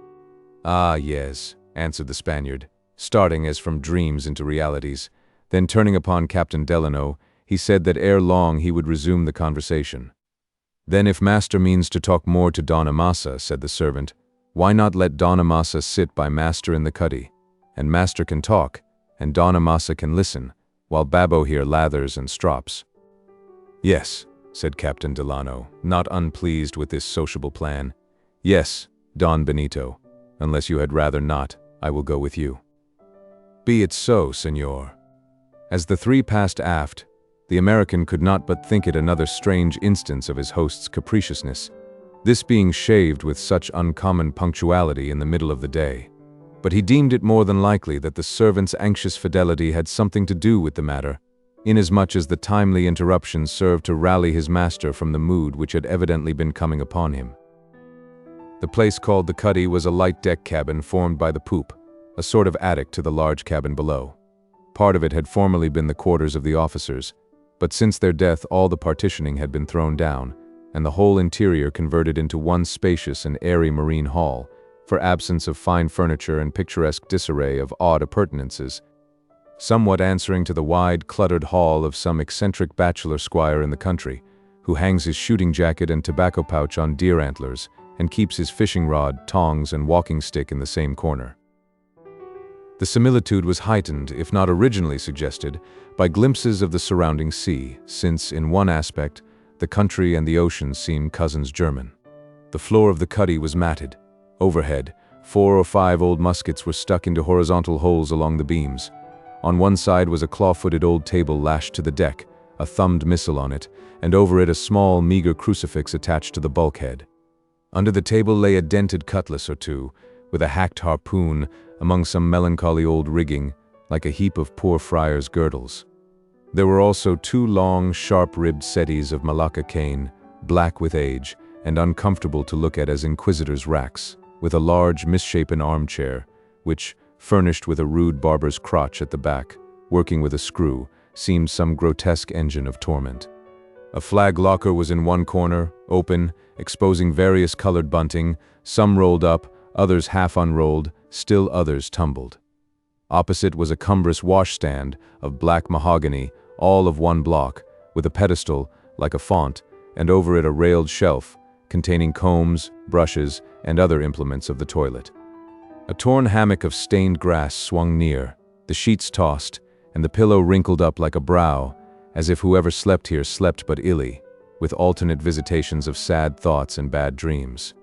"Ah, yes," answered the Spaniard, starting as from dreams into realities. Then turning upon Captain Delano, he said that ere long he would resume the conversation. "Then if master means to talk more to Don Amasa," said the servant, "why not let Don Amasa sit by master in the cuddy, and master can talk, and Don Amasa can listen, while Babbo here lathers and strops." "Yes," said Captain Delano, not unpleased with this sociable plan. "Yes, Don Benito. Unless you had rather not, I will go with you." "Be it so, senor." As the three passed aft, the American could not but think it another strange instance of his host's capriciousness, this being shaved with such uncommon punctuality in the middle of the day. But he deemed it more than likely that the servant's anxious fidelity had something to do with the matter, inasmuch as the timely interruption served to rally his master from the mood which had evidently been coming upon him. The place called the cuddy was a light deck cabin formed by the poop, a sort of attic to the large cabin below. Part of it had formerly been the quarters of the officers, but since their death all the partitioning had been thrown down, and the whole interior converted into one spacious and airy marine hall, for absence of fine furniture and picturesque disarray of odd appurtenances, somewhat answering to the wide, cluttered hall of some eccentric bachelor squire in the country, who hangs his shooting jacket and tobacco pouch on deer antlers, and keeps his fishing rod, tongs, and walking stick in the same corner. The similitude was heightened, if not originally suggested, by glimpses of the surrounding sea, since, in one aspect, the country and the ocean seemed cousins german. The floor of the cuddy was matted. Overhead, 4 or 5 old muskets were stuck into horizontal holes along the beams. On one side was a claw-footed old table lashed to the deck, a thumbed missal on it, and over it a small, meager crucifix attached to the bulkhead. Under the table lay a dented cutlass or two, with a hacked harpoon among some melancholy old rigging, like a heap of poor friars' girdles. There were also 2 long, sharp-ribbed settees of Malacca cane, black with age, and uncomfortable to look at as inquisitors' racks, with a large, misshapen armchair, which, furnished with a rude barber's crotch at the back, working with a screw, seemed some grotesque engine of torment. A flag locker was in one corner, open, exposing various colored bunting, some rolled up, others half unrolled, still others tumbled. Opposite was a cumbrous washstand of black mahogany, all of one block, with a pedestal, like a font, and over it a railed shelf, containing combs, brushes, and other implements of the toilet. A torn hammock of stained grass swung near, the sheets tossed, and the pillow wrinkled up like a brow, as if whoever slept here slept but illy, with alternate visitations of sad thoughts and bad dreams.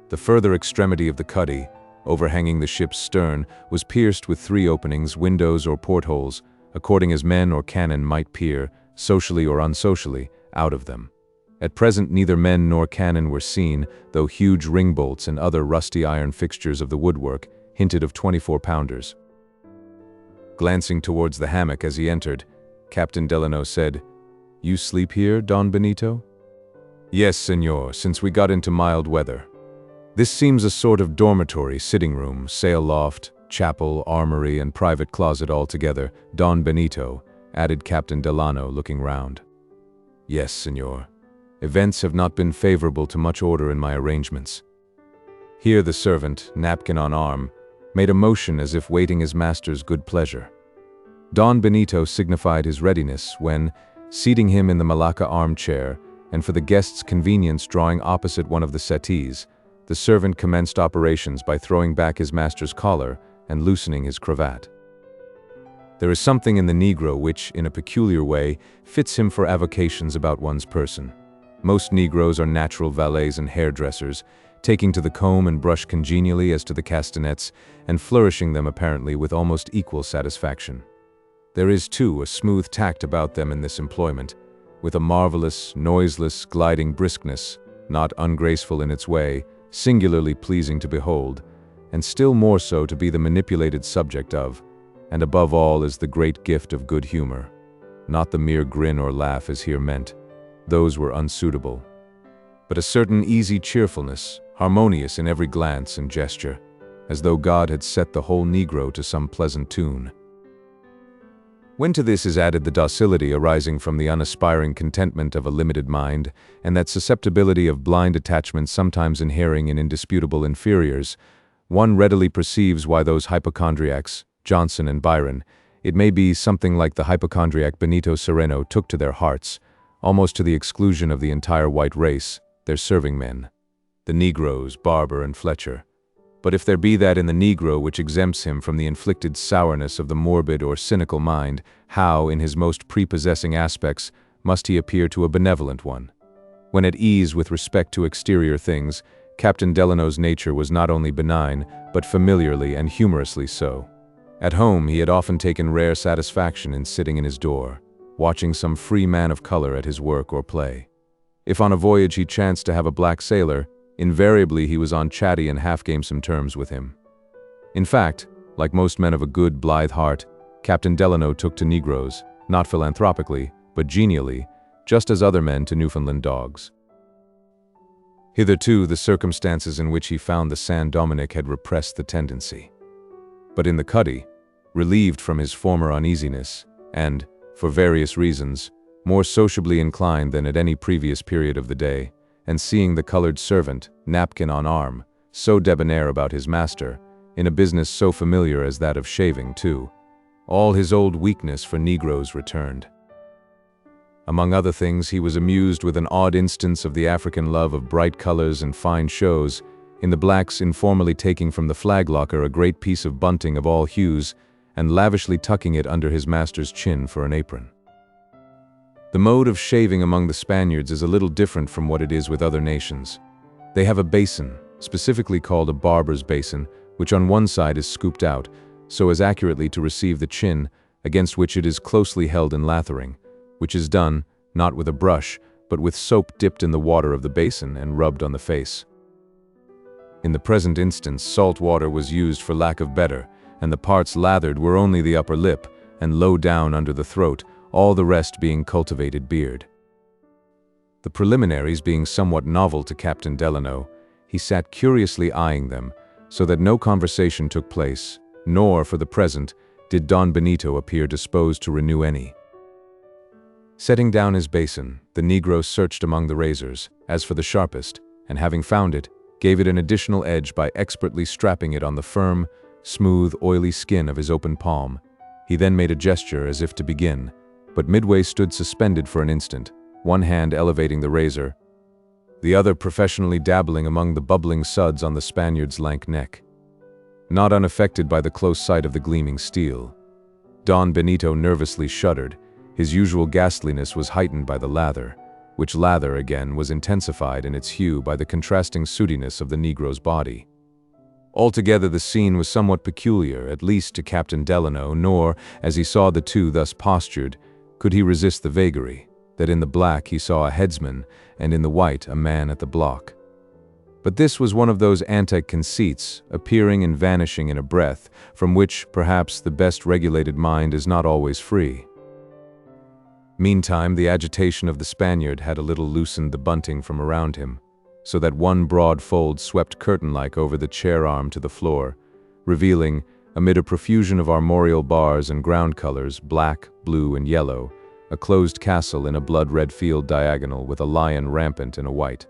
The further extremity of the cuddy, overhanging the ship's stern, was pierced with 3 openings, windows or portholes, according as men or cannon might peer, socially or unsocially, out of them. At present neither men nor cannon were seen, though huge ring-bolts and other rusty iron fixtures of the woodwork hinted of 24-pounders. Glancing towards the hammock as he entered, Captain Delano said, "You sleep here, Don Benito?" "Yes, senor, since we got into mild weather. This seems a sort of dormitory, sitting room, sail loft, chapel, armory, and private closet all together, Don Benito," added Captain Delano, looking round. "Yes, senor. Events have not been favorable to much order in my arrangements." Here the servant, napkin on arm, made a motion as if waiting his master's good pleasure. Don Benito signified his readiness when, seating him in the Malacca armchair, and for the guest's convenience drawing opposite one of the settees, the servant commenced operations by throwing back his master's collar and loosening his cravat. There is something in the Negro which, in a peculiar way, fits him for avocations about one's person. Most Negroes are natural valets and hairdressers, taking to the comb and brush congenially as to the castanets, and flourishing them apparently with almost equal satisfaction. There is, too, a smooth tact about them in this employment, with a marvelous, noiseless, gliding briskness, not ungraceful in its way, singularly pleasing to behold, and still more so to be the manipulated subject of, and above all is the great gift of good humor. Not the mere grin or laugh as here meant, those were unsuitable, but a certain easy cheerfulness, harmonious in every glance and gesture, as though God had set the whole Negro to some pleasant tune. When to this is added the docility arising from the unaspiring contentment of a limited mind, and that susceptibility of blind attachment sometimes inhering in indisputable inferiors, one readily perceives why those hypochondriacs, Johnson and Byron, it may be something like the hypochondriac Benito Cereno, took to their hearts, almost to the exclusion of the entire white race, their serving men, the Negroes, Barber and Fletcher. But if there be that in the Negro which exempts him from the inflicted sourness of the morbid or cynical mind, how, in his most prepossessing aspects, must he appear to a benevolent one? When at ease with respect to exterior things, Captain Delano's nature was not only benign, but familiarly and humorously so. At home he had often taken rare satisfaction in sitting in his door, watching some free man of color at his work or play. If on a voyage he chanced to have a black sailor, invariably he was on chatty and half-gamesome terms with him. In fact, like most men of a good, blithe heart, Captain Delano took to Negroes, not philanthropically, but genially, just as other men to Newfoundland dogs. Hitherto, the circumstances in which he found the San Dominick had repressed the tendency. But in the cuddy, relieved from his former uneasiness, and, for various reasons, more sociably inclined than at any previous period of the day, and seeing the colored servant, napkin on arm, so debonair about his master, in a business so familiar as that of shaving too, all his old weakness for Negroes returned. Among other things, he was amused with an odd instance of the African love of bright colors and fine shows, in the blacks informally taking from the flag locker a great piece of bunting of all hues, and lavishly tucking it under his master's chin for an apron. The mode of shaving among the Spaniards is a little different from what it is with other nations. They have a basin, specifically called a barber's basin, which on one side is scooped out, so as accurately to receive the chin, against which it is closely held in lathering, which is done, not with a brush, but with soap dipped in the water of the basin and rubbed on the face. In the present instance, salt water was used for lack of better, and the parts lathered were only the upper lip, and low down under the throat, all the rest being cultivated beard. The preliminaries being somewhat novel to Captain Delano, he sat curiously eyeing them, so that no conversation took place, nor, for the present, did Don Benito appear disposed to renew any. Setting down his basin, the Negro searched among the razors, as for the sharpest, and having found it, gave it an additional edge by expertly strapping it on the firm, smooth, oily skin of his open palm. He then made a gesture as if to begin, but midway stood suspended for an instant, one hand elevating the razor, the other professionally dabbling among the bubbling suds on the Spaniard's lank neck. Not unaffected by the close sight of the gleaming steel, Don Benito nervously shuddered. His usual ghastliness was heightened by the lather, which lather, again, was intensified in its hue by the contrasting sootiness of the Negro's body. Altogether the scene was somewhat peculiar, at least to Captain Delano, nor, as he saw the two thus postured, could he resist the vagary, that in the black he saw a headsman, and in the white a man at the block. But this was one of those antic conceits, appearing and vanishing in a breath, from which, perhaps, the best regulated mind is not always free. Meantime, the agitation of the Spaniard had a little loosened the bunting from around him, so that one broad fold swept curtain-like over the chair arm to the floor, revealing, amid a profusion of armorial bars and ground colors, black, blue, and yellow, a closed castle in a blood-red field diagonal with a lion rampant in a white.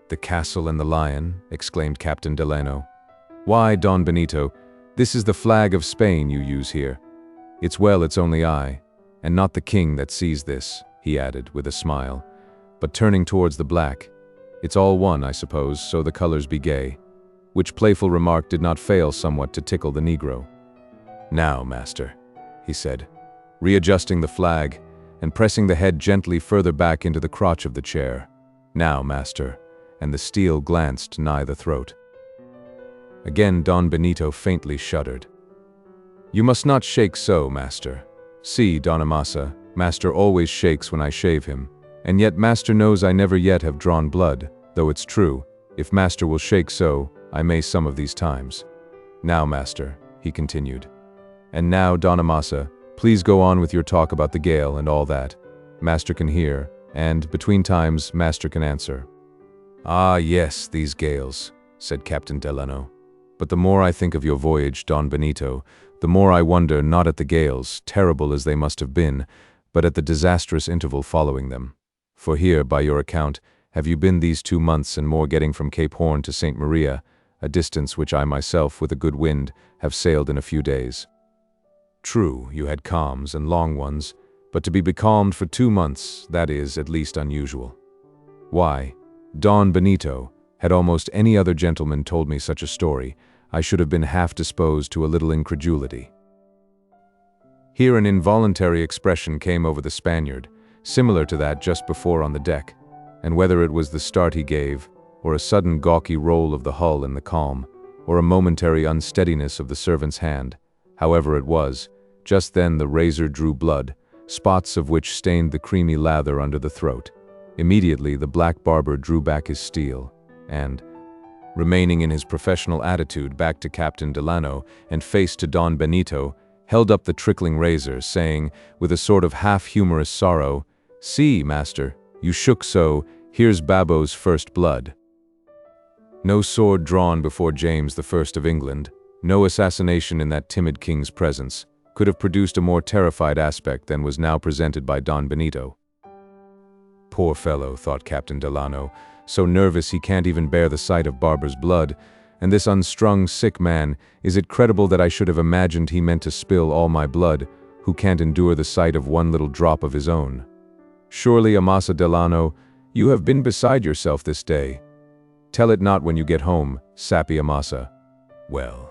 "The castle and the lion," exclaimed Captain Delano. "Why, Don Benito, this is the flag of Spain you use here. It's well it's only I, and not the king that sees this," he added with a smile, but turning towards the black. "It's all one, I suppose, so the colors be gay," which playful remark did not fail somewhat to tickle the Negro. "Now, master," he said, readjusting the flag and pressing the head gently further back into the crotch of the chair. "Now, master," and the steel glanced nigh the throat. Again Don Benito faintly shuddered. "You must not shake so, master. See, Don Amasa, master always shakes when I shave him, and yet master knows I never yet have drawn blood, though it's true, If master will shake so, I may some of these times. Now, master, he continued. And now, Don Amasa, please go on with your talk about the gale and all that. Master can hear, and, between times, master can answer. Ah, yes, these gales, said Captain Delano. But the more I think of your voyage, Don Benito, the more I wonder not at the gales, terrible as they must have been, but at the disastrous interval following them. For here, by your account, have you been these 2 months and more getting from Cape Horn to St. Maria, a distance which I myself, with a good wind, have sailed in a few days. True, you had calms and long ones, but to be becalmed for 2 months, that is at least unusual. Why, Don Benito, had almost any other gentleman told me such a story, I should have been half disposed to a little incredulity. Here an involuntary expression came over the Spaniard, similar to that just before on the deck, and whether it was the start he gave, or a sudden gawky roll of the hull in the calm, or a momentary unsteadiness of the servant's hand, however it was, just then the razor drew blood, spots of which stained the creamy lather under the throat. Immediately the black barber drew back his steel, and, remaining in his professional attitude back to Captain Delano and face to Don Benito, held up the trickling razor, saying, with a sort of half-humorous sorrow, "See, master, you shook so, here's Babbo's first blood." No sword drawn before James I of England, no assassination in that timid king's presence, could have produced a more terrified aspect than was now presented by Don Benito. Poor fellow, thought Captain Delano, so nervous he can't even bear the sight of Barber's blood, and this unstrung, sick man, is it credible that I should have imagined he meant to spill all my blood, who can't endure the sight of one little drop of his own? Surely, Amasa Delano, you have been beside yourself this day. Tell it not when you get home, sappy Amasa. Well,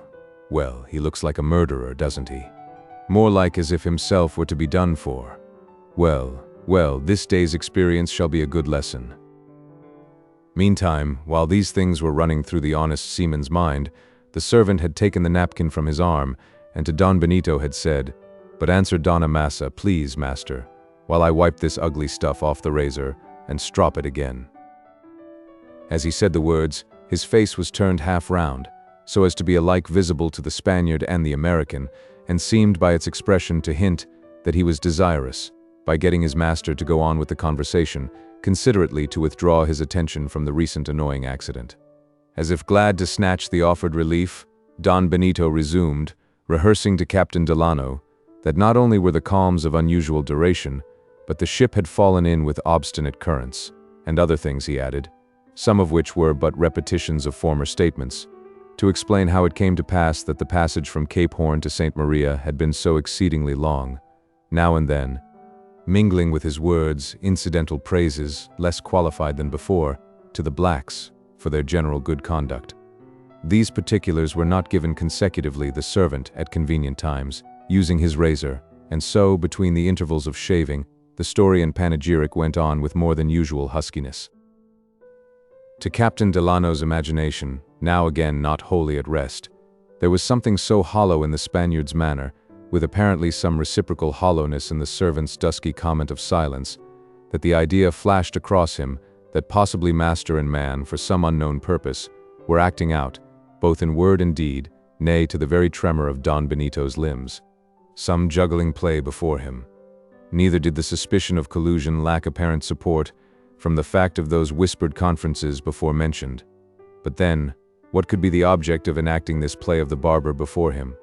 he looks like a murderer, doesn't he? More like as if himself were to be done for. Well, this day's experience shall be a good lesson. Meantime, while these things were running through the honest seaman's mind, the servant had taken the napkin from his arm, and to Don Benito had said, "But answer Don Amasa, please, master, while I wipe this ugly stuff off the razor, and strop it again." As he said the words, his face was turned half round, so as to be alike visible to the Spaniard and the American, and seemed by its expression to hint that he was desirous, by getting his master to go on with the conversation, considerately to withdraw his attention from the recent annoying accident. As if glad to snatch the offered relief, Don Benito resumed, rehearsing to Captain Delano, that not only were the calms of unusual duration, but the ship had fallen in with obstinate currents, and other things he added, some of which were but repetitions of former statements, to explain how it came to pass that the passage from Cape Horn to St. Maria had been so exceedingly long, now and then, mingling with his words incidental praises, less qualified than before, to the blacks for their general good conduct. These particulars were not given consecutively, the servant, at convenient times, using his razor, and so, between the intervals of shaving, the story and panegyric went on with more than usual huskiness. To Captain Delano's imagination, now again not wholly at rest, there was something so hollow in the Spaniard's manner, with apparently some reciprocal hollowness in the servant's dusky comment of silence, that the idea flashed across him that possibly master and man, for some unknown purpose, were acting out, both in word and deed, nay, to the very tremor of Don Benito's limbs, some juggling play before him. Neither did the suspicion of collusion lack apparent support from the fact of those whispered conferences before mentioned. But then, what could be the object of enacting this play of the barber before him?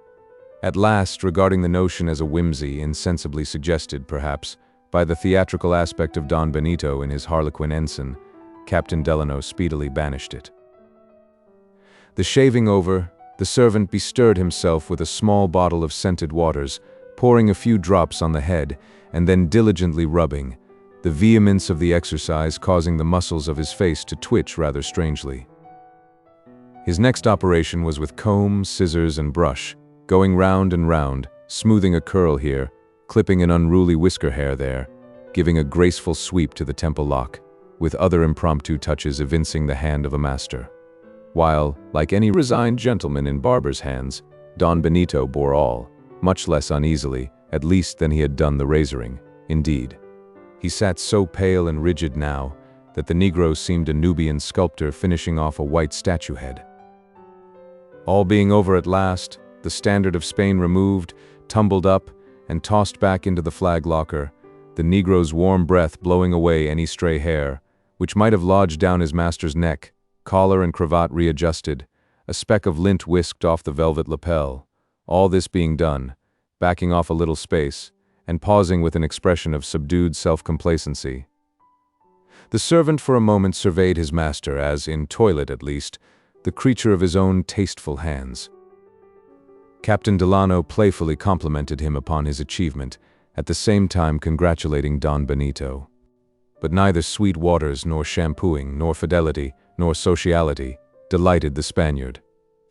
At last, regarding the notion as a whimsy insensibly suggested, perhaps, by the theatrical aspect of Don Benito in his Harlequin ensign, Captain Delano speedily banished it. The shaving over, the servant bestirred himself with a small bottle of scented waters, pouring a few drops on the head, and then diligently rubbing, the vehemence of the exercise causing the muscles of his face to twitch rather strangely. His next operation was with comb, scissors, and brush, going round and round, smoothing a curl here, clipping an unruly whisker hair there, giving a graceful sweep to the temple lock, with other impromptu touches evincing the hand of a master. While, like any resigned gentleman in barber's hands, Don Benito bore all, much less uneasily, at least than he had done the razoring. Indeed, he sat so pale and rigid now, that the Negro seemed a Nubian sculptor finishing off a white statue head. All being over at last, the standard of Spain removed, tumbled up, and tossed back into the flag locker, the Negro's warm breath blowing away any stray hair, which might have lodged down his master's neck, collar and cravat readjusted, a speck of lint whisked off the velvet lapel. All this being done, backing off a little space, and pausing with an expression of subdued self-complacency. The servant for a moment surveyed his master as, in toilet at least, the creature of his own tasteful hands. Captain Delano playfully complimented him upon his achievement, at the same time congratulating Don Benito. But neither sweet waters, nor shampooing, nor fidelity, nor sociality delighted the Spaniard.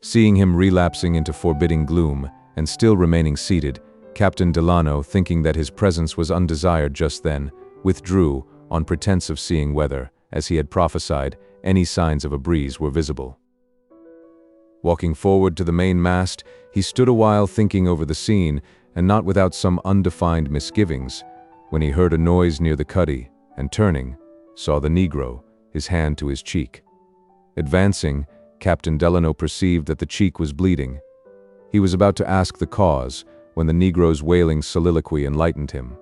Seeing him relapsing into forbidding gloom, and still remaining seated, Captain Delano, thinking that his presence was undesired just then, withdrew, on pretense of seeing whether, as he had prophesied, any signs of a breeze were visible. Walking forward to the main mast, he stood a while thinking over the scene, and not without some undefined misgivings, when he heard a noise near the cuddy, and turning, saw the Negro, his hand to his cheek. Advancing, Captain Delano perceived that the cheek was bleeding. He was about to ask the cause, when the Negro's wailing soliloquy enlightened him.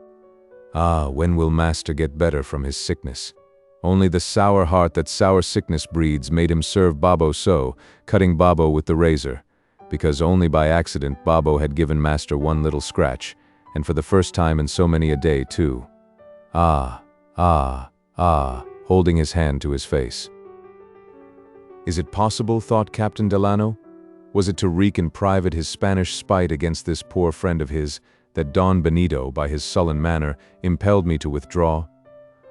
Ah, when will master get better from his sickness? Only the sour heart that sour sickness breeds made him serve Babo so, cutting Babo with the razor, because only by accident Babo had given master one little scratch, and for the first time in so many a day too. Ah, holding his hand to his face. Is it possible, thought Captain Delano? Was it to wreak in private his Spanish spite against this poor friend of his, that Don Benito, by his sullen manner, impelled me to withdraw?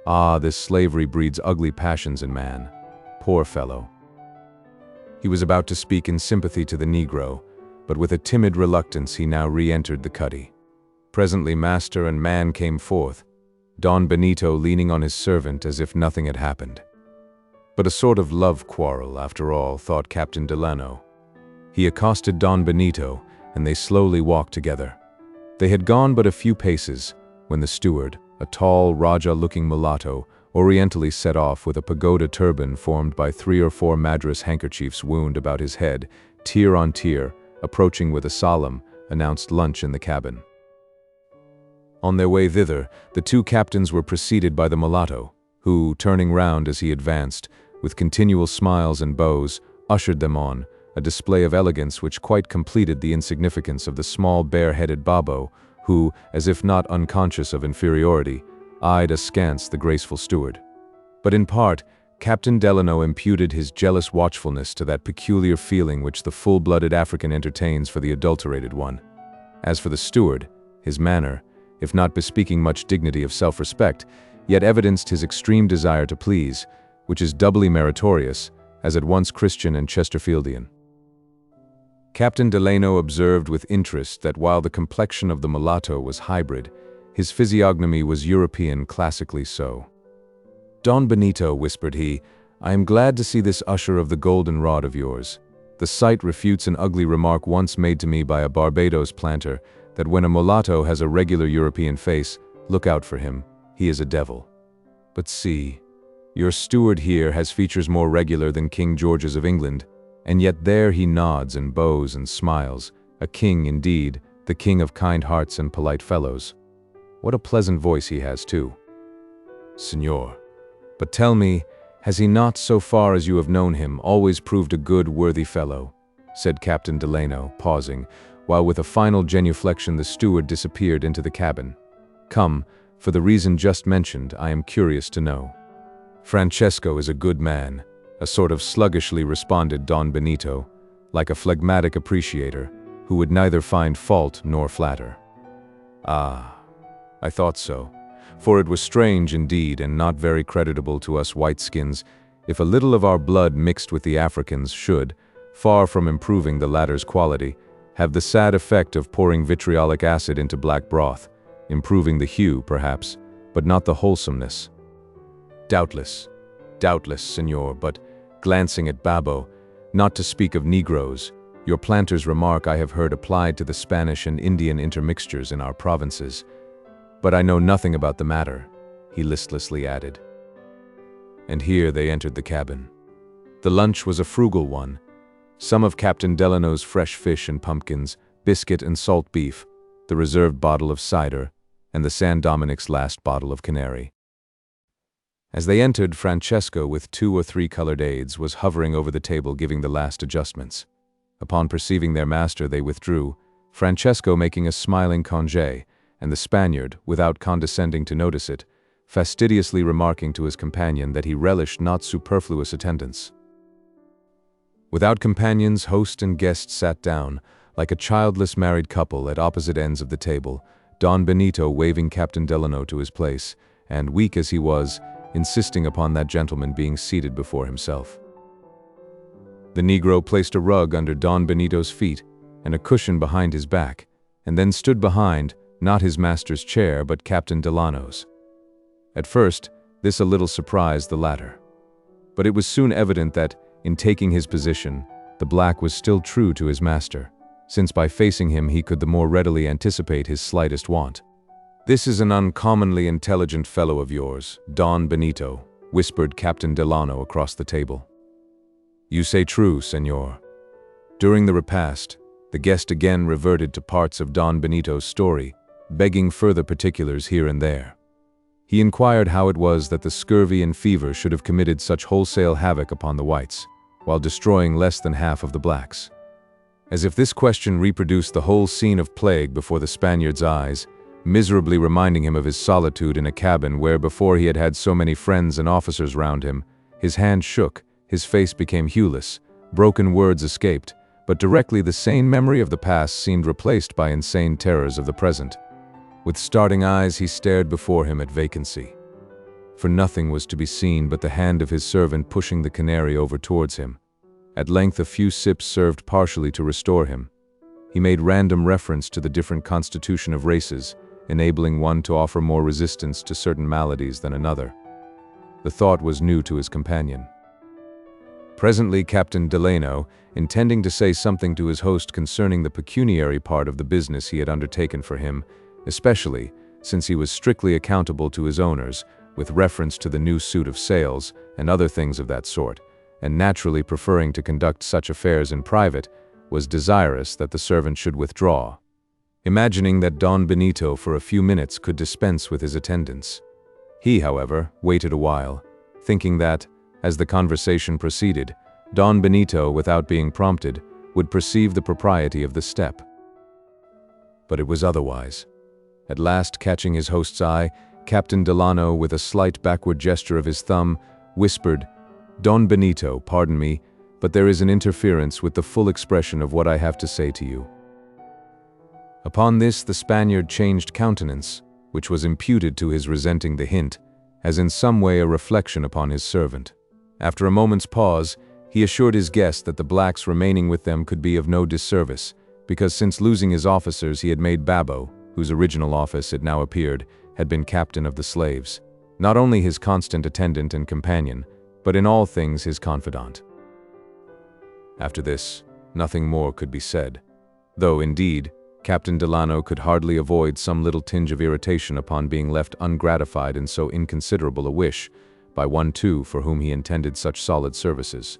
Ah, this slavery breeds ugly passions in man. Poor fellow. He was about to speak in sympathy to the Negro, but with a timid reluctance he now re-entered the cuddy. Presently master and man came forth, Don Benito leaning on his servant as if nothing had happened. But a sort of love quarrel, after all, thought Captain Delano. He accosted Don Benito, and they slowly walked together. They had gone but a few paces, when the steward, a tall, Raja-looking mulatto, orientally set off with a pagoda turban formed by 3 or 4 Madras handkerchiefs wound about his head, tier on tier, approaching with a solemn, announced lunch in the cabin. On their way thither, the 2 captains were preceded by the mulatto, who, turning round as he advanced, with continual smiles and bows, ushered them on, a display of elegance which quite completed the insignificance of the small bare-headed Babo, who, as if not unconscious of inferiority, eyed askance the graceful steward. But in part, Captain Delano imputed his jealous watchfulness to that peculiar feeling which the full-blooded African entertains for the adulterated one. As for the steward, his manner, if not bespeaking much dignity of self-respect, yet evidenced his extreme desire to please, which is doubly meritorious, as at once Christian and Chesterfieldian. Captain Delano observed with interest that while the complexion of the mulatto was hybrid, his physiognomy was European classically so. "Don Benito," whispered he, "I am glad to see this usher of the golden rod of yours. The sight refutes an ugly remark once made to me by a Barbados planter, that when a mulatto has a regular European face, look out for him, he is a devil. But see, your steward here has features more regular than King George's of England, and yet there he nods and bows and smiles, a king indeed, the king of kind hearts and polite fellows. What a pleasant voice he has too. Signor, but tell me, has he not, so far as you have known him, always proved a good, worthy fellow?" said Captain Delano, pausing, while with a final genuflection the steward disappeared into the cabin. "Come, for the reason just mentioned, I am curious to know." "Francesco is a good man," a sort of sluggishly responded Don Benito, like a phlegmatic appreciator, who would neither find fault nor flatter. "Ah, I thought so, for it was strange indeed and not very creditable to us whiteskins if a little of our blood mixed with the Africans should, far from improving the latter's quality, have the sad effect of pouring vitriolic acid into black broth, improving the hue, perhaps, but not the wholesomeness. Doubtless, Signor, but, glancing at Babo, not to speak of Negroes, your planter's remark I have heard applied to the Spanish and Indian intermixtures in our provinces. But I know nothing about the matter," he listlessly added. and here they entered the cabin. The lunch was a frugal one. Some of Captain Delano's fresh fish and pumpkins, biscuit and salt beef, the reserved bottle of cider, and the San Dominic's last bottle of Canary. As they entered, Francesco, with 2 or 3 colored aides, was hovering over the table giving the last adjustments. Upon perceiving their master, they withdrew, Francesco making a smiling congé, and the Spaniard, without condescending to notice it, fastidiously remarking to his companion that he relished not superfluous attendance. Without companions, host and guest sat down, like a childless married couple, at opposite ends of the table, Don Benito waving Captain Delano to his place, and, weak as he was, insisting upon that gentleman being seated before himself. The Negro placed a rug under Don Benito's feet and a cushion behind his back, and then stood behind, not his master's chair, but Captain Delano's. At first, this a little surprised the latter. But it was soon evident that, in taking his position, the black was still true to his master, since by facing him he could the more readily anticipate his slightest want. "This is an uncommonly intelligent fellow of yours, Don Benito," whispered Captain Delano across the table. "You say true, senor." During the repast, the guest again reverted to parts of Don Benito's story, begging further particulars here and there. He inquired how it was that the scurvy and fever should have committed such wholesale havoc upon the whites, while destroying less than half of the blacks. As if this question reproduced the whole scene of plague before the Spaniard's eyes, miserably reminding him of his solitude in a cabin where before he had had so many friends and officers round him, his hand shook, his face became hueless, broken words escaped, but directly the sane memory of the past seemed replaced by insane terrors of the present. With starting eyes he stared before him at vacancy. For nothing was to be seen but the hand of his servant pushing the Canary over towards him. At length a few sips served partially to restore him. He made random reference to the different constitution of races, enabling one to offer more resistance to certain maladies than another. The thought was new to his companion. Presently Captain Delano, intending to say something to his host concerning the pecuniary part of the business he had undertaken for him, especially since he was strictly accountable to his owners, with reference to the new suit of sails and other things of that sort, and naturally preferring to conduct such affairs in private, was desirous that the servant should withdraw, imagining that Don Benito for a few minutes could dispense with his attendance. He, however, waited a while, thinking that, as the conversation proceeded, Don Benito, without being prompted, would perceive the propriety of the step. But it was otherwise. At last, catching his host's eye, Captain Delano, with a slight backward gesture of his thumb, whispered, "Don Benito, pardon me, but there is an interference with the full expression of what I have to say to you." Upon this the Spaniard changed countenance, which was imputed to his resenting the hint, as in some way a reflection upon his servant. After a moment's pause, he assured his guest that the blacks remaining with them could be of no disservice, because since losing his officers he had made Babbo, whose original office, it now appeared, had been captain of the slaves, not only his constant attendant and companion, but in all things his confidant. After this, nothing more could be said, though, indeed, Captain Delano could hardly avoid some little tinge of irritation upon being left ungratified in so inconsiderable a wish, by one too for whom he intended such solid services.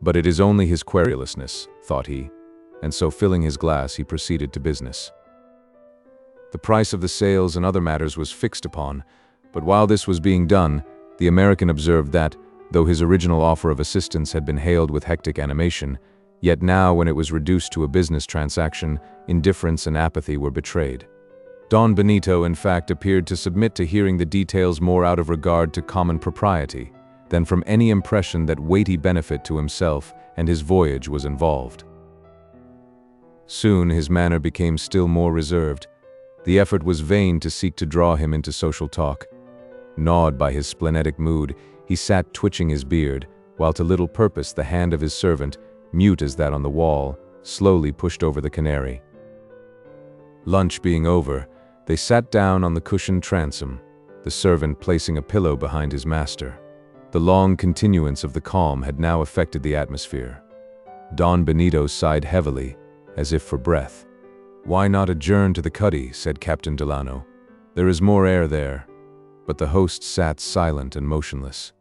But it is only his querulousness, thought he, and so filling his glass he proceeded to business. The price of the sails and other matters was fixed upon, but while this was being done, the American observed that, though his original offer of assistance had been hailed with hectic animation, yet now, when it was reduced to a business transaction, indifference and apathy were betrayed. Don Benito, in fact, appeared to submit to hearing the details more out of regard to common propriety than from any impression that weighty benefit to himself and his voyage was involved. Soon his manner became still more reserved. The effort was vain to seek to draw him into social talk. Gnawed by his splenetic mood, he sat twitching his beard, while to little purpose the hand of his servant, mute as that on the wall, slowly pushed over the Canary. Lunch being over, they sat down on the cushioned transom, the servant placing a pillow behind his master. The long continuance of the calm had now affected the atmosphere. Don Benito sighed heavily, as if for breath. "Why not adjourn to the cuddy?" said Captain Delano. "There is more air there." But the host sat silent and motionless.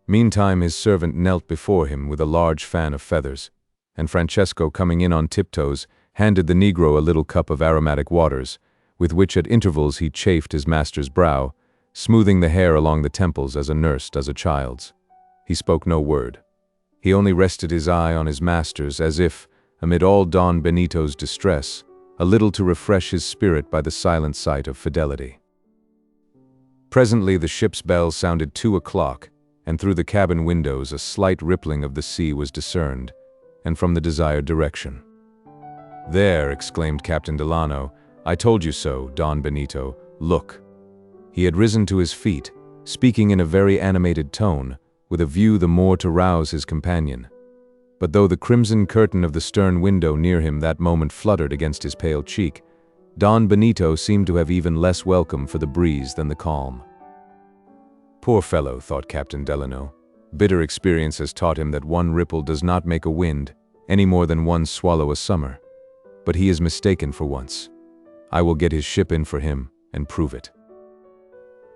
Meantime his servant knelt before him with a large fan of feathers, and Francesco, coming in on tiptoes, handed the Negro a little cup of aromatic waters, with which at intervals he chafed his master's brow, smoothing the hair along the temples as a nurse does a child's. He spoke no word. He only rested his eye on his master's as if, amid all Don Benito's distress, a little to refresh his spirit by the silent sight of fidelity. Presently the ship's bell sounded 2 o'clock, and through the cabin windows a slight rippling of the sea was discerned, and from the desired direction. "There," exclaimed Captain Delano, "I told you so, Don Benito, look." He had risen to his feet, speaking in a very animated tone, with a view the more to rouse his companion. But though the crimson curtain of the stern window near him that moment fluttered against his pale cheek, Don Benito seemed to have even less welcome for the breeze than the calm. Poor fellow, thought Captain Delano. Bitter experience has taught him that one ripple does not make a wind, any more than one swallow a summer. But he is mistaken for once. I will get his ship in for him and prove it.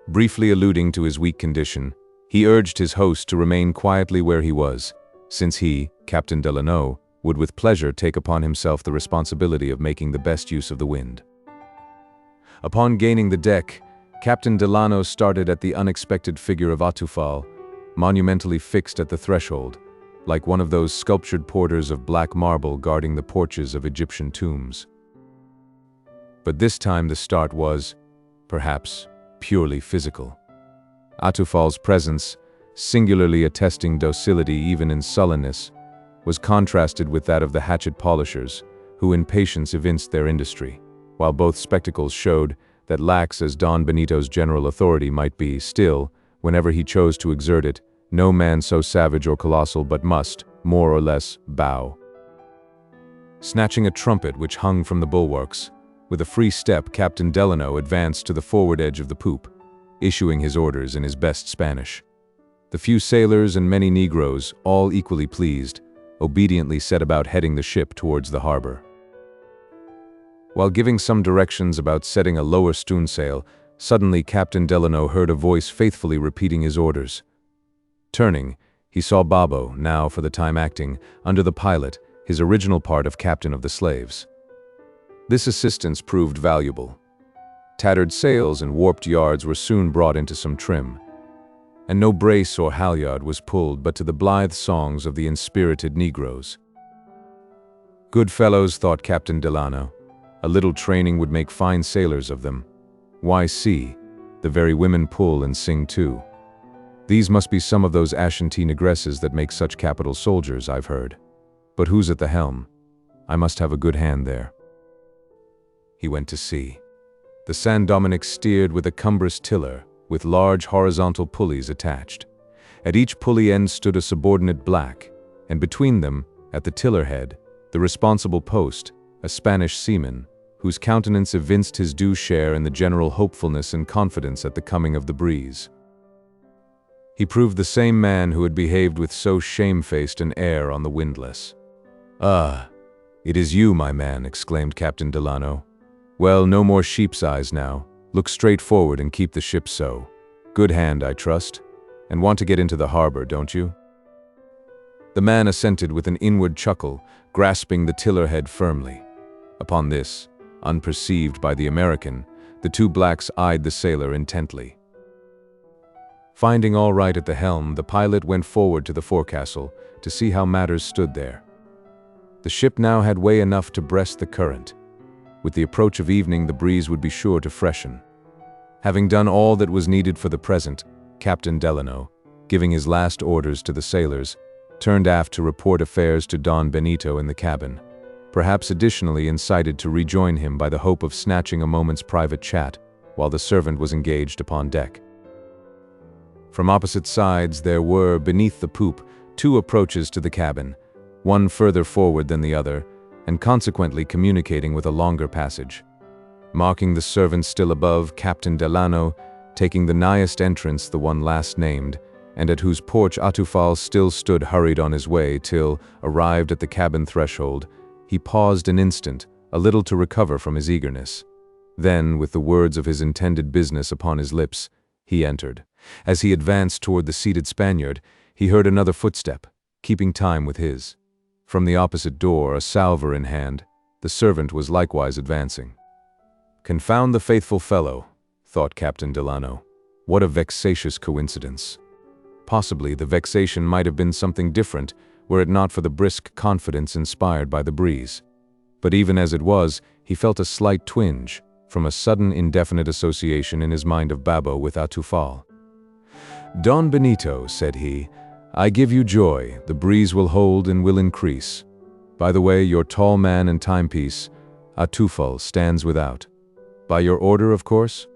Briefly alluding to his weak condition, he urged his host to remain quietly where he was, since he, Captain Delano, would with pleasure take upon himself the responsibility of making the best use of the wind. Upon gaining the deck, Captain Delano started at the unexpected figure of Atufal, monumentally fixed at the threshold, like one of those sculptured porters of black marble guarding the porches of Egyptian tombs. But this time the start was, perhaps, purely physical. Atufal's presence, singularly attesting docility even in sullenness, was contrasted with that of the hatchet polishers, who in patience evinced their industry, while both spectacles showed that lax as Don Benito's general authority might be, still, whenever he chose to exert it, no man so savage or colossal but must, more or less, bow. Snatching a trumpet which hung from the bulwarks, with a free step Captain Delano advanced to the forward edge of the poop, issuing his orders in his best Spanish. The few sailors and many Negroes, all equally pleased, obediently set about heading the ship towards the harbor. While giving some directions about setting a lower sternsail, suddenly Captain Delano heard a voice faithfully repeating his orders. Turning, he saw Babo, now for the time acting, under the pilot, his original part of captain of the slaves. This assistance proved valuable. Tattered sails and warped yards were soon brought into some trim, and no brace or halyard was pulled but to the blithe songs of the inspirited Negroes. Good fellows, thought Captain Delano. A little training would make fine sailors of them. Why, see, the very women pull and sing too. These must be some of those Ashanti negresses that make such capital soldiers, I've heard. But who's at the helm? I must have a good hand there. He went to sea. The San Dominick steered with a cumbrous tiller, with large horizontal pulleys attached. At each pulley end stood a subordinate black, and between them, at the tiller head, the responsible post, a Spanish seaman, whose countenance evinced his due share in the general hopefulness and confidence at the coming of the breeze. He proved the same man who had behaved with so shamefaced an air on the windlass. "Ah, it is you, my man," exclaimed Captain Delano. "Well, no more sheep's eyes now. Look straight forward and keep the ship so. Good hand, I trust. And want to get into the harbor, don't you?" The man assented with an inward chuckle, grasping the tiller head firmly. Upon this, unperceived by the American, the two blacks eyed the sailor intently. Finding all right at the helm, the pilot went forward to the forecastle to see how matters stood there. The ship now had way enough to breast the current. With the approach of evening, the breeze would be sure to freshen. Having done all that was needed for the present, Captain Delano, giving his last orders to the sailors, turned aft to report affairs to Don Benito in the cabin, perhaps additionally incited to rejoin him by the hope of snatching a moment's private chat while the servant was engaged upon deck. From opposite sides there were, beneath the poop, 2 approaches to the cabin, one further forward than the other, and consequently communicating with a longer passage. Marking the servant still above, Captain Delano, taking the nighest entrance, the one last named, and at whose porch Atufal still stood, hurried on his way till, arrived at the cabin threshold, he paused an instant, a little to recover from his eagerness. Then, with the words of his intended business upon his lips, he entered. As he advanced toward the seated Spaniard, He heard another footstep, keeping time with his. From the opposite door, a salver in hand, the servant was likewise advancing. "Confound the faithful fellow," thought Captain Delano. What a vexatious coincidence. Possibly the vexation might have been something different were it not for the brisk confidence inspired by the breeze. But even as it was, he felt a slight twinge, from a sudden indefinite association in his mind of Babbo with Atufal. "Don Benito," said he, "I give you joy, the breeze will hold and will increase. By the way, your tall man and timepiece, Atufal, stands without. By your order, of course?"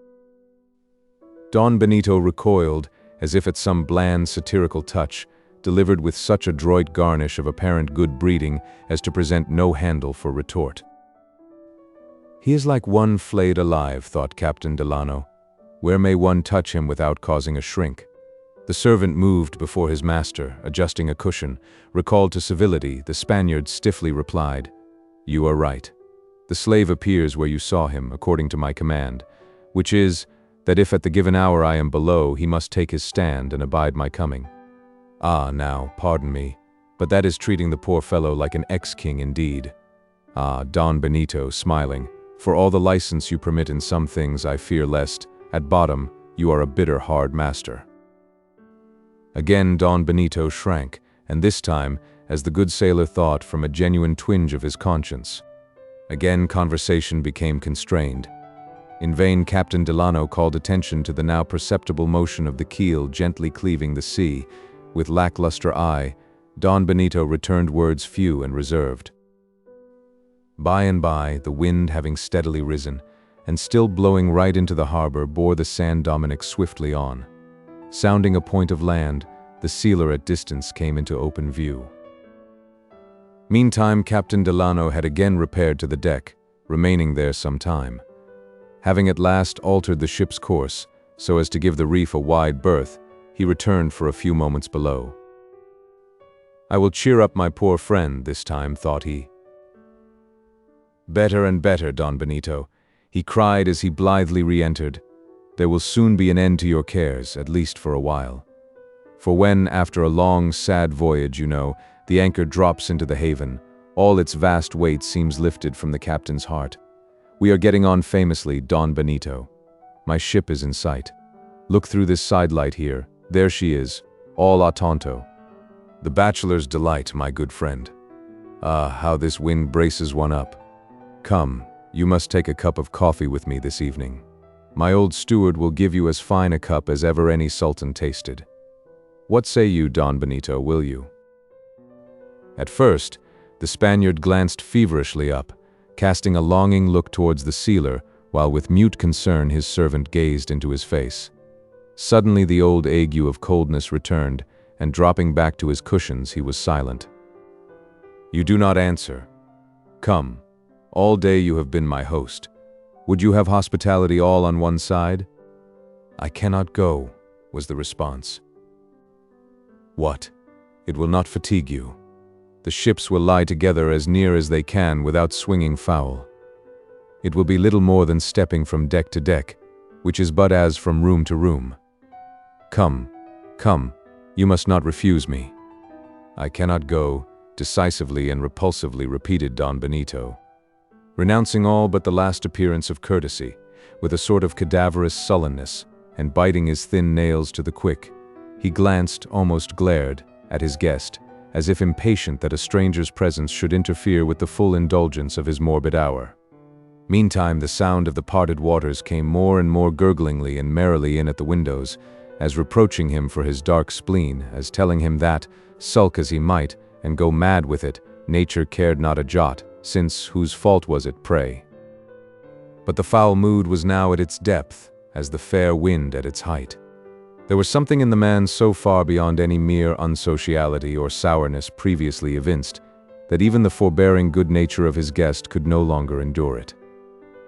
Don Benito recoiled, as if at some bland satirical touch, delivered with such adroit garnish of apparent good breeding as to present no handle for retort. He is like one flayed alive, thought Captain Delano. Where may one touch him without causing a shrink? The servant moved before his master, adjusting a cushion. Recalled to civility, the Spaniard stiffly replied, "You are right. The slave appears where you saw him, according to my command, which is, that if at the given hour I am below, he must take his stand and abide my coming. Ah, now, pardon me, but that is treating the poor fellow like an ex-king indeed. Ah, Don Benito, smiling, for all the license you permit in some things, I fear lest, at bottom, you are a bitter hard master." Again Don Benito shrank, and this time, as the good sailor thought, from a genuine twinge of his conscience. Again conversation became constrained. In vain Captain Delano called attention to the now perceptible motion of the keel gently cleaving the sea. With lackluster eye, Don Benito returned words few and reserved. By and by, the wind having steadily risen, and still blowing right into the harbor, bore the San Dominick swiftly on. Sounding a point of land, the sealer at distance came into open view. Meantime, Captain Delano had again repaired to the deck, remaining there some time. Having at last altered the ship's course, so as to give the reef a wide berth, he returned for a few moments below. "I will cheer up my poor friend this time," thought he. "Better and better, Don Benito," he cried as he blithely re-entered. "There will soon be an end to your cares, at least for a while. For when, after a long, sad voyage, you know, the anchor drops into the haven, all its vast weight seems lifted from the captain's heart. We are getting on famously, Don Benito. My ship is in sight. Look through this sidelight here. There she is, all a tonto. The bachelor's delight, my good friend. Ah, how this wind braces one up. Come, you must take a cup of coffee with me this evening. My old steward will give you as fine a cup as ever any sultan tasted. What say you, Don Benito, will you?" At first, the Spaniard glanced feverishly up, casting a longing look towards the sealer, while with mute concern his servant gazed into his face. Suddenly the old ague of coldness returned, and dropping back to his cushions, he was silent. "You do not answer. Come, all day you have been my host. Would you have hospitality all on one side?" "I cannot go," was the response. "What? It will not fatigue you. The ships will lie together as near as they can without swinging foul. It will be little more than stepping from deck to deck, which is but as from room to room. Come, come, you must not refuse me." "I cannot go," decisively and repulsively repeated Don Benito. Renouncing all but the last appearance of courtesy, with a sort of cadaverous sullenness, and biting his thin nails to the quick, he glanced, almost glared, at his guest, as if impatient that a stranger's presence should interfere with the full indulgence of his morbid hour. Meantime, the sound of the parted waters came more and more gurglingly and merrily in at the windows, as reproaching him for his dark spleen, as telling him that, sulk as he might, and go mad with it, nature cared not a jot, since whose fault was it, pray? But the foul mood was now at its depth, as the fair wind at its height. There was something in the man so far beyond any mere unsociality or sourness previously evinced, that even the forbearing good nature of his guest could no longer endure it.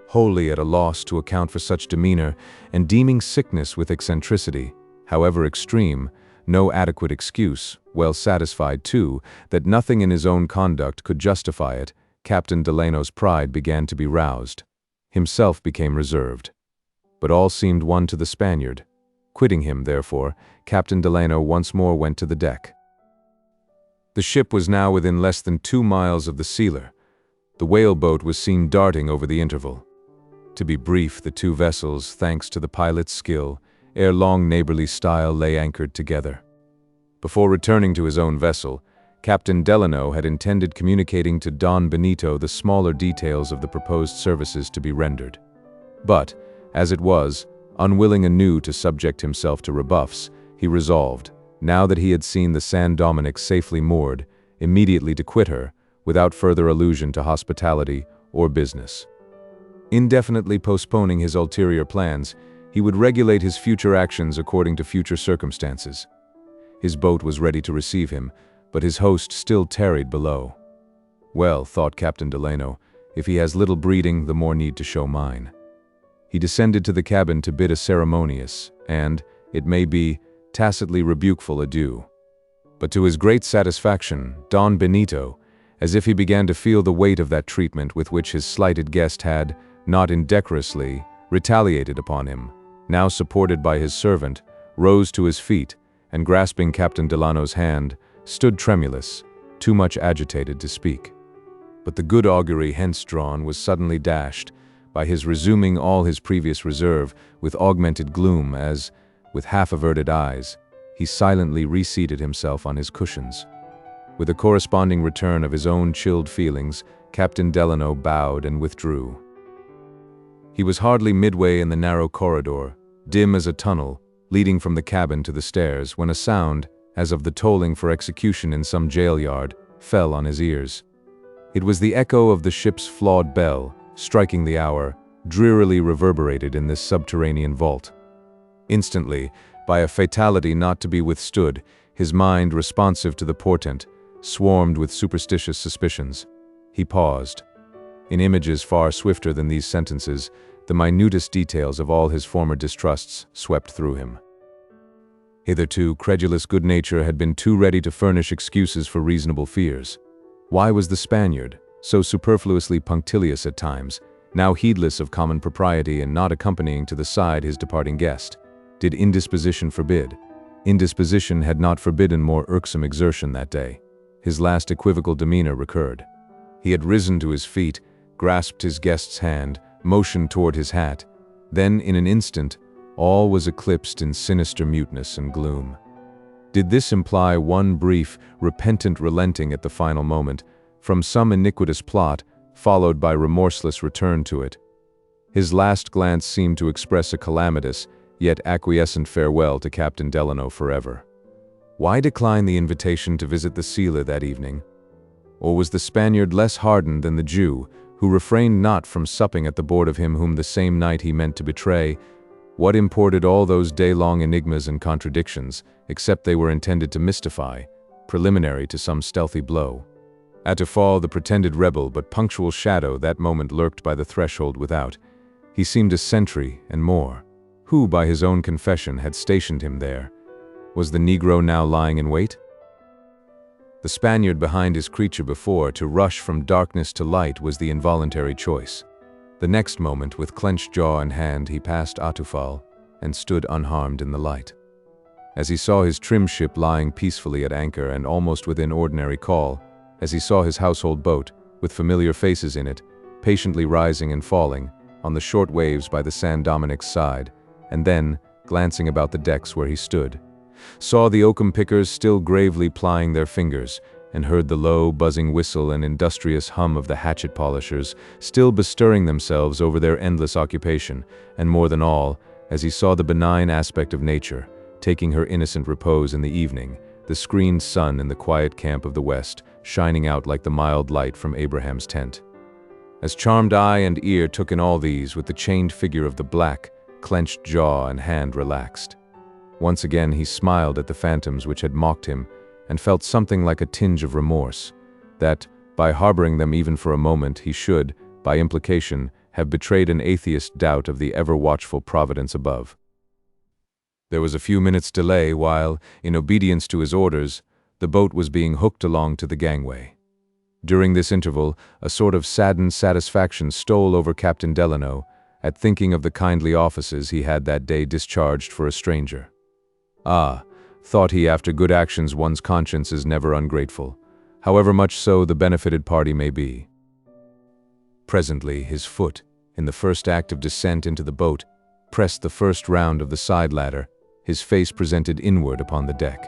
Wholly at a loss to account for such demeanor, and deeming sickness with eccentricity, however extreme, no adequate excuse, well satisfied, too, that nothing in his own conduct could justify it, Captain Delano's pride began to be roused. Himself became reserved. But all seemed one to the Spaniard. Quitting him, therefore, Captain Delano once more went to the deck. The ship was now within less than 2 miles of the sealer. The whaleboat was seen darting over the interval. To be brief, the two vessels, thanks to the pilot's skill, ere long neighborly style lay anchored together. Before returning to his own vessel, Captain Delano had intended communicating to Don Benito the smaller details of the proposed services to be rendered. But, as it was, unwilling anew to subject himself to rebuffs, he resolved, now that he had seen the San Dominick safely moored, immediately to quit her, without further allusion to hospitality or business. Indefinitely postponing his ulterior plans, he would regulate his future actions according to future circumstances. His boat was ready to receive him, but his host still tarried below. Well, thought Captain Delano, if he has little breeding, the more need to show mine. He descended to the cabin to bid a ceremonious, and, it may be, tacitly rebukeful adieu. But to his great satisfaction, Don Benito, as if he began to feel the weight of that treatment with which his slighted guest had, not indecorously, retaliated upon him, now supported by his servant, rose to his feet, and grasping Captain Delano's hand, stood tremulous, too much agitated to speak. But the good augury hence drawn was suddenly dashed by his resuming all his previous reserve with augmented gloom as, with half-averted eyes, he silently reseated himself on his cushions. With a corresponding return of his own chilled feelings, Captain Delano bowed and withdrew. He was hardly midway in the narrow corridor, dim as a tunnel, leading from the cabin to the stairs, when a sound, as of the tolling for execution in some jail yard, fell on his ears. It was the echo of the ship's flawed bell, striking the hour, drearily reverberated in this subterranean vault. Instantly, by a fatality not to be withstood, his mind, responsive to the portent, swarmed with superstitious suspicions. He paused. In images far swifter than these sentences, the minutest details of all his former distrusts swept through him. Hitherto, credulous good nature had been too ready to furnish excuses for reasonable fears. Why was the Spaniard, so superfluously punctilious at times, now heedless of common propriety and not accompanying to the side his departing guest? Did indisposition forbid? Indisposition had not forbidden more irksome exertion that day. His last equivocal demeanor recurred. He had risen to his feet, grasped his guest's hand, motioned toward his hat. Then, in an instant, all was eclipsed in sinister muteness and gloom. Did this imply one brief, repentant relenting at the final moment, from some iniquitous plot, followed by remorseless return to it? His last glance seemed to express a calamitous, yet acquiescent farewell to Captain Delano forever. Why decline the invitation to visit the sealer that evening? Or was the Spaniard less hardened than the Jew, who refrained not from supping at the board of him whom the same night he meant to betray? What imported all those day-long enigmas and contradictions, except they were intended to mystify, preliminary to some stealthy blow? At to fall the pretended rebel but punctual shadow that moment lurked by the threshold without. He seemed a sentry and more. Who, by his own confession, had stationed him there? Was the Negro now lying in wait? The Spaniard behind his creature before, to rush from darkness to light, was the involuntary choice. The next moment, with clenched jaw and hand, he passed Atufal and stood unharmed in the light. As he saw his trim ship lying peacefully at anchor and almost within ordinary call, as he saw his household boat, with familiar faces in it, patiently rising and falling, on the short waves by the San Dominick's side, and then, glancing about the decks where he stood, saw the oakum pickers still gravely plying their fingers, and heard the low, buzzing whistle and industrious hum of the hatchet polishers, still bestirring themselves over their endless occupation, and more than all, as he saw the benign aspect of nature, taking her innocent repose in the evening, the screened sun in the quiet camp of the west, shining out like the mild light from Abraham's tent. As charmed eye and ear took in all these, with the chained figure of the black, clenched jaw and hand relaxed. Once again he smiled at the phantoms which had mocked him, and felt something like a tinge of remorse, that, by harboring them even for a moment, he should, by implication, have betrayed an atheist doubt of the ever-watchful providence above. There was a few minutes' delay while, in obedience to his orders, the boat was being hooked along to the gangway. During this interval, a sort of saddened satisfaction stole over Captain Delano, at thinking of the kindly offices he had that day discharged for a stranger. Ah, thought he, after good actions one's conscience is never ungrateful, however much so the benefited party may be. Presently his foot, in the first act of descent into the boat, pressed the first round of the side ladder, his face presented inward upon the deck.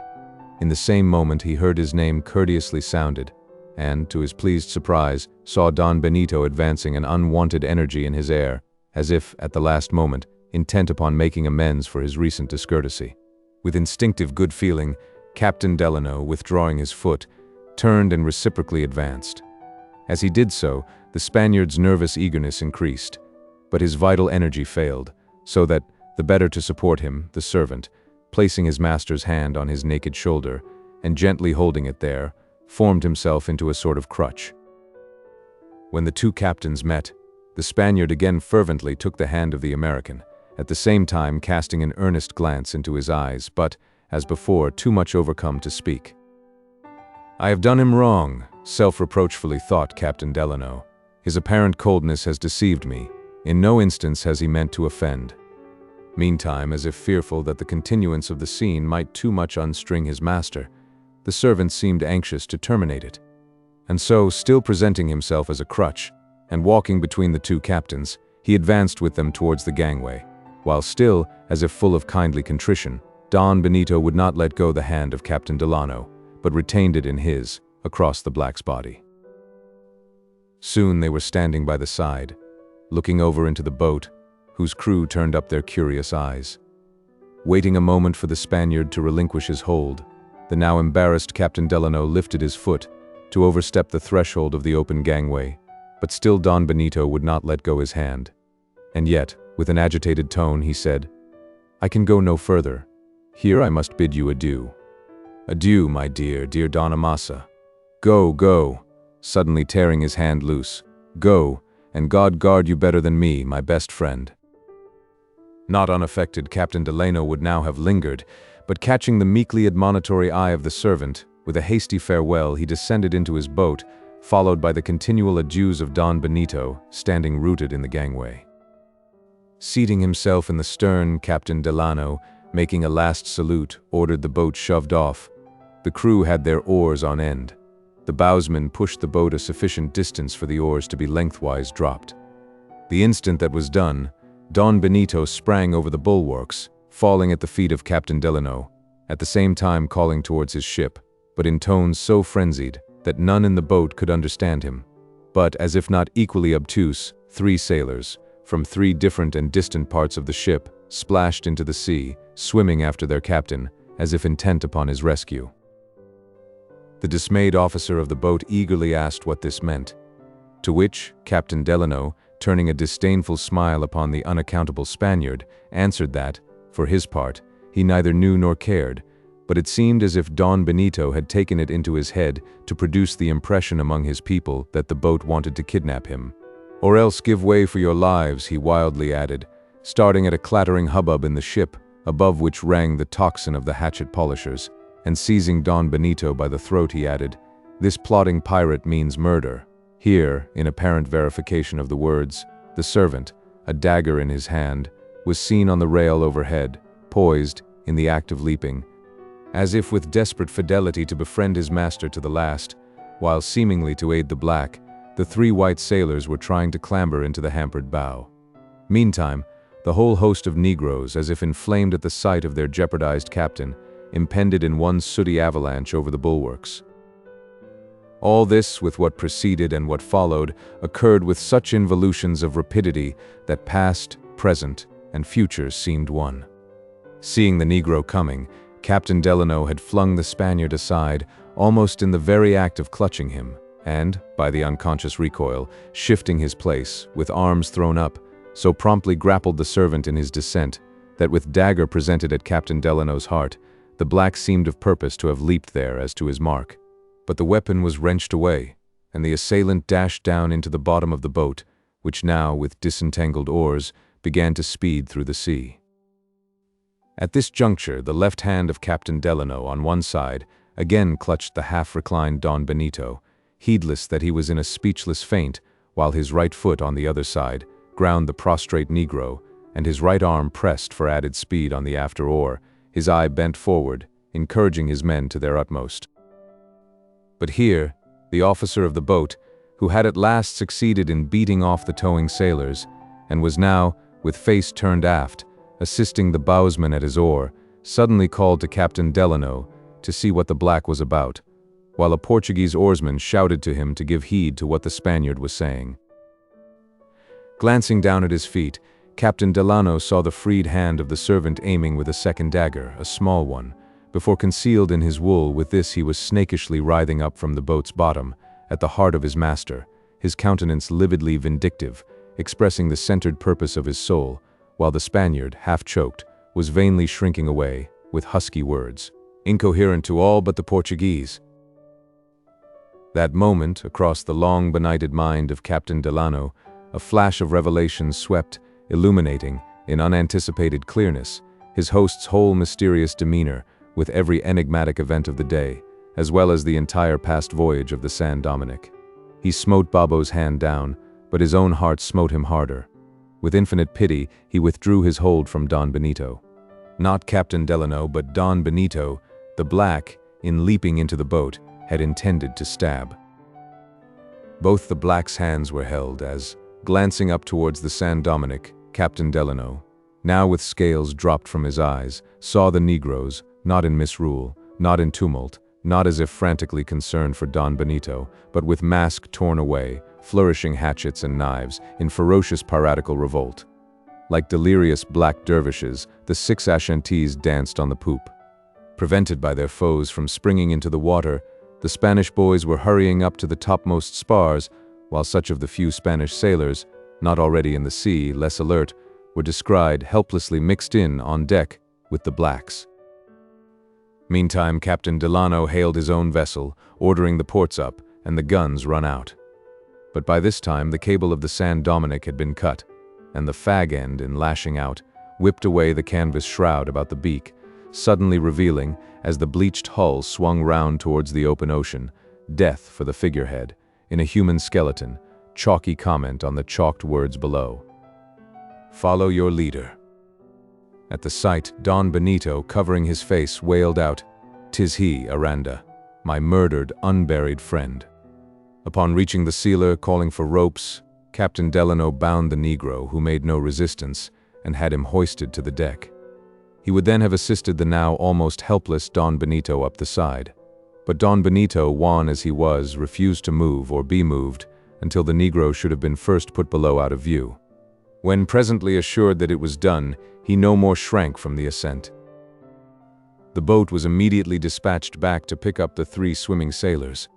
In the same moment he heard his name courteously sounded, and, to his pleased surprise, saw Don Benito advancing an unwonted energy in his air, as if, at the last moment, intent upon making amends for his recent discourtesy. With instinctive good feeling, Captain Delano, withdrawing his foot, turned and reciprocally advanced. As he did so, the Spaniard's nervous eagerness increased, but his vital energy failed, so that, the better to support him, the servant, placing his master's hand on his naked shoulder, and gently holding it there, formed himself into a sort of crutch. When the two captains met, the Spaniard again fervently took the hand of the American, at the same time casting an earnest glance into his eyes, but, as before, too much overcome to speak. "I have done him wrong," self-reproachfully thought Captain Delano. "His apparent coldness has deceived me. In no instance has he meant to offend." Meantime, as if fearful that the continuance of the scene might too much unstring his master, the servant seemed anxious to terminate it. And so, still presenting himself as a crutch, and walking between the two captains, he advanced with them towards the gangway, while still, as if full of kindly contrition, Don Benito would not let go the hand of Captain Delano, but retained it in his, across the black's body. Soon they were standing by the side, looking over into the boat, whose crew turned up their curious eyes. Waiting a moment for the Spaniard to relinquish his hold, the now embarrassed Captain Delano lifted his foot to overstep the threshold of the open gangway, but still Don Benito would not let go his hand. And yet, with an agitated tone, he said, "I can go no further. Here I must bid you adieu." "Adieu, my dear Don Amasa. Go, go," suddenly tearing his hand loose. "Go, and God guard you better than me, my best friend." Not unaffected, Captain Delano would now have lingered, but catching the meekly admonitory eye of the servant, with a hasty farewell he descended into his boat, followed by the continual adieus of Don Benito, standing rooted in the gangway. Seating himself in the stern, Captain Delano, making a last salute, ordered the boat shoved off. The crew had their oars on end. The bowsman pushed the boat a sufficient distance for the oars to be lengthwise dropped. The instant that was done, Don Benito sprang over the bulwarks, falling at the feet of Captain Delano, at the same time calling towards his ship, but in tones so frenzied that none in the boat could understand him. But, as if not equally obtuse, 3 sailors, from 3 different and distant parts of the ship, splashed into the sea, swimming after their captain, as if intent upon his rescue. The dismayed officer of the boat eagerly asked what this meant, to which Captain Delano, turning a disdainful smile upon the unaccountable Spaniard, answered that, for his part, he neither knew nor cared, but it seemed as if Don Benito had taken it into his head to produce the impression among his people that the boat wanted to kidnap him. "Or else give way for your lives," he wildly added, starting at a clattering hubbub in the ship, above which rang the tocsin of the hatchet polishers, and seizing Don Benito by the throat he added, "This plotting pirate means murder." Here, in apparent verification of the words, the servant, a dagger in his hand, was seen on the rail overhead, poised, in the act of leaping, as if with desperate fidelity to befriend his master to the last, while seemingly to aid the black, the 3 white sailors were trying to clamber into the hampered bow. Meantime, the whole host of Negroes, as if inflamed at the sight of their jeopardized captain, impended in one sooty avalanche over the bulwarks. All this, with what preceded and what followed, occurred with such involutions of rapidity that past, present, and future seemed one. Seeing the Negro coming, Captain Delano had flung the Spaniard aside, almost in the very act of clutching him, and, by the unconscious recoil, shifting his place, with arms thrown up, so promptly grappled the servant in his descent, that with dagger presented at Captain Delano's heart, the black seemed of purpose to have leaped there as to his mark. But the weapon was wrenched away, and the assailant dashed down into the bottom of the boat, which now, with disentangled oars, began to speed through the sea. At this juncture, the left hand of Captain Delano, on one side, again clutched the half-reclined Don Benito, heedless that he was in a speechless faint, while his right foot, on the other side, ground the prostrate Negro, and his right arm pressed for added speed on the after oar, his eye bent forward, encouraging his men to their utmost. But here, the officer of the boat, who had at last succeeded in beating off the towing sailors, and was now, with face turned aft, assisting the bowsman at his oar, suddenly called to Captain Delano to see what the black was about, while a Portuguese oarsman shouted to him to give heed to what the Spaniard was saying. Glancing down at his feet, Captain Delano saw the freed hand of the servant aiming with a second dagger, a small one, before concealed in his wool. With this he was snakishly writhing up from the boat's bottom, at the heart of his master, his countenance lividly vindictive, expressing the centered purpose of his soul, while the Spaniard, half-choked, was vainly shrinking away, with husky words, incoherent to all but the Portuguese. That moment, across the long benighted mind of Captain Delano, a flash of revelation swept, illuminating, in unanticipated clearness, his host's whole mysterious demeanor with every enigmatic event of the day, as well as the entire past voyage of the San Dominick. He smote Babo's hand down, but his own heart smote him harder. With infinite pity, he withdrew his hold from Don Benito. Not Captain Delano, but Don Benito, the black, in leaping into the boat, had intended to stab. Both the black's hands were held as, glancing up towards the San Dominick, Captain Delano, now with scales dropped from his eyes, saw the Negroes, not in misrule, not in tumult, not as if frantically concerned for Don Benito, but with mask torn away, flourishing hatchets and knives, in ferocious piratical revolt. Like delirious black dervishes, the 6 Ashantees danced on the poop. Prevented by their foes from springing into the water, the Spanish boys were hurrying up to the topmost spars, while such of the few Spanish sailors, not already in the sea, less alert, were descried helplessly mixed in, on deck, with the blacks. Meantime, Captain Delano hailed his own vessel, ordering the ports up and the guns run out. But by this time the cable of the San Dominick had been cut, and the fag end, in lashing out, whipped away the canvas shroud about the beak, suddenly revealing, as the bleached hull swung round towards the open ocean, death for the figurehead, in a human skeleton, chalky comment on the chalked words below. "Follow your leader." At the sight, Don Benito, covering his face, wailed out, "'Tis he, Aranda, my murdered, unburied friend." Upon reaching the sealer, calling for ropes, Captain Delano bound the Negro, who made no resistance, and had him hoisted to the deck. He would then have assisted the now almost helpless Don Benito up the side. But Don Benito, wan as he was, refused to move or be moved until the Negro should have been first put below out of view. When presently assured that it was done, he no more shrank from the ascent. The boat was immediately dispatched back to pick up the 3 swimming sailors.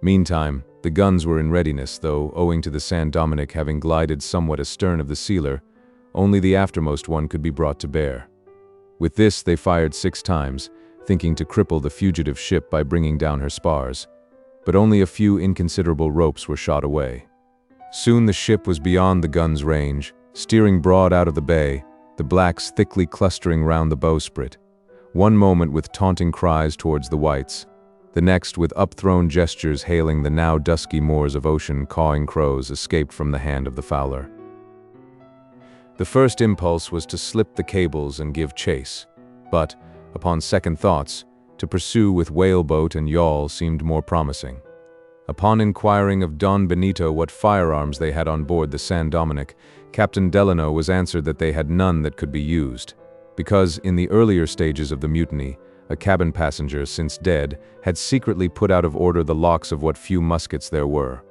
Meantime, the guns were in readiness, though, owing to the San Dominick having glided somewhat astern of the sealer, only the aftermost one could be brought to bear. With this they fired 6 times, thinking to cripple the fugitive ship by bringing down her spars. But only a few inconsiderable ropes were shot away. Soon the ship was beyond the gun's range, steering broad out of the bay, the blacks thickly clustering round the bowsprit, one moment with taunting cries towards the whites, the next with upthrown gestures hailing the now dusky moors of ocean. Cawing crows escaped from the hand of the fowler. The first impulse was to slip the cables and give chase, but, upon second thoughts, to pursue with whaleboat and yawl seemed more promising. Upon inquiring of Don Benito what firearms they had on board the San Dominick, Captain Delano was answered that they had none that could be used, because, in the earlier stages of the mutiny, a cabin passenger, since dead, had secretly put out of order the locks of what few muskets there were.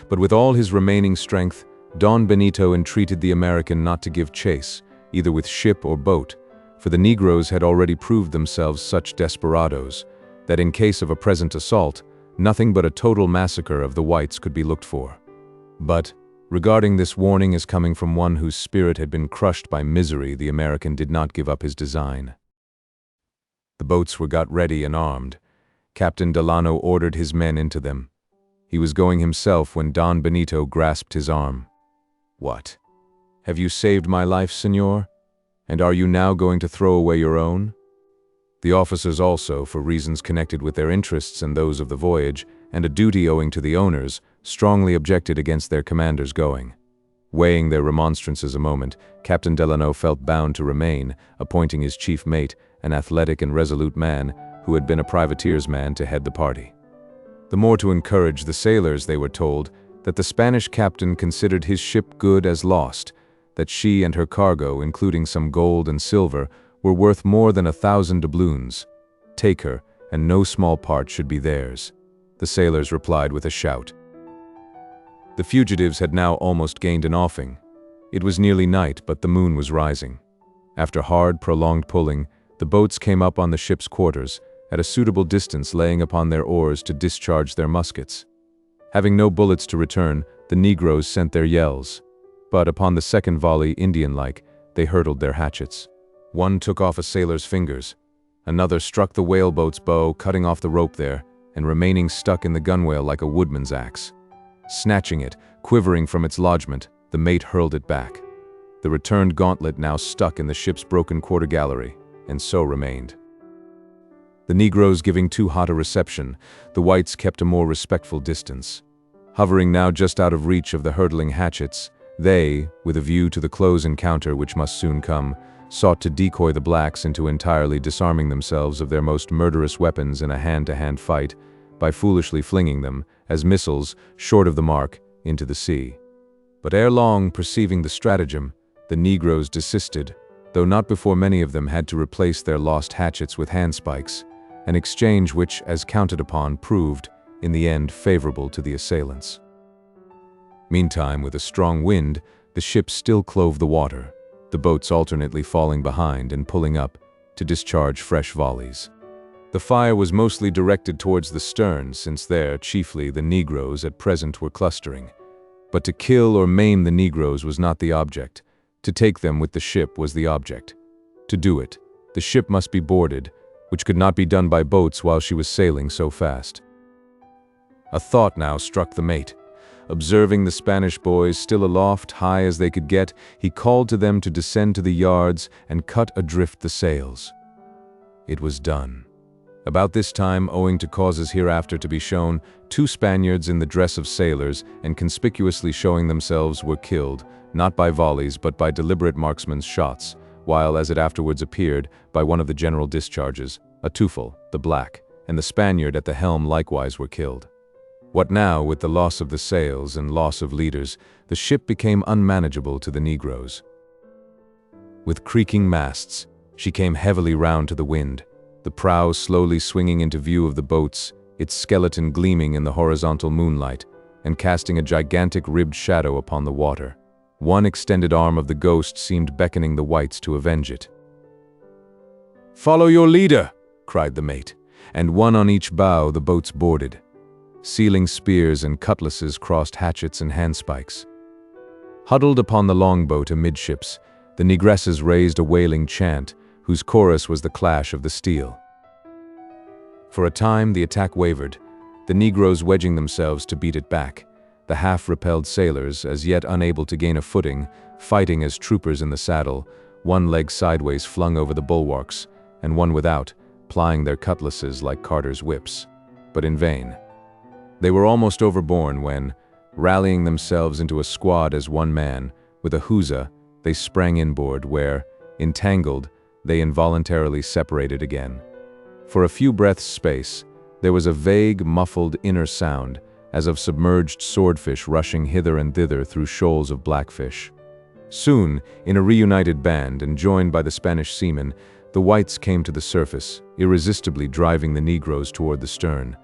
But with all his remaining strength, Don Benito entreated the American not to give chase, either with ship or boat, for the Negroes had already proved themselves such desperadoes, that in case of a present assault, nothing but a total massacre of the whites could be looked for. But, regarding this warning as coming from one whose spirit had been crushed by misery, the American did not give up his design. The boats were got ready and armed. Captain Delano ordered his men into them. He was going himself when Don Benito grasped his arm. "What? Have you saved my life, senor? And are you now going to throw away your own?" The officers also, for reasons connected with their interests and those of the voyage, and a duty owing to the owners, strongly objected against their commander's going. Weighing their remonstrances a moment, Captain Delano felt bound to remain, appointing his chief mate, an athletic and resolute man, who had been a privateer's man, to head the party. The more to encourage the sailors, they were told that the Spanish captain considered his ship good as lost, that she and her cargo, including some gold and silver, were worth more than 1,000 doubloons. Take her, and no small part should be theirs. The sailors replied with a shout. The fugitives had now almost gained an offing. It was nearly night, but the moon was rising. After hard, prolonged pulling, the boats came up on the ship's quarters, at a suitable distance, laying upon their oars to discharge their muskets. Having no bullets to return, the Negroes sent their yells. But upon the second volley, Indian-like, they hurtled their hatchets. One took off a sailor's fingers. Another struck the whaleboat's bow, cutting off the rope there, and remaining stuck in the gunwale like a woodman's axe. Snatching it, quivering from its lodgment, the mate hurled it back. The returned gauntlet now stuck in the ship's broken quarter gallery, and so remained. The Negroes giving too hot a reception, the whites kept a more respectful distance. Hovering now just out of reach of the hurtling hatchets, they, with a view to the close encounter which must soon come, sought to decoy the blacks into entirely disarming themselves of their most murderous weapons in a hand-to-hand fight, by foolishly flinging them, as missiles, short of the mark, into the sea. But ere long, perceiving the stratagem, the Negroes desisted, though not before many of them had to replace their lost hatchets with handspikes, an exchange which, as counted upon, proved, in the end, favorable to the assailants. Meantime, with a strong wind, the ship still clove the water, the boats alternately falling behind and pulling up to discharge fresh volleys. The fire was mostly directed towards the stern, since there, chiefly, the Negroes at present were clustering. But to kill or maim the Negroes was not the object. To take them with the ship was the object. To do it, the ship must be boarded, which could not be done by boats while she was sailing so fast. A thought now struck the mate. Observing the Spanish boys still aloft, high as they could get, he called to them to descend to the yards and cut adrift the sails. It was done. About this time, owing to causes hereafter to be shown, 2 Spaniards in the dress of sailors and conspicuously showing themselves were killed, not by volleys but by deliberate marksmen's shots, while, as it afterwards appeared, by one of the general discharges, a Teufel, the black, and the Spaniard at the helm likewise were killed. What now, with the loss of the sails and loss of leaders, the ship became unmanageable to the Negroes. With creaking masts, she came heavily round to the wind, the prow slowly swinging into view of the boats, its skeleton gleaming in the horizontal moonlight, and casting a gigantic ribbed shadow upon the water. One extended arm of the ghost seemed beckoning the whites to avenge it. "Follow your leader!" cried the mate, and one on each bow the boats boarded. Sealing spears and cutlasses crossed hatchets and handspikes. Huddled upon the longboat amidships, the negresses raised a wailing chant, whose chorus was the clash of the steel. For a time the attack wavered, the Negroes wedging themselves to beat it back, the half-repelled sailors, as yet unable to gain a footing, fighting as troopers in the saddle, one leg sideways flung over the bulwarks, and one without, plying their cutlasses like carters' whips, but in vain. They were almost overborne when, rallying themselves into a squad as one man, with a huzza, they sprang inboard where, entangled, they involuntarily separated again. For a few breaths' space, there was a vague, muffled inner sound, as of submerged swordfish rushing hither and thither through shoals of blackfish. Soon, in a reunited band and joined by the Spanish seamen, the whites came to the surface, irresistibly driving the Negroes toward the stern.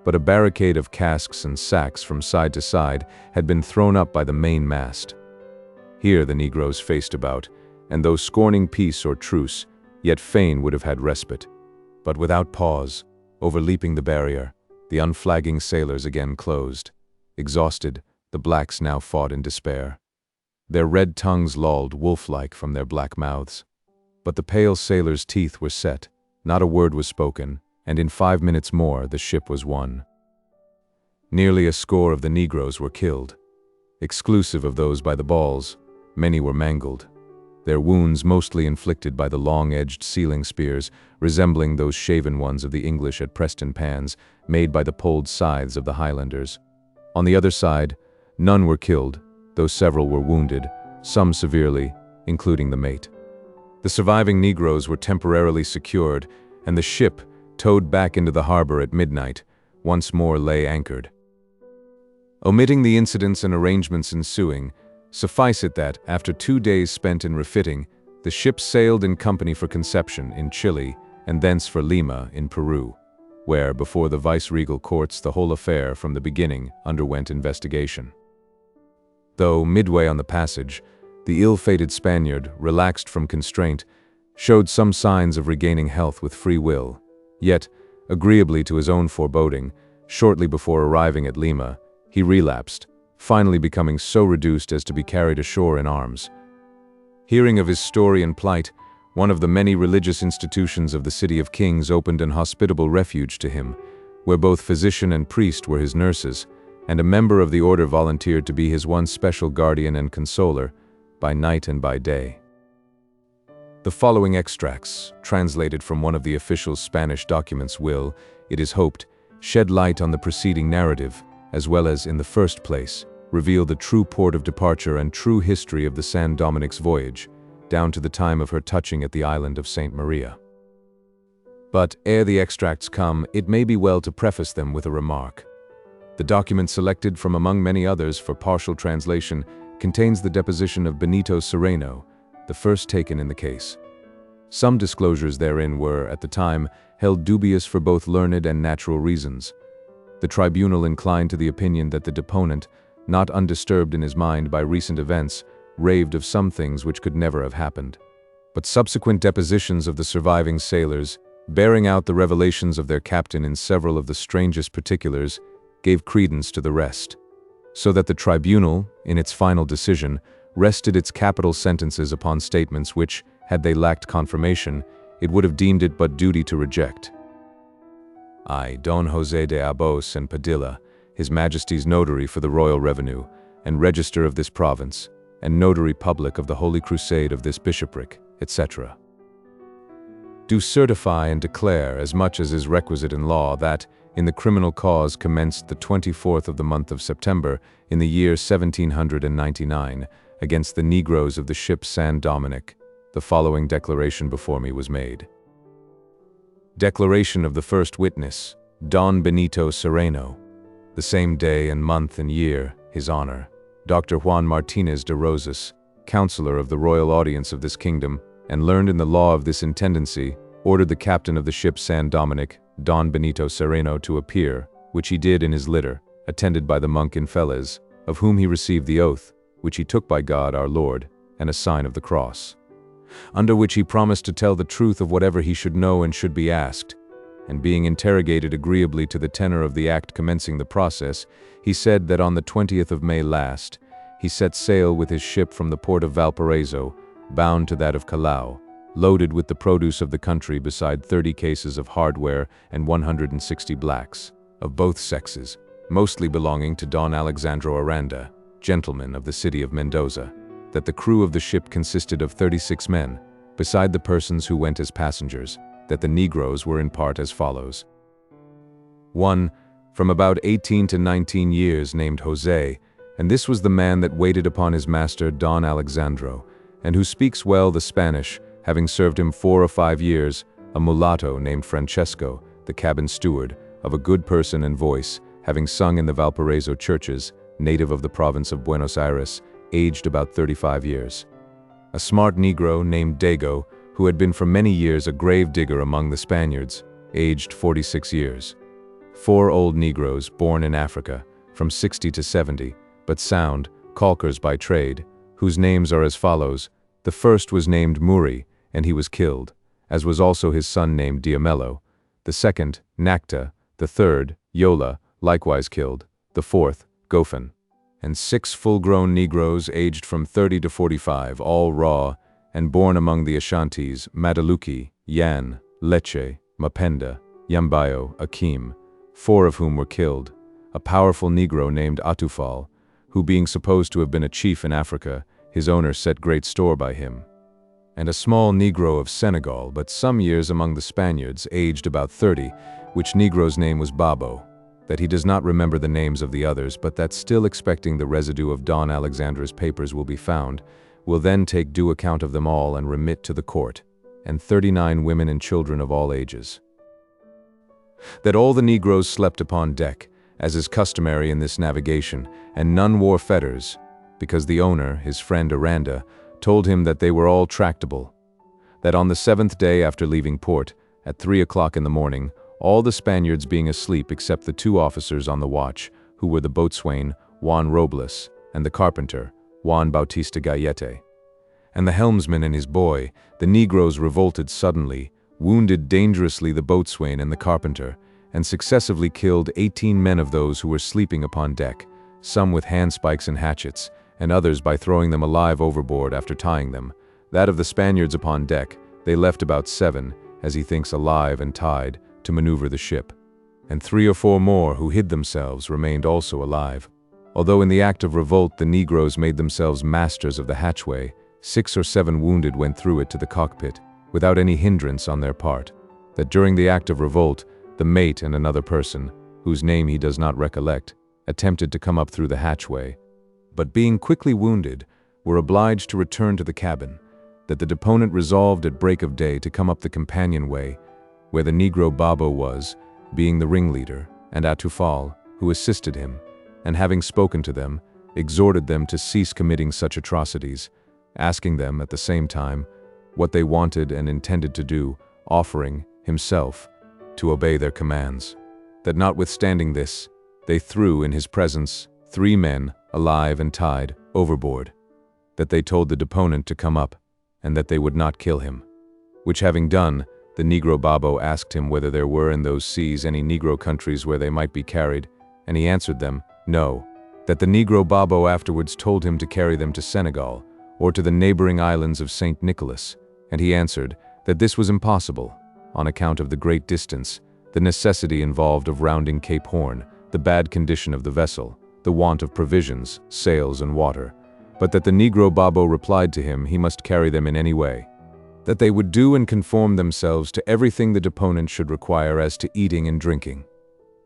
But a barricade of casks and sacks from side to side had been thrown up by the main mast. Here the Negroes faced about, and though scorning peace or truce, yet fain would have had respite. But without pause, overleaping the barrier, the unflagging sailors again closed. Exhausted, the blacks now fought in despair. Their red tongues lolled wolf-like from their black mouths. But the pale sailors' teeth were set, not a word was spoken, and in 5 minutes more the ship was won. Nearly a score of the Negroes were killed. Exclusive of those by the balls, many were mangled, their wounds mostly inflicted by the long-edged sealing spears, resembling those shaven ones of the English at Preston Pans, made by the poled scythes of the Highlanders. On the other side, none were killed, though several were wounded, some severely, including the mate. The surviving Negroes were temporarily secured, and the ship, towed back into the harbor at midnight, once more lay anchored. Omitting the incidents and arrangements ensuing, suffice it that, after 2 days spent in refitting, the ship sailed in company for Conception in Chile and thence for Lima in Peru, where, before the viceregal courts, the whole affair from the beginning underwent investigation. Though, midway on the passage, the ill-fated Spaniard, relaxed from constraint, showed some signs of regaining health with free will, yet, agreeably to his own foreboding, shortly before arriving at Lima, he relapsed, finally becoming so reduced as to be carried ashore in arms. Hearing of his story and plight, one of the many religious institutions of the City of Kings opened an hospitable refuge to him, where both physician and priest were his nurses, and a member of the order volunteered to be his one special guardian and consoler, by night and by day. The following extracts, translated from one of the official Spanish documents, will, it is hoped, shed light on the preceding narrative, as well as, in the first place, reveal the true port of departure and true history of the San Dominic's voyage, down to the time of her touching at the island of Saint Maria. But, ere the extracts come, it may be well to preface them with a remark. The document selected from among many others for partial translation contains the deposition of Benito Cereno, the first taken in the case. Some disclosures therein were, at the time, held dubious for both learned and natural reasons. The tribunal inclined to the opinion that the deponent, not undisturbed in his mind by recent events, raved of some things which could never have happened. But subsequent depositions of the surviving sailors, bearing out the revelations of their captain in several of the strangest particulars, gave credence to the rest, so that the tribunal, in its final decision, rested its capital sentences upon statements which, had they lacked confirmation, it would have deemed it but duty to reject. I, Don Jose de Abos and Padilla, His Majesty's notary for the royal revenue, and register of this province, and notary public of the Holy Crusade of this bishopric, etc. Do certify and declare, as much as is requisite in law, that, in the criminal cause commenced the 24th of the month of September, in the year 1799, against the Negroes of the ship San Dominic, the following declaration before me was made. Declaration of the first witness, Don Benito Cereno. The same day and month and year, His Honor, Dr. Juan Martinez de Rosas, Counselor of the Royal Audience of this kingdom, and learned in the law of this intendancy, ordered the captain of the ship San Dominic, Don Benito Cereno, to appear, which he did in his litter, attended by the monk Infeles, of whom he received the oath, which he took by God our Lord, and a sign of the cross, under which he promised to tell the truth of whatever he should know and should be asked, and being interrogated agreeably to the tenor of the act commencing the process, he said that on the 20th of May last, he set sail with his ship from the port of Valparaiso, bound to that of Callao, loaded with the produce of the country beside 30 cases of hardware and 160 blacks, of both sexes, mostly belonging to Don Alexandro Aranda, gentleman of the city of Mendoza, that the crew of the ship consisted of 36 men, beside the persons who went as passengers, that the Negroes were in part as follows. 1. From about 18 to 19 years, named Jose, and this was the man that waited upon his master Don Alexandro, and who speaks well the Spanish, having served him 4 or 5 years, a mulatto named Francesco, the cabin steward, of a good person and voice, having sung in the Valparaiso churches, native of the province of Buenos Aires, aged about 35 years. A smart Negro named Dago, who had been for many years a grave digger among the Spaniards, aged 46 years. 4 old Negroes born in Africa, from 60 to 70, but sound, caulkers by trade, whose names are as follows. The first was named Muri, and he was killed, as was also his son named Diamello. The second, Nacta. The third, Yola, likewise killed. The fourth, Gofan. And 6 full-grown Negroes aged from 30 to 45, all raw, and born among the Ashantis, Madaluki, Yan, Leche, Mapenda, Yambayo, Akim, 4 of whom were killed, a powerful Negro named Atufal, who being supposed to have been a chief in Africa, his owner set great store by him, and a small Negro of Senegal, but some years among the Spaniards, aged about 30, which Negro's name was Babo. that he does not remember the names of the others, but that still expecting the residue of Don Alexandra's papers will be found, will then take due account of them all and remit to the court, and 39 women and children of all ages. That all the Negroes slept upon deck, as is customary in this navigation, and none wore fetters, because the owner, his friend Aranda, told him that they were all tractable. That on the 7th day after leaving port, at 3 o'clock in the morning, all the Spaniards being asleep except the 2 officers on the watch, who were the boatswain, Juan Robles, and the carpenter, Juan Bautista Gallete, and the helmsman and his boy, the Negroes revolted suddenly, wounded dangerously the boatswain and the carpenter, and successively killed 18 men of those who were sleeping upon deck, some with handspikes and hatchets, and others by throwing them alive overboard after tying them. That of the Spaniards upon deck, they left about 7, as he thinks alive and tied, to maneuver the ship. And 3 or 4 more who hid themselves remained also alive. Although in the act of revolt the Negroes made themselves masters of the hatchway, 6 or 7 wounded went through it to the cockpit, without any hindrance on their part. That during the act of revolt, the mate and another person, whose name he does not recollect, attempted to come up through the hatchway, but being quickly wounded, were obliged to return to the cabin. That the deponent resolved at break of day to come up the companionway, where the Negro Babo was, being the ringleader, and Atufal, who assisted him, and having spoken to them, exhorted them to cease committing such atrocities, asking them at the same time what they wanted and intended to do, offering himself to obey their commands. That notwithstanding this, they threw in his presence 3 men, alive and tied, overboard. That they told the deponent to come up, and that they would not kill him. Which having done, the Negro Babo asked him whether there were in those seas any Negro countries where they might be carried, and he answered them, no. That the Negro Babo afterwards told him to carry them to Senegal, or to the neighboring islands of St. Nicholas, and he answered that this was impossible, on account of the great distance, the necessity involved of rounding Cape Horn, the bad condition of the vessel, the want of provisions, sails, and water, but that the Negro Babo replied to him he must carry them in any way. That they would do and conform themselves to everything the deponent should require as to eating and drinking.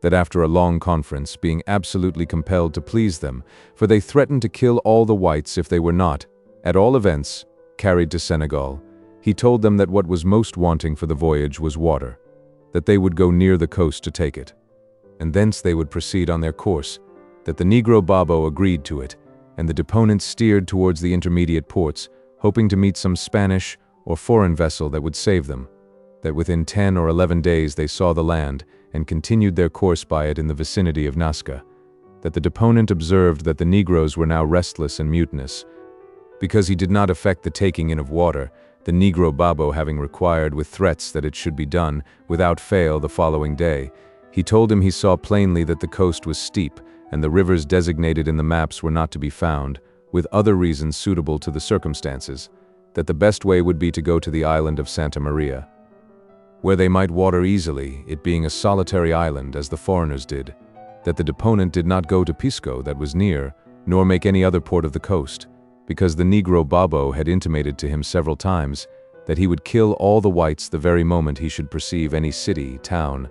That after a long conference, being absolutely compelled to please them, for they threatened to kill all the whites if they were not, at all events, carried to Senegal, he told them that what was most wanting for the voyage was water, that they would go near the coast to take it, and thence they would proceed on their course, that the Negro Babo agreed to it, and the deponent steered towards the intermediate ports, hoping to meet some Spanish or foreign vessel that would save them, that within 10 or 11 days they saw the land, and continued their course by it in the vicinity of Nazca, that the deponent observed that the Negroes were now restless and mutinous, because he did not effect the taking in of water, the Negro Babo having required with threats that it should be done, without fail, the following day. He told him he saw plainly that the coast was steep, and the rivers designated in the maps were not to be found, with other reasons suitable to the circumstances, that the best way would be to go to the island of Santa Maria, where they might water easily, it being a solitary island as the foreigners did, that the deponent did not go to Pisco that was near, nor make any other port of the coast, because the Negro Babo had intimated to him several times that he would kill all the whites the very moment he should perceive any city, town,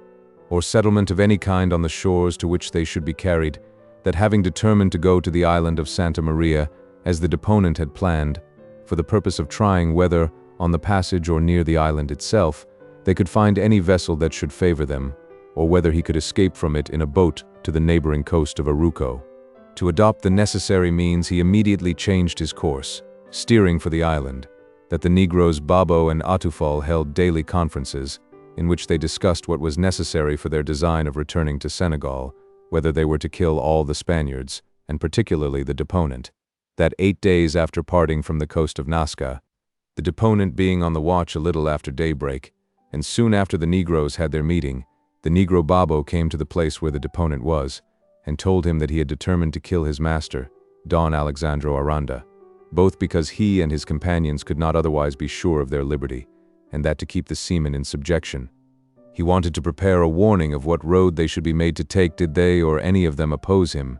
or settlement of any kind on the shores to which they should be carried, that having determined to go to the island of Santa Maria, as the deponent had planned, for the purpose of trying whether, on the passage or near the island itself, they could find any vessel that should favor them, or whether he could escape from it in a boat to the neighboring coast of Aruco. To adopt the necessary means, he immediately changed his course, steering for the island, that the Negroes Babo and Atufal held daily conferences, in which they discussed what was necessary for their design of returning to Senegal, whether they were to kill all the Spaniards, and particularly the deponent. That 8 days after parting from the coast of Nazca, the deponent being on the watch a little after daybreak, and soon after the Negroes had their meeting, the Negro Babo came to the place where the deponent was, and told him that he had determined to kill his master, Don Alexandro Aranda, both because he and his companions could not otherwise be sure of their liberty, and that to keep the seamen in subjection. He wanted to prepare a warning of what road they should be made to take did they or any of them oppose him,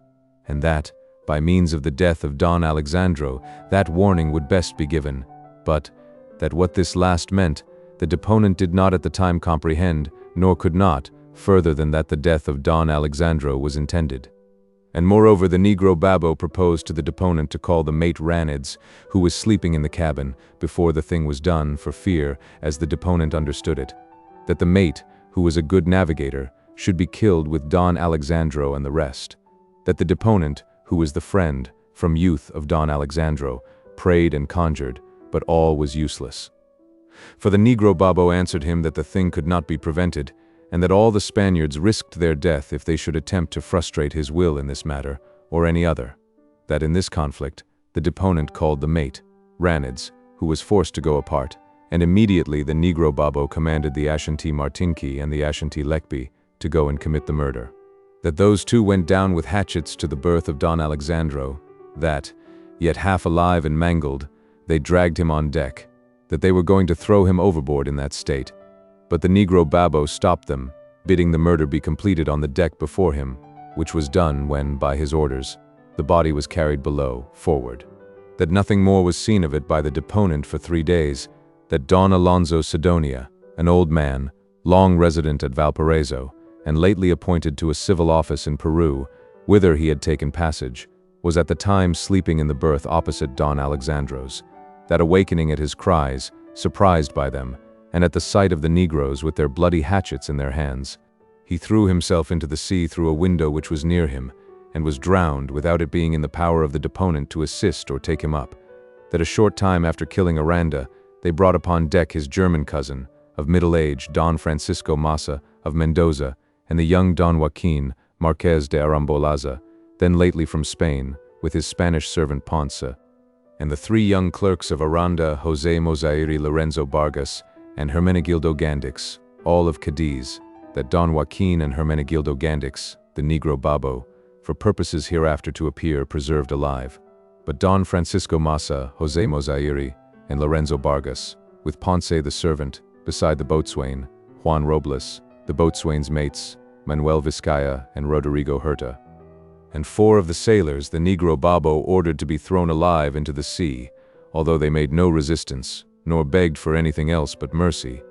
and that, by means of the death of Don Alexandro, that warning would best be given, but that what this last meant, the deponent did not at the time comprehend, nor could not, further than that the death of Don Alexandro was intended. And moreover, the Negro Babbo proposed to the deponent to call the mate Ranids, who was sleeping in the cabin, before the thing was done, for fear, as the deponent understood it, that the mate, who was a good navigator, should be killed with Don Alexandro and the rest. That the deponent, who was the friend, from youth, of Don Alexandro, prayed and conjured, but all was useless. For the Negro Babbo answered him that the thing could not be prevented, and that all the Spaniards risked their death if they should attempt to frustrate his will in this matter, or any other. That in this conflict, the deponent called the mate, Ranids, who was forced to go apart, and immediately the Negro Babbo commanded the Ashanti Martinki and the Ashanti Lekbi to go and commit the murder. That those two went down with hatchets to the berth of Don Alexandro, that, yet half alive and mangled, they dragged him on deck, that they were going to throw him overboard in that state. But the Negro Babbo stopped them, bidding the murder be completed on the deck before him, which was done when, by his orders, the body was carried below, forward. That nothing more was seen of it by the deponent for 3 days, that Don Alonso Sidonia, an old man, long resident at Valparaiso, and lately appointed to a civil office in Peru, whither he had taken passage, was at the time sleeping in the berth opposite Don Alexandro's, that awakening at his cries, surprised by them, and at the sight of the Negroes with their bloody hatchets in their hands, he threw himself into the sea through a window which was near him, and was drowned without it being in the power of the deponent to assist or take him up. That a short time after killing Aranda, they brought upon deck his German cousin, of middle age, Don Francisco Massa, of Mendoza, and the young Don Joaquin, Marquez de Arambolaza, then lately from Spain, with his Spanish servant Ponce, and the 3 young clerks of Aranda, Jose Mozairi Lorenzo Vargas, and Hermenegildo Gandix, all of Cadiz, that Don Joaquin and Hermenegildo Gandix, the Negro Babbo, for purposes hereafter to appear, preserved alive. But Don Francisco Massa, Jose Mozairi, and Lorenzo Vargas, with Ponce the servant, beside the boatswain, Juan Robles, the boatswain's mates, Manuel Vizcaya and Rodrigo Herta, and 4 of the sailors the Negro Babbo ordered to be thrown alive into the sea, although they made no resistance, nor begged for anything else but mercy,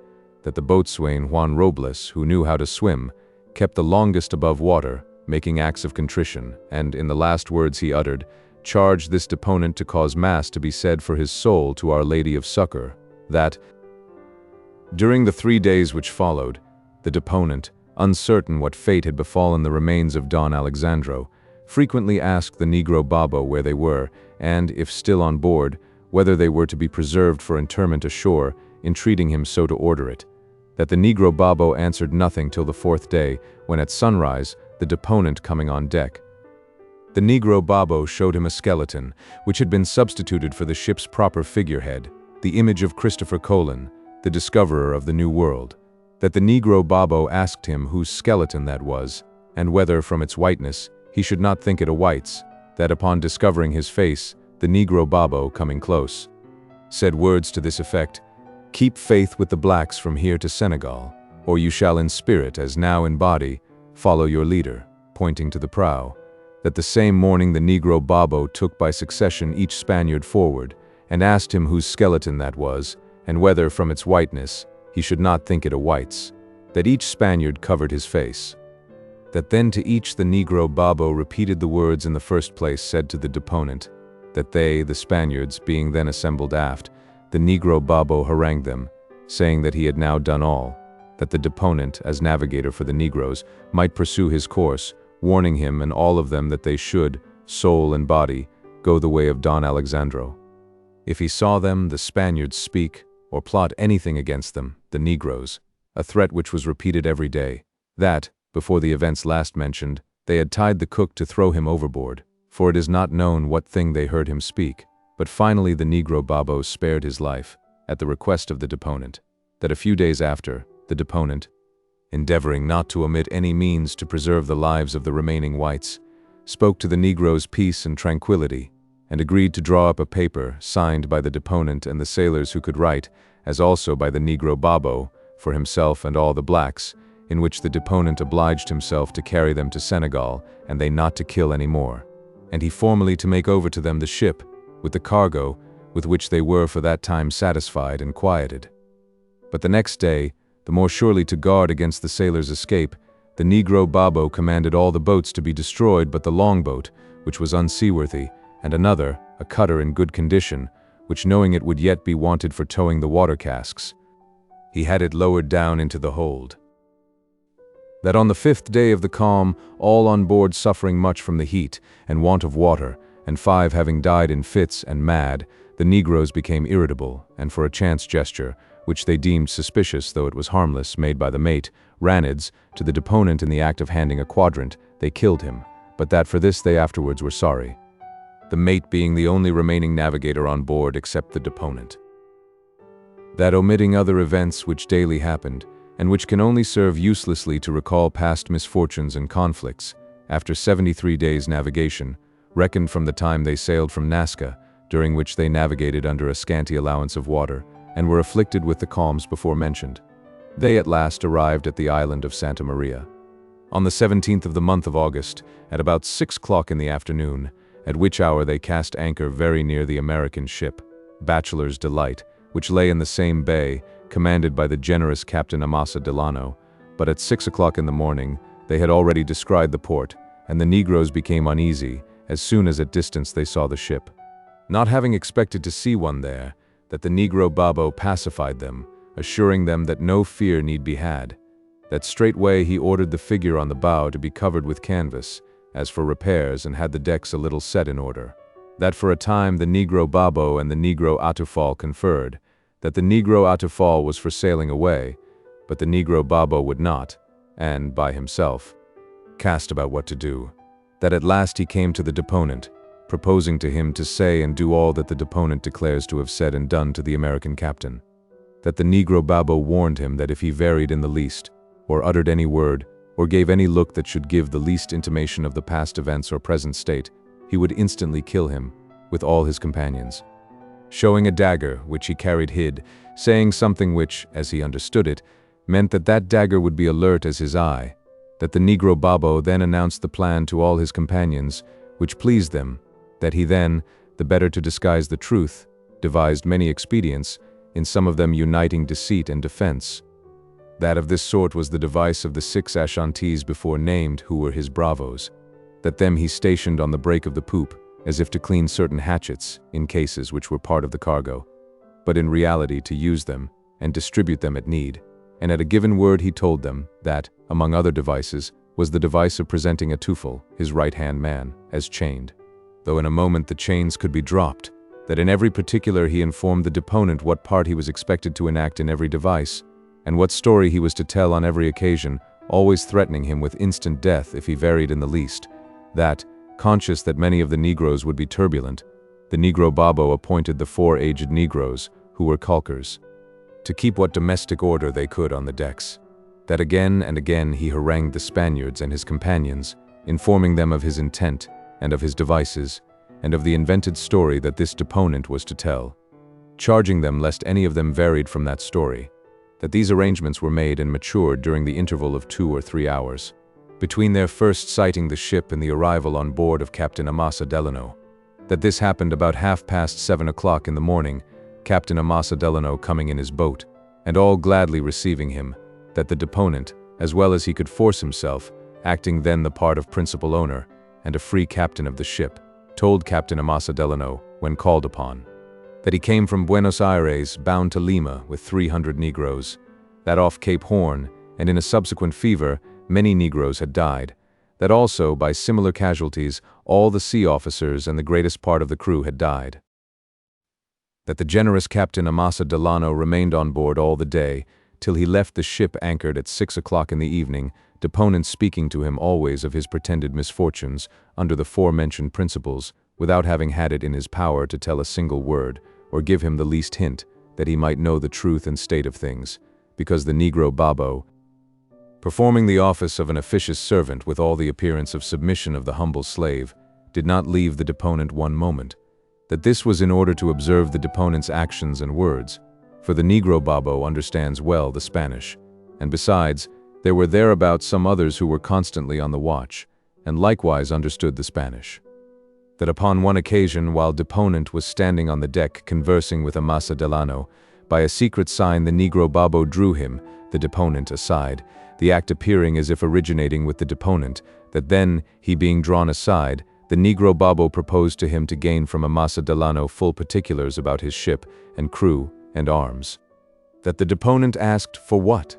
that the boatswain Juan Robles, who knew how to swim, kept the longest above water, making acts of contrition, and, in the last words he uttered, charged this deponent to cause mass to be said for his soul to Our Lady of Succor, that, during the 3 days which followed, the deponent, uncertain what fate had befallen the remains of Don Alexandro, frequently asked the Negro Babbo where they were, and, if still on board, whether they were to be preserved for interment ashore, entreating him so to order it. That the Negro Babbo answered nothing till the 4th day, when at sunrise, the deponent coming on deck, the Negro Babbo showed him a skeleton, which had been substituted for the ship's proper figurehead, the image of Christopher Colon, the discoverer of the New World. That the Negro Babbo asked him whose skeleton that was, and whether, from its whiteness, he should not think it a white's, that upon discovering his face, the Negro Babbo, coming close, said words to this effect, "Keep faith with the blacks from here to Senegal, or you shall in spirit, as now in body, follow your leader," pointing to the prow. That the same morning the Negro Babbo took by succession each Spaniard forward, and asked him whose skeleton that was, and whether, from its whiteness, he should not think it a white's. That each Spaniard covered his face. That then to each the Negro Babbo repeated the words in the first place said to the deponent, that they, the Spaniards, being then assembled aft, the Negro Babbo harangued them, saying that he had now done all, that the deponent, as navigator for the Negroes, might pursue his course, warning him and all of them that they should, soul and body, go the way of Don Alexandro. If he saw them, the Spaniards, speak, or plot anything against them, the Negroes, a threat which was repeated every day, that, before the events last mentioned, they had tied the cook to throw him overboard, for it is not known what thing they heard him speak, but finally the Negro Babbo spared his life, at the request of the deponent, that a few days after, the deponent, endeavoring not to omit any means to preserve the lives of the remaining whites, spoke to the Negroes peace and tranquility, and agreed to draw up a paper, signed by the deponent and the sailors who could write, as also by the Negro Babbo, for himself and all the blacks, in which the deponent obliged himself to carry them to Senegal, and they not to kill any more, and he formally to make over to them the ship, with the cargo, with which they were for that time satisfied and quieted. But the next day, the more surely to guard against the sailors' escape, the Negro Babo commanded all the boats to be destroyed but the longboat, which was unseaworthy, and another, a cutter in good condition, which knowing it would yet be wanted for towing the water casks, he had it lowered down into the hold. That on the 5th day of the calm, all on board suffering much from the heat and want of water, and 5 having died in fits and mad, the negroes became irritable, and for a chance gesture, which they deemed suspicious though it was harmless, made by the mate, Ranids, to the deponent in the act of handing a quadrant, they killed him, but that for this they afterwards were sorry, the mate being the only remaining navigator on board except the deponent. That omitting other events which daily happened, and which can only serve uselessly to recall past misfortunes and conflicts, after 73 days' navigation, reckoned from the time they sailed from Nazca, during which they navigated under a scanty allowance of water, and were afflicted with the calms before mentioned, they at last arrived at the island of Santa Maria. On the 17th of the month of August, at about 6 o'clock in the afternoon, at which hour they cast anchor very near the American ship, Bachelor's Delight, which lay in the same bay, commanded by the generous Captain Amasa Delano, but at 6 o'clock in the morning, they had already descried the port, and the negroes became uneasy as soon as at distance they saw the ship. Not having expected to see one there, that the Negro Babo pacified them, assuring them that no fear need be had, that straightway he ordered the figure on the bow to be covered with canvas, as for repairs, and had the decks a little set in order. That for a time the Negro Babo and the Negro Atufal conferred, that the Negro Atufal was for sailing away, but the Negro Babo would not, and, by himself, cast about what to do. That at last he came to the deponent, proposing to him to say and do all that the deponent declares to have said and done to the American captain. That the Negro Babo warned him that if he varied in the least, or uttered any word, or gave any look that should give the least intimation of the past events or present state, he would instantly kill him, with all his companions. Showing a dagger, which he carried hid, saying something which, as he understood it, meant that that dagger would be alert as his eye, that the Negro Babo then announced the plan to all his companions, which pleased them, that he then, the better to disguise the truth, devised many expedients, in some of them uniting deceit and defense. That of this sort was the device of the 6 Ashantees before named, who were his bravos, that them he stationed on the break of the poop, as if to clean certain hatchets, in cases which were part of the cargo, but in reality to use them, and distribute them at need, and at a given word he told them, that, among other devices, was the device of presenting Atufal, his right-hand man, as chained, though in a moment the chains could be dropped, that in every particular he informed the deponent what part he was expected to enact in every device, and what story he was to tell on every occasion, always threatening him with instant death if he varied in the least, that, conscious that many of the Negroes would be turbulent, the Negro Babo appointed the 4 aged Negroes, who were calkers, to keep what domestic order they could on the decks. That again and again he harangued the Spaniards and his companions, informing them of his intent, and of his devices, and of the invented story that this deponent was to tell, charging them lest any of them varied from that story, that these arrangements were made and matured during the interval of 2 or 3 hours, between their first sighting the ship and the arrival on board of Captain Amasa Delano, that this happened about 7:30 o'clock in the morning, Captain Amasa Delano coming in his boat, and all gladly receiving him, that the deponent, as well as he could force himself, acting then the part of principal owner, and a free captain of the ship, told Captain Amasa Delano, when called upon, that he came from Buenos Aires bound to Lima with 300 Negroes, that off Cape Horn, and in a subsequent fever, many Negroes had died, that also, by similar casualties, all the sea officers and the greatest part of the crew had died. That the generous Captain Amasa Delano remained on board all the day, till he left the ship anchored at 6 o'clock in the evening, deponent speaking to him always of his pretended misfortunes, under the forementioned principles, without having had it in his power to tell a single word, or give him the least hint, that he might know the truth and state of things, because the Negro Babo, performing the office of an officious servant with all the appearance of submission of the humble slave, did not leave the deponent one moment, that this was in order to observe the deponent's actions and words, for the Negro Babo understands well the Spanish, and besides, there were thereabout some others who were constantly on the watch, and likewise understood the Spanish. That upon one occasion, while deponent was standing on the deck conversing with Amasa Delano, by a secret sign the Negro Babo drew him, the deponent, aside, the act appearing as if originating with the deponent, that then, he being drawn aside, the Negro Babo proposed to him to gain from Amasa Delano full particulars about his ship and crew and arms. That the deponent asked for what?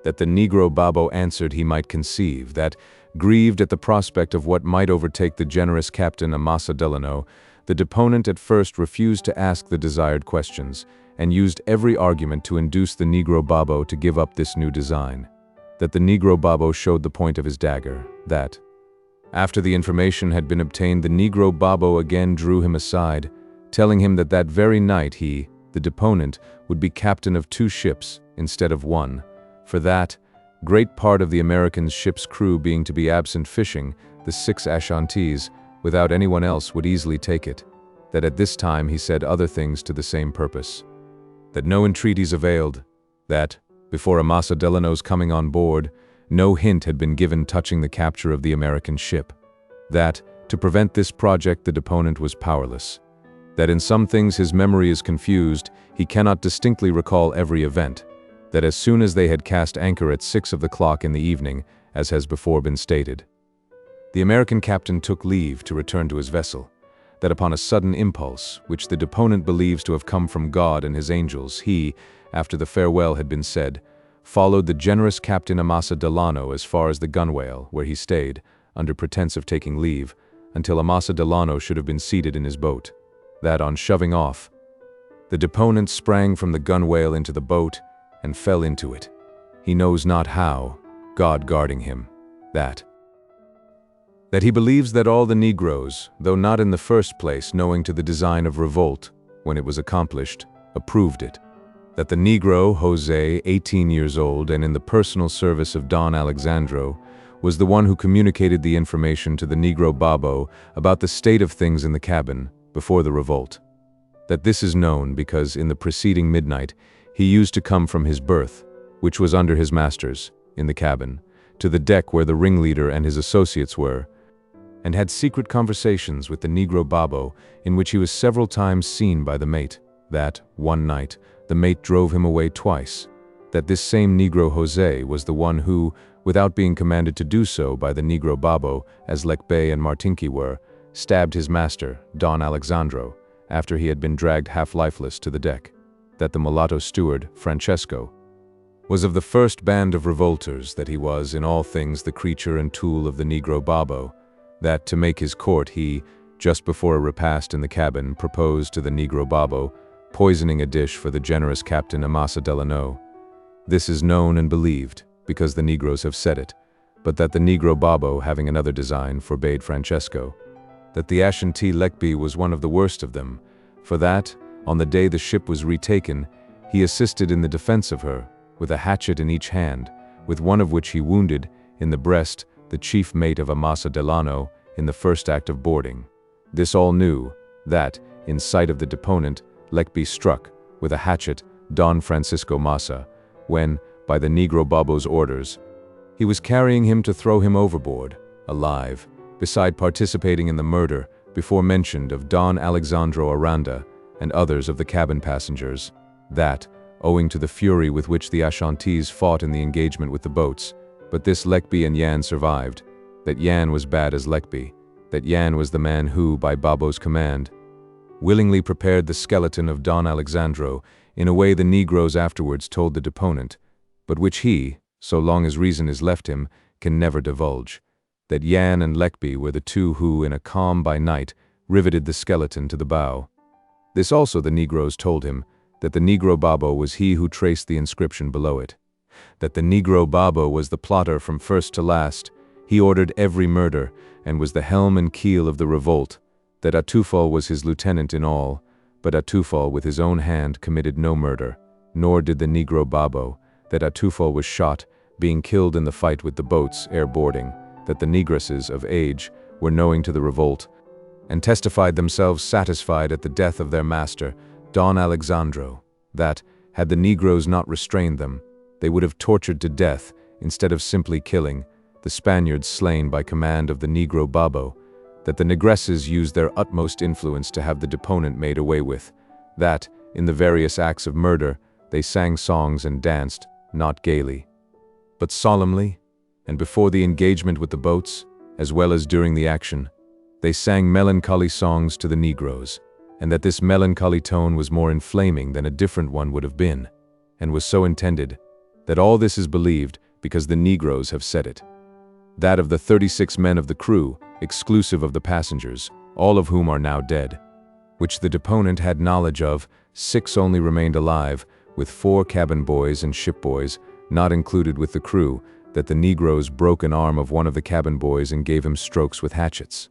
That the Negro Babo answered he might conceive, that, grieved at the prospect of what might overtake the generous Captain Amasa Delano, the deponent at first refused to ask the desired questions, and used every argument to induce the Negro Babo to give up this new design. That the Negro Babo showed the point of his dagger, that, after the information had been obtained, the Negro Babo again drew him aside, telling him that that very night he, the deponent, would be captain of 2 ships instead of 1, for that, great part of the American ship's crew being to be absent fishing, the 6 Ashantees, without anyone else would easily take it, that at this time he said other things to the same purpose. That no entreaties availed, that, before Amasa Delano's coming on board, no hint had been given touching the capture of the American ship, that, to prevent this project the deponent was powerless, that in some things his memory is confused, he cannot distinctly recall every event, that as soon as they had cast anchor at 6 o'clock in the evening, as has before been stated, the American captain took leave to return to his vessel, that upon a sudden impulse, which the deponent believes to have come from God and his angels, he, after the farewell had been said, followed the generous Captain Amasa Delano as far as the gunwale, where he stayed, under pretense of taking leave, until Amasa Delano should have been seated in his boat, that on shoving off, the deponent sprang from the gunwale into the boat and fell into it. He knows not how, God guarding him, that he believes that all the Negroes, though not in the first place knowing to the design of revolt, when it was accomplished, approved it, that the Negro, Jose, 18 years old and in the personal service of Don Alexandro, was the one who communicated the information to the Negro Babo about the state of things in the cabin before the revolt. That this is known because in the preceding midnight he used to come from his berth, which was under his master's, in the cabin, to the deck where the ringleader and his associates were, and had secret conversations with the Negro Babo in which he was several times seen by the mate, that, one night, the mate drove him away twice, that this same Negro Jose was the one who, without being commanded to do so by the Negro Babo, as Lekbay and Martinki were, stabbed his master, Don Alexandro, after he had been dragged half-lifeless to the deck, that the mulatto steward, Francesco, was of the first band of revolters, that he was in all things the creature and tool of the Negro Babo, that to make his court he, just before a repast in the cabin, proposed to the Negro Babo, poisoning a dish for the generous Captain Amasa Delano. This is known and believed, because the Negroes have said it, but that the Negro Babo, having another design, forbade Francesco. That the Ashanti Lekby was one of the worst of them, for that, on the day the ship was retaken, he assisted in the defense of her, with a hatchet in each hand, with one of which he wounded, in the breast, the chief mate of Amasa Delano, in the first act of boarding. This all knew, that, in sight of the deponent, Lekby struck, with a hatchet, Don Francisco Massa, when, by the Negro Babo's orders, he was carrying him to throw him overboard, alive, beside participating in the murder, before mentioned, of Don Alexandro Aranda and others of the cabin passengers, that, owing to the fury with which the Ashantees fought in the engagement with the boats, but this Lekby and Yan survived, that Yan was bad as Lekby, that Yan was the man who, by Babo's command, willingly prepared the skeleton of Don Alexandro in a way the Negroes afterwards told the deponent, but which he, so long as reason is left him, can never divulge, that Yan and Lekby were the two who, in a calm by night, riveted the skeleton to the bow. This also the Negroes told him, that the Negro Babo was he who traced the inscription below it, that the Negro Babo was the plotter from first to last, he ordered every murder, and was the helm and keel of the revolt, that Atufal was his lieutenant in all, but Atufal with his own hand committed no murder, nor did the Negro Babo, that Atufal was shot, being killed in the fight with the boats ere boarding, that the negresses of age were knowing to the revolt, and testified themselves satisfied at the death of their master, Don Alexandro, that, had the Negroes not restrained them, they would have tortured to death, instead of simply killing, the Spaniards slain by command of the Negro Babo, that the negresses used their utmost influence to have the deponent made away with, that, in the various acts of murder, they sang songs and danced, not gaily, but solemnly, and before the engagement with the boats, as well as during the action, they sang melancholy songs to the Negroes, and that this melancholy tone was more inflaming than a different one would have been, and was so intended, that all this is believed because the Negroes have said it. That of the 36 men of the crew, exclusive of the passengers, all of whom are now dead, which the deponent had knowledge of, 6 only remained alive, with 4 cabin boys and ship boys, not included with the crew, that the Negroes broke an arm of one of the cabin boys and gave him strokes with hatchets.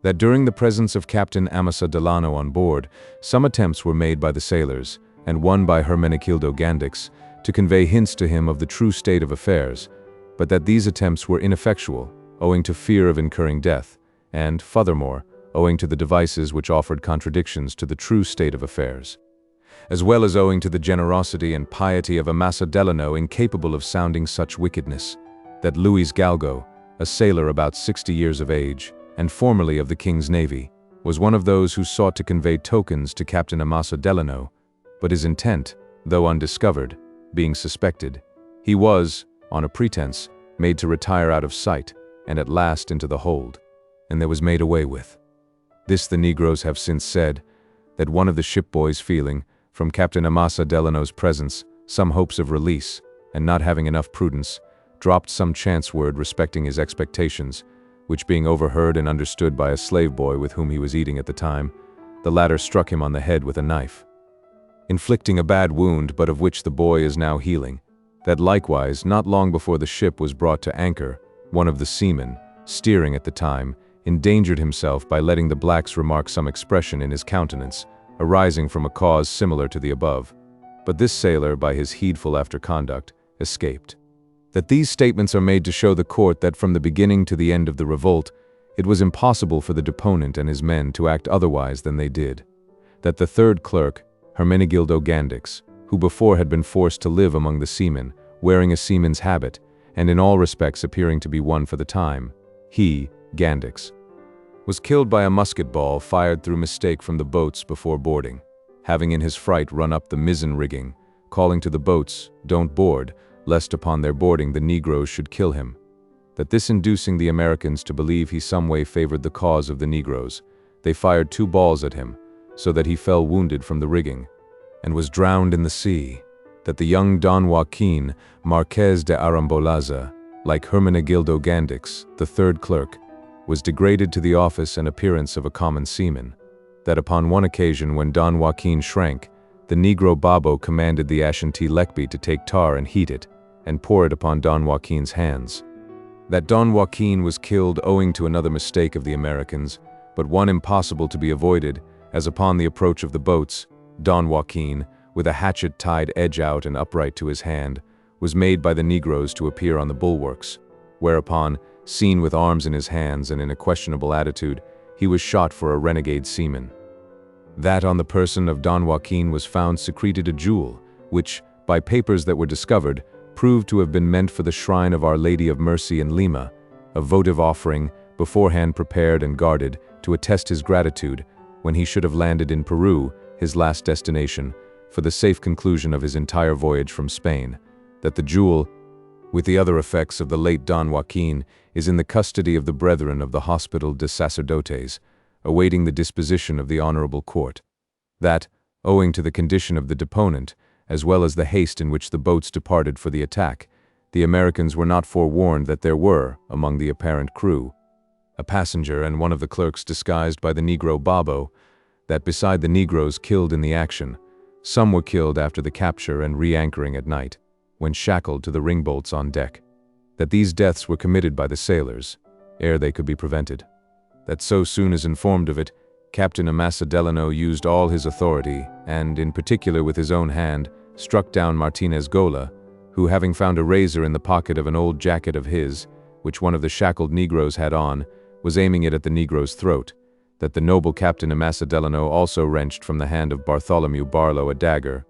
That during the presence of Captain Amasa Delano on board, some attempts were made by the sailors, and one by Hermenegildo Gandix, to convey hints to him of the true state of affairs, but that these attempts were ineffectual, owing to fear of incurring death, and, furthermore, owing to the devices which offered contradictions to the true state of affairs, as well as owing to the generosity and piety of Amasa Delano incapable of sounding such wickedness, that Luis Galgo, a sailor about 60 years of age, and formerly of the King's Navy, was one of those who sought to convey tokens to Captain Amasa Delano, but his intent, though undiscovered, being suspected, he was, on a pretense, made to retire out of sight, and at last into the hold, and there was made away with. This the Negroes have since said, that one of the ship boys feeling, from Captain Amasa Delano's presence, some hopes of release, and not having enough prudence, dropped some chance word respecting his expectations, which being overheard and understood by a slave boy with whom he was eating at the time, the latter struck him on the head with a knife, inflicting a bad wound, but of which the boy is now healing. That likewise, not long before the ship was brought to anchor, one of the seamen, steering at the time, endangered himself by letting the blacks remark some expression in his countenance, arising from a cause similar to the above. But this sailor, by his heedful after-conduct, escaped. That these statements are made to show the court that from the beginning to the end of the revolt, it was impossible for the deponent and his men to act otherwise than they did. That the third clerk, Hermenegildo Gandix, who before had been forced to live among the seamen, wearing a seaman's habit, and in all respects appearing to be one for the time, he, Gandix, was killed by a musket ball fired through mistake from the boats before boarding, having in his fright run up the mizzen rigging, calling to the boats, "Don't board," lest upon their boarding the Negroes should kill him. That this inducing the Americans to believe he some way favored the cause of the Negroes, they fired 2 balls at him, so that he fell wounded from the rigging, and was drowned in the sea. That the young Don Joaquin, Marquez de Arambolaza, like Hermenegildo Gandix, the third clerk, was degraded to the office and appearance of a common seaman. That upon one occasion when Don Joaquin shrank, the Negro Babo commanded the Ashanti Lekbi to take tar and heat it, and pour it upon Don Joaquin's hands. That Don Joaquin was killed owing to another mistake of the Americans, but one impossible to be avoided, as upon the approach of the boats, Don Joaquin, with a hatchet tied edge out and upright to his hand, was made by the Negroes to appear on the bulwarks, whereupon, seen with arms in his hands and in a questionable attitude, he was shot for a renegade seaman. That on the person of Don Joaquin was found secreted a jewel, which, by papers that were discovered, proved to have been meant for the shrine of Our Lady of Mercy in Lima, a votive offering, beforehand prepared and guarded, to attest his gratitude, when he should have landed in Peru, his last destination, for the safe conclusion of his entire voyage from Spain. That the jewel, with the other effects of the late Don Joaquin, is in the custody of the brethren of the Hospital de Sacerdotes, awaiting the disposition of the honorable court. That, owing to the condition of the deponent, as well as the haste in which the boats departed for the attack, the Americans were not forewarned that there were, among the apparent crew, a passenger and one of the clerks disguised by the Negro Babo, that beside the Negroes killed in the action, some were killed after the capture and re-anchoring at night, when shackled to the ringbolts on deck. That these deaths were committed by the sailors, ere they could be prevented. That so soon as informed of it, Captain Amasa Delano used all his authority, and, in particular with his own hand, struck down Martinez Gola, who, having found a razor in the pocket of an old jacket of his, which one of the shackled Negroes had on, was aiming it at the Negro's throat. That the noble Captain Amasa Delano also wrenched from the hand of Bartholomew Barlow a dagger,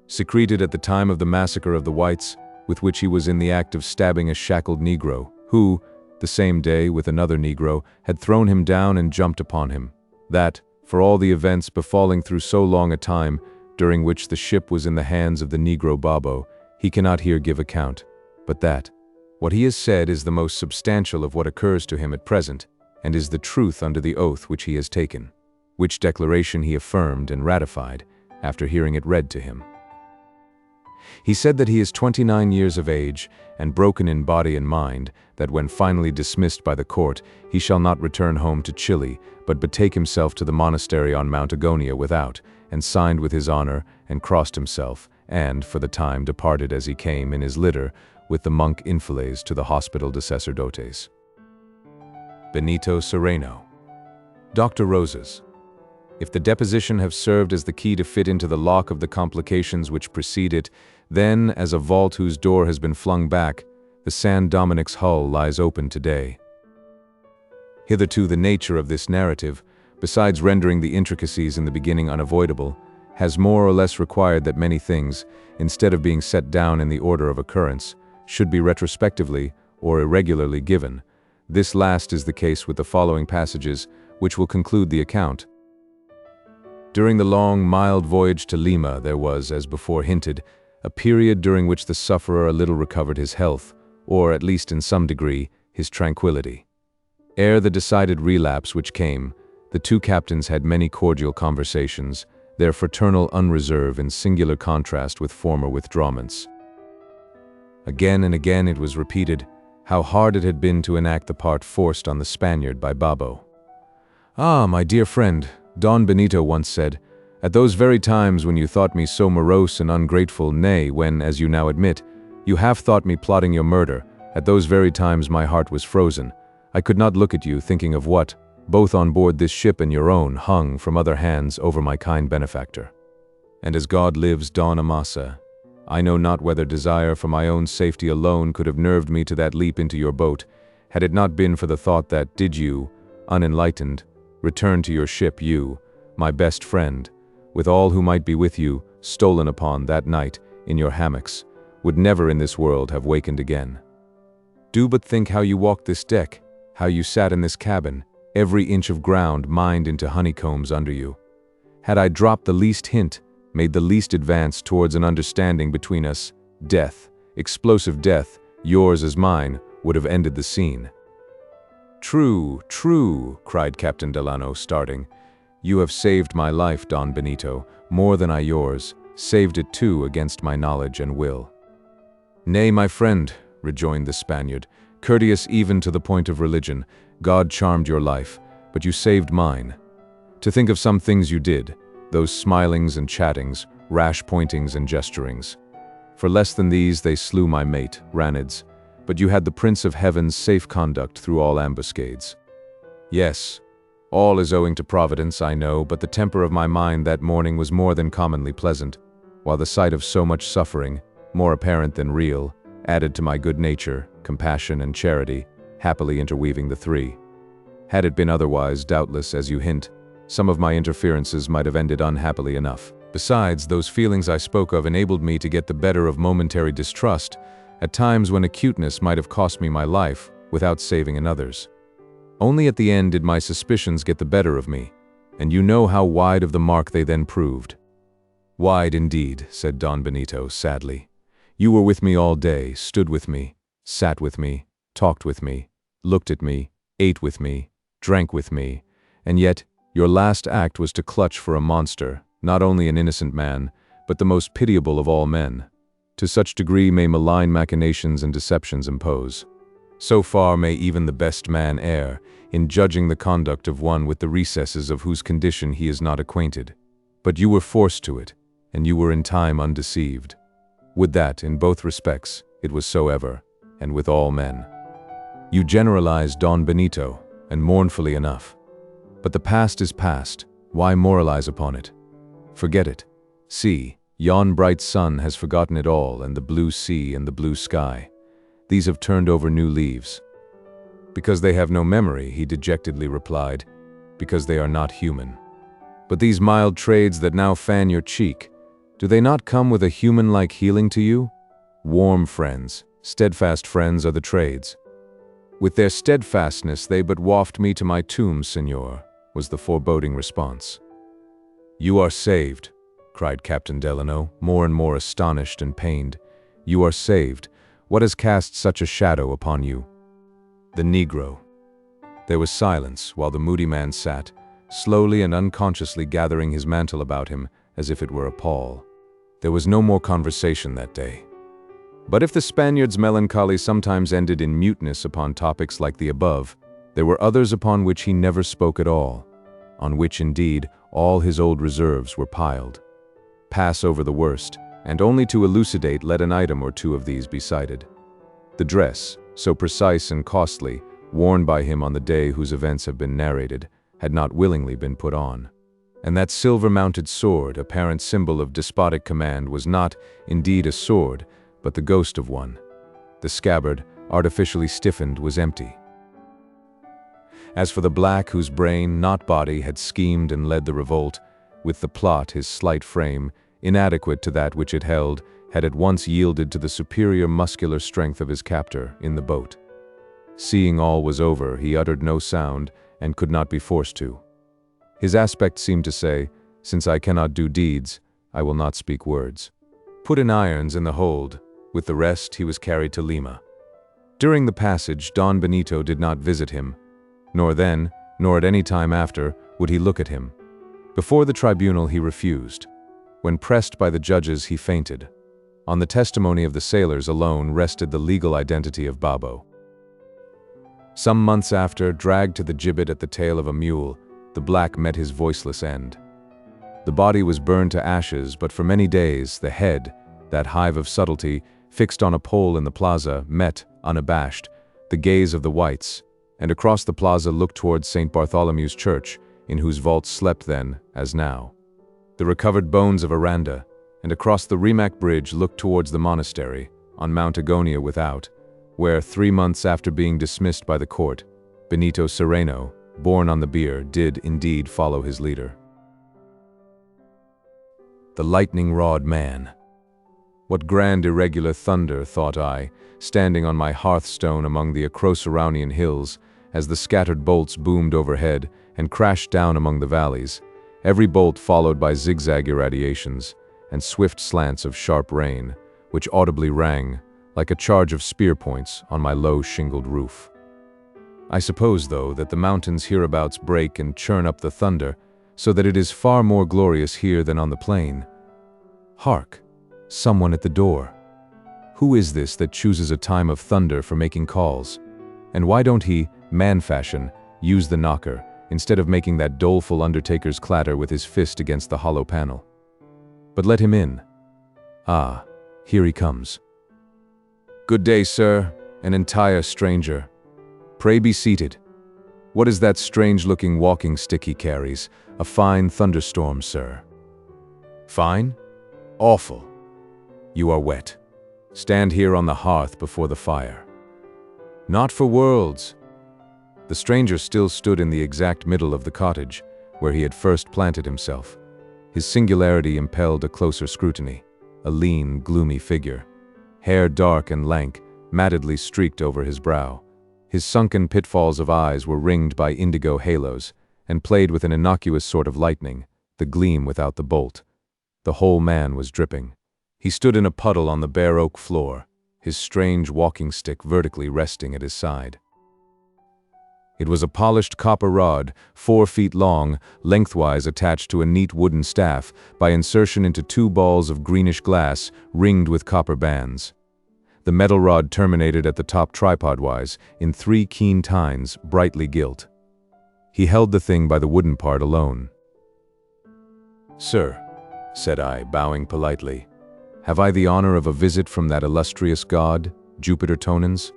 secreted at the time of the massacre of the whites, with which he was in the act of stabbing a shackled Negro, who, the same day, with another Negro, had thrown him down and jumped upon him. That, for all the events befalling through so long a time, during which the ship was in the hands of the Negro Babo, he cannot here give account. but that what he has said is the most substantial of what occurs to him at present, and is the truth under the oath which he has taken, which declaration he affirmed and ratified after hearing it read to him. He said that he is 29 years of age and broken in body and mind, that when finally dismissed by the court, he shall not return home to Chile, but betake himself to the monastery on Mount Agonia without, and signed with his honor, and crossed himself, and, for the time, departed as he came in his litter, with the monk Infiles to the Hospital de Sacerdotes. Benito Cereno. Dr. Roses. If the deposition have served as the key to fit into the lock of the complications which precede it, then, as a vault whose door has been flung back, the San Dominic's hull lies open today. Hitherto the nature of this narrative, besides rendering the intricacies in the beginning unavoidable, has more or less required that many things, instead of being set down in the order of occurrence, should be retrospectively or irregularly given. This last is the case with the following passages, which will conclude the account. During the long, mild voyage to Lima, there was, as before hinted, a period during which the sufferer a little recovered his health, or, at least in some degree, his tranquility. Ere the decided relapse which came, the two captains had many cordial conversations, their fraternal unreserve in singular contrast with former withdrawments. Again and again it was repeated how hard it had been to enact the part forced on the Spaniard by Babo. "Ah, my dear friend," Don Benito once said, "at those very times when you thought me so morose and ungrateful, nay, when, as you now admit, you half thought me plotting your murder, at those very times my heart was frozen. I could not look at you, thinking of what, both on board this ship and your own, hung from other hands over my kind benefactor. And as God lives, Don Amasa, I know not whether desire for my own safety alone could have nerved me to that leap into your boat, had it not been for the thought that, did you, unenlightened, return to your ship, you, my best friend, with all who might be with you, stolen upon that night in your hammocks, would never in this world have wakened again. Do but think how you walked this deck, how you sat in this cabin, every inch of ground mined into honeycombs under you. Had I dropped the least hint, made the least advance towards an understanding between us, death, explosive death, yours as mine, would have ended the scene." "True, true," cried Captain Delano, starting. "You have saved my life, Don Benito, more than I yours, saved it too against my knowledge and will." "Nay, my friend," rejoined the Spaniard, courteous even to the point of religion, "God charmed your life, but you saved mine. To think of some things you did, those smilings and chattings, rash pointings and gesturings. For less than these they slew my mate, Ranids, but you had the Prince of Heaven's safe conduct through all ambuscades. Yes, all is owing to Providence, I know, but the temper of my mind that morning was more than commonly pleasant, while the sight of so much suffering, more apparent than real, added to my good nature, compassion, and charity, happily interweaving the three. Had it been otherwise, doubtless, as you hint, some of my interferences might have ended unhappily enough. Besides, those feelings I spoke of enabled me to get the better of momentary distrust, at times when acuteness might have cost me my life, without saving another's. Only at the end did my suspicions get the better of me, and you know how wide of the mark they then proved." "Wide indeed," said Don Benito, sadly. "You were with me all day, stood with me, sat with me, talked with me, looked at me, ate with me, drank with me, and yet your last act was to clutch for a monster, not only an innocent man, but the most pitiable of all men. To such degree may malign machinations and deceptions impose. So far may even the best man err, in judging the conduct of one with the recesses of whose condition he is not acquainted. But you were forced to it, and you were in time undeceived. Would that, in both respects, it was so ever, and with all men. You generalize, Don Benito, and mournfully enough. But the past is past, why moralize upon it? Forget it. See, yon bright sun has forgotten it all, and the blue sea and the blue sky. These have turned over new leaves. Because they have no memory, he dejectedly replied, because they are not human. But these mild trades that now fan your cheek, do they not come with a human-like healing to you? Warm friends, steadfast friends are the trades. With their steadfastness they but waft me to my tomb, senor, was the foreboding response. "You are saved," cried Captain Delano, more and more astonished and pained. "You are saved. What has cast such a shadow upon you?" "The Negro." There was silence while the moody man sat, slowly and unconsciously gathering his mantle about him as if it were a pall. There was no more conversation that day. But if the Spaniard's melancholy sometimes ended in muteness upon topics like the above, there were others upon which he never spoke at all, on which, indeed, all his old reserves were piled. Pass over the worst, and only to elucidate let an item or two of these be cited. The dress, so precise and costly, worn by him on the day whose events have been narrated, had not willingly been put on. And that silver-mounted sword, apparent symbol of despotic command, was not, indeed, a sword, but the ghost of one. The scabbard, artificially stiffened, was empty. As for the black whose brain, not body, had schemed and led the revolt, with the plot his slight frame, inadequate to that which it held, had at once yielded to the superior muscular strength of his captor in the boat. Seeing all was over, he uttered no sound, and could not be forced to. His aspect seemed to say, "Since I cannot do deeds, I will not speak words." Put in irons in the hold, with the rest he was carried to Lima. During the passage, Don Benito did not visit him, nor then, nor at any time after, would he look at him. Before the tribunal he refused. When pressed by the judges he fainted. On the testimony of the sailors alone rested the legal identity of Babo. Some months after, dragged to the gibbet at the tail of a mule, the black met his voiceless end. The body was burned to ashes, but for many days the head, that hive of subtlety, fixed on a pole in the plaza, met, unabashed, the gaze of the whites, and across the plaza looked towards St. Bartholomew's Church, in whose vaults slept then, as now, the recovered bones of Aranda, and across the Rimac Bridge looked towards the monastery, on Mount Agonia without, where, 3 months after being dismissed by the court, Benito Cereno, born on the bier, did indeed follow his leader. The lightning-rod man. What grand irregular thunder, thought I, standing on my hearthstone among the Acroceraunian hills, as the scattered bolts boomed overhead and crashed down among the valleys, every bolt followed by zigzag irradiations and swift slants of sharp rain, which audibly rang, like a charge of spear points, on my low shingled roof. I suppose, though, that the mountains hereabouts break and churn up the thunder, so that it is far more glorious here than on the plain. Hark! Someone at the door. Who is this that chooses a time of thunder for making calls? And why don't he, man-fashion, use the knocker, instead of making that doleful undertaker's clatter with his fist against the hollow panel? But let him in. Ah, here he comes. "Good day, sir, an entire stranger. Pray be seated. What is that strange-looking walking stick he carries? A fine thunderstorm, sir." "Fine? Awful. You are wet. Stand here on the hearth before the fire." "Not for worlds." The stranger still stood in the exact middle of the cottage, where he had first planted himself. His singularity impelled a closer scrutiny. A lean, gloomy figure. Hair dark and lank, mattedly streaked over his brow. His sunken pitfalls of eyes were ringed by indigo halos, and played with an innocuous sort of lightning, the gleam without the bolt. The whole man was dripping. He stood in a puddle on the bare oak floor, his strange walking stick vertically resting at his side. It was a polished copper rod, 4 feet long, lengthwise attached to a neat wooden staff by insertion into 2 balls of greenish glass ringed with copper bands. The metal rod terminated at the top tripod-wise in 3 keen tines, brightly gilt. He held the thing by the wooden part alone. "Sir," said I, bowing politely, "have I the honor of a visit from that illustrious god, Jupiter Tonans?"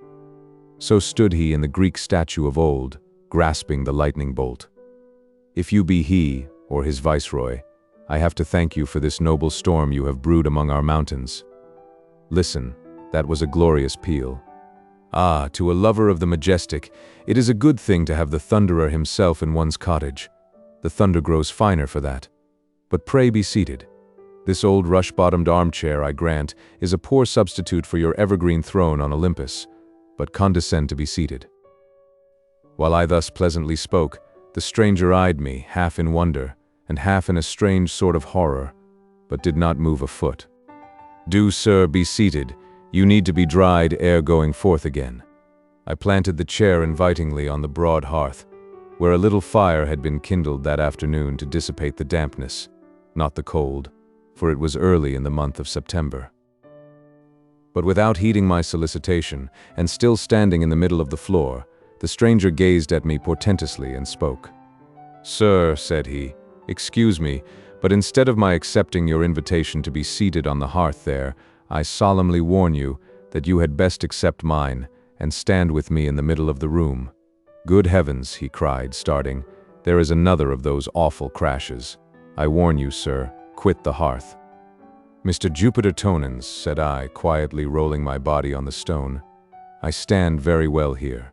So stood he in the Greek statue of old, grasping the lightning bolt. "If you be he, or his viceroy, I have to thank you for this noble storm you have brewed among our mountains." Listen, that was a glorious peal. Ah, to a lover of the majestic, it is a good thing to have the thunderer himself in one's cottage. The thunder grows finer for that. But pray be seated. This old rush-bottomed armchair, I grant, is a poor substitute for your evergreen throne on Olympus, but condescend to be seated." While I thus pleasantly spoke, the stranger eyed me, half in wonder, and half in a strange sort of horror, but did not move a foot. "Do, sir, be seated. You need to be dried ere going forth again." I planted the chair invitingly on the broad hearth, where a little fire had been kindled that afternoon to dissipate the dampness, not the cold, for it was early in the month of September. But without heeding my solicitation, and still standing in the middle of the floor, the stranger gazed at me portentously and spoke. "Sir," said he, "excuse me, but instead of my accepting your invitation to be seated on the hearth there, I solemnly warn you that you had best accept mine and stand with me in the middle of the room." "Good heavens," he cried, starting, "there is another of those awful crashes. I warn you, sir, quit the hearth." "Mr. Jupiter Tonans," said I, quietly rolling my body on the stone, "I stand very well here."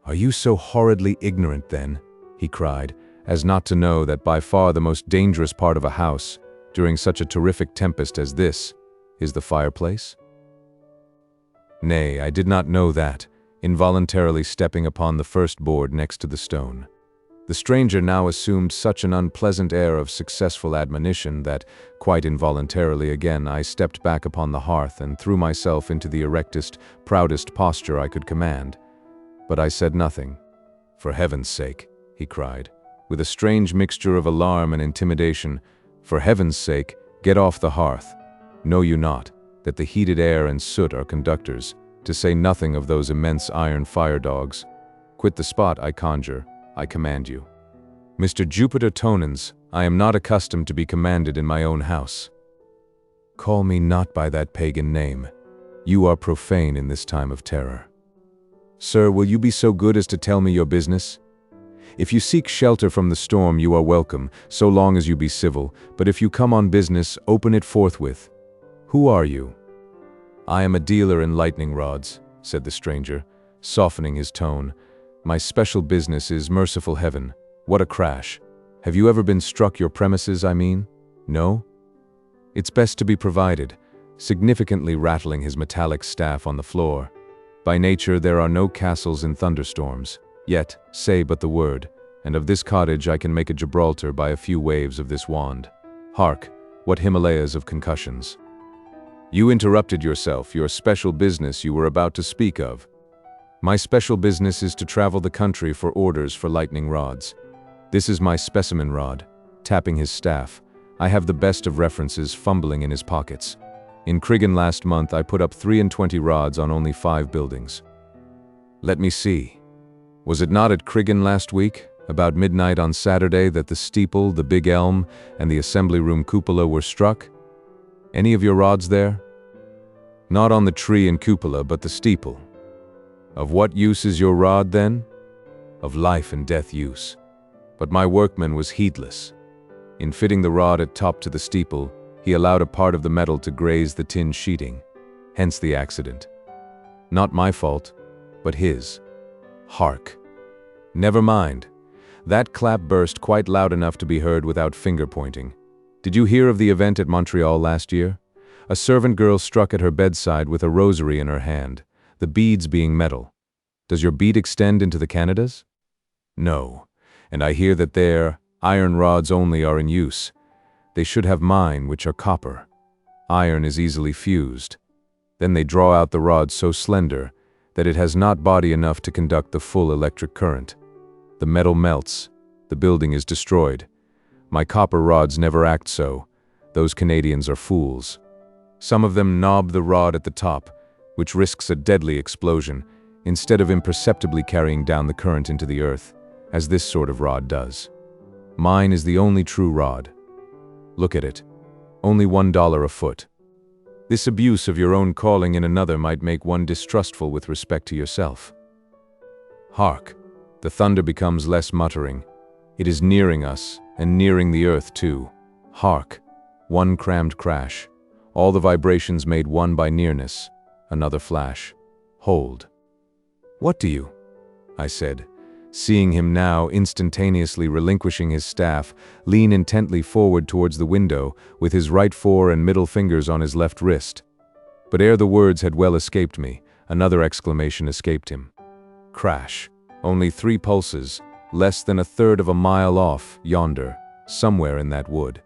"Are you so horridly ignorant, then," he cried, "as not to know that by far the most dangerous part of a house, during such a terrific tempest as this, is the fireplace?" Nay, I did not know that, involuntarily stepping upon the first board next to the stone. The stranger now assumed such an unpleasant air of successful admonition that, quite involuntarily again, I stepped back upon the hearth and threw myself into the erectest, proudest posture I could command. But I said nothing. "For heaven's sake," he cried, with a strange mixture of alarm and intimidation, "for heaven's sake, get off the hearth. Know you not that the heated air and soot are conductors, to say nothing of those immense iron fire-dogs? Quit the spot, I conjure, I command you." "Mr. Jupiter Tonans, I am not accustomed to be commanded in my own house." "Call me not by that pagan name. You are profane in this time of terror." "Sir, will you be so good as to tell me your business? If you seek shelter from the storm, you are welcome, so long as you be civil, but if you come on business, open it forthwith. Who are you?" "I am a dealer in lightning rods," said the stranger, softening his tone. "My special business is, merciful heaven, what a crash. Have you ever been struck your premises, I mean? No? It's best to be provided," significantly rattling his metallic staff on the floor. "By nature there are no castles in thunderstorms. Yet, say but the word, and of this cottage I can make a Gibraltar by a few waves of this wand. Hark, what Himalayas of concussions." "You interrupted yourself, your special business you were about to speak of." "My special business is to travel the country for orders for lightning rods. This is my specimen rod," tapping his staff. "I have the best of references fumbling in his pockets. In Criggan last month I put up 23 rods on only 5 buildings." "Let me see. Was it not at Criggan last week, about midnight on Saturday, that the steeple, the big elm, and the assembly room cupola were struck? Any of your rods there?" "Not on the tree and cupola, but the steeple." "Of what use is your rod, then?" "Of life and death use. But my workman was heedless. In fitting the rod at top to the steeple, he allowed a part of the metal to graze the tin sheeting. Hence the accident. Not my fault, but his. Hark! Never mind. That clap burst quite loud enough to be heard without finger-pointing. Did you hear of the event at Montreal last year? A servant girl struck at her bedside with a rosary in her hand, the beads being metal. Does your bead extend into the Canadas? No. And I hear that there, iron rods only are in use. They should have mine, which are copper. Iron is easily fused. Then they draw out the rod so slender that it has not body enough to conduct the full electric current. The metal melts. The building is destroyed. My copper rods never act so. Those Canadians are fools. Some of them knob the rod at the top, which risks a deadly explosion, instead of imperceptibly carrying down the current into the earth, as this sort of rod does. Mine is the only true rod. Look at it. Only $1 a foot. This abuse of your own calling in another might make one distrustful with respect to yourself. Hark! The thunder becomes less muttering. It is nearing us, and nearing the earth too. Hark! One crammed crash. All the vibrations made one by nearness. Another flash. Hold. What do you? I said, seeing him now instantaneously relinquishing his staff, lean intently forward towards the window, with his right fore and middle fingers on his left wrist. But ere the words had well escaped me, another exclamation escaped him. Crash. Only 3 pulses, less than 1/3 of a mile off, yonder, somewhere in that wood.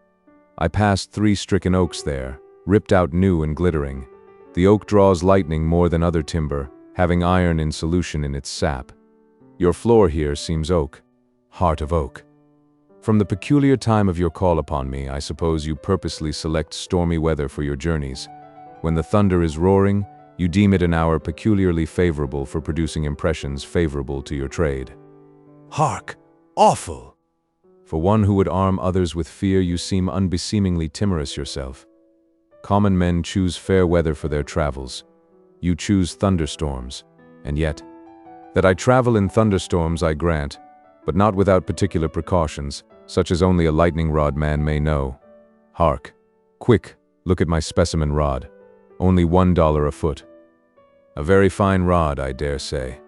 I passed 3 stricken oaks there, ripped out new and glittering. The oak draws lightning more than other timber, having iron in solution in its sap. Your floor here seems oak, heart of oak. From the peculiar time of your call upon me, I suppose you purposely select stormy weather for your journeys. When the thunder is roaring, you deem it an hour peculiarly favorable for producing impressions favorable to your trade. Hark! Awful! For one who would arm others with fear, you seem unbeseemingly timorous yourself. Common men choose fair weather for their travels. You choose thunderstorms, and yet, that I travel in thunderstorms I grant, but not without particular precautions, such as only a lightning rod man may know. Hark! Quick, look at my specimen rod. Only $1 a foot. A very fine rod, I dare say.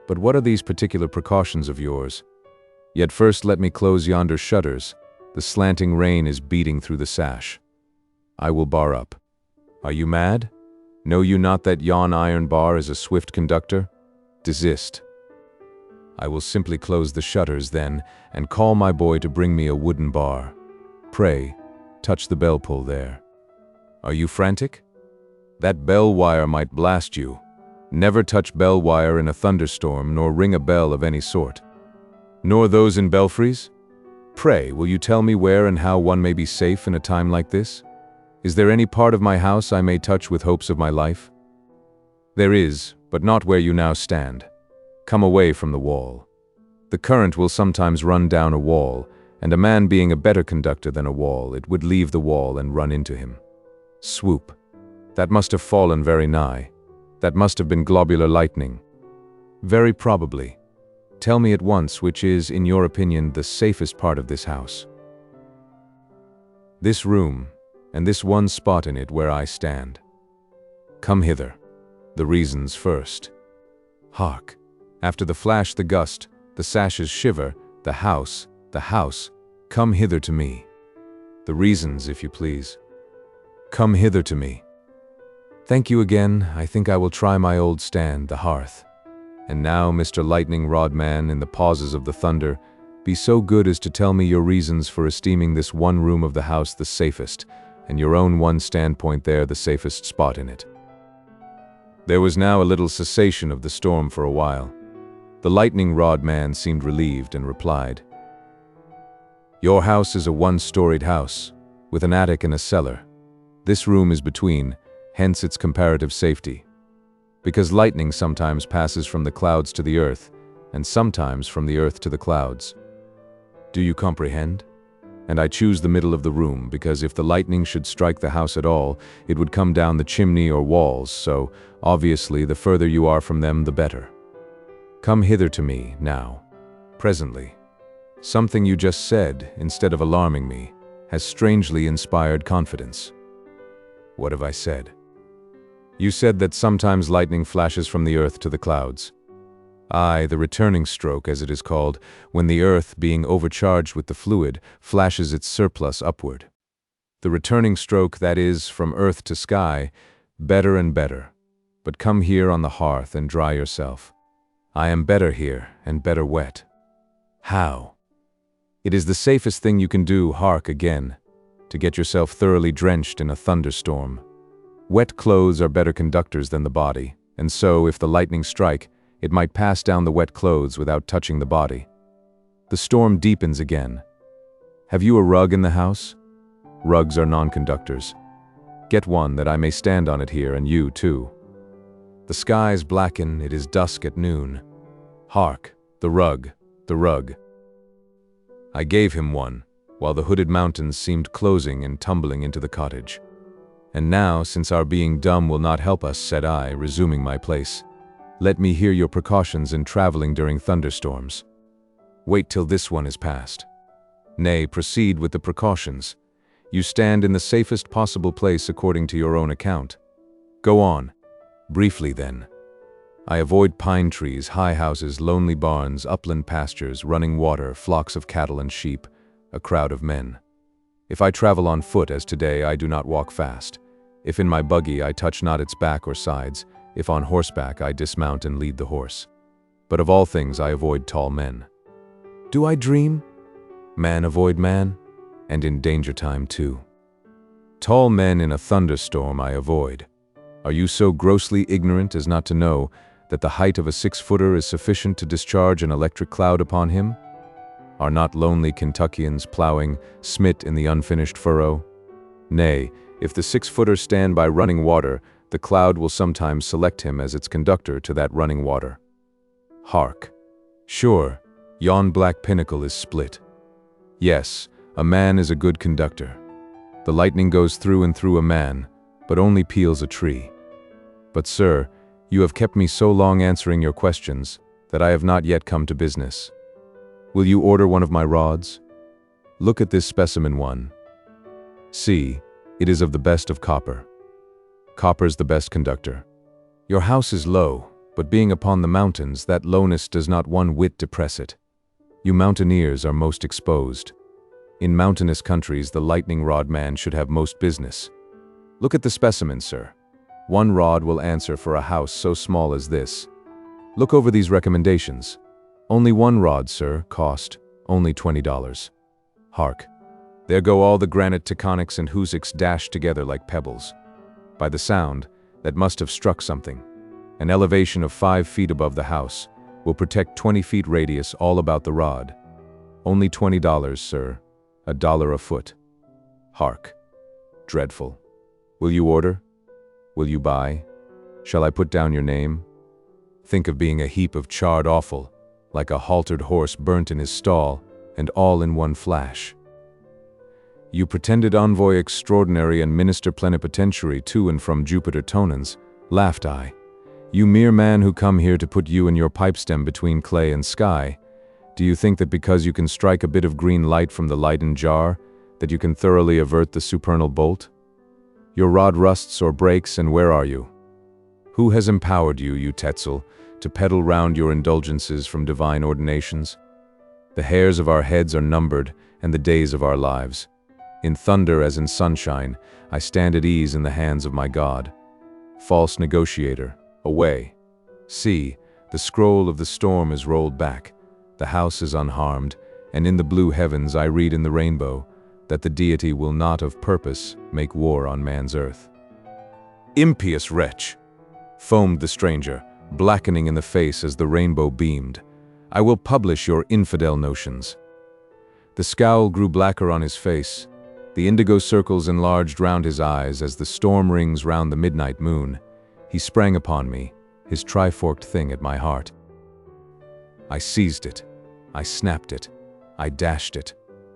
But what are these particular precautions of yours? Yet first let me close yonder shutters. The slanting rain is beating through the sash. I will bar up. Are you mad? Know you not that yon iron bar is a swift conductor? Desist. I will simply close the shutters then, and call my boy to bring me a wooden bar. Pray, touch the bell pull there. Are you frantic? That bell wire might blast you. Never touch bell wire in a thunderstorm, nor ring a bell of any sort. Nor those in belfries? Pray, will you tell me where and how one may be safe in a time like this? Is there any part of my house I may touch with hopes of my life? There is, but not where you now stand. Come away from the wall. The current will sometimes run down a wall, and a man being a better conductor than a wall, it would leave the wall and run into him. Swoop. That must have fallen very nigh. That must have been globular lightning. Very probably. Tell me at once which is, in your opinion, the safest part of this house. This room, and this one spot in it where I stand. Come hither. The reasons first. Hark! After the flash, the gust, the sashes shiver, the house, come hither to me. The reasons, if you please. Come hither to me. Thank you again. I think I will try my old stand, the hearth. And now, Mr. Lightning Rod Man, in the pauses of the thunder, be so good as to tell me your reasons for esteeming this one room of the house the safest, and your own one standpoint there the safest spot in it. There was now a little cessation of the storm for a while. The Lightning Rod Man seemed relieved and replied, Your house is a one-storied house, with an attic and a cellar. This room is between, hence its comparative safety. Because lightning sometimes passes from the clouds to the earth, and sometimes from the earth to the clouds. Do you comprehend? And I choose the middle of the room, because if the lightning should strike the house at all, it would come down the chimney or walls, so, obviously, the further you are from them, the better. Come hither to me, now, presently. Something you just said, instead of alarming me, has strangely inspired confidence. What have I said? You said that sometimes lightning flashes from the earth to the clouds. Aye, the returning stroke, as it is called, when the earth, being overcharged with the fluid, flashes its surplus upward. The returning stroke, that is, from earth to sky, better and better. But come here on the hearth and dry yourself. I am better here, and better wet. How? It is the safest thing you can do, hark again, to get yourself thoroughly drenched in a thunderstorm. Wet clothes are better conductors than the body, and so, if the lightning strike, it might pass down the wet clothes without touching the body. The storm deepens again. Have you a rug in the house? Rugs are non-conductors. Get one that I may stand on it here, and you too. The skies blacken, it is dusk at noon. Hark, the rug, the rug. I gave him one, while the hooded mountains seemed closing and tumbling into the cottage. And now, since our being dumb will not help us, said I, resuming my place, let me hear your precautions in traveling during thunderstorms. Wait till this one is past. Nay, proceed with the precautions. You stand in the safest possible place according to your own account. Go on. Briefly then. I avoid pine trees, high houses, lonely barns, upland pastures, running water, flocks of cattle and sheep, a crowd of men. If I travel on foot as today, I do not walk fast. If in my buggy, I touch not its back or sides. If on horseback, I dismount and lead the horse. But of all things, I avoid tall men. Do I dream? Man avoid man, and in danger time too. Tall men in a thunderstorm I avoid. Are you so grossly ignorant as not to know that the height of a 6-footer is sufficient to discharge an electric cloud upon him? Are not lonely Kentuckians plowing, smit in the unfinished furrow? Nay, if the 6-footer stand by running water, the cloud will sometimes select him as its conductor to that running water. Hark! Sure, yon black pinnacle is split. Yes, a man is a good conductor. The lightning goes through and through a man, but only peels a tree. But sir, you have kept me so long answering your questions that I have not yet come to business. Will you order one of my rods? Look at this specimen one. See, it is of the best of copper. Copper's the best conductor. Your house is low, but being upon the mountains, that lowness does not one whit depress it. You mountaineers are most exposed. In mountainous countries, the lightning rod man should have most business. Look at the specimen, sir. One rod will answer for a house so small as this. Look over these recommendations. Only one rod, sir, cost only $20. Hark! There go all the granite tectonics and hoosics dashed together like pebbles. By the sound, that must have struck something. An elevation of 5 feet above the house will protect 20 feet radius all about the rod. Only $20, sir. $1 a foot. Hark! Dreadful. Will you order? Will you buy? Shall I put down your name? Think of being a heap of charred offal, like a haltered horse burnt in his stall, and all in one flash. You pretended envoy extraordinary and minister plenipotentiary to and from Jupiter Tonans, laughed I. You mere man who come here to put you and your pipestem between clay and sky, do you think that because you can strike a bit of green light from the Leyden jar, that you can thoroughly avert the supernal bolt? Your rod rusts or breaks, and where are you? Who has empowered you, you Tetzel, to peddle round your indulgences from divine ordinations? The hairs of our heads are numbered, and the days of our lives. In thunder as in sunshine, I stand at ease in the hands of my God. False negotiator, away. See, the scroll of the storm is rolled back, the house is unharmed, and in the blue heavens I read in the rainbow that the deity will not of purpose make war on man's earth. Impious wretch! Foamed the stranger, blackening in the face as the rainbow beamed. I will publish your infidel notions. The scowl grew blacker on his face. The indigo circles enlarged round his eyes as the storm rings round the midnight moon. He sprang upon me, his triforked thing at my heart. I seized it. I snapped it. I dashed it.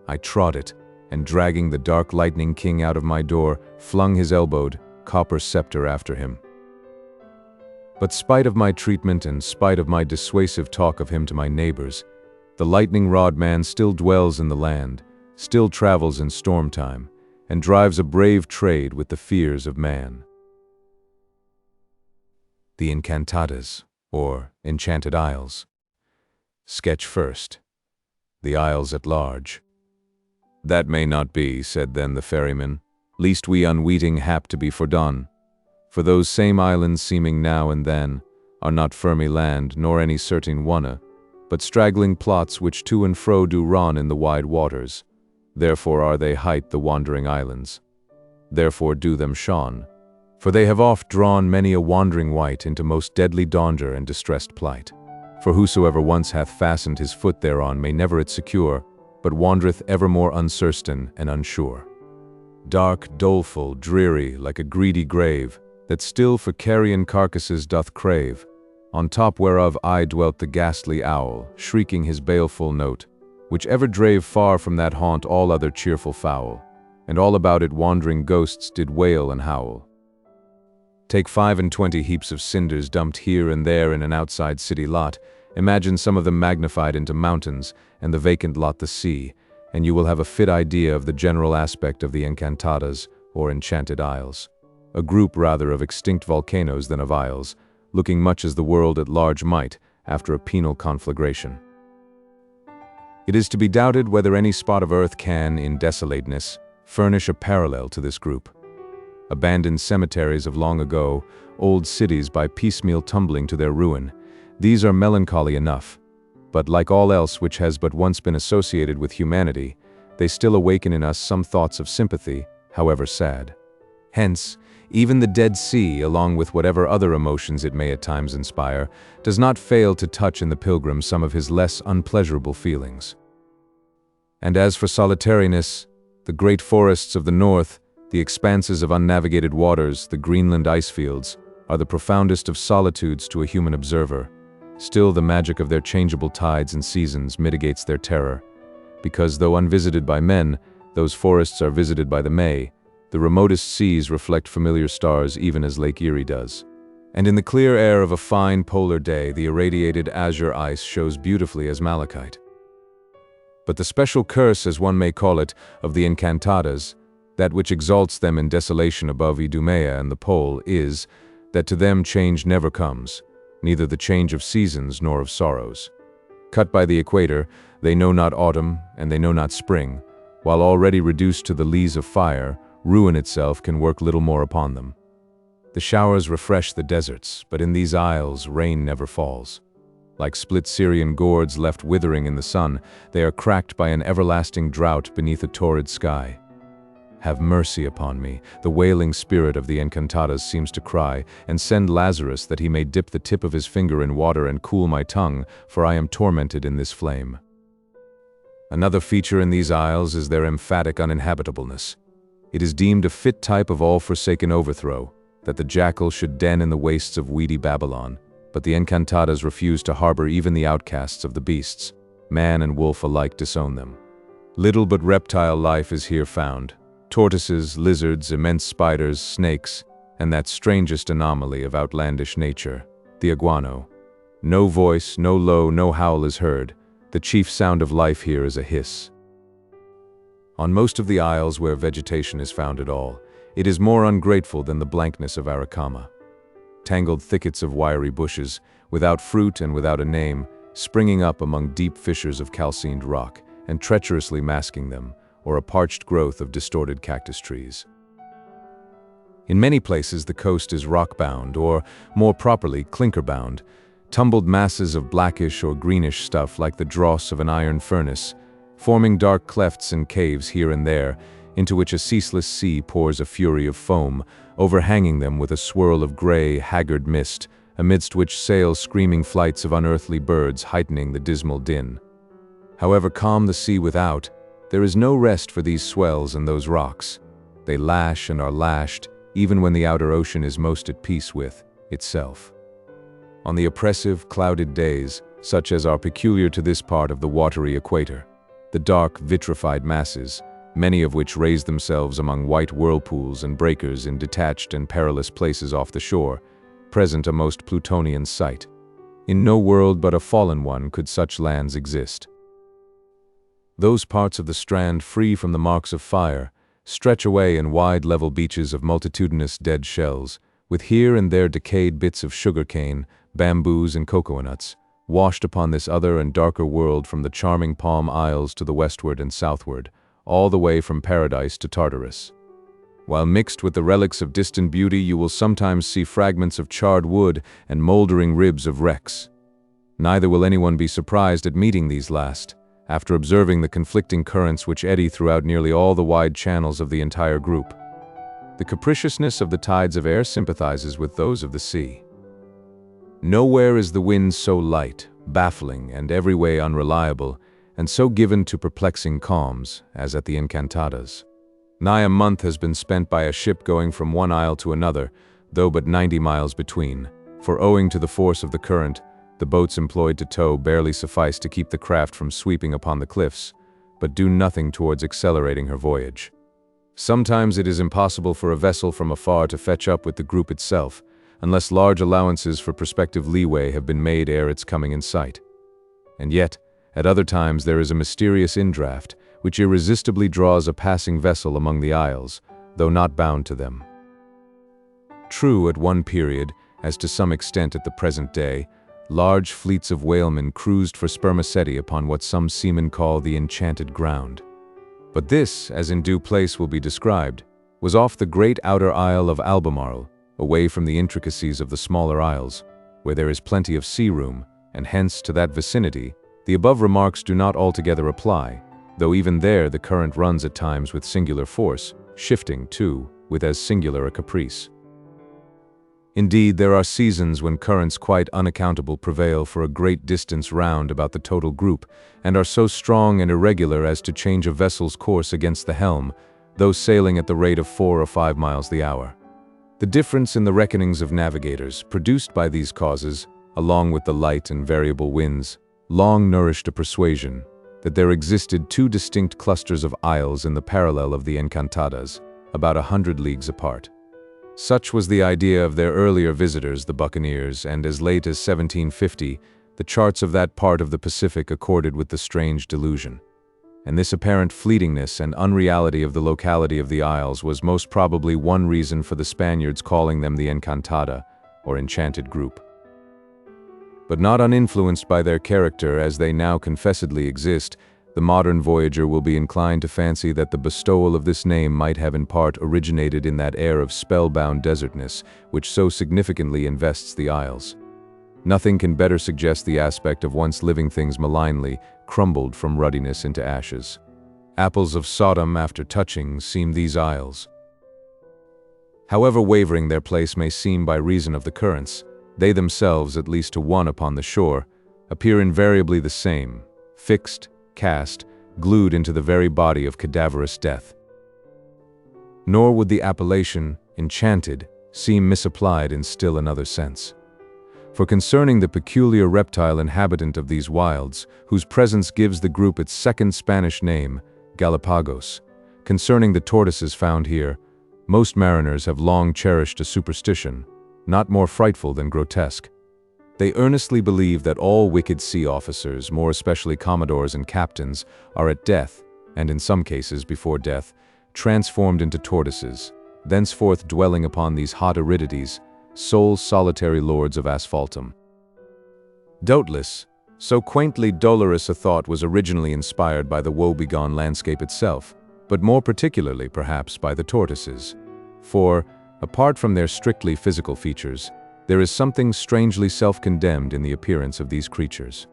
I trod it, and dragging the dark lightning king out of my door, flung his elbowed, copper scepter after him. But spite of my treatment and spite of my dissuasive talk of him to my neighbors, the lightning rod man still dwells in the land, still travels in storm time, and drives a brave trade with the fears of man. The ENCANTADAS, or Enchanted Isles. Sketch first. The Isles at large. That may not be, said then the ferryman, least we unweeting hap to be fordone. For those same islands seeming now and then are not firmy land, nor any certain wonne, but straggling plots which to and fro do run in the wide waters. Therefore are they hight the wandering islands. Therefore do them shone, for they have oft drawn many a wandering wight into most deadly danger and distressed plight. For whosoever once hath fastened his foot thereon may never it secure, but wandereth evermore uncertain and unsure. Dark, doleful, dreary, like a greedy grave, that still for carrion carcasses doth crave, on top whereof aye dwelt the ghastly owl, shrieking his baleful note, which ever drave far from that haunt all other cheerful fowl, and all about it wandering ghosts did wail and howl. Take 25 heaps of cinders dumped here and there in an outside city lot, imagine some of them magnified into mountains, and the vacant lot the sea, and you will have a fit idea of the general aspect of the Encantadas, or Enchanted Isles. A group rather of extinct volcanoes than of isles, looking much as the world at large might, after a penal conflagration. It is to be doubted whether any spot of earth can, in desolateness, furnish a parallel to this group. Abandoned cemeteries of long ago, old cities by piecemeal tumbling to their ruin, these are melancholy enough, but like all else which has but once been associated with humanity, they still awaken in us some thoughts of sympathy, however sad. Hence, even the Dead Sea, along with whatever other emotions it may at times inspire, does not fail to touch in the pilgrim some of his less unpleasurable feelings. And as for solitariness, the great forests of the north, the expanses of unnavigated waters, the Greenland ice fields, are the profoundest of solitudes to a human observer. Still, the magic of their changeable tides and seasons mitigates their terror, because though unvisited by men, those forests are visited by the May. The remotest seas reflect familiar stars even as Lake Erie does. And in the clear air of a fine polar day, the irradiated azure ice shows beautifully as malachite. But the special curse, as one may call it, of the ENCANTADAS, that which exalts them in desolation above Idumea and the pole, is that to them change never comes, neither the change of seasons nor of sorrows. Cut by the equator, they know not autumn and they know not spring, while already reduced to the lees of fire, ruin itself can work little more upon them. The showers refresh the deserts, but in these isles rain never falls. Like split Syrian gourds left withering in the sun, they are cracked by an everlasting drought beneath a torrid sky. Have mercy upon me, the wailing spirit of the ENCANTADAS seems to cry, and send Lazarus that he may dip the tip of his finger in water and cool my tongue, for I am tormented in this flame. Another feature in these isles is their emphatic uninhabitableness. It is deemed a fit type of all forsaken overthrow, that the jackal should den in the wastes of weedy Babylon, but the ENCANTADAS refuse to harbor even the outcasts of the beasts. Man and wolf alike disown them. Little but reptile life is here found. Tortoises, lizards, immense spiders, snakes, and that strangest anomaly of outlandish nature, the iguano. No voice, no low, no howl is heard. The chief sound of life here is a hiss. On most of the isles where vegetation is found at all, it is more ungrateful than the blankness of Aracama. Tangled thickets of wiry bushes, without fruit and without a name, springing up among deep fissures of calcined rock and treacherously masking them, or a parched growth of distorted cactus trees. In many places the coast is rock-bound, or, more properly, clinker-bound, tumbled masses of blackish or greenish stuff like the dross of an iron furnace, forming dark clefts and caves here and there, into which a ceaseless sea pours a fury of foam, overhanging them with a swirl of gray, haggard mist, amidst which sail screaming flights of unearthly birds, heightening the dismal din. However calm the sea without, there is no rest for these swells and those rocks. They lash and are lashed, even when the outer ocean is most at peace with itself. On the oppressive, clouded days, such as are peculiar to this part of the watery equator, the dark, vitrified masses, many of which raise themselves among white whirlpools and breakers in detached and perilous places off the shore, present a most Plutonian sight. In no world but a fallen one could such lands exist. Those parts of the strand free from the marks of fire stretch away in wide level beaches of multitudinous dead shells, with here and there decayed bits of sugar-cane, bamboos and cocoa-nuts, washed upon this other and darker world from the charming Palm Isles to the westward and southward, all the way from Paradise to Tartarus. While mixed with the relics of distant beauty, you will sometimes see fragments of charred wood and moldering ribs of wrecks. Neither will anyone be surprised at meeting these last, after observing the conflicting currents which eddy throughout nearly all the wide channels of the entire group. The capriciousness of the tides of air sympathizes with those of the sea. Nowhere is the wind so light, baffling, and every way unreliable, and so given to perplexing calms, as at the ENCANTADAS. Nigh a month has been spent by a ship going from one isle to another, though but 90 miles between, for owing to the force of the current, the boats employed to tow barely suffice to keep the craft from sweeping upon the cliffs, but do nothing towards accelerating her voyage. Sometimes it is impossible for a vessel from afar to fetch up with the group itself, unless large allowances for prospective leeway have been made ere its coming in sight. And yet, at other times there is a mysterious indraft, which irresistibly draws a passing vessel among the isles, though not bound to them. True, at one period, as to some extent at the present day, large fleets of whalemen cruised for spermaceti upon what some seamen call the enchanted ground. But this, as in due place will be described, was off the great outer isle of Albemarle, away from the intricacies of the smaller isles, where there is plenty of sea room, and hence to that vicinity, the above remarks do not altogether apply, though even there the current runs at times with singular force, shifting, too, with as singular a caprice. Indeed, there are seasons when currents quite unaccountable prevail for a great distance round about the total group, and are so strong and irregular as to change a vessel's course against the helm, though sailing at the rate of 4 or 5 miles the hour. The difference in the reckonings of navigators, produced by these causes, along with the light and variable winds, long nourished a persuasion that there existed 2 distinct clusters of isles in the parallel of the Encantadas, about 100 leagues apart. Such was the idea of their earlier visitors, the buccaneers, and as late as 1750, the charts of that part of the Pacific accorded with the strange delusion. And this apparent fleetingness and unreality of the locality of the isles was most probably one reason for the Spaniards calling them the Encantada, or enchanted group. But not uninfluenced by their character as they now confessedly exist, the modern voyager will be inclined to fancy that the bestowal of this name might have in part originated in that air of spellbound desertness which so significantly invests the isles. Nothing can better suggest the aspect of once living things malignly, crumbled from ruddiness into ashes. Apples of Sodom after touching seem these isles. However wavering their place may seem by reason of the currents, they themselves, at least to one upon the shore, appear invariably the same, fixed, cast, glued into the very body of cadaverous death. Nor would the appellation, enchanted, seem misapplied in still another sense. For concerning the peculiar reptile inhabitant of these wilds, whose presence gives the group its second Spanish name, Galapagos, concerning the tortoises found here, most mariners have long cherished a superstition, not more frightful than grotesque. They earnestly believe that all wicked sea officers, more especially commodores and captains, are at death, and in some cases before death, transformed into tortoises, thenceforth dwelling upon these hot aridities, sole solitary lords of asphaltum. Doubtless, so quaintly dolorous a thought was originally inspired by the woebegone landscape itself, but more particularly, perhaps, by the tortoises. For, apart from their strictly physical features, there is something strangely self-condemned in the appearance of these creatures.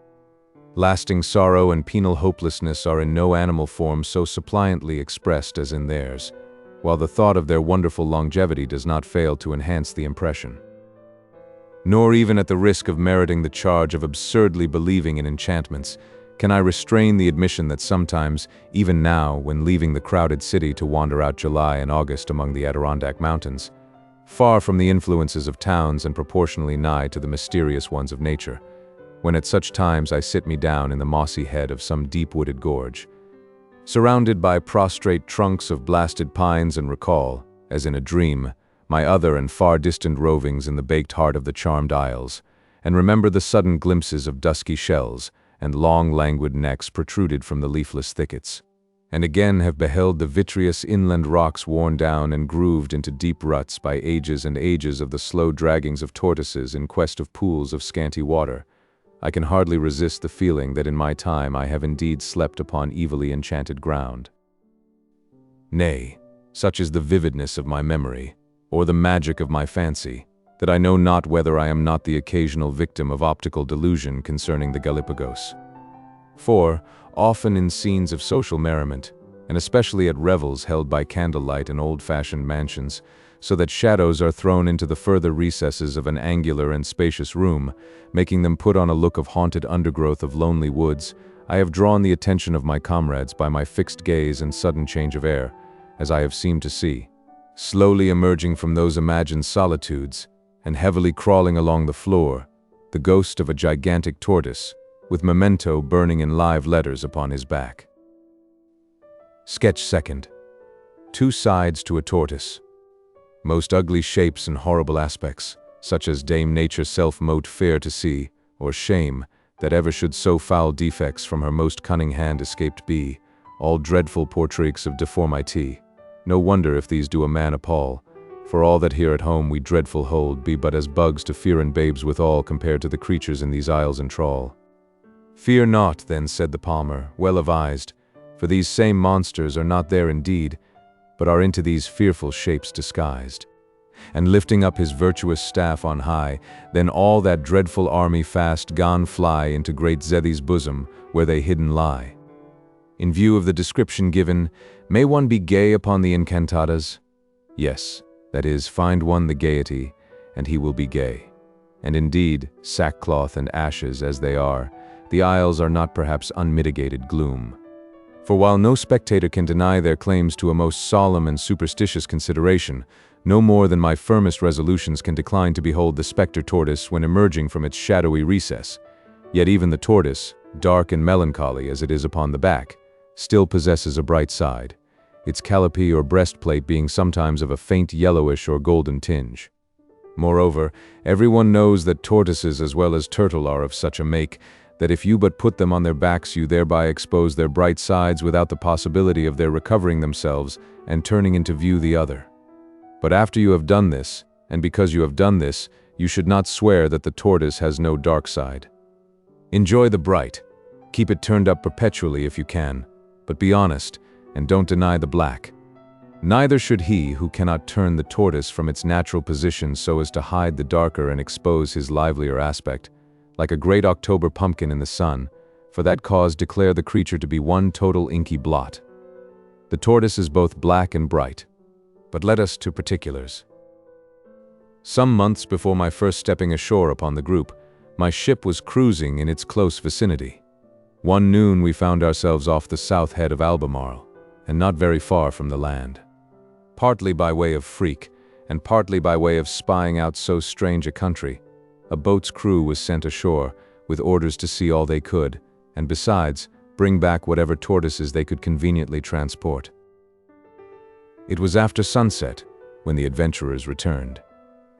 Lasting sorrow and penal hopelessness are in no animal form so suppliantly expressed as in theirs, while the thought of their wonderful longevity does not fail to enhance the impression. Nor even at the risk of meriting the charge of absurdly believing in enchantments, can I restrain the admission that sometimes, even now, when leaving the crowded city to wander out July and August among the Adirondack Mountains, far from the influences of towns and proportionally nigh to the mysterious ones of nature, when at such times I sit me down in the mossy head of some deep-wooded gorge, surrounded by prostrate trunks of blasted pines, and recall, as in a dream, my other and far distant rovings in the baked heart of the charmed isles, and remember the sudden glimpses of dusky shells and long languid necks protruded from the leafless thickets, and again have beheld the vitreous inland rocks worn down and grooved into deep ruts by ages and ages of the slow draggings of tortoises in quest of pools of scanty water, I can hardly resist the feeling that in my time I have indeed slept upon evilly enchanted ground. Nay, such is the vividness of my memory, or the magic of my fancy, that I know not whether I am not the occasional victim of optical delusion concerning the Galapagos. For, often in scenes of social merriment, and especially at revels held by candlelight in old-fashioned mansions, so that shadows are thrown into the further recesses of an angular and spacious room, making them put on a look of haunted undergrowth of lonely woods, I have drawn the attention of my comrades by my fixed gaze and sudden change of air, as I have seemed to see, slowly emerging from those imagined solitudes, and heavily crawling along the floor, the ghost of a gigantic tortoise, with memento burning in live letters upon his back. Sketch second. 2 sides to a tortoise. Most ugly shapes and horrible aspects, such as Dame Nature self mote fair to see, or shame, that ever should so foul defects from her most cunning hand escaped be, all dreadful portraits of deformity. No wonder if these do a man appall, for all that here at home we dreadful hold be but as bugs to fear and babes withal compared to the creatures in these isles entrawl. Fear not, then, said the palmer, well avised, for these same monsters are not there indeed, but are into these fearful shapes disguised. And lifting up his virtuous staff on high, then all that dreadful army fast gone fly into great Zethi's bosom, where they hidden lie. In view of the description given, may one be gay upon the Encantadas? Yes, that is, find one the gaiety, and he will be gay. And indeed, sackcloth and ashes as they are, the Isles are not perhaps unmitigated gloom. For while no spectator can deny their claims to a most solemn and superstitious consideration, no more than my firmest resolutions can decline to behold the spectre tortoise when emerging from its shadowy recess. Yet even the tortoise, dark and melancholy as it is upon the back, still possesses a bright side, its callipee or breastplate being sometimes of a faint yellowish or golden tinge. Moreover, everyone knows that tortoises as well as turtle are of such a make that if you but put them on their backs you thereby expose their bright sides without the possibility of their recovering themselves and turning into view the other. But after you have done this, and because you have done this, you should not swear that the tortoise has no dark side. Enjoy the bright, keep it turned up perpetually if you can, but be honest, and don't deny the black. Neither should he who cannot turn the tortoise from its natural position so as to hide the darker and expose his livelier aspect, like a great October pumpkin in the sun, for that cause declare the creature to be one total inky blot. The tortoise is both black and bright. But let us to particulars. Some months before my first stepping ashore upon the group, my ship was cruising in its close vicinity. One noon we found ourselves off the south head of Albemarle, and not very far from the land. Partly by way of freak, and partly by way of spying out so strange a country, a boat's crew was sent ashore, with orders to see all they could, and besides, bring back whatever tortoises they could conveniently transport. It was after sunset, when the adventurers returned.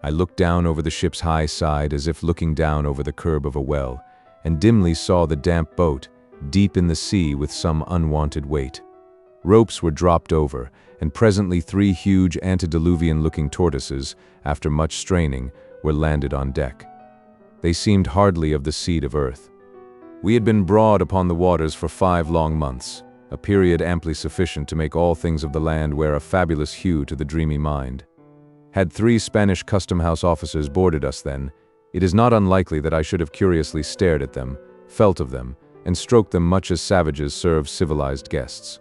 I looked down over the ship's high side as if looking down over the curb of a well, and dimly saw the damp boat, deep in the sea with some unwonted weight. Ropes were dropped over, and presently 3 huge antediluvian-looking tortoises, after much straining, were landed on deck. They seemed hardly of the seed of earth. We had been broad upon the waters for 5 long months, a period amply sufficient to make all things of the land wear a fabulous hue to the dreamy mind. Had 3 Spanish custom-house officers boarded us then, it is not unlikely that I should have curiously stared at them, felt of them, and stroked them much as savages serve civilized guests.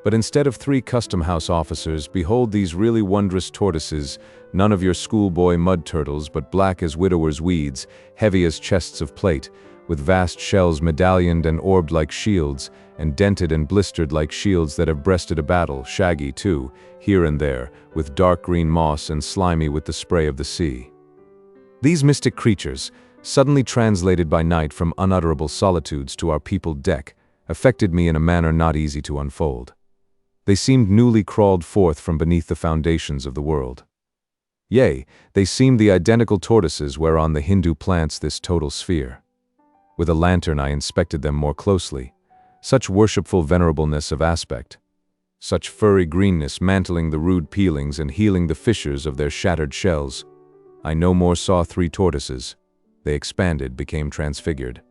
But instead of 3 custom-house officers, behold these really wondrous tortoises, none of your schoolboy mud turtles, but black as widowers' weeds, heavy as chests of plate, with vast shells medailloned and orbed like shields, and dented and blistered like shields that have breasted a battle, shaggy too, here and there, with dark green moss and slimy with the spray of the sea. These mystic creatures, suddenly translated by night from unutterable solitudes to our peopled deck, affected me in a manner not easy to unfold. They seemed newly crawled forth from beneath the foundations of the world. Yea, they seemed the identical tortoises whereon the Hindu plants this total sphere. With a lantern I inspected them more closely. Such worshipful venerableness of aspect, such furry greenness mantling the rude peelings and healing the fissures of their shattered shells. I no more saw 3 tortoises. They expanded, became transfigured.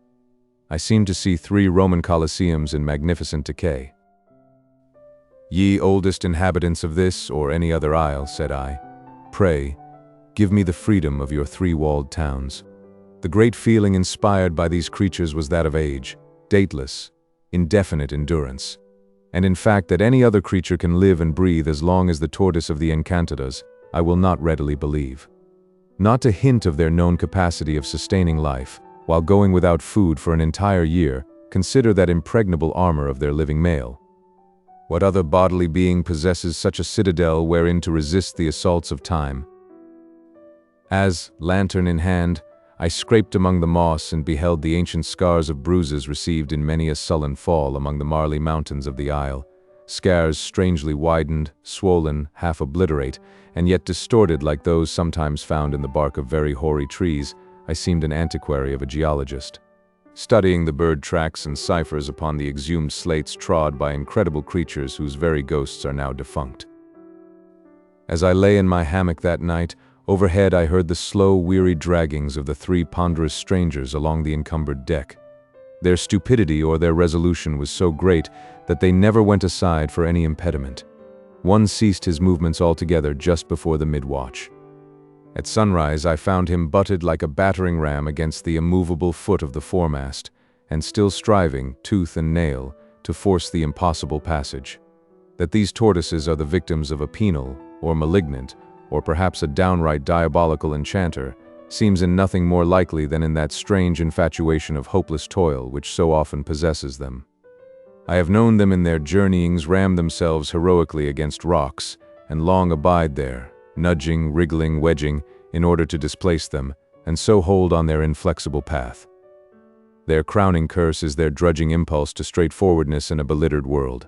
I seemed to see 3 Roman colosseums in magnificent decay. Ye oldest inhabitants of this or any other isle, said I, pray, give me the freedom of your 3-walled towns. The great feeling inspired by these creatures was that of age, dateless, indefinite endurance, and in fact that any other creature can live and breathe as long as the tortoise of the ENCANTADAS, I will not readily believe. Not a hint of their known capacity of sustaining life, while going without food for an entire year, consider that impregnable armor of their living male. What other bodily being possesses such a citadel wherein to resist the assaults of time? As, lantern in hand, I scraped among the moss and beheld the ancient scars of bruises received in many a sullen fall among the marly mountains of the isle, scars strangely widened, swollen, half obliterate, and yet distorted like those sometimes found in the bark of very hoary trees. I seemed an antiquary of a geologist, studying the bird tracks and ciphers upon the exhumed slates trod by incredible creatures whose very ghosts are now defunct. As I lay in my hammock that night, overhead I heard the slow, weary draggings of the 3 ponderous strangers along the encumbered deck. Their stupidity or their resolution was so great that they never went aside for any impediment. One ceased his movements altogether just before the mid-watch. At sunrise I found him butted like a battering ram against the immovable foot of the foremast, and still striving, tooth and nail, to force the impossible passage. That these tortoises are the victims of a penal, or malignant, or perhaps a downright diabolical enchanter, seems in nothing more likely than in that strange infatuation of hopeless toil which so often possesses them. I have known them in their journeyings ram themselves heroically against rocks, and long abide there, nudging, wriggling, wedging, in order to displace them, and so hold on their inflexible path. Their crowning curse is their drudging impulse to straightforwardness in a belittered world.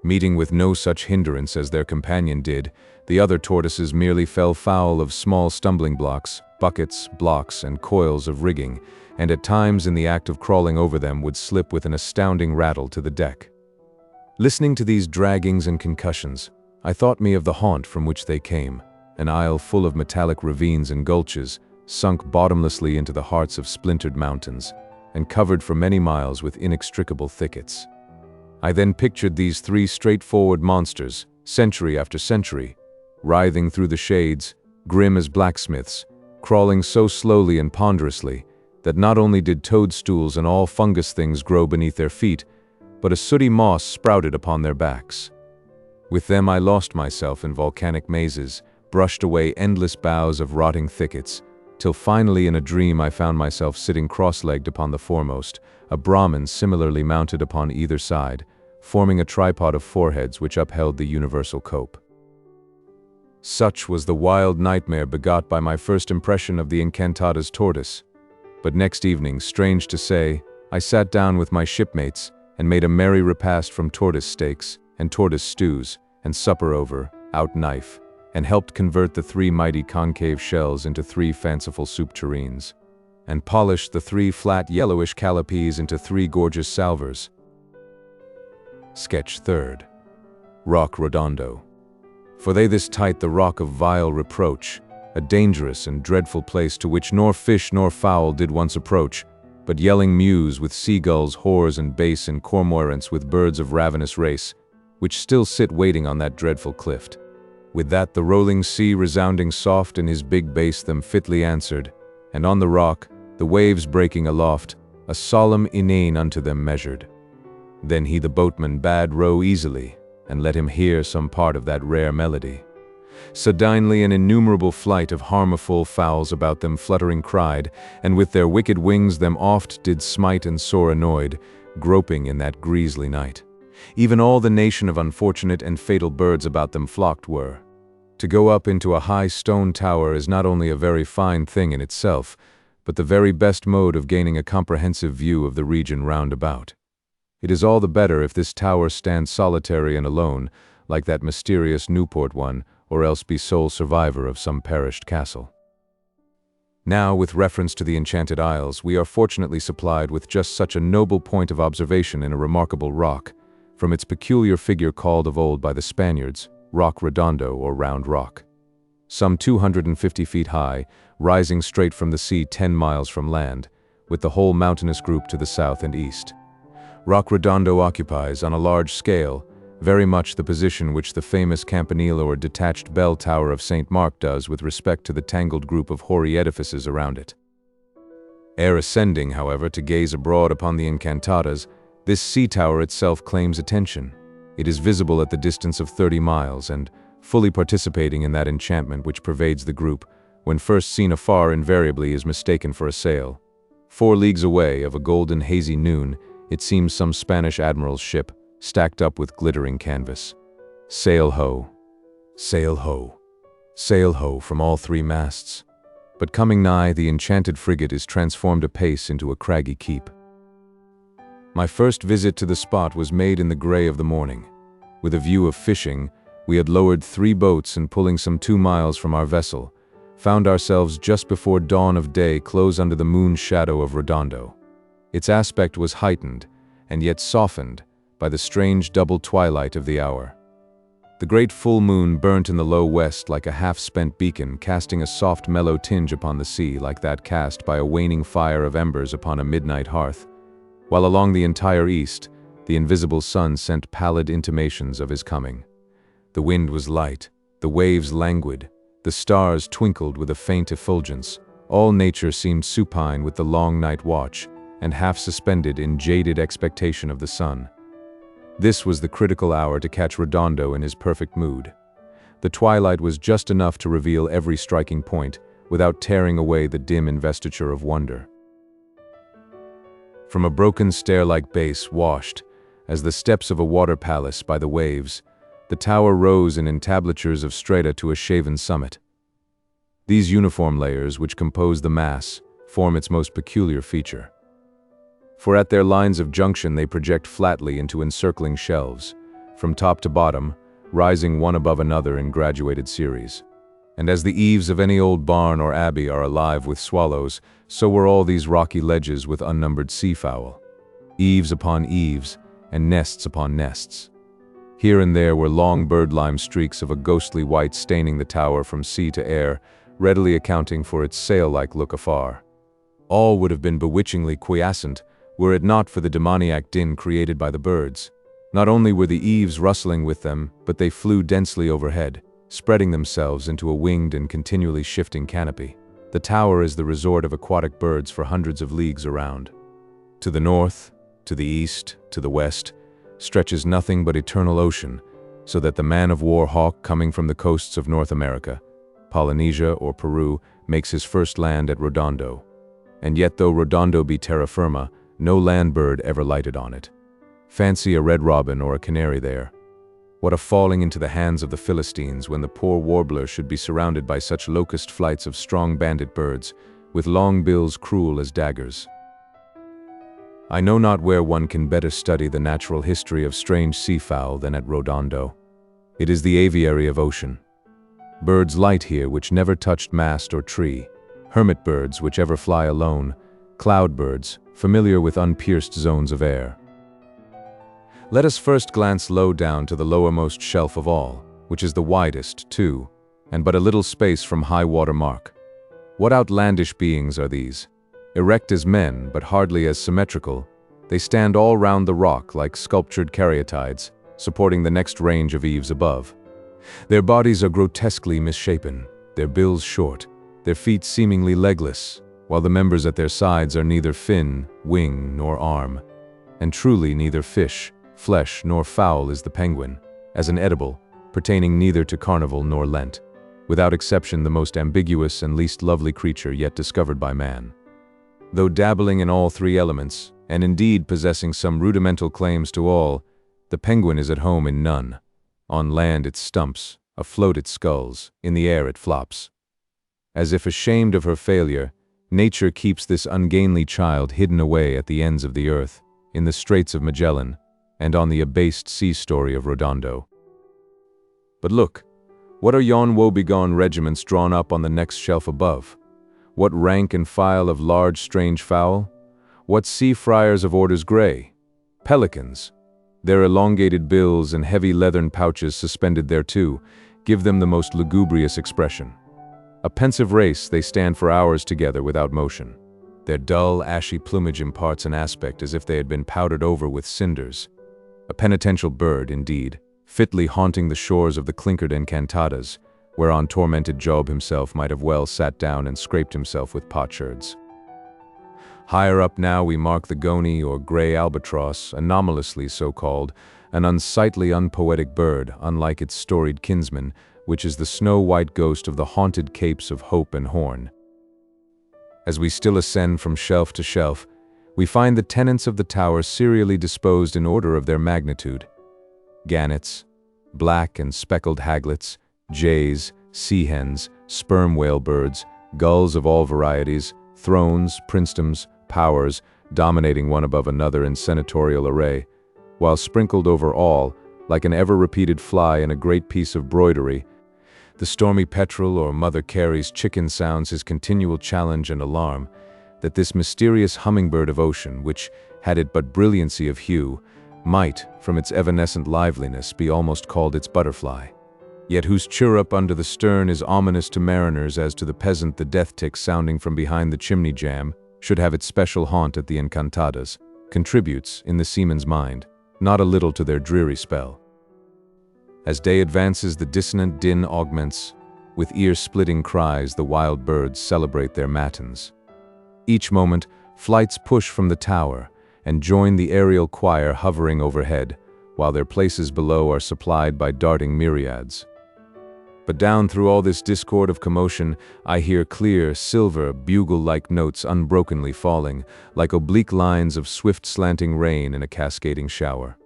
Meeting with no such hindrance as their companion did, the other tortoises merely fell foul of small stumbling blocks, buckets, blocks, and coils of rigging, and at times in the act of crawling over them would slip with an astounding rattle to the deck. Listening to these draggings and concussions, I thought me of the haunt from which they came, an isle full of metallic ravines and gulches, sunk bottomlessly into the hearts of splintered mountains, and covered for many miles with inextricable thickets. I then pictured these three straightforward monsters, century after century, writhing through the shades, grim as blacksmiths, crawling so slowly and ponderously that not only did toadstools and all fungus things grow beneath their feet, but a sooty moss sprouted upon their backs. With them I lost myself in volcanic mazes, brushed away endless boughs of rotting thickets, till finally in a dream I found myself sitting cross-legged upon the foremost, a Brahmin similarly mounted upon either side, forming a tripod of foreheads which upheld the universal cope. Such was the wild nightmare begot by my first impression of the ENCANTADAS tortoise. But next evening, strange to say, I sat down with my shipmates and made a merry repast from tortoise steaks and tortoise stews, and supper over, out knife, and helped convert the three mighty concave shells into three fanciful soup tureens, and polished the three flat yellowish calipes into three gorgeous salvers. Sketch third. Rock Redondo. For they this tight the rock of vile reproach, a dangerous and dreadful place to which nor fish nor fowl did once approach, but yelling mews with seagulls, whores and base and cormorants with birds of ravenous race, which still sit waiting on that dreadful cliff. With that the rolling sea resounding soft in his big bass them fitly answered, and on the rock, the waves breaking aloft, a solemn inane unto them measured. Then he the boatman bade row easily, and let him hear some part of that rare melody. Suddenly an innumerable flight of harmful fowls about them fluttering cried, and with their wicked wings them oft did smite and sore annoyed, groping in that grisly night. Even all the nation of unfortunate and fatal birds about them flocked were. To go up into a high stone tower is not only a very fine thing in itself, but the very best mode of gaining a comprehensive view of the region round about. It is all the better if this tower stands solitary and alone, like that mysterious Newport one, or else be sole survivor of some perished castle. Now, with reference to the Enchanted Isles, we are fortunately supplied with just such a noble point of observation in a remarkable rock, from its peculiar figure called of old by the Spaniards, Rock Redondo or Round Rock. Some 250 feet high, rising straight from the sea 10 miles from land, with the whole mountainous group to the south and east. Rock Redondo occupies, on a large scale, very much the position which the famous campanile or detached bell tower of St. Mark does with respect to the tangled group of hoary edifices around it. Ere ascending, however, to gaze abroad upon the Encantadas, this sea tower itself claims attention. It is visible at the distance of 30 miles and, fully participating in that enchantment which pervades the group, when first seen afar invariably is mistaken for a sail. 4 leagues away, of a golden hazy noon, it seems some Spanish admiral's ship, stacked up with glittering canvas. Sail ho! Sail ho! Sail ho from all 3 masts. But coming nigh, the enchanted frigate is transformed apace into a craggy keep. My first visit to the spot was made in the grey of the morning. With a view of fishing, we had lowered 3 boats and pulling some 2 miles from our vessel, found ourselves just before dawn of day close under the moon's shadow of Redondo. Its aspect was heightened, and yet softened, by the strange double twilight of the hour. The great full moon burnt in the low west like a half-spent beacon, casting a soft mellow tinge upon the sea like that cast by a waning fire of embers upon a midnight hearth, while along the entire east, the invisible sun sent pallid intimations of his coming. The wind was light, the waves languid, the stars twinkled with a faint effulgence, all nature seemed supine with the long night watch, and half suspended in jaded expectation of the sun. This was the critical hour to catch Redondo in his perfect mood. The twilight was just enough to reveal every striking point, without tearing away the dim investiture of wonder. From a broken stair-like base washed, as the steps of a water palace by the waves, the tower rose in entablatures of strata to a shaven summit. These uniform layers, which compose the mass, form its most peculiar feature. For at their lines of junction they project flatly into encircling shelves, from top to bottom, rising one above another in graduated series. And as the eaves of any old barn or abbey are alive with swallows, so were all these rocky ledges with unnumbered seafowl. Eaves upon eaves, and nests upon nests. Here and there were long bird-lime streaks of a ghostly white staining the tower from sea to air, readily accounting for its sail-like look afar. All would have been bewitchingly quiescent, were it not for the demoniac din created by the birds. Not only were the eaves rustling with them, but they flew densely overhead, spreading themselves into a winged and continually shifting canopy. The tower is the resort of aquatic birds for hundreds of leagues around. To the north, to the east, to the west, stretches nothing but eternal ocean, so that the man-of-war hawk coming from the coasts of North America, Polynesia or Peru, makes his first land at Redondo. And yet though Redondo be terra firma, no land bird ever lighted on it. Fancy a red robin or a canary there. What a falling into the hands of the Philistines when the poor warbler should be surrounded by such locust flights of strong bandit birds, with long bills cruel as daggers. I know not where one can better study the natural history of strange seafowl than at Redondo. It is the aviary of ocean. Birds light here which never touched mast or tree, hermit birds which ever fly alone, cloud birds, familiar with unpierced zones of air. Let us first glance low down to the lowermost shelf of all, which is the widest, too, and but a little space from high water mark. What outlandish beings are these? Erect as men, but hardly as symmetrical, they stand all round the rock like sculptured caryatides, supporting the next range of eaves above. Their bodies are grotesquely misshapen, their bills short, their feet seemingly legless, while the members at their sides are neither fin, wing, nor arm. And truly neither fish, flesh, nor fowl is the penguin, as an edible, pertaining neither to carnival nor Lent, without exception the most ambiguous and least lovely creature yet discovered by man. Though dabbling in all three elements, and indeed possessing some rudimental claims to all, the penguin is at home in none. On land it stumps, afloat it sculls, in the air it flops. As if ashamed of her failure, nature keeps this ungainly child hidden away at the ends of the earth, in the Straits of Magellan, and on the abased sea-story of Redondo. But look, what are yon woebegone regiments drawn up on the next shelf above? What rank and file of large strange fowl? What sea friars of orders grey? Pelicans. Their elongated bills and heavy leathern pouches suspended thereto give them the most lugubrious expression. A pensive race, they stand for hours together without motion. Their dull, ashy plumage imparts an aspect as if they had been powdered over with cinders. A penitential bird, indeed, fitly haunting the shores of the clinkered ENCANTADAS, whereon tormented Job himself might have well sat down and scraped himself with potsherds. Higher up now we mark the gony or grey albatross, anomalously so called, an unsightly, unpoetic bird, unlike its storied kinsman, which is the snow-white ghost of the haunted capes of Hope and Horn. As we still ascend from shelf to shelf, we find the tenants of the tower serially disposed in order of their magnitude. Gannets, black and speckled haglets, jays, sea-hens, sperm whale birds, gulls of all varieties, thrones, princedoms, powers, dominating one above another in senatorial array, while sprinkled over all, like an ever-repeated fly in a great piece of broidery, the stormy petrel or Mother Carey's chicken sounds his continual challenge and alarm, that this mysterious hummingbird of ocean, which, had it but brilliancy of hue, might, from its evanescent liveliness, be almost called its butterfly, yet whose chirrup under the stern is ominous to mariners as to the peasant the death-tick sounding from behind the chimney-jamb, should have its special haunt at the ENCANTADAS, contributes, in the seaman's mind, not a little to their dreary spell. As day advances, the dissonant din augments. With ear-splitting cries, the wild birds celebrate their matins. Each moment, flights push from the tower and join the aerial choir hovering overhead, while their places below are supplied by darting myriads. But down through all this discord of commotion, I hear clear, silver, bugle-like notes unbrokenly falling, like oblique lines of swift slanting rain in a cascading shower.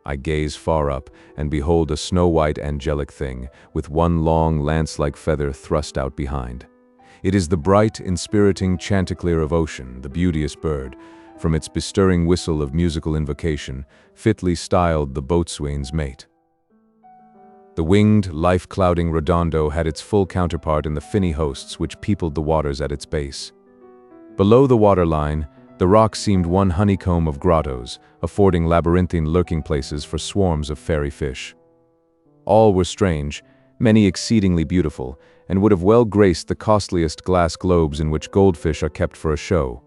I gaze far up, and behold a snow-white angelic thing, with one long lance-like feather thrust out behind. It is the bright, inspiriting chanticleer of ocean, the beauteous bird, from its bestirring whistle of musical invocation, fitly styled the boatswain's mate. The winged, life-clouding redondo had its full counterpart in the finny hosts which peopled the waters at its base. Below the waterline, the rock seemed one honeycomb of grottos, affording labyrinthine lurking places for swarms of fairy fish. All were strange, many exceedingly beautiful, and would have well graced the costliest glass globes in which goldfish are kept for a show.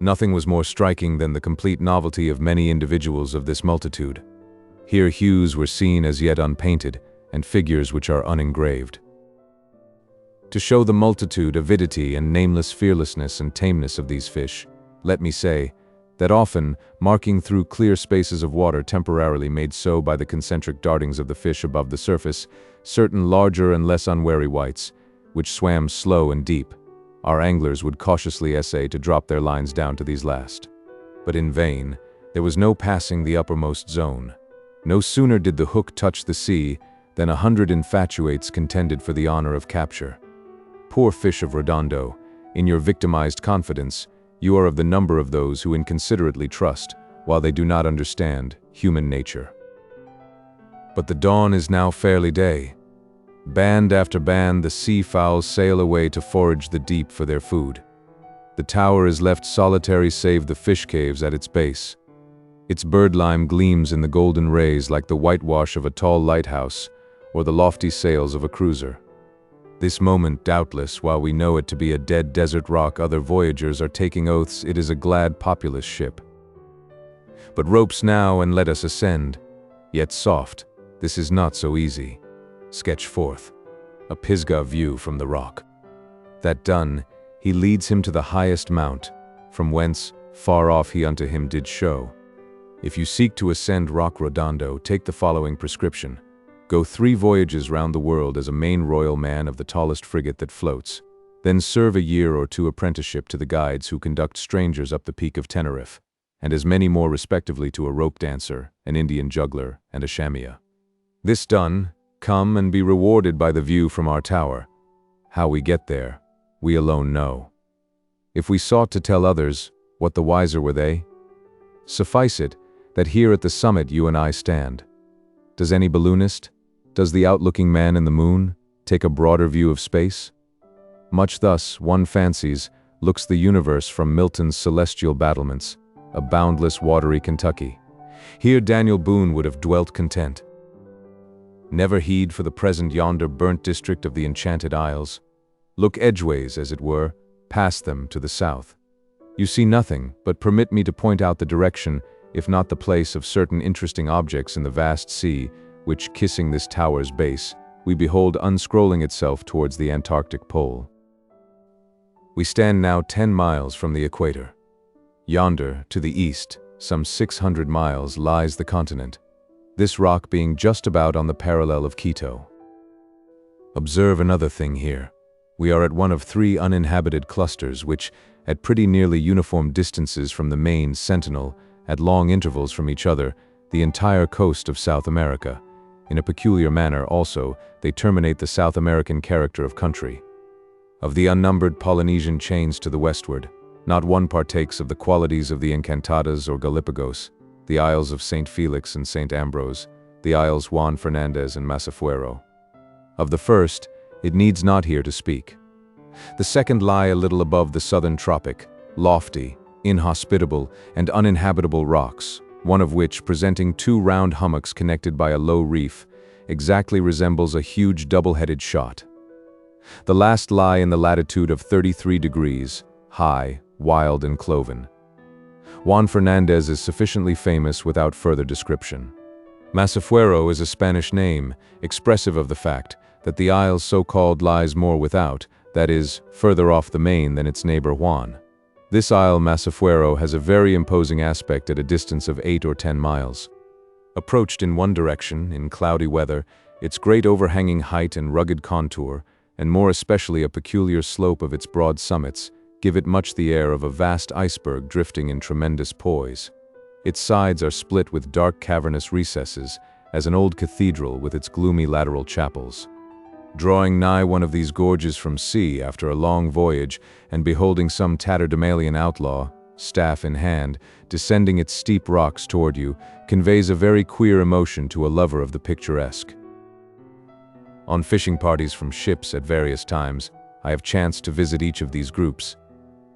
Nothing was more striking than the complete novelty of many individuals of this multitude. Here hues were seen as yet unpainted, and figures which are unengraved. To show the multitude, avidity, and nameless fearlessness and tameness of these fish, let me say, that often, marking through clear spaces of water temporarily made so by the concentric dartings of the fish above the surface, certain larger and less unwary whites, which swam slow and deep, our anglers would cautiously essay to drop their lines down to these last. But in vain, there was no passing the uppermost zone. No sooner did the hook touch the sea, than 100 infatuates contended for the honor of capture. Poor fish of Redondo, in your victimized confidence, you are of the number of those who inconsiderately trust, while they do not understand, human nature. But the dawn is now fairly day. Band after band the sea-fowls sail away to forage the deep for their food. The tower is left solitary save the fish caves at its base. Its birdlime gleams in the golden rays like the whitewash of a tall lighthouse, or the lofty sails of a cruiser. This moment, doubtless, while we know it to be a dead desert rock, other voyagers are taking oaths it is a glad populous ship. But ropes now and let us ascend. Yet soft, this is not so easy. Sketch forth a Pisgah view from the rock. That done, he leads him to the highest mount, from whence far off he unto him did show. If you seek to ascend Rock Redondo, take the following prescription. Go 3 voyages round the world as a main royal man of the tallest frigate that floats. Then serve a year or 2 apprenticeship to the guides who conduct strangers up the peak of Tenerife, and as many more respectively to a rope dancer, an Indian juggler, and a shamia. This done, come and be rewarded by the view from our tower. How we get there, we alone know. If we sought to tell others, what the wiser were they? Suffice it, that here at the summit you and I stand. Does any balloonist, does the outlooking man in the moon, take a broader view of space? Much thus, one fancies, looks the universe from Milton's celestial battlements, a boundless watery Kentucky. Here Daniel Boone would have dwelt content. Never heed for the present yonder burnt district of the Enchanted Isles. Look edgeways, as it were, past them to the south. You see nothing, but permit me to point out the direction, if not the place, of certain interesting objects in the vast sea, which, kissing this tower's base, we behold unscrolling itself towards the Antarctic pole. We stand now 10 miles from the equator. Yonder, to the east, some 600 miles, lies the continent, this rock being just about on the parallel of Quito. Observe another thing here. We are at one of 3 uninhabited clusters which, at pretty nearly uniform distances from the main, sentinel, at long intervals from each other, the entire coast of South America. In a peculiar manner, also, they terminate the South American character of country. Of the unnumbered Polynesian chains to the westward, not one partakes of the qualities of the Encantadas or Galapagos, the Isles of St. Felix and St. Ambrose, the Isles Juan Fernandez and Masafuero. Of the first, it needs not here to speak. The second lie a little above the southern tropic, lofty, inhospitable, and uninhabitable rocks, one of which, presenting 2 round hummocks connected by a low reef, exactly resembles a huge double-headed shot. The last lie in the latitude of 33 degrees, high, wild, and cloven. Juan Fernandez is sufficiently famous without further description. Masafuero is a Spanish name, expressive of the fact that the isle so-called lies more without, that is, further off the main than its neighbor Juan. This isle, Masafuero, has a very imposing aspect at a distance of 8 or 10 miles. Approached in one direction, in cloudy weather, Its great overhanging height and rugged contour, and more especially a peculiar slope of its broad summits, give it much the air of a vast iceberg drifting in tremendous poise. Its sides are split with dark cavernous recesses, as an old cathedral with its gloomy lateral chapels. Drawing nigh one of these gorges from sea after a long voyage, and beholding some tatterdemalion outlaw, staff in hand, descending its steep rocks toward you, conveys a very queer emotion to a lover of the picturesque. On fishing parties from ships at various times, I have chanced to visit each of these groups.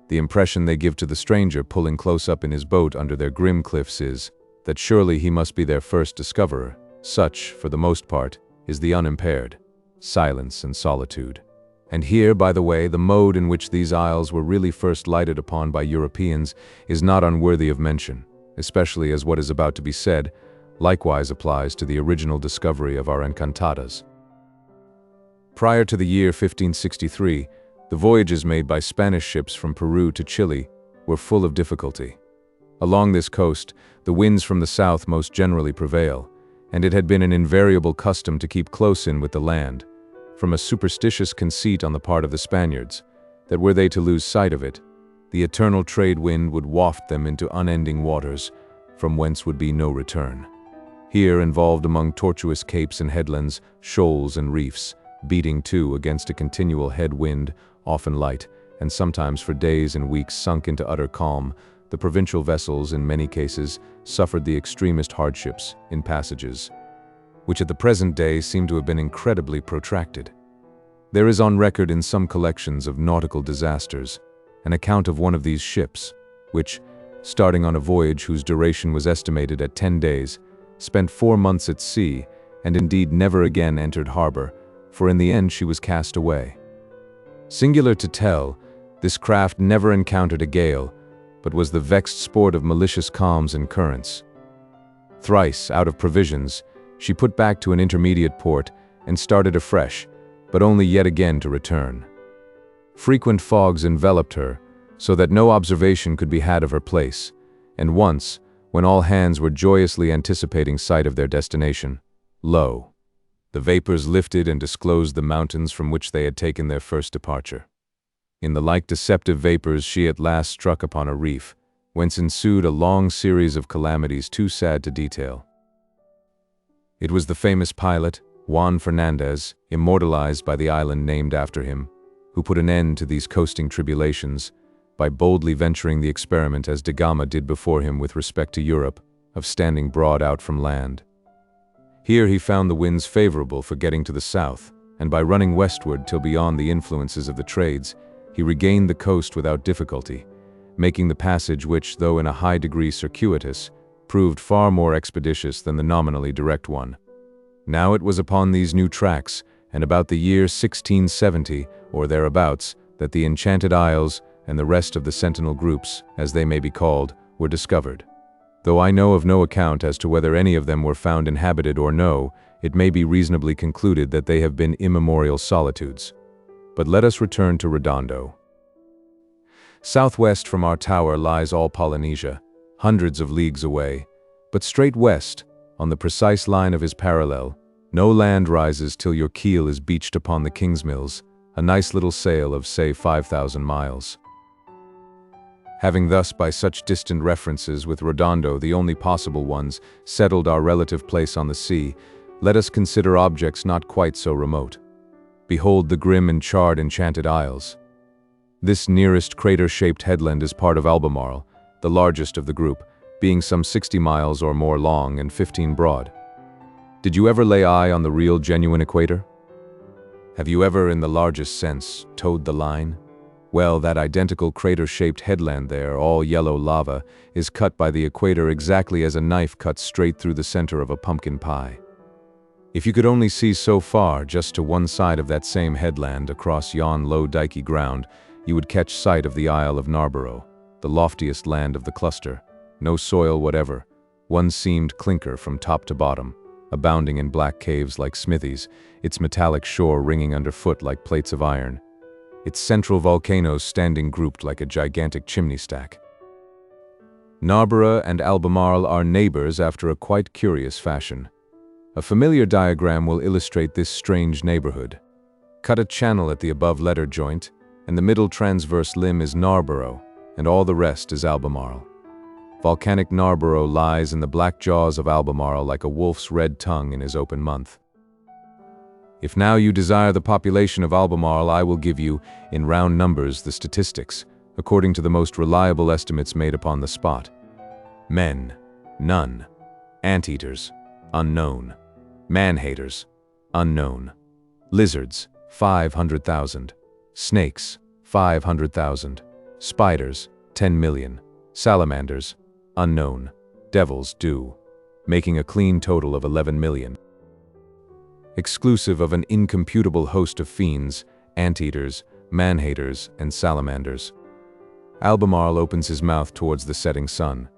The impression they give to the stranger pulling close up in his boat under their grim cliffs is that surely he must be their first discoverer. Such, for the most part, is the unimpaired silence and solitude. And here, by the way, the mode in which these isles were really first lighted upon by Europeans is not unworthy of mention, especially as what is about to be said likewise applies to the original discovery of our Encantadas. Prior to the year 1563, the voyages made by Spanish ships from Peru to Chile were full of difficulty. Along this coast, the winds from the south most generally prevail, and it had been an invariable custom to keep close in with the land, from a superstitious conceit on the part of the Spaniards, that were they to lose sight of it, the eternal trade wind would waft them into unending waters, from whence would be no return. Here, involved among tortuous capes and headlands, shoals and reefs, beating too against a continual head wind, often light, and sometimes for days and weeks sunk into utter calm, the provincial vessels, in many cases, suffered the extremest hardships in passages, which at the present day seem to have been incredibly protracted. There is on record in some collections of nautical disasters an account of one of these ships, which, starting on a voyage whose duration was estimated at 10 days, spent 4 months at sea, and indeed never again entered harbor, for in the end she was cast away. Singular to tell, this craft never encountered a gale, but was the vexed sport of malicious calms and currents. Thrice, out of provisions, she put back to an intermediate port and started afresh, but only yet again to return. Frequent fogs enveloped her, so that no observation could be had of her place, and once, when all hands were joyously anticipating sight of their destination, lo! The vapors lifted and disclosed the mountains from which they had taken their first departure. In the like deceptive vapors she at last struck upon a reef, whence ensued a long series of calamities too sad to detail. It was the famous pilot, Juan Fernandez, immortalized by the island named after him, who put an end to these coasting tribulations by boldly venturing the experiment, as da Gama did before him with respect to Europe, of standing broad out from land. Here he found the winds favorable for getting to the south, and by running westward till beyond the influences of the trades, he regained the coast without difficulty, making the passage which, though in a high degree circuitous, proved far more expeditious than the nominally direct one. Now it was upon these new tracks, and about the year 1670, or thereabouts, that the Enchanted Isles and the rest of the sentinel groups, as they may be called, were discovered. Though I know of no account as to whether any of them were found inhabited or no, it may be reasonably concluded that they have been immemorial solitudes. But let us return to Redondo. Southwest from our tower lies all Polynesia, hundreds of leagues away, but straight west, on the precise line of his parallel, no land rises till your keel is beached upon the Kingsmills, a nice little sail of, say, 5,000 miles. Having thus, by such distant references with Redondo, the only possible ones, settled our relative place on the sea, let us consider objects not quite so remote. Behold the grim and charred Enchanted Isles. This nearest crater-shaped headland is part of Albemarle, the largest of the group, being some 60 miles or more long and 15 broad. Did you ever lay eye on the real genuine equator? Have you ever, in the largest sense, towed the line? Well, that identical crater-shaped headland there, all yellow lava, is cut by the equator exactly as a knife cuts straight through the center of a pumpkin pie. If you could only see so far, just to one side of that same headland, across yon low dikey ground, you would catch sight of the Isle of Narborough, the loftiest land of the cluster. No soil whatever, one seamed clinker from top to bottom, abounding in black caves like smithies, its metallic shore ringing underfoot like plates of iron, its central volcanoes standing grouped like a gigantic chimney stack. Narborough and Albemarle are neighbors after a quite curious fashion. A familiar diagram will illustrate this strange neighborhood. Cut a channel at the above letter joint, and the middle transverse limb is Narborough, and all the rest is Albemarle. Volcanic Narborough lies in the black jaws of Albemarle like a wolf's red tongue in his open month. If now you desire the population of Albemarle, I will give you, in round numbers, the statistics, according to the most reliable estimates made upon the spot. Men, none. Anteaters, unknown. Man-haters, unknown. Lizards, 500,000. Snakes, 500,000. Spiders, 10 million. Salamanders, unknown. Devils, do. Making a clean total of 11 million. Exclusive of an incomputable host of fiends, anteaters, man-haters, and salamanders. Albemarle opens his mouth towards the setting sun.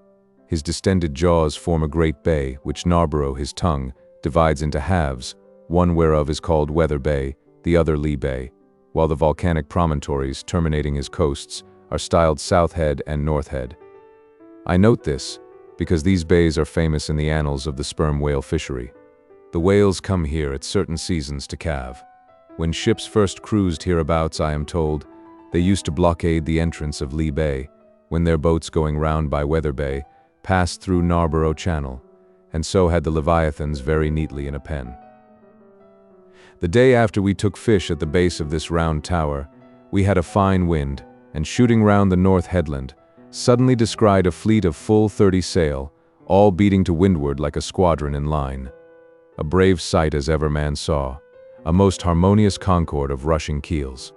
His distended jaws form a great bay, which Narborough, his tongue, divides into halves, one whereof is called Weather Bay, the other Lee Bay, while the volcanic promontories terminating his coasts are styled South Head and North Head. I note this because these bays are famous in the annals of the sperm whale fishery. The whales come here at certain seasons to calve. When ships first cruised hereabouts, I am told, they used to blockade the entrance of Lee Bay, when their boats going round by Weather Bay passed through Narborough Channel, and so had the leviathans very neatly in a pen. The day after we took fish at the base of this round tower, we had a fine wind, and shooting round the north headland, suddenly descried a fleet of full 30 sail, all beating to windward like a squadron in line. A brave sight as ever man saw, a most harmonious concord of rushing keels.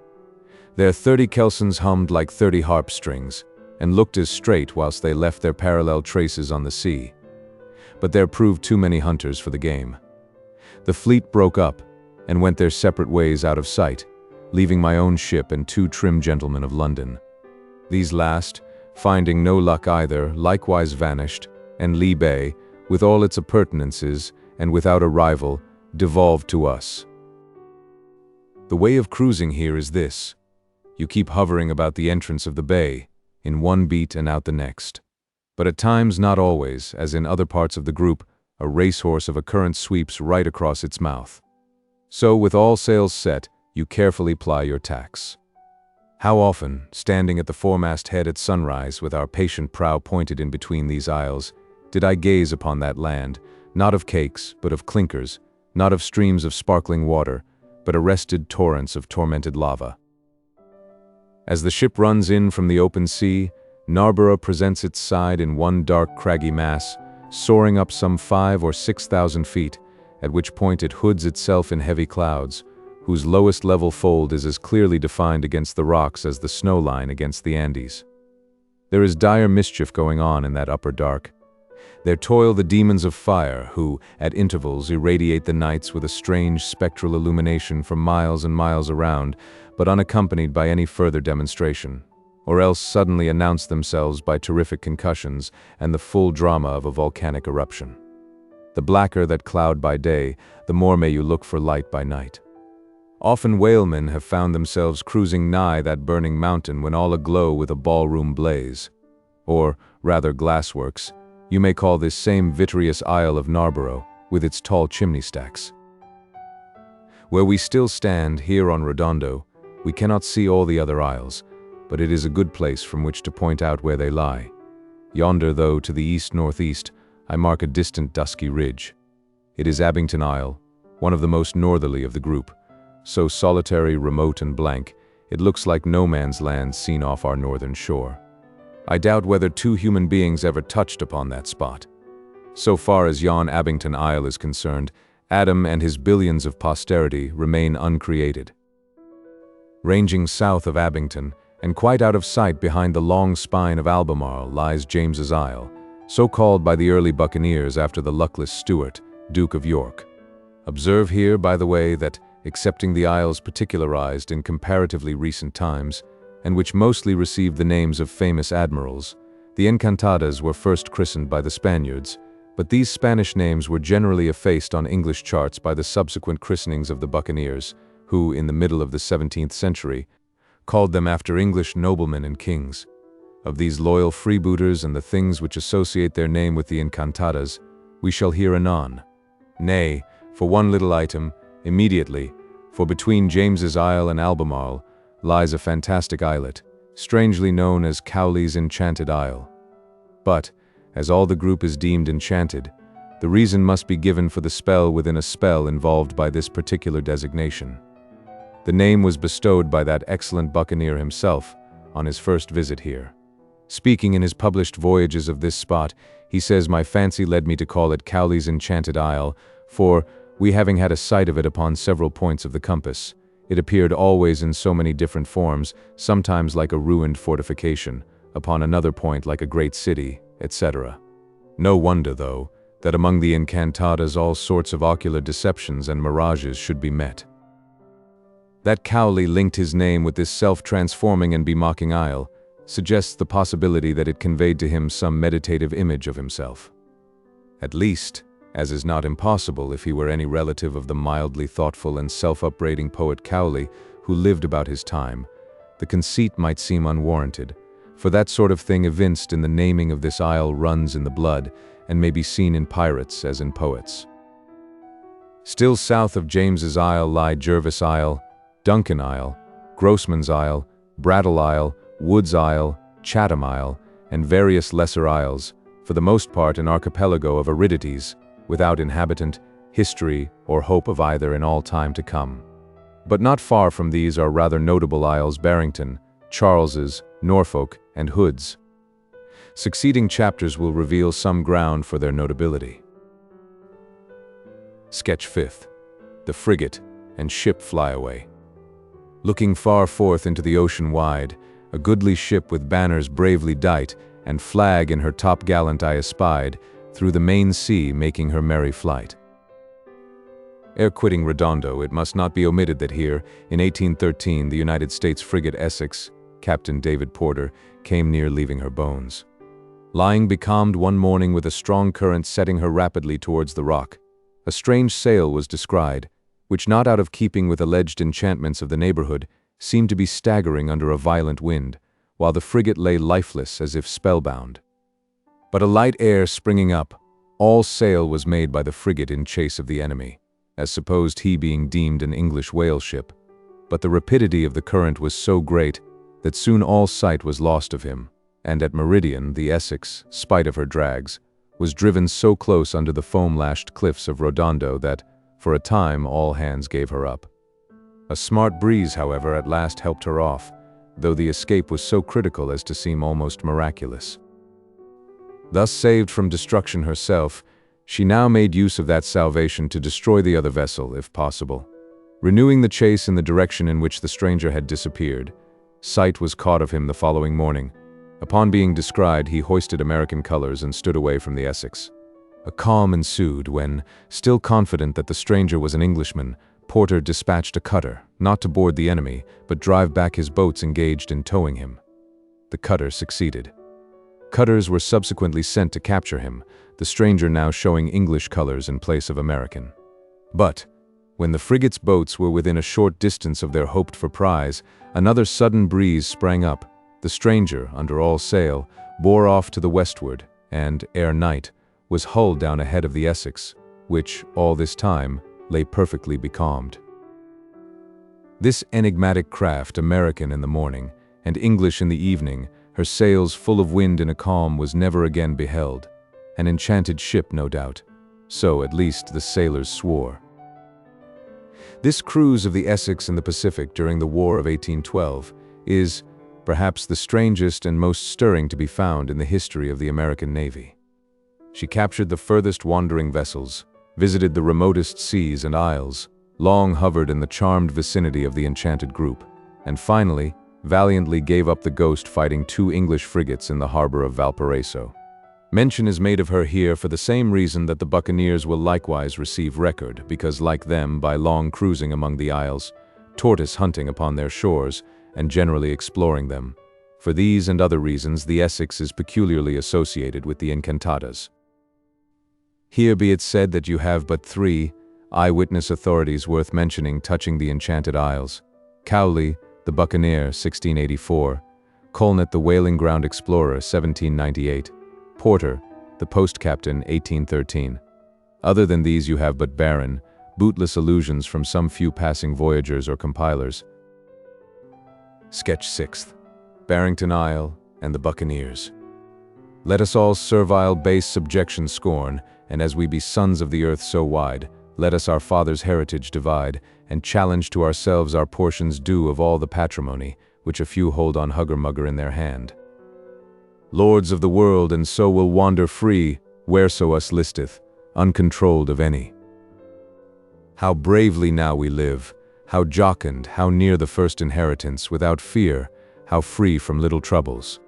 Their 30 kelsons hummed like 30 harp strings, and looked as straight whilst they left their parallel traces on the sea. But there proved too many hunters for the game. The fleet broke up, and went their separate ways out of sight, leaving my own ship and 2 trim gentlemen of London. These last, finding no luck either, likewise vanished, and Lee Bay, with all its appurtenances, and without a rival, devolved to us. The way of cruising here is this. You keep hovering about the entrance of the bay, in one beat and out the next. But at times, not always, as in other parts of the group, a racehorse of a current sweeps right across its mouth. So, with all sails set, you carefully ply your tacks. How often, standing at the foremast head at sunrise with our patient prow pointed in between these isles, did I gaze upon that land, not of cakes, but of clinkers, not of streams of sparkling water, but arrested torrents of tormented lava. As the ship runs in from the open sea, Narborough presents its side in one dark craggy mass, soaring up some 5,000 or 6,000 feet, at which point it hoods itself in heavy clouds, whose lowest level fold is as clearly defined against the rocks as the snow line against the Andes. There is dire mischief going on in that upper dark. There toil the demons of fire who, at intervals, irradiate the nights with a strange spectral illumination for miles and miles around, but unaccompanied by any further demonstration, or else suddenly announce themselves by terrific concussions and the full drama of a volcanic eruption. The blacker that cloud by day, the more may you look for light by night. Often whalemen have found themselves cruising nigh that burning mountain when all aglow with a ballroom blaze. Or, rather glassworks, you may call this same vitreous isle of Narborough, with its tall chimney stacks. Where we still stand, here on Redondo, we cannot see all the other isles, but it is a good place from which to point out where they lie. Yonder, though, to the east-northeast, I mark a distant dusky ridge. It is Abington Isle, one of the most northerly of the group. So solitary, remote, and blank, it looks like no man's land seen off our northern shore. I doubt whether 2 human beings ever touched upon that spot. So far as yon Abington Isle is concerned, Adam and his billions of posterity remain uncreated. Ranging south of Abington, and quite out of sight behind the long spine of Albemarle, lies James's Isle, so called by the early buccaneers after the luckless Stuart, Duke of York. Observe here, by the way, that, excepting the isles particularized in comparatively recent times, and which mostly received the names of famous admirals, the ENCANTADAS were first christened by the Spaniards, but these Spanish names were generally effaced on English charts by the subsequent christenings of the buccaneers, who, in the middle of the 17th century, called them after English noblemen and kings. Of these loyal freebooters and the things which associate their name with the ENCANTADAS, we shall hear anon. Nay, For one little item, immediately, for between James's Isle and Albemarle lies a fantastic islet, strangely known as Cowley's Enchanted Isle. But, as all the group is deemed enchanted, the reason must be given for the spell within a spell involved by this particular designation. The name was bestowed by that excellent buccaneer himself on his first visit here. Speaking in his published voyages of this spot, he says, "My fancy led me to call it Cowley's Enchanted Isle, for, we having had a sight of it upon several points of the compass, it appeared always in so many different forms, sometimes like a ruined fortification, upon another point like a great city, etc. No wonder, though, that among the Encantadas all sorts of ocular deceptions and mirages should be met. That Cowley linked his name with this self-transforming and bemocking isle suggests the possibility that it conveyed to him some meditative image of himself. At least, as is not impossible if he were any relative of the mildly thoughtful and self-upbraiding poet Cowley who lived about his time, the conceit might seem unwarranted, for that sort of thing evinced in the naming of this isle runs in the blood and may be seen in pirates as in poets. Still south of James's Isle lie Jervis Isle, Duncan Isle, Grossman's Isle, Brattle Isle, Woods Isle, Chatham Isle, and various lesser isles, for the most part an archipelago of aridities, without inhabitant, history, or hope of either in all time to come. But not far from these are rather notable isles Barrington, Charles's, Norfolk, and Hood's. Succeeding chapters will reveal some ground for their notability. Sketch 5th. The frigate and ship flyaway. Looking far forth into the ocean wide, a goodly ship with banners bravely dight, and flag in her topgallant I espied, through the main sea making her merry flight. Ere quitting Redondo, it must not be omitted that here, in 1813, the United States frigate Essex, Captain David Porter, came near leaving her bones. Lying becalmed one morning with a strong current setting her rapidly towards the rock, a strange sail was descried, which, not out of keeping with alleged enchantments of the neighborhood, seemed to be staggering under a violent wind, while the frigate lay lifeless as if spellbound. But a light air springing up, all sail was made by the frigate in chase of the enemy, as supposed he being deemed an English whale ship. But the rapidity of the current was so great that soon all sight was lost of him, and at meridian the Essex, spite of her drags, was driven so close under the foam-lashed cliffs of Redondo that, for a time, all hands gave her up. A smart breeze, however, at last helped her off, though the escape was so critical as to seem almost miraculous. Thus saved from destruction herself, she now made use of that salvation to destroy the other vessel, if possible. Renewing the chase in the direction in which the stranger had disappeared, sight was caught of him the following morning. Upon being descried, he hoisted American colors and stood away from the Essex. A calm ensued when, still confident that the stranger was an Englishman, Porter dispatched a cutter, not to board the enemy, but drive back his boats engaged in towing him. The cutter succeeded. Cutters were subsequently sent to capture him, the stranger now showing English colors in place of American. But, when the frigate's boats were within a short distance of their hoped-for prize, another sudden breeze sprang up. The stranger, under all sail, bore off to the westward, and, ere night, was hull down ahead of the Essex, which, all this time, lay perfectly becalmed. This enigmatic craft, American in the morning, and English in the evening, her sails full of wind in a calm, was never again beheld. An enchanted ship, no doubt. So, at least, the sailors swore. This cruise of the Essex in the Pacific during the War of 1812 is, perhaps, the strangest and most stirring to be found in the history of the American Navy. She captured the furthest wandering vessels, visited the remotest seas and isles, long hovered in the charmed vicinity of the enchanted group, and finally, valiantly gave up the ghost fighting 2 English frigates in the harbor of Valparaiso. Mention is made of her here for the same reason that the buccaneers will likewise receive record, because like them, by long cruising among the isles, tortoise hunting upon their shores, and generally exploring them. For these and other reasons, the Essex is peculiarly associated with the Encantadas. Here be it said that you have but 3 eyewitness authorities worth mentioning touching the Enchanted Isles: Cowley, the buccaneer, 1684; Colnett, the whaling ground explorer, 1798; Porter, the post captain, 1813. Other than these you have but Barron, bootless allusions from some few passing voyagers or compilers. Sketch 6th. Barrington Isle and the Buccaneers. Let us all servile base subjection scorn, and as we be sons of the earth so wide, let us our fathers' heritage divide, and challenge to ourselves our portions due of all the patrimony, which a few hold on hugger-mugger in their hand. Lords of the world, and so will wander free, whereso us listeth, uncontrolled of any. How bravely now we live, how jocund, how near the first inheritance, without fear, how free from little troubles.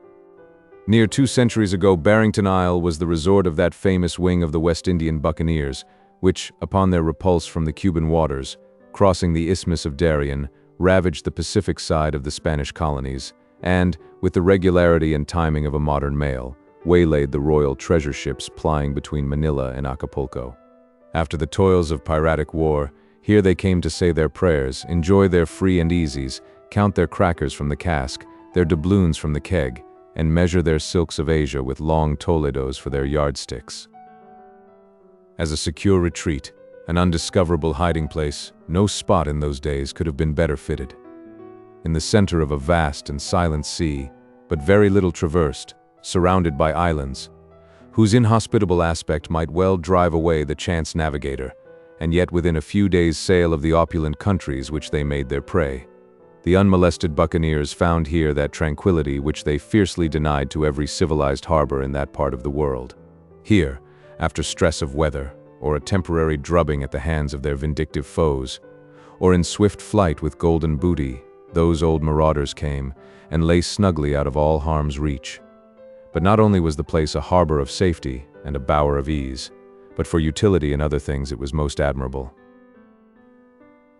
Near 2 centuries ago, Barrington Isle was the resort of that famous wing of the West Indian buccaneers, which, upon their repulse from the Cuban waters, crossing the Isthmus of Darien, ravaged the Pacific side of the Spanish colonies, and, with the regularity and timing of a modern mail, waylaid the royal treasure ships plying between Manila and Acapulco. After the toils of piratic war, here they came to say their prayers, enjoy their free and easies, count their crackers from the cask, their doubloons from the keg, and measure their silks of Asia with long Toledos for their yardsticks. As a secure retreat, an undiscoverable hiding place, no spot in those days could have been better fitted. In the center of a vast and silent sea, but very little traversed, surrounded by islands, whose inhospitable aspect might well drive away the chance navigator, and yet within a few days' sail of the opulent countries which they made their prey, the unmolested buccaneers found here that tranquility which they fiercely denied to every civilized harbor in that part of the world. Here, after stress of weather, or a temporary drubbing at the hands of their vindictive foes, or in swift flight with golden booty, those old marauders came, and lay snugly out of all harm's reach. But not only was the place a harbor of safety and a bower of ease, but for utility and other things it was most admirable.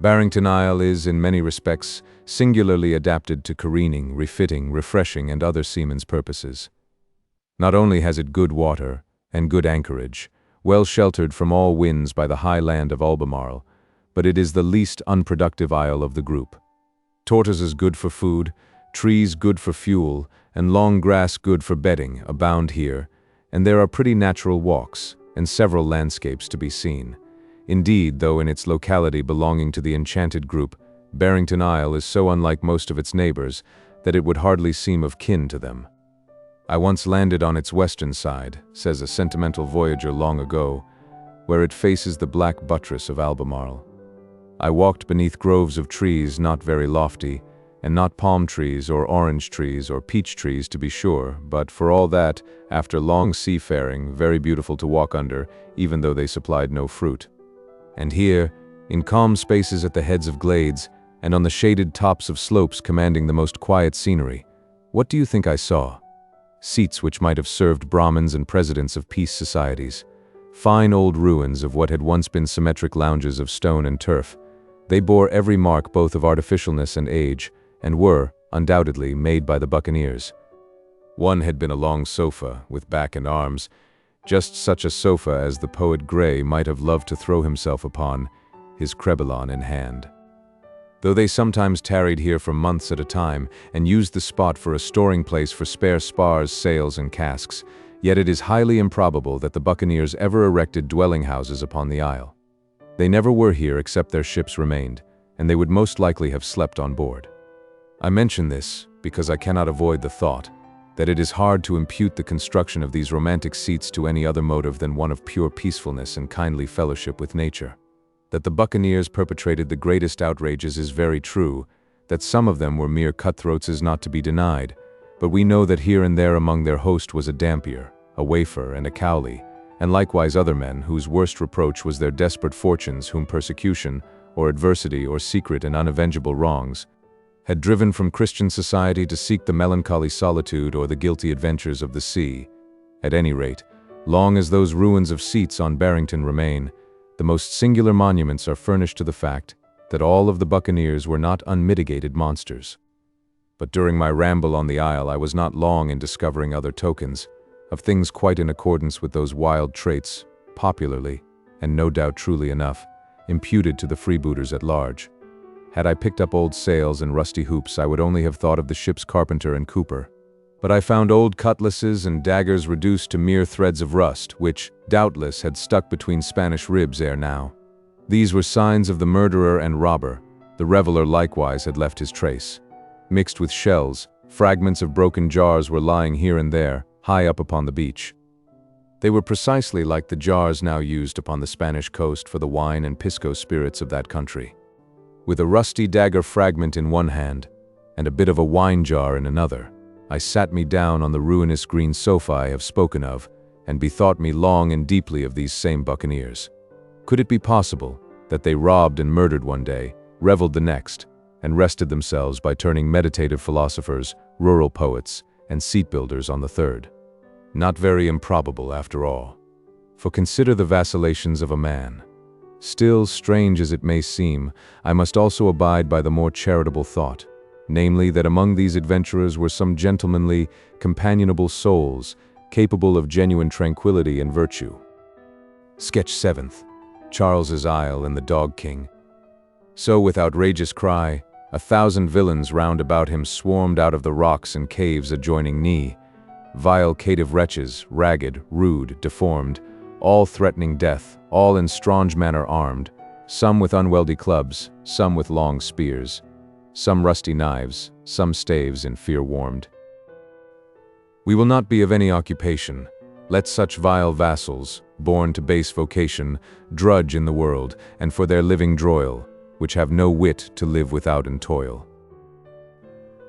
Barrington Isle is, in many respects, singularly adapted to careening, refitting, refreshing, and other seamen's purposes. Not only has it good water and good anchorage, well sheltered from all winds by the high land of Albemarle, but it is the least unproductive isle of the group. Tortoises good for food, trees good for fuel, and long grass good for bedding abound here, and there are pretty natural walks, and several landscapes to be seen. Indeed, though in its locality belonging to the Enchanted group, Barrington Isle is so unlike most of its neighbors that it would hardly seem of kin to them. I once landed on its western side, says a sentimental voyager long ago, where it faces the black buttress of Albemarle. I walked beneath groves of trees not very lofty, and not palm trees or orange trees or peach trees to be sure, but for all that, after long seafaring, very beautiful to walk under, even though they supplied no fruit. And here, in calm spaces at the heads of glades, and on the shaded tops of slopes commanding the most quiet scenery, what do you think I saw? Seats which might have served Brahmins and presidents of peace societies. Fine old ruins of what had once been symmetric lounges of stone and turf. They bore every mark both of artificialness and age, and were, undoubtedly, made by the buccaneers. One had been a long sofa, with back and arms, just such a sofa as the poet Gray might have loved to throw himself upon, his Crebillon in hand. Though they sometimes tarried here for months at a time, and used the spot for a storing place for spare spars, sails, and casks, yet it is highly improbable that the buccaneers ever erected dwelling houses upon the isle. They never were here except their ships remained, and they would most likely have slept on board. I mention this because I cannot avoid the thought that it is hard to impute the construction of these romantic seats to any other motive than one of pure peacefulness and kindly fellowship with nature. That the buccaneers perpetrated the greatest outrages is very true, that some of them were mere cutthroats is not to be denied, but we know that here and there among their host was a Dampier, a Wafer, and a Cowley, and likewise other men whose worst reproach was their desperate fortunes, whom persecution, or adversity, or secret and unavengable wrongs, had driven from Christian society to seek the melancholy solitude or the guilty adventures of the sea. At any rate, long as those ruins of seats on Barrington remain, the most singular monuments are furnished to the fact that all of the buccaneers were not unmitigated monsters. But during my ramble on the isle I was not long in discovering other tokens, of things quite in accordance with those wild traits, popularly, and no doubt truly enough, imputed to the freebooters at large. Had I picked up old sails and rusty hoops, I would only have thought of the ship's carpenter and cooper. But I found old cutlasses and daggers reduced to mere threads of rust, which, doubtless, had stuck between Spanish ribs ere now. These were signs of the murderer and robber. The reveler likewise had left his trace. Mixed with shells, fragments of broken jars were lying here and there, high up upon the beach. They were precisely like the jars now used upon the Spanish coast for the wine and pisco spirits of that country. With a rusty dagger fragment in one hand, and a bit of a wine jar in another, I sat me down on the ruinous green sofa I have spoken of, and bethought me long and deeply of these same buccaneers. Could it be possible that they robbed and murdered one day, reveled the next, and rested themselves by turning meditative philosophers, rural poets, and seat-builders on the third? Not very improbable after all. For consider the vacillations of a man. Still, strange as it may seem, I must also abide by the more charitable thought, namely that among these adventurers were some gentlemanly, companionable souls, capable of genuine tranquility and virtue. Sketch 7th. Charles's Isle and the Dog King. So with outrageous cry, 1,000 villains round about him swarmed out of the rocks and caves adjoining Knee, vile caitiff wretches, ragged, rude, deformed, all threatening death, all in strange manner armed, some with unwieldy clubs, some with long spears, some rusty knives, some staves in fear warmed. We will not be of any occupation. Let such vile vassals, born to base vocation, drudge in the world, and for their living droil, which have no wit to live without and toil.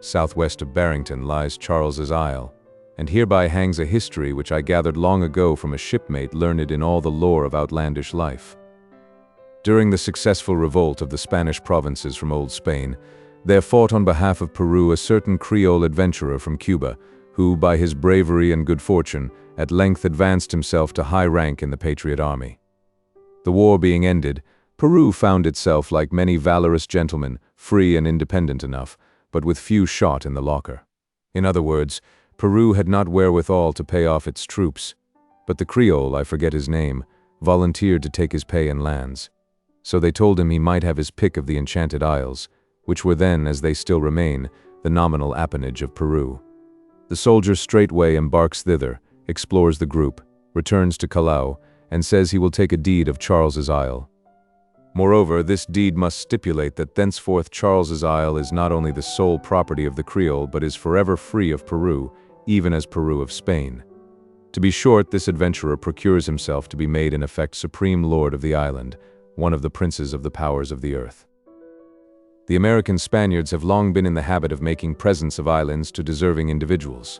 Southwest of Barrington lies Charles's Isle, and hereby hangs a history which I gathered long ago from a shipmate learned in all the lore of outlandish life. During the successful revolt of the Spanish provinces from Old Spain, there fought on behalf of Peru a certain Creole adventurer from Cuba, who, by his bravery and good fortune, at length advanced himself to high rank in the Patriot Army. The war being ended, Peru found itself, like many valorous gentlemen, free and independent enough, but with few shot in the locker. In other words, Peru had not wherewithal to pay off its troops, but the Creole, I forget his name, volunteered to take his pay in lands. So they told him he might have his pick of the Enchanted Isles, which were then, as they still remain, the nominal appanage of Peru. The soldier straightway embarks thither, explores the group, returns to Callao, and says he will take a deed of Charles's Isle. Moreover, this deed must stipulate that thenceforth Charles's Isle is not only the sole property of the Creole, but is forever free of Peru, even as Peru of Spain. To be short, this adventurer procures himself to be made in effect supreme lord of the island, one of the princes of the powers of the earth. The American Spaniards have long been in the habit of making presents of islands to deserving individuals.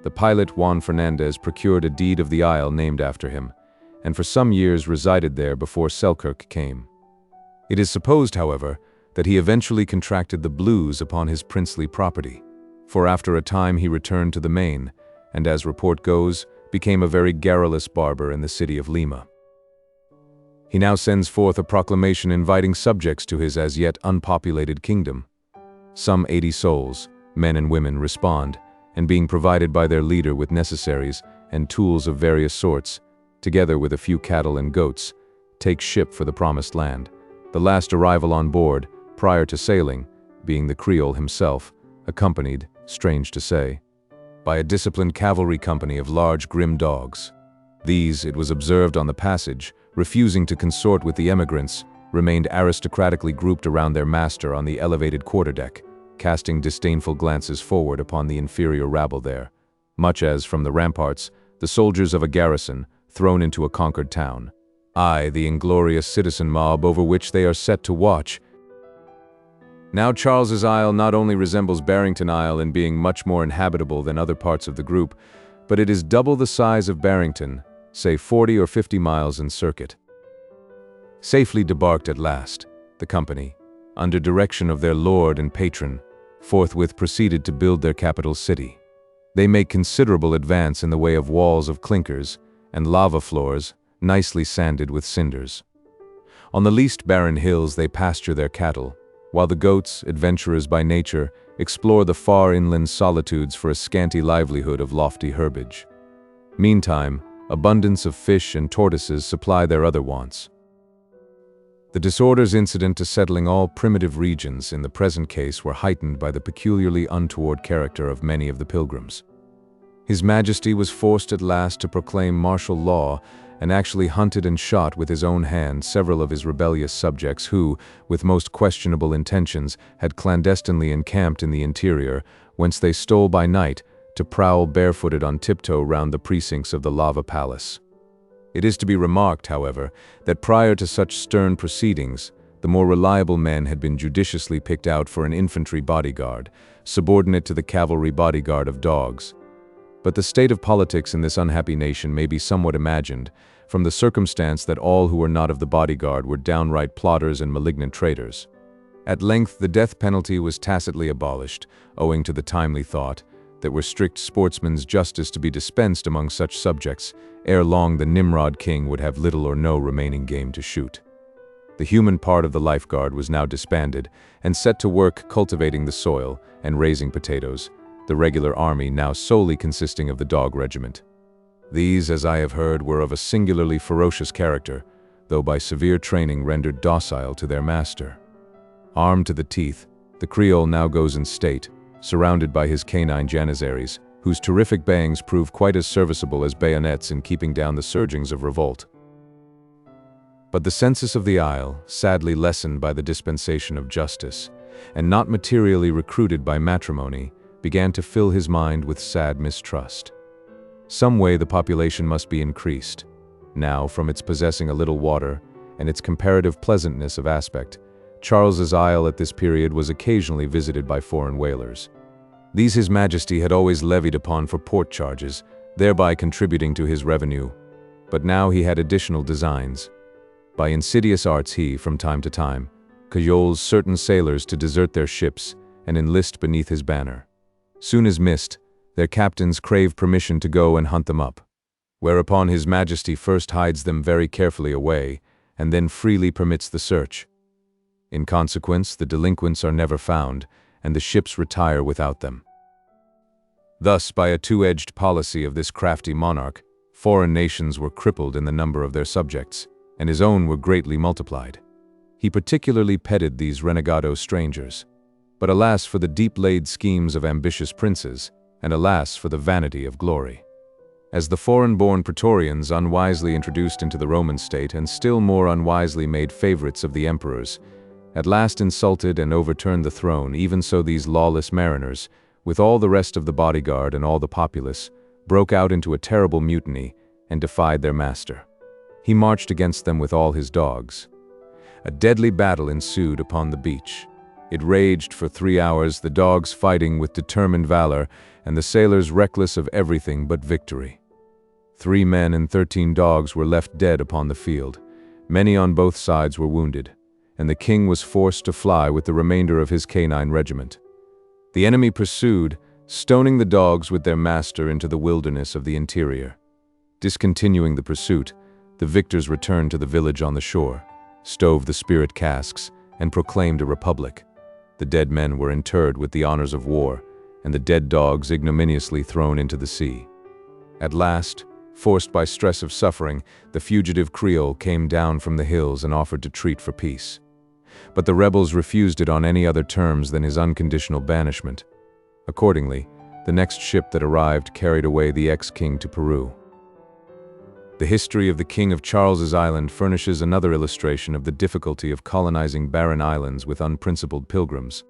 The pilot Juan Fernandez procured a deed of the isle named after him, and for some years resided there before Selkirk came. It is supposed, however, that he eventually contracted the blues upon his princely property, for after a time he returned to the Main, and as report goes, became a very garrulous barber in the city of Lima. He now sends forth a proclamation inviting subjects to his as yet unpopulated kingdom. Some 80 souls, men and women, respond, and being provided by their leader with necessaries and tools of various sorts, together with a few cattle and goats, take ship for the promised land, the last arrival on board, prior to sailing, being the Creole himself, accompanied, strange to say, by a disciplined cavalry company of large grim dogs. These, it was observed on the passage, refusing to consort with the emigrants, remained aristocratically grouped around their master on the elevated quarterdeck, casting disdainful glances forward upon the inferior rabble there, much as, from the ramparts, the soldiers of a garrison, thrown into a conquered town. Aye, the inglorious citizen mob over which they are set to watch. Now Charles's Isle not only resembles Barrington Isle in being much more inhabitable than other parts of the group, but it is double the size of Barrington, say 40 or 50 miles in circuit. Safely debarked at last, the company, under direction of their lord and patron, forthwith proceeded to build their capital city. They make considerable advance in the way of walls of clinkers and lava floors, nicely sanded with cinders. On the least barren hills they pasture their cattle, while the goats, adventurers by nature, explore the far inland solitudes for a scanty livelihood of lofty herbage. Meantime, abundance of fish and tortoises supply their other wants. The disorders incident to settling all primitive regions in the present case were heightened by the peculiarly untoward character of many of the pilgrims. His Majesty was forced at last to proclaim martial law, and actually hunted and shot with his own hand several of his rebellious subjects who, with most questionable intentions, had clandestinely encamped in the interior, whence they stole by night to prowl barefooted on tiptoe round the precincts of the lava palace. It is to be remarked, however, that prior to such stern proceedings, the more reliable men had been judiciously picked out for an infantry bodyguard, subordinate to the cavalry bodyguard of dogs. But the state of politics in this unhappy nation may be somewhat imagined, from the circumstance that all who were not of the bodyguard were downright plotters and malignant traitors. At length the death penalty was tacitly abolished, owing to the timely thought that were strict sportsman's justice to be dispensed among such subjects, ere long the Nimrod king would have little or no remaining game to shoot. The human part of the lifeguard was now disbanded and set to work cultivating the soil and raising potatoes, the regular army now solely consisting of the dog regiment. These, as I have heard, were of a singularly ferocious character, though by severe training rendered docile to their master. Armed to the teeth, the Creole now goes in state, surrounded by his canine janissaries, whose terrific bangs prove quite as serviceable as bayonets in keeping down the surgings of revolt. But the census of the isle, sadly lessened by the dispensation of justice, and not materially recruited by matrimony, began to fill his mind with sad mistrust. Some way the population must be increased. Now, from its possessing a little water, and its comparative pleasantness of aspect, Charles's Isle at this period was occasionally visited by foreign whalers. These His Majesty had always levied upon for port charges, thereby contributing to his revenue. But now he had additional designs. By insidious arts he, from time to time, cajoles certain sailors to desert their ships and enlist beneath his banner. Soon as missed, their captains crave permission to go and hunt them up, whereupon His Majesty first hides them very carefully away, and then freely permits the search. In consequence, the delinquents are never found, and the ships retire without them. Thus, by a two-edged policy of this crafty monarch, foreign nations were crippled in the number of their subjects, and his own were greatly multiplied. He particularly petted these renegado strangers. But alas for the deep-laid schemes of ambitious princes, and alas for the vanity of glory. As the foreign-born Praetorians unwisely introduced into the Roman state and still more unwisely made favorites of the emperors, at last insulted and overturned the throne, even so these lawless mariners, with all the rest of the bodyguard and all the populace, broke out into a terrible mutiny and defied their master. He marched against them with all his dogs. A deadly battle ensued upon the beach. It raged for 3 hours, the dogs fighting with determined valor, and the sailors reckless of everything but victory. 3 men and 13 dogs were left dead upon the field. Many on both sides were wounded, and the king was forced to fly with the remainder of his canine regiment. The enemy pursued, stoning the dogs with their master into the wilderness of the interior. Discontinuing the pursuit, the victors returned to the village on the shore, stove the spirit casks, and proclaimed a republic. The dead men were interred with the honors of war, and the dead dogs ignominiously thrown into the sea. At last, forced by stress of suffering, the fugitive Creole came down from the hills and offered to treat for peace. But the rebels refused it on any other terms than his unconditional banishment. Accordingly, the next ship that arrived carried away the ex-king to Peru. The history of the King of Charles's Island furnishes another illustration of the difficulty of colonizing barren islands with unprincipled pilgrims.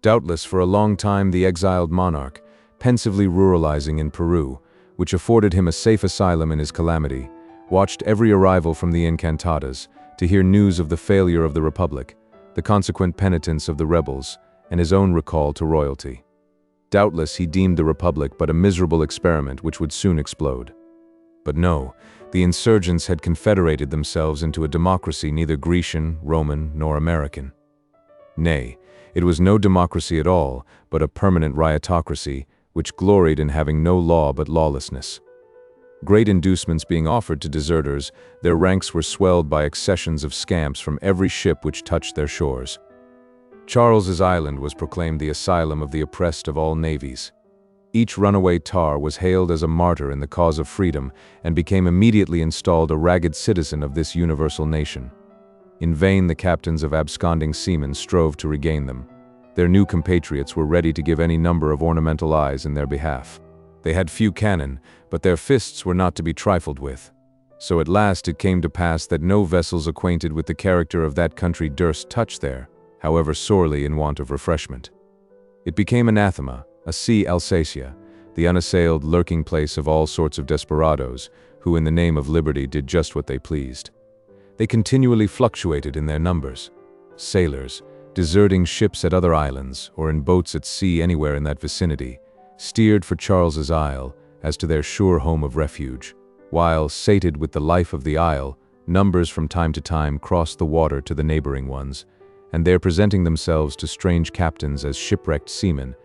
Doubtless, for a long time the exiled monarch, pensively ruralizing in Peru, which afforded him a safe asylum in his calamity, watched every arrival from the ENCANTADAS to hear news of the failure of the Republic, the consequent penitence of the rebels, and his own recall to royalty. Doubtless he deemed the Republic but a miserable experiment which would soon explode. But no, the insurgents had confederated themselves into a democracy neither Grecian, Roman, nor American. Nay, it was no democracy at all, but a permanent riotocracy, which gloried in having no law but lawlessness. Great inducements being offered to deserters, their ranks were swelled by accessions of scamps from every ship which touched their shores. Charles's Island was proclaimed the asylum of the oppressed of all navies. Each runaway tar was hailed as a martyr in the cause of freedom and became immediately installed a ragged citizen of this universal nation. In vain the captains of absconding seamen strove to regain them. Their new compatriots were ready to give any number of ornamental eyes in their behalf. They had few cannon, but their fists were not to be trifled with. So at last it came to pass that no vessels acquainted with the character of that country durst touch there, however sorely in want of refreshment. It became anathema, a sea Alsatia, the unassailed lurking place of all sorts of desperadoes, who in the name of liberty did just what they pleased. They continually fluctuated in their numbers. Sailors, deserting ships at other islands, or in boats at sea anywhere in that vicinity, steered for Charles's Isle as to their sure home of refuge, while, sated with the life of the isle, numbers from time to time crossed the water to the neighboring ones, and there presenting themselves to strange captains as shipwrecked seamen,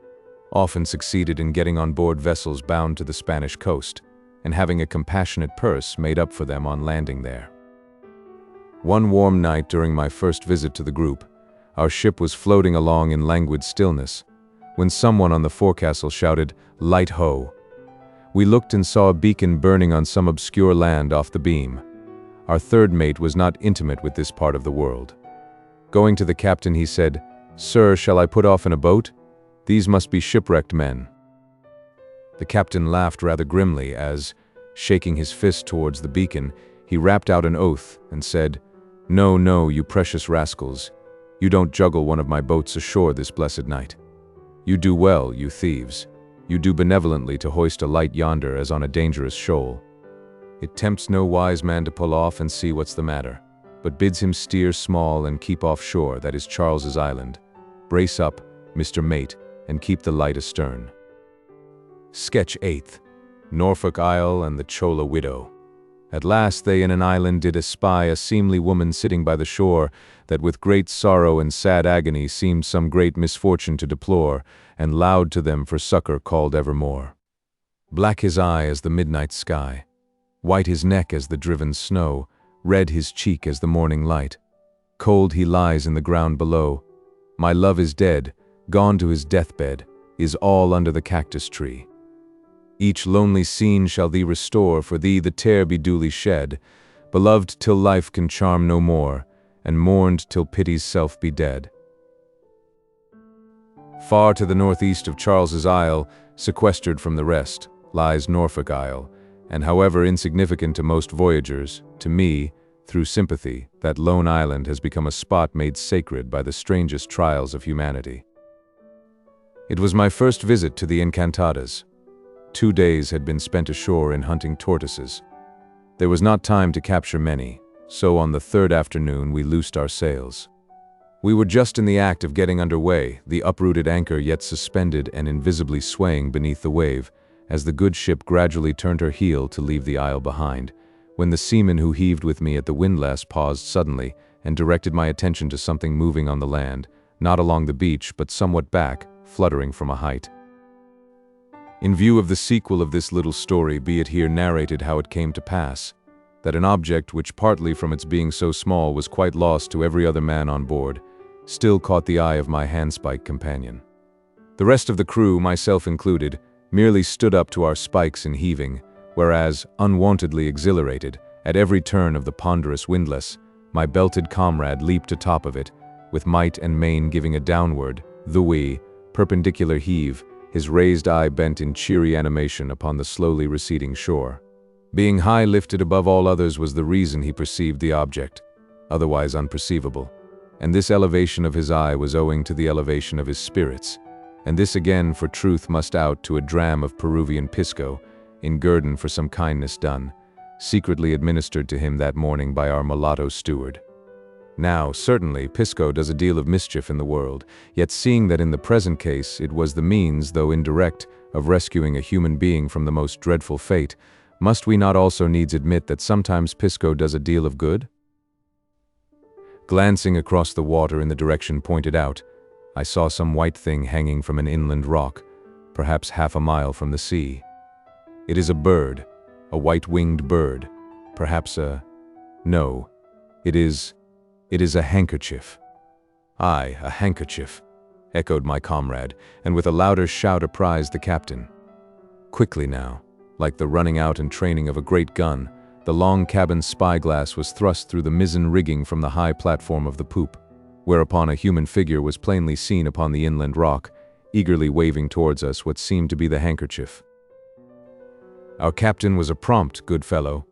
often succeeded in getting on board vessels bound to the Spanish coast, and having a compassionate purse made up for them on landing there. One warm night during my first visit to the group, our ship was floating along in languid stillness, when someone on the forecastle shouted, "Light ho!" We looked and saw a beacon burning on some obscure land off the beam. Our third mate was not intimate with this part of the world. Going to the captain, he said, "Sir, shall I put off in a boat? These must be shipwrecked men." The captain laughed rather grimly as, shaking his fist towards the beacon, he rapped out an oath and said, "No, no, you precious rascals. You don't juggle one of my boats ashore this blessed night. You do well, you thieves. You do benevolently to hoist a light yonder as on a dangerous shoal. It tempts no wise man to pull off and see what's the matter, but bids him steer small and keep off shore, that is Charles's Island. Brace up, Mr. Mate, and keep the light astern." Sketch 8th. Norfolk Isle and the Chola Widow. At last they in an island did espy a seemly woman sitting by the shore, that with great sorrow and sad agony seemed some great misfortune to deplore, and loud to them for succor called evermore. Black his eye as the midnight sky, white his neck as the driven snow, red his cheek as the morning light. Cold he lies in the ground below. My love is dead, gone to his deathbed, is all under the cactus tree. Each lonely scene shall thee restore, for thee the tear be duly shed, beloved till life can charm no more, and mourned till pity's self be dead. Far to the northeast of Charles's Isle, sequestered from the rest, lies Norfolk Isle, and however insignificant to most voyagers, to me, through sympathy, that lone island has become a spot made sacred by the strangest trials of humanity. It was my first visit to the ENCANTADAS. 2 days had been spent ashore in hunting tortoises. There was not time to capture many, so on the third afternoon we loosed our sails. We were just in the act of getting under way, the uprooted anchor yet suspended and invisibly swaying beneath the wave, as the good ship gradually turned her heel to leave the isle behind, when the seaman who heaved with me at the windlass paused suddenly and directed my attention to something moving on the land, not along the beach but somewhat back, fluttering from a height. In view of the sequel of this little story, be it here narrated how it came to pass, that an object which partly from its being so small was quite lost to every other man on board, still caught the eye of my handspike companion. The rest of the crew, myself included, merely stood up to our spikes in heaving, whereas, unwontedly exhilarated, at every turn of the ponderous windlass, my belted comrade leaped atop of it, with might and main giving a downward, perpendicular heave, his raised eye bent in cheery animation upon the slowly receding shore. Being high lifted above all others was the reason he perceived the object, otherwise unperceivable, and this elevation of his eye was owing to the elevation of his spirits, and this again for truth must out to a dram of Peruvian pisco, in guerdon for some kindness done, secretly administered to him that morning by our mulatto steward. Now, certainly, pisco does a deal of mischief in the world, yet seeing that in the present case it was the means, though indirect, of rescuing a human being from the most dreadful fate, must we not also needs admit that sometimes pisco does a deal of good? Glancing across the water in the direction pointed out, I saw some white thing hanging from an inland rock, perhaps half a mile from the sea. It is a bird, a white-winged bird, perhaps no, it is a handkerchief. Aye, a handkerchief, echoed my comrade, and with a louder shout apprised the captain. Quickly now, like the running out and training of a great gun, the long cabin spyglass was thrust through the mizzen rigging from the high platform of the poop, whereupon a human figure was plainly seen upon the inland rock, eagerly waving towards us what seemed to be the handkerchief. Our captain was a prompt, good fellow.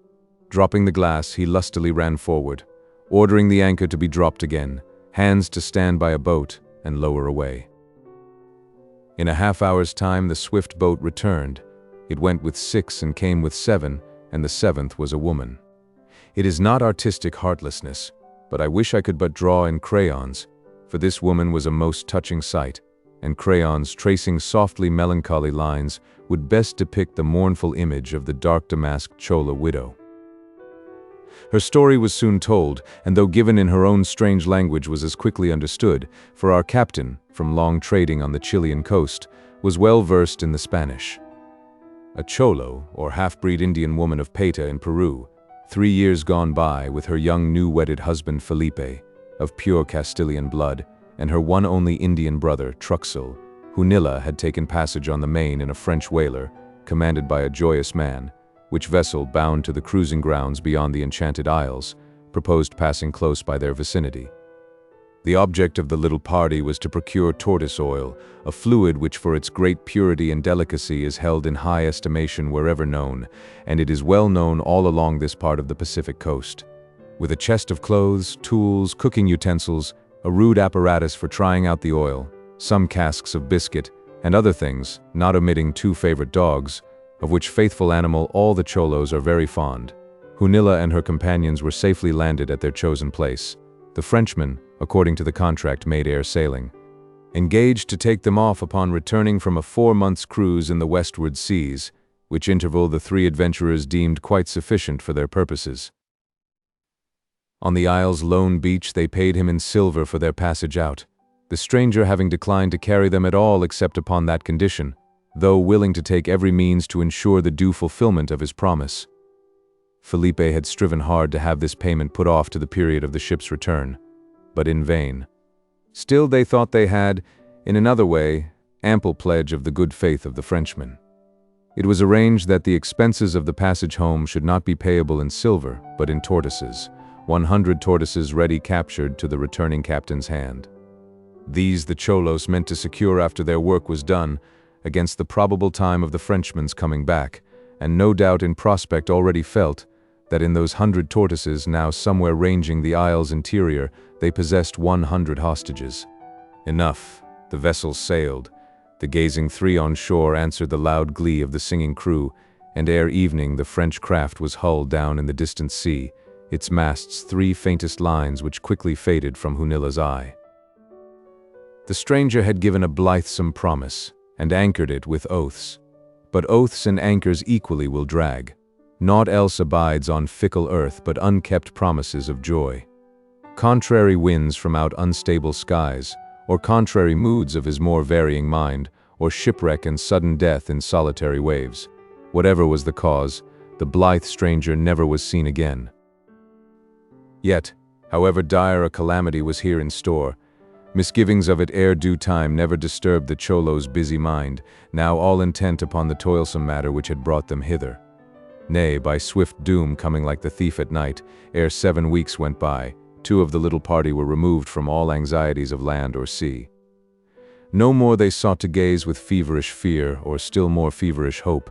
Dropping the glass, he lustily ran forward, ordering the anchor to be dropped again, hands to stand by a boat and lower away. In a half-hour's time, the swift boat returned. It went with 6 and came with 7, and the 7th was a woman. It is not artistic heartlessness, but I wish I could but draw in crayons, for this woman was a most touching sight, and crayons tracing softly melancholy lines would best depict the mournful image of the dark damasked Chola widow. Her story was soon told, and though given in her own strange language was as quickly understood, for our captain, from long trading on the Chilean coast, was well versed in the Spanish. A Cholo, or half-breed Indian woman of Paita in Peru, 3 years gone by with her young new-wedded husband Felipe, of pure Castilian blood, and her one only Indian brother, Truxell, who Nilla had taken passage on the Main in a French whaler, commanded by a joyous man, which vessel, bound to the cruising grounds beyond the Enchanted Isles, proposed passing close by their vicinity. The object of the little party was to procure tortoise oil, a fluid which for its great purity and delicacy is held in high estimation wherever known, and it is well known all along this part of the Pacific coast. With a chest of clothes, tools, cooking utensils, a rude apparatus for trying out the oil, some casks of biscuit, and other things, not omitting 2 favorite dogs, of which faithful animal all the Cholos are very fond. Hunilla and her companions were safely landed at their chosen place. The Frenchman, according to the contract, made air sailing, engaged to take them off upon returning from a 4 months' cruise in the westward seas, which interval the 3 adventurers deemed quite sufficient for their purposes. On the isle's lone beach they paid him in silver for their passage out, the stranger having declined to carry them at all except upon that condition, though willing to take every means to ensure the due fulfillment of his promise. Felipe had striven hard to have this payment put off to the period of the ship's return, but in vain. Still they thought they had, in another way, ample pledge of the good faith of the Frenchman. It was arranged that the expenses of the passage home should not be payable in silver, but in tortoises, 100 tortoises ready captured to the returning captain's hand. These the Cholos meant to secure after their work was done, against the probable time of the Frenchman's coming back, and no doubt in prospect already felt that in those 100 tortoises now somewhere ranging the isle's interior, they possessed 100 hostages. Enough, the vessels sailed. The gazing 3 on shore answered the loud glee of the singing crew, and ere evening the French craft was hull down in the distant sea, its masts 3 faintest lines which quickly faded from Hunilla's eye. The stranger had given a blithesome promise, and anchored it with oaths. But oaths and anchors equally will drag. Naught else abides on fickle earth but unkept promises of joy. Contrary winds from out unstable skies, or contrary moods of his more varying mind, or shipwreck and sudden death in solitary waves. Whatever was the cause, the blithe stranger never was seen again. Yet, however dire a calamity was here in store, misgivings of it ere due time never disturbed the Cholo's busy mind, now all intent upon the toilsome matter which had brought them hither. Nay, by swift doom coming like the thief at night, ere 7 weeks went by, 2 of the little party were removed from all anxieties of land or sea. No more they sought to gaze with feverish fear, or still more feverish hope,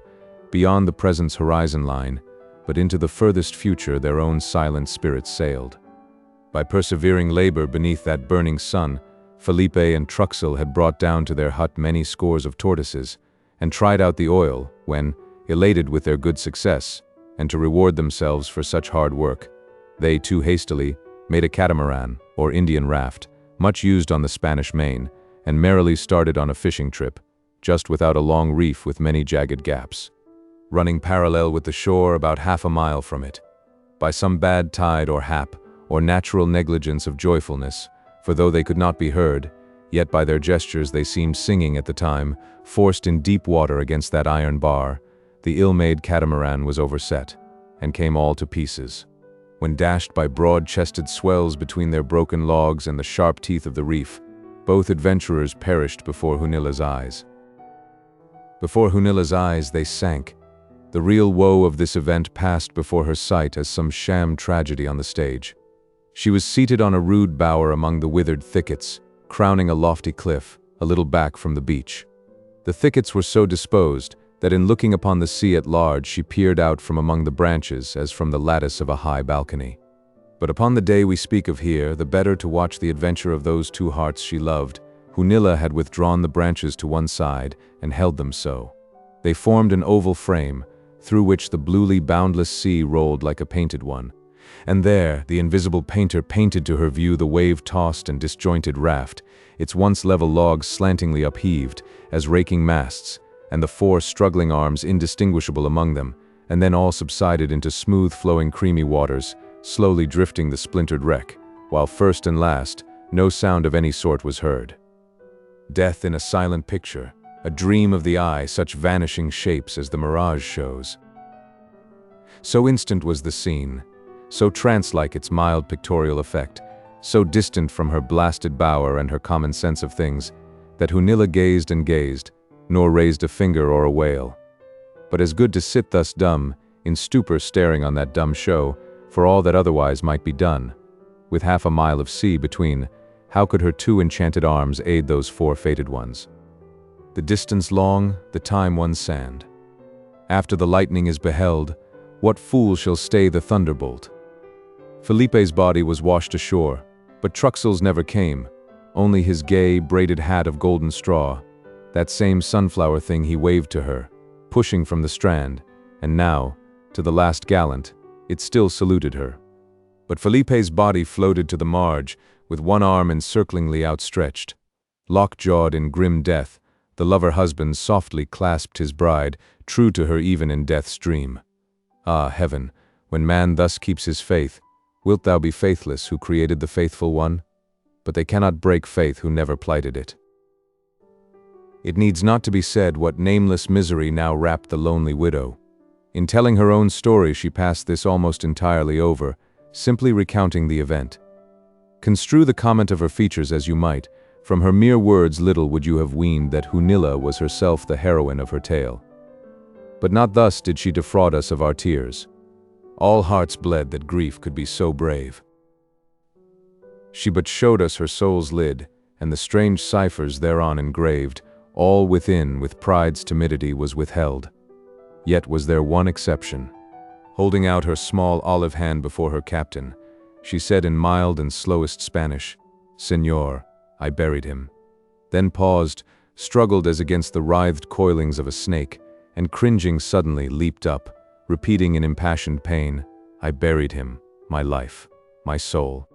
beyond the present's horizon line, but into the furthest future their own silent spirits sailed. By persevering labor beneath that burning sun, Felipe and Truxell had brought down to their hut many scores of tortoises, and tried out the oil, when, elated with their good success, and to reward themselves for such hard work, they too hastily made a catamaran, or Indian raft, much used on the Spanish Main, and merrily started on a fishing trip, just without a long reef with many jagged gaps, running parallel with the shore about half a mile from it. By some bad tide or hap, or natural negligence of joyfulness, for though they could not be heard, yet by their gestures they seemed singing at the time, forced in deep water against that iron bar, the ill-made catamaran was overset, and came all to pieces, when dashed by broad-chested swells between their broken logs and the sharp teeth of the reef, both adventurers perished before Hunilla's eyes. Before Hunilla's eyes they sank. The real woe of this event passed before her sight as some sham tragedy on the stage. She was seated on a rude bower among the withered thickets, crowning a lofty cliff, a little back from the beach. The thickets were so disposed that in looking upon the sea at large she peered out from among the branches as from the lattice of a high balcony. But upon the day we speak of here, the better to watch the adventure of those two hearts she loved, Hunilla had withdrawn the branches to one side and held them so. They formed an oval frame, through which the bluely boundless sea rolled like a painted one. And there, the invisible painter painted to her view the wave-tossed and disjointed raft, its once level logs slantingly upheaved, as raking masts, and the four struggling arms indistinguishable among them, and then all subsided into smooth-flowing creamy waters, slowly drifting the splintered wreck, while first and last, no sound of any sort was heard. Death in a silent picture, a dream of the eye, such vanishing shapes as the mirage shows. So instant was the scene, so trance-like its mild pictorial effect, so distant from her blasted bower and her common sense of things, that Hunilla gazed and gazed, nor raised a finger or a wail. But as good to sit thus dumb, in stupor staring on that dumb show, for all that otherwise might be done. With half a mile of sea between, how could her two enchanted arms aid those four fated ones? The distance long, the time one sand. After the lightning is beheld, what fool shall stay the thunderbolt? Felipe's body was washed ashore, but Truxell's never came, only his gay, braided hat of golden straw, that same sunflower thing he waved to her, pushing from the strand, and now, to the last gallant, it still saluted her. But Felipe's body floated to the marge, with one arm encirclingly outstretched. Lock-jawed in grim death, the lover-husband softly clasped his bride, true to her even in death's dream. Ah, heaven, when man thus keeps his faith, wilt thou be faithless who created the faithful one? But they cannot break faith who never plighted it. It needs not to be said what nameless misery now wrapped the lonely widow. In telling her own story she passed this almost entirely over, simply recounting the event. Construe the comment of her features as you might, from her mere words little would you have weened that Hunilla was herself the heroine of her tale. But not thus did she defraud us of our tears. All hearts bled that grief could be so brave. She but showed us her soul's lid, and the strange ciphers thereon engraved, all within with pride's timidity was withheld. Yet was there one exception. Holding out her small olive hand before her captain, she said in mild and slowest Spanish, "Señor, I buried him." Then paused, struggled as against the writhed coilings of a snake, and cringing suddenly leaped up, repeating in impassioned pain, "I buried him, my life, my soul."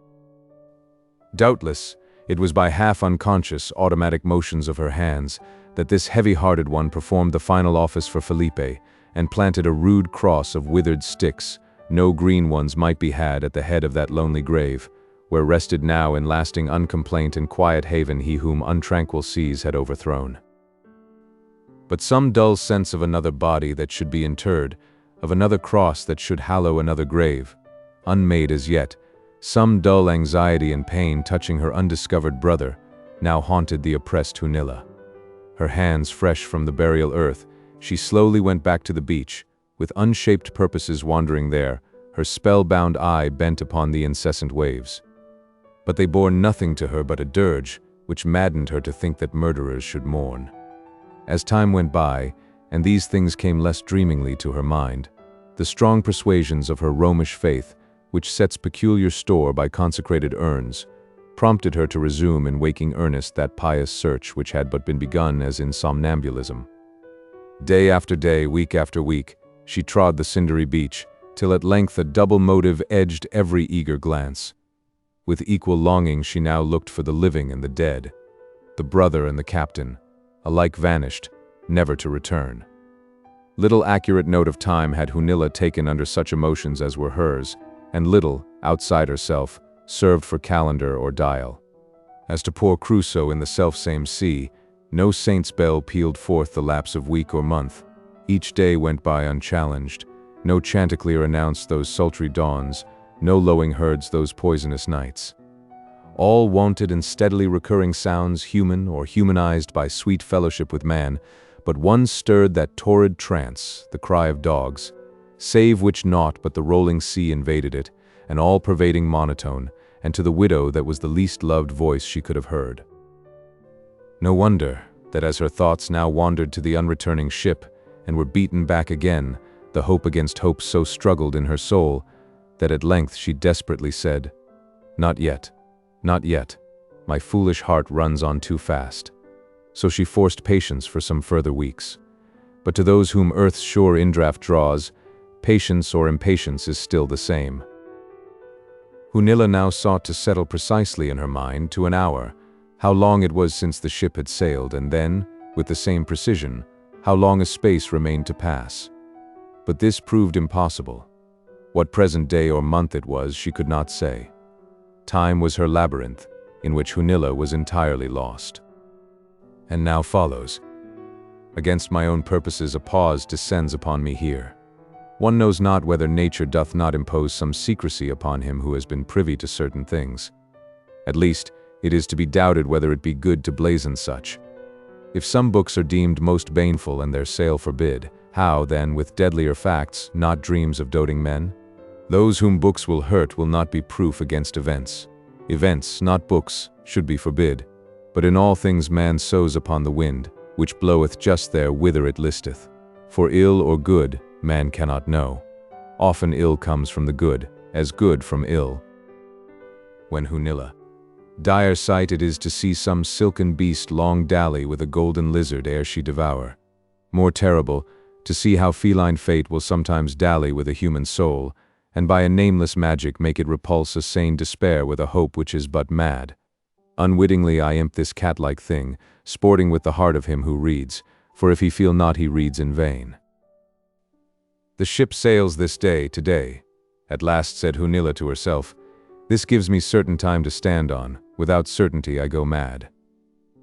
Doubtless, it was by half-unconscious, automatic motions of her hands that this heavy-hearted one performed the final office for Felipe, and planted a rude cross of withered sticks, no green ones might be had at the head of that lonely grave, where rested now in lasting uncomplaint and quiet haven he whom untranquil seas had overthrown. But some dull sense of another body that should be interred, of another cross that should hallow another grave, unmade as yet, some dull anxiety and pain touching her undiscovered brother, now haunted the oppressed Hunilla. Her hands fresh from the burial earth, she slowly went back to the beach, with unshaped purposes wandering there, her spellbound eye bent upon the incessant waves. But they bore nothing to her but a dirge, which maddened her to think that murderers should mourn. As time went by, and these things came less dreamingly to her mind, the strong persuasions of her Romish faith, which sets peculiar store by consecrated urns, prompted her to resume in waking earnest that pious search which had but been begun as in somnambulism. Day after day, week after week, she trod the cindery beach, till at length a double motive edged every eager glance. With equal longing she now looked for the living and the dead. The brother and the captain, alike vanished, never to return. Little accurate note of time had Hunilla taken under such emotions as were hers, and little, outside herself, served for calendar or dial. As to poor Crusoe in the selfsame sea, no saint's bell pealed forth the lapse of week or month. Each day went by unchallenged. No chanticleer announced those sultry dawns, no lowing herds those poisonous nights. All wonted and steadily recurring sounds, human or humanized by sweet fellowship with man, but one stirred that torrid trance, the cry of dogs, save which naught but the rolling sea invaded it, an all-pervading monotone, and to the widow that was the least loved voice she could have heard. No wonder that as her thoughts now wandered to the unreturning ship, and were beaten back again, the hope against hope so struggled in her soul, that at length she desperately said, "Not yet, not yet. My foolish heart runs on too fast." So she forced patience for some further weeks. But to those whom earth's sure indraft draws, patience or impatience is still the same. Hunilla now sought to settle precisely in her mind, to an hour, how long it was since the ship had sailed, and then, with the same precision, how long a space remained to pass. But this proved impossible. What present day or month it was, she could not say. Time was her labyrinth, in which Hunilla was entirely lost. And now follows. Against my own purposes a pause descends upon me here. One knows not whether nature doth not impose some secrecy upon him who has been privy to certain things. At least, it is to be doubted whether it be good to blazon such. If some books are deemed most baneful and their sale forbid, how, then, with deadlier facts, not dreams of doting men? Those whom books will hurt will not be proof against events. Events, not books, should be forbid. But in all things man sows upon the wind, which bloweth just there whither it listeth. For ill or good, man cannot know. Often ill comes from the good, as good from ill. When Hunilla. Dire sight it is to see some silken beast long dally with a golden lizard ere she devour. More terrible, to see how feline fate will sometimes dally with a human soul, and by a nameless magic make it repulse a sane despair with a hope which is but mad. Unwittingly I imp this cat-like thing, sporting with the heart of him who reads, for if he feel not he reads in vain. The ship sails this day, today. At last said Hunilla to herself, "This gives me certain time to stand on, without certainty I go mad.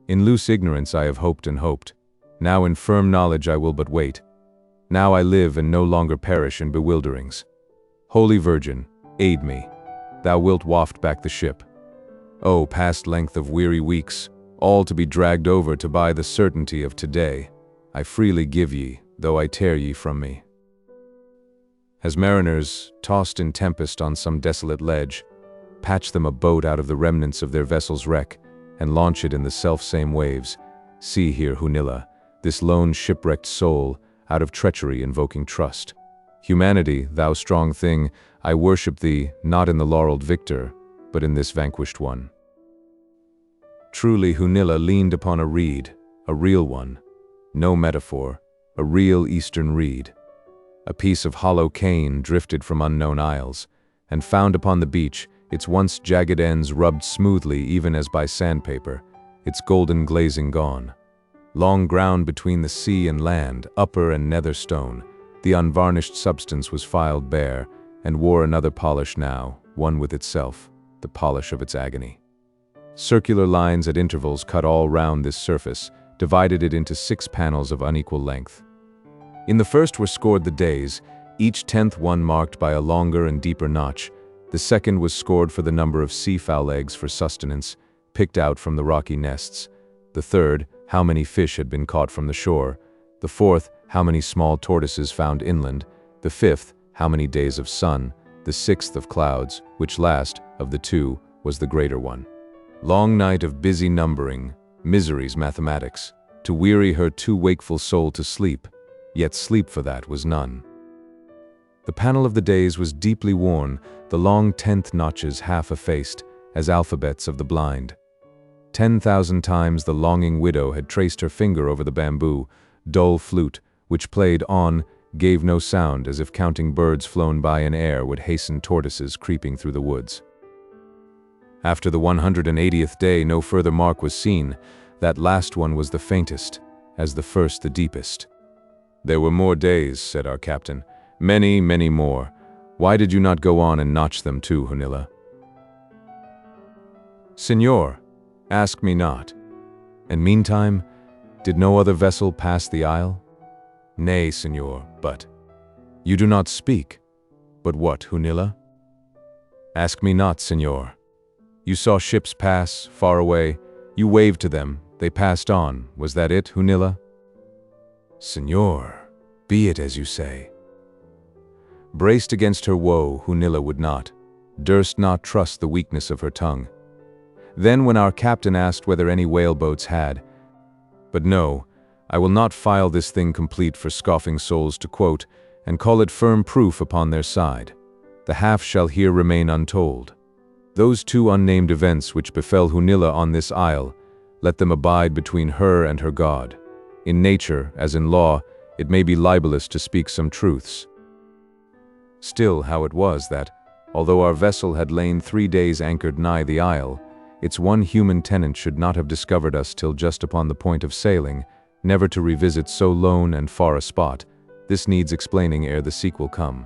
In loose ignorance I have hoped and hoped, now in firm knowledge I will but wait. Now I live and no longer perish in bewilderings. Holy Virgin, aid me. Thou wilt waft back the ship. Oh, past length of weary weeks, all to be dragged over to buy the certainty of today, I freely give ye, though I tear ye from me." As mariners, tossed in tempest on some desolate ledge, patch them a boat out of the remnants of their vessel's wreck, and launch it in the self-same waves, see here Hunilla, this lone shipwrecked soul, out of treachery invoking trust. Humanity, thou strong thing, I worship thee, not in the laureled victor, but in this vanquished one. Truly Hunilla leaned upon a reed, a real one, no metaphor, a real eastern reed. A piece of hollow cane drifted from unknown isles, and found upon the beach, its once jagged ends rubbed smoothly even as by sandpaper, its golden glazing gone. Long ground between the sea and land, upper and nether stone, the unvarnished substance was filed bare, and wore another polish now, one with itself, the polish of its agony. Circular lines at intervals cut all round this surface, divided it into 6 panels of unequal length. In the first were scored the days, each 10th one marked by a longer and deeper notch. The second was scored for the number of seafowl eggs for sustenance, picked out from the rocky nests. The third, how many fish had been caught from the shore. The fourth, how many small tortoises found inland. The fifth, how many days of sun. The sixth of clouds, which last, of the two, was the greater one. Long night of busy numbering, misery's mathematics, to weary her too wakeful soul to sleep, yet sleep for that was none. The panel of the days was deeply worn, the long 10th notches half effaced, as alphabets of the blind. 10,000 times the longing widow had traced her finger over the bamboo, dull flute, which played on, gave no sound, as if counting birds flown by in air would hasten tortoises creeping through the woods. After the 180th day no further mark was seen. That last one was the faintest, as the first the deepest. "There were more days," said our captain. "Many, many more. Why did you not go on and notch them too, Hunilla?" "Señor, ask me not. And meantime, did no other vessel pass the isle?" "Nay, señor, but—" "You do not speak. But what, Hunilla?" "Ask me not, señor. You saw ships pass, far away. You waved to them. They passed on. Was that it, Hunilla?" "Señor, be it as you say." Braced against her woe, Hunilla would not, durst not trust the weakness of her tongue. Then when our captain asked whether any whaleboats had, "But no, I will not file this thing complete for scoffing souls to quote, and call it firm proof upon their side. The half shall here remain untold. Those two unnamed events which befell Hunilla on this isle, let them abide between her and her God. In nature, as in law, it may be libelous to speak some truths. Still, how it was that, although our vessel had lain 3 days anchored nigh the isle, its one human tenant should not have discovered us till just upon the point of sailing, never to revisit so lone and far a spot, this needs explaining ere the sequel come.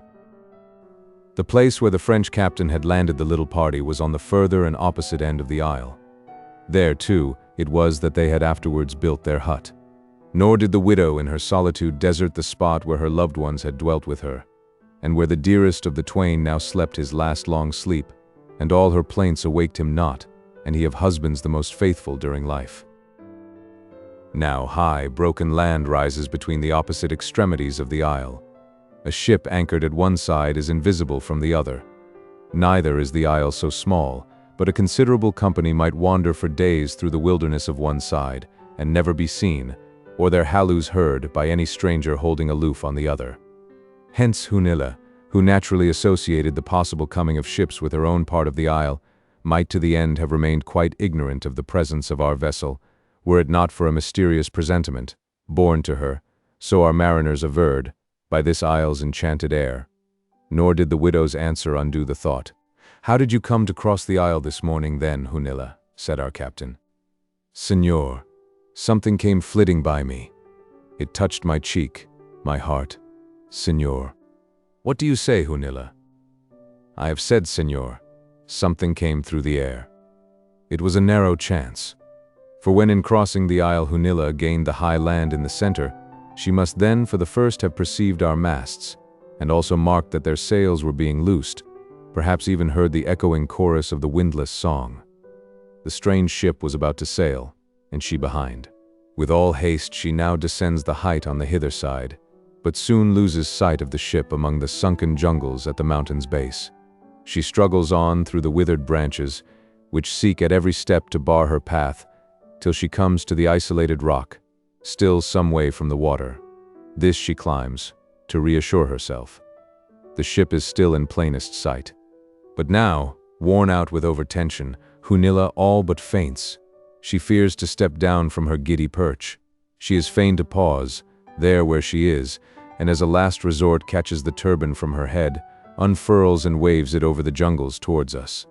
The place where the French captain had landed the little party was on the further and opposite end of the isle. There, too, it was that they had afterwards built their hut. Nor did the widow in her solitude desert the spot where her loved ones had dwelt with her, and where the dearest of the twain now slept his last long sleep, and all her plaints awaked him not, and he of husbands the most faithful during life. Now high, broken land rises between the opposite extremities of the isle. A ship anchored at one side is invisible from the other. Neither is the isle so small, but a considerable company might wander for days through the wilderness of one side, and never be seen, or their halloos heard by any stranger holding aloof on the other. Hence Hunilla, who naturally associated the possible coming of ships with her own part of the isle, might to the end have remained quite ignorant of the presence of our vessel, were it not for a mysterious presentiment, borne to her, so our mariners averred, by this isle's enchanted air. Nor did the widow's answer undo the thought. "How did you come to cross the isle this morning then, Hunilla?" said our captain. "Señor, something came flitting by me. It touched my cheek, my heart. Señor." "What do you say, Hunilla?" "I have said, señor, something came through the air. It was a narrow chance. For when in crossing the isle Hunilla gained the high land in the center, she must then for the first have perceived our masts, and also marked that their sails were being loosed, perhaps even heard the echoing chorus of the windless song. The strange ship was about to sail, and she behind. With all haste she now descends the height on the hither side, but soon loses sight of the ship among the sunken jungles at the mountain's base. She struggles on through the withered branches, which seek at every step to bar her path, till she comes to the isolated rock, still some way from the water. This she climbs, to reassure herself. The ship is still in plainest sight. But now, worn out with overtension, Hunilla all but faints. She fears to step down from her giddy perch. She is fain to pause, there where she is, and as a last resort catches the turban from her head, unfurls and waves it over the jungles towards us.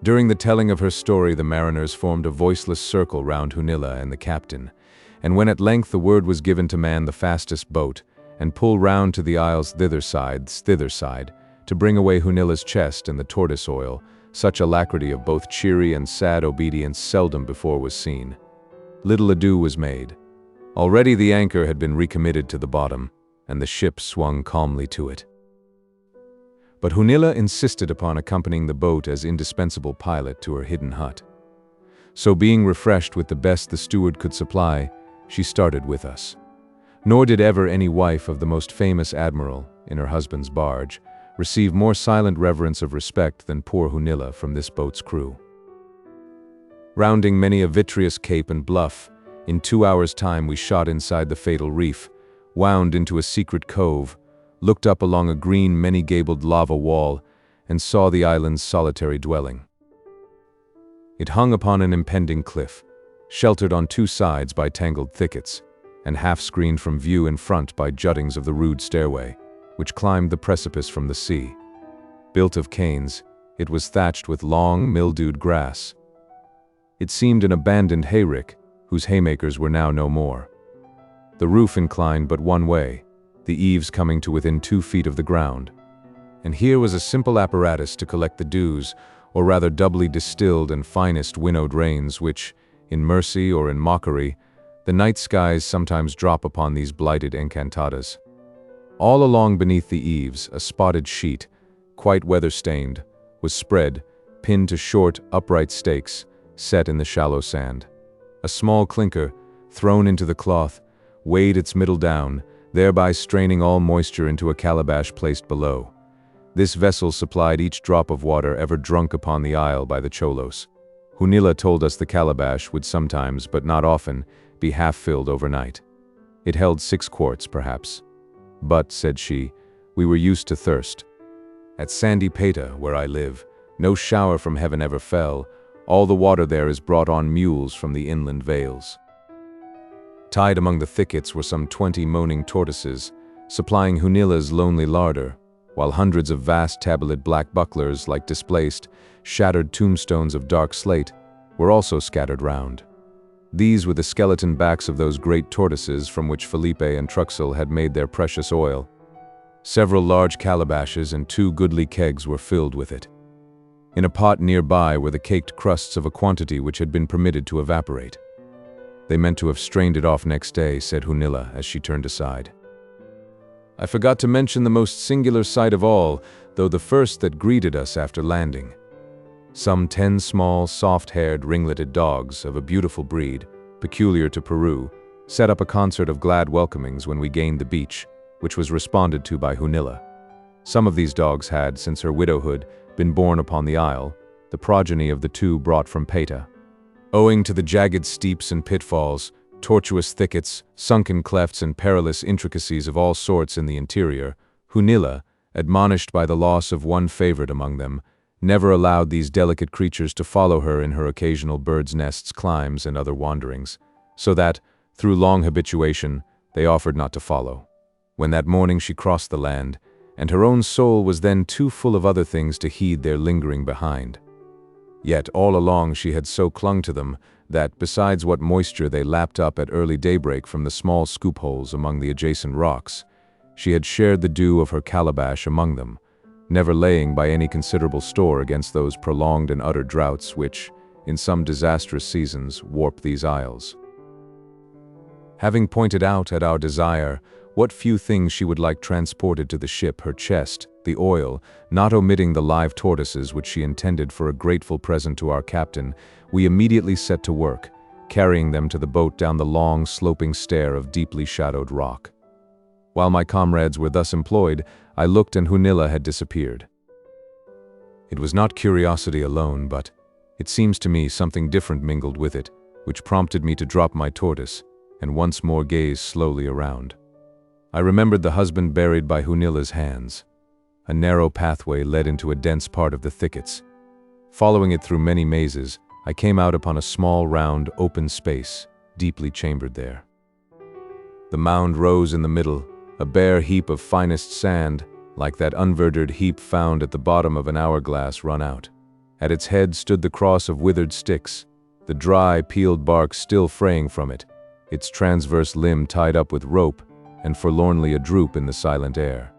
During the telling of her story, the mariners formed a voiceless circle round Hunilla and the captain, and when at length the word was given to man the fastest boat, and pull round to the isle's thither side, to bring away Hunilla's chest and the tortoise oil, such alacrity of both cheery and sad obedience seldom before was seen. Little ado was made. Already the anchor had been recommitted to the bottom, and the ship swung calmly to it. But Hunilla insisted upon accompanying the boat as indispensable pilot to her hidden hut. So being refreshed with the best the steward could supply, she started with us. Nor did ever any wife of the most famous admiral, in her husband's barge, receive more silent reverence of respect than poor Hunilla from this boat's crew. Rounding many a vitreous cape and bluff, in 2 hours' time we shot inside the fatal reef, wound into a secret cove, looked up along a green many-gabled lava wall, and saw the island's solitary dwelling. It hung upon an impending cliff, sheltered on 2 sides by tangled thickets, and half-screened from view in front by juttings of the rude stairway, which climbed the precipice from the sea. Built of canes, it was thatched with long, mildewed grass. It seemed an abandoned hayrick, whose haymakers were now no more. The roof inclined but one way, the eaves coming to within 2 feet of the ground. And here was a simple apparatus to collect the dews, or rather doubly distilled and finest winnowed rains which, in mercy or in mockery, the night skies sometimes drop upon these blighted encantadas. All along beneath the eaves, a spotted sheet, quite weather-stained, was spread, pinned to short, upright stakes, set in the shallow sand. A small clinker, thrown into the cloth, weighed its middle down, thereby straining all moisture into a calabash placed below. This vessel supplied each drop of water ever drunk upon the isle by the cholos. Hunilla told us the calabash would sometimes, but not often, be half filled overnight. It held 6 quarts, perhaps. But, said she, we were used to thirst. At Sandy Peta, where I live, no shower from heaven ever fell. All the water there is brought on mules from the inland vales. Tied among the thickets were some 20 moaning tortoises, supplying Hunilla's lonely larder, while hundreds of vast tabulate black bucklers, like displaced, shattered tombstones of dark slate, were also scattered round. These were the skeleton backs of those great tortoises from which Felipe and Truxell had made their precious oil. Several large calabashes and 2 goodly kegs were filled with it. In a pot nearby were the caked crusts of a quantity which had been permitted to evaporate. They meant to have strained it off next day, said Hunilla as she turned aside. I forgot to mention the most singular sight of all, though the first that greeted us after landing. Some 10 small, soft-haired, ringleted dogs of a beautiful breed, peculiar to Peru, set up a concert of glad welcomings when we gained the beach, which was responded to by Hunilla. Some of these dogs had, since her widowhood, been born upon the isle, the progeny of the 2 brought from Peta. Owing to the jagged steeps and pitfalls, tortuous thickets, sunken clefts and perilous intricacies of all sorts in the interior, Hunilla, admonished by the loss of one favorite among them, never allowed these delicate creatures to follow her in her occasional birds' nests climbs and other wanderings, so that, through long habituation, they offered not to follow. When that morning she crossed the land, and her own soul was then too full of other things to heed their lingering behind. Yet all along she had so clung to them that, besides what moisture they lapped up at early daybreak from the small scoop holes among the adjacent rocks, she had shared the dew of her calabash among them, never laying by any considerable store against those prolonged and utter droughts which, in some disastrous seasons, warp these isles. Having pointed out at our desire what few things she would like transported to the ship, her chest, the oil, not omitting the live tortoises which she intended for a grateful present to our captain, we immediately set to work, carrying them to the boat down the long, sloping stair of deeply shadowed rock. While my comrades were thus employed, I looked and Hunilla had disappeared. It was not curiosity alone, but, it seems to me, something different mingled with it, which prompted me to drop my tortoise, and once more gaze slowly around. I remembered the husband buried by Hunilla's hands. A narrow pathway led into a dense part of the thickets. Following it through many mazes, I came out upon a small, round, open space, deeply chambered there. The mound rose in the middle, a bare heap of finest sand, like that unverdured heap found at the bottom of an hourglass run out. At its head stood the cross of withered sticks, the dry, peeled bark still fraying from it, its transverse limb tied up with rope, and forlornly adroop in the silent air.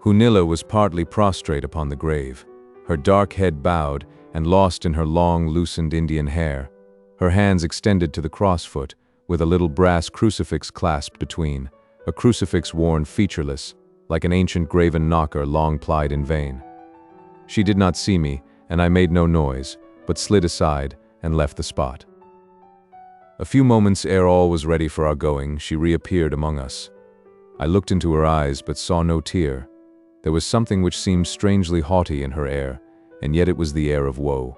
Hunilla was partly prostrate upon the grave, her dark head bowed and lost in her long, loosened Indian hair, her hands extended to the crossfoot, with a little brass crucifix clasped between, a crucifix worn featureless, like an ancient graven knocker long plied in vain. She did not see me, and I made no noise, but slid aside and left the spot. A few moments ere all was ready for our going, she reappeared among us. I looked into her eyes, but saw no tear. There was something which seemed strangely haughty in her air, and yet it was the air of woe,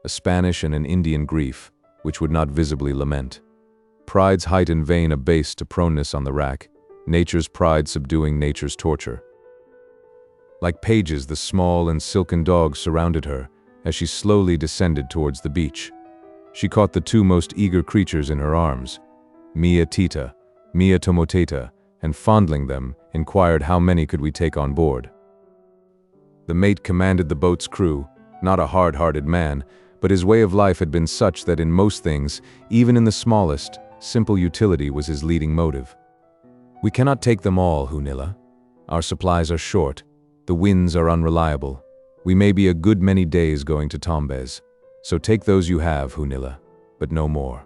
a Spanish and an Indian grief, which would not visibly lament. Pride's height in vain abased to proneness on the rack, nature's pride subduing nature's torture. Like pages, the small and silken dogs surrounded her, as she slowly descended towards the beach. She caught the 2 most eager creatures in her arms, Mia Tita, Mia Tomoteta, and fondling them, inquired how many could we take on board. The mate commanded the boat's crew, not a hard-hearted man, but his way of life had been such that in most things, even in the smallest, simple utility was his leading motive. We cannot take them all, Hunilla. Our supplies are short, the winds are unreliable. We may be a good many days going to Tombez. So take those you have, Hunilla, but no more.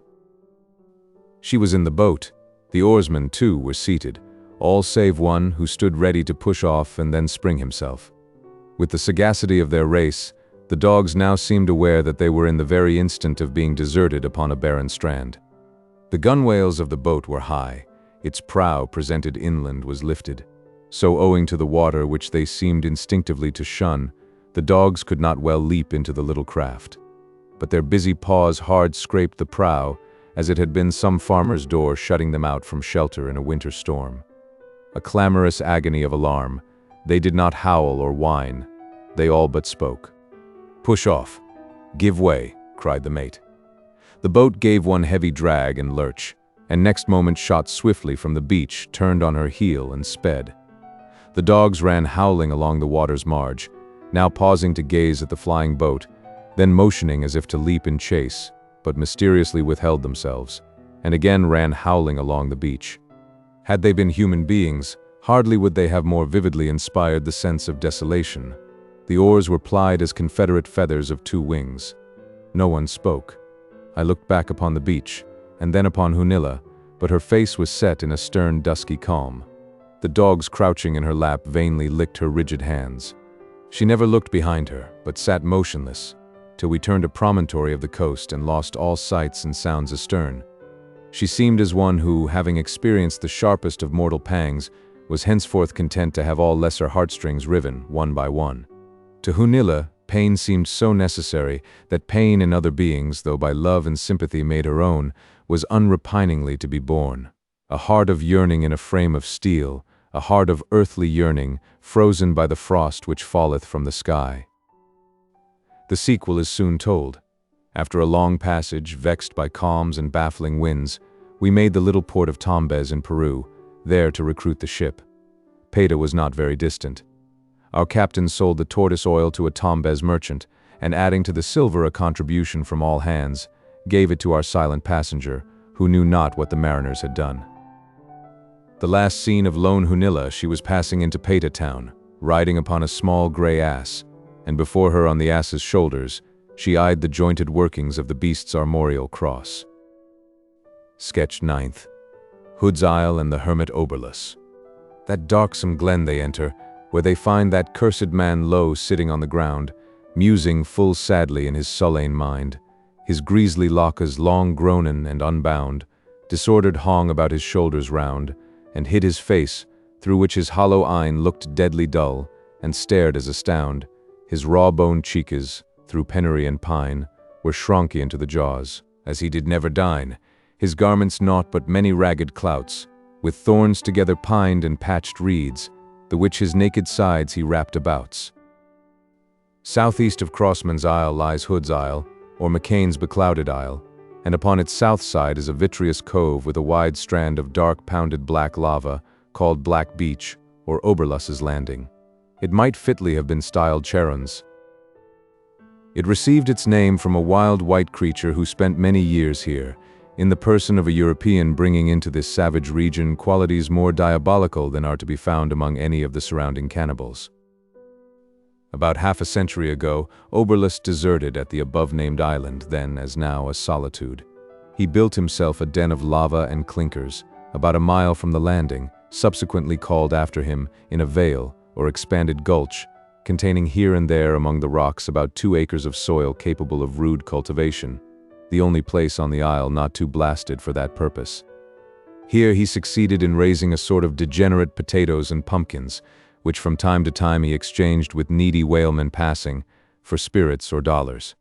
She was in the boat. The oarsmen, too, were seated, all save one who stood ready to push off and then spring himself. With the sagacity of their race, the dogs now seemed aware that they were in the very instant of being deserted upon a barren strand. The gunwales of the boat were high, its prow, presented inland, was lifted. So owing to the water which they seemed instinctively to shun, the dogs could not well leap into the little craft. But their busy paws hard scraped the prow, as it had been some farmer's door shutting them out from shelter in a winter storm. A clamorous agony of alarm. They did not howl or whine. They all but spoke. "Push off. Give way," cried the mate. The boat gave one heavy drag and lurch, and next moment shot swiftly from the beach, turned on her heel and sped. The dogs ran howling along the water's marge, now pausing to gaze at the flying boat, then motioning as if to leap in chase, but mysteriously withheld themselves, and again ran howling along the beach. Had they been human beings, hardly would they have more vividly inspired the sense of desolation. The oars were plied as Confederate feathers of two wings. No one spoke. I looked back upon the beach, and then upon Hunilla, but her face was set in a stern, dusky calm. The dogs crouching in her lap vainly licked her rigid hands. She never looked behind her, but sat motionless, till we turned a promontory of the coast and lost all sights and sounds astern. She seemed as one who, having experienced the sharpest of mortal pangs, was henceforth content to have all lesser heartstrings riven, one by one. To Hunilla, pain seemed so necessary that pain in other beings, though by love and sympathy made her own, was unrepiningly to be borne. A heart of yearning in a frame of steel, a heart of earthly yearning, frozen by the frost which falleth from the sky. The sequel is soon told. After a long passage, vexed by calms and baffling winds, we made the little port of Tombez in Peru, there to recruit the ship. Payta was not very distant. Our captain sold the tortoise oil to a Tombez merchant, and adding to the silver a contribution from all hands, gave it to our silent passenger, who knew not what the mariners had done. The last scene of lone Hunilla, she was passing into Payta town, riding upon a small gray ass, and before her on the ass's shoulders, she eyed the jointed workings of the beast's armorial cross. Sketch 9th. Hood's Isle and the Hermit Oberlus. That darksome glen they enter, where they find that cursed man low sitting on the ground, musing full sadly in his sullen mind, his griesly lockes long groanen and unbound, disordered hong about his shoulders round, and hid his face, through which his hollow eyne looked deadly dull, and stared as astound. His raw-boned cheekes, through penury and pine, were shronky into the jaws, as he did never dine, his garments naught but many ragged clouts, with thorns together pined and patched reeds, the which his naked sides he wrapped abouts. Southeast of Crossman's Isle lies Hood's Isle, or McCain's beclouded isle, and upon its south side is a vitreous cove with a wide strand of dark pounded black lava, called Black Beach, or Oberlus's Landing. It might fitly have been styled Charon's. It received its name from a wild white creature who spent many years here, in the person of a European, bringing into this savage region qualities more diabolical than are to be found among any of the surrounding cannibals. About half a century ago, Oberlus deserted at the above-named island, then as now a solitude. He built himself a den of lava and clinkers, about a mile from the landing, subsequently called after him, in a vale, or expanded gulch, containing here and there among the rocks about 2 acres of soil capable of rude cultivation, the only place on the isle not too blasted for that purpose. Here he succeeded in raising a sort of degenerate potatoes and pumpkins, which from time to time he exchanged with needy whalemen passing, for spirits or dollars.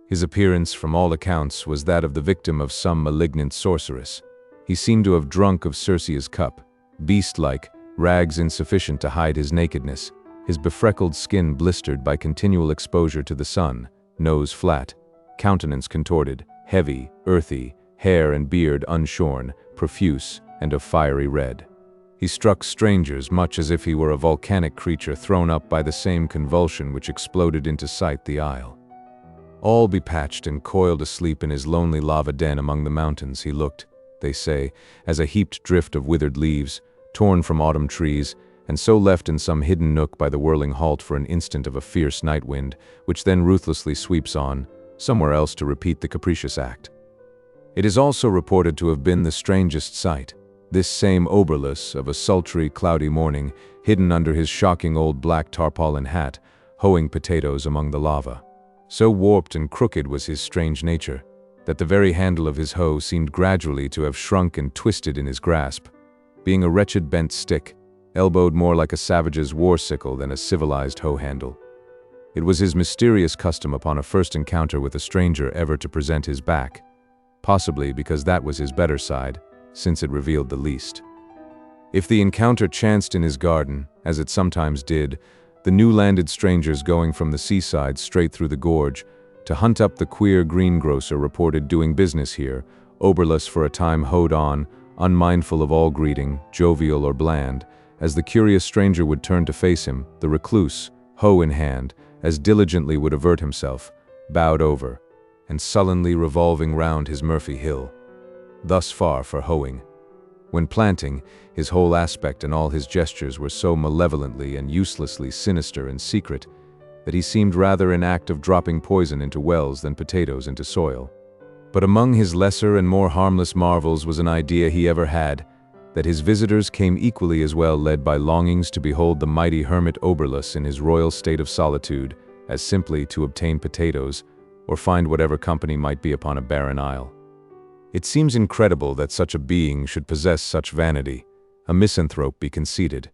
His appearance, from all accounts, was that of the victim of some malignant sorceress. He seemed to have drunk of Circe's cup, beast-like, rags insufficient to hide his nakedness, his befreckled skin blistered by continual exposure to the sun, nose flat, countenance contorted, heavy, earthy, hair and beard unshorn, profuse, and of fiery red. He struck strangers much as if he were a volcanic creature thrown up by the same convulsion which exploded into sight the isle. All bepatched and coiled asleep in his lonely lava den among the mountains, he looked, they say, as a heaped drift of withered leaves, torn from autumn trees, and so left in some hidden nook by the whirling halt for an instant of a fierce night wind, which then ruthlessly sweeps on, somewhere else to repeat the capricious act. It is also reported to have been the strangest sight, this same Oberlus, of a sultry, cloudy morning, hidden under his shocking old black tarpaulin hat, hoeing potatoes among the lava. So warped and crooked was his strange nature, that the very handle of his hoe seemed gradually to have shrunk and twisted in his grasp, being a wretched bent stick, elbowed more like a savage's war sickle than a civilized hoe handle. It was his mysterious custom upon a first encounter with a stranger ever to present his back, possibly because that was his better side, since it revealed the least. If the encounter chanced in his garden, as it sometimes did, the new-landed strangers going from the seaside straight through the gorge to hunt up the queer greengrocer reported doing business here, Oberlus for a time hoed on, unmindful of all greeting, jovial or bland, as the curious stranger would turn to face him, the recluse, hoe in hand, as diligently would avert himself, bowed over, and sullenly revolving round his Murphy hill. Thus far for hoeing. When planting, his whole aspect and all his gestures were so malevolently and uselessly sinister and secret that he seemed rather in act of dropping poison into wells than potatoes into soil. But among his lesser and more harmless marvels was an idea he ever had, that his visitors came equally as well led by longings to behold the mighty hermit Oberlus in his royal state of solitude, as simply to obtain potatoes, or find whatever company might be upon a barren isle. It seems incredible that such a being should possess such vanity, a misanthrope be conceded.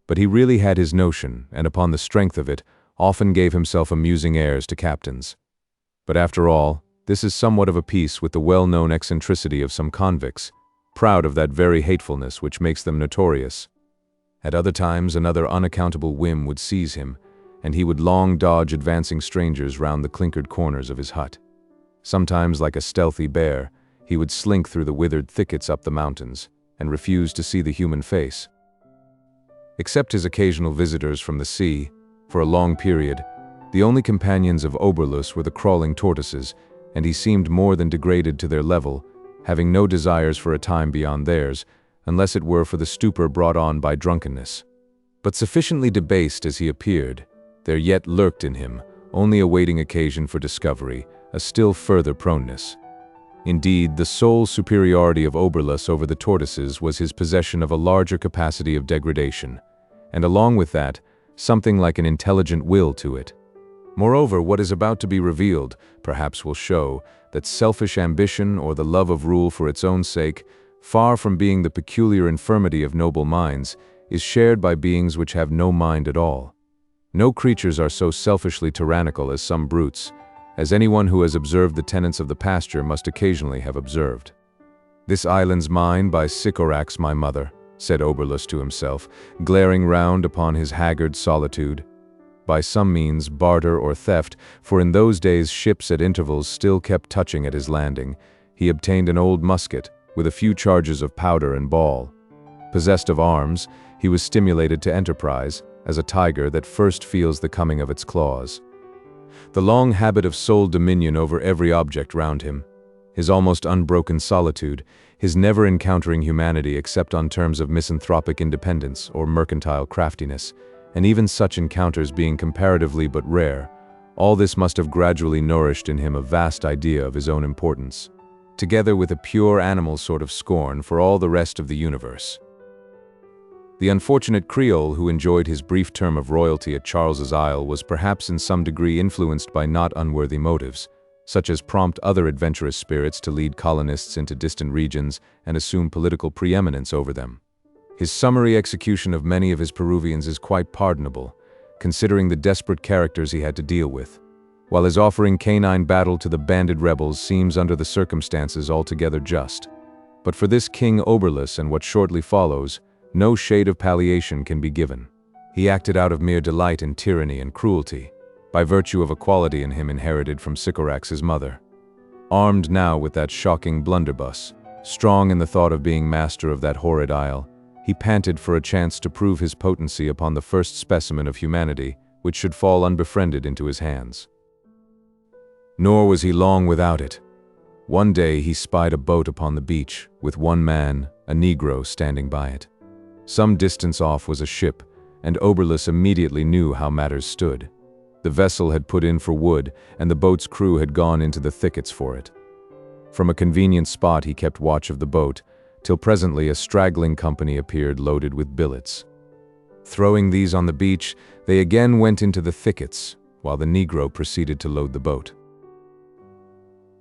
But he really had his notion, and upon the strength of it, often gave himself amusing airs to captains. But after all, this is somewhat of a piece with the well-known eccentricity of some convicts, proud of that very hatefulness which makes them notorious. At other times another unaccountable whim would seize him, and he would long dodge advancing strangers round the clinkered corners of his hut. Sometimes, like a stealthy bear, he would slink through the withered thickets up the mountains, and refuse to see the human face. Except his occasional visitors from the sea, for a long period, the only companions of Oberlus were the crawling tortoises, and he seemed more than degraded to their level, having no desires for a time beyond theirs, unless it were for the stupor brought on by drunkenness. But sufficiently debased as he appeared, there yet lurked in him, only awaiting occasion for discovery, a still further proneness. Indeed, the sole superiority of Oberlus over the tortoises was his possession of a larger capacity of degradation, and along with that, something like an intelligent will to it. Moreover, what is about to be revealed perhaps will show that selfish ambition or the love of rule for its own sake, far from being the peculiar infirmity of noble minds, is shared by beings which have no mind at all. No creatures are so selfishly tyrannical as some brutes, as anyone who has observed the tenants of the pasture must occasionally have observed. "This island's mine by Sycorax, my mother," said Oberlus to himself, glaring round upon his haggard solitude. By some means, barter or theft, for in those days ships at intervals still kept touching at his landing, he obtained an old musket, with a few charges of powder and ball. Possessed of arms, he was stimulated to enterprise, as a tiger that first feels the coming of its claws. The long habit of sole dominion over every object round him, his almost unbroken solitude, his never encountering humanity except on terms of misanthropic independence or mercantile craftiness, and even such encounters being comparatively but rare, all this must have gradually nourished in him a vast idea of his own importance, together with a pure animal sort of scorn for all the rest of the universe. The unfortunate Creole who enjoyed his brief term of royalty at Charles's Isle was perhaps in some degree influenced by not unworthy motives, such as prompt other adventurous spirits to lead colonists into distant regions and assume political preeminence over them. His summary execution of many of his Peruvians is quite pardonable, considering the desperate characters he had to deal with, while his offering canine battle to the banded rebels seems under the circumstances altogether just. But for this King Oberlus and what shortly follows, no shade of palliation can be given. He acted out of mere delight in tyranny and cruelty, by virtue of a quality in him inherited from Sycorax his mother. Armed now with that shocking blunderbuss, strong in the thought of being master of that horrid isle, he panted for a chance to prove his potency upon the first specimen of humanity which should fall unbefriended into his hands. Nor was he long without it. One day he spied a boat upon the beach, with one man, a Negro, standing by it. Some distance off was a ship, and Oberlus immediately knew how matters stood. The vessel had put in for wood, and the boat's crew had gone into the thickets for it. From a convenient spot he kept watch of the boat, till presently a straggling company appeared loaded with billets. Throwing these on the beach, they again went into the thickets, while the Negro proceeded to load the boat.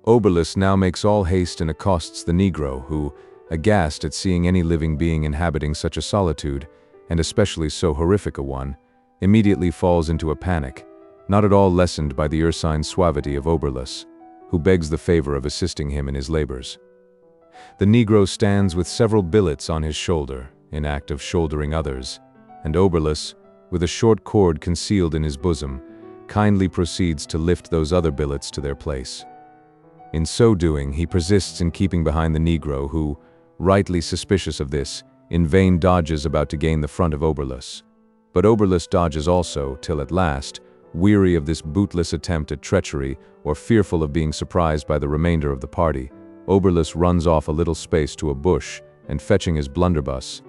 Oberlus now makes all haste and accosts the Negro, who, aghast at seeing any living being inhabiting such a solitude, and especially so horrific a one, immediately falls into a panic, not at all lessened by the ursine suavity of Oberlus. who begs the favor of assisting him in his labors. The Negro stands with several billets on his shoulder, in act of shouldering others, and Oberlus, with a short cord concealed in his bosom, kindly proceeds to lift those other billets to their place. In so doing, he persists in keeping behind the Negro who, rightly suspicious of this, in vain dodges about to gain the front of Oberlus. But Oberlus dodges also, till at last, weary of this bootless attempt at treachery or fearful of being surprised by the remainder of the party, Oberlus runs off a little space to a bush and, fetching his blunderbuss,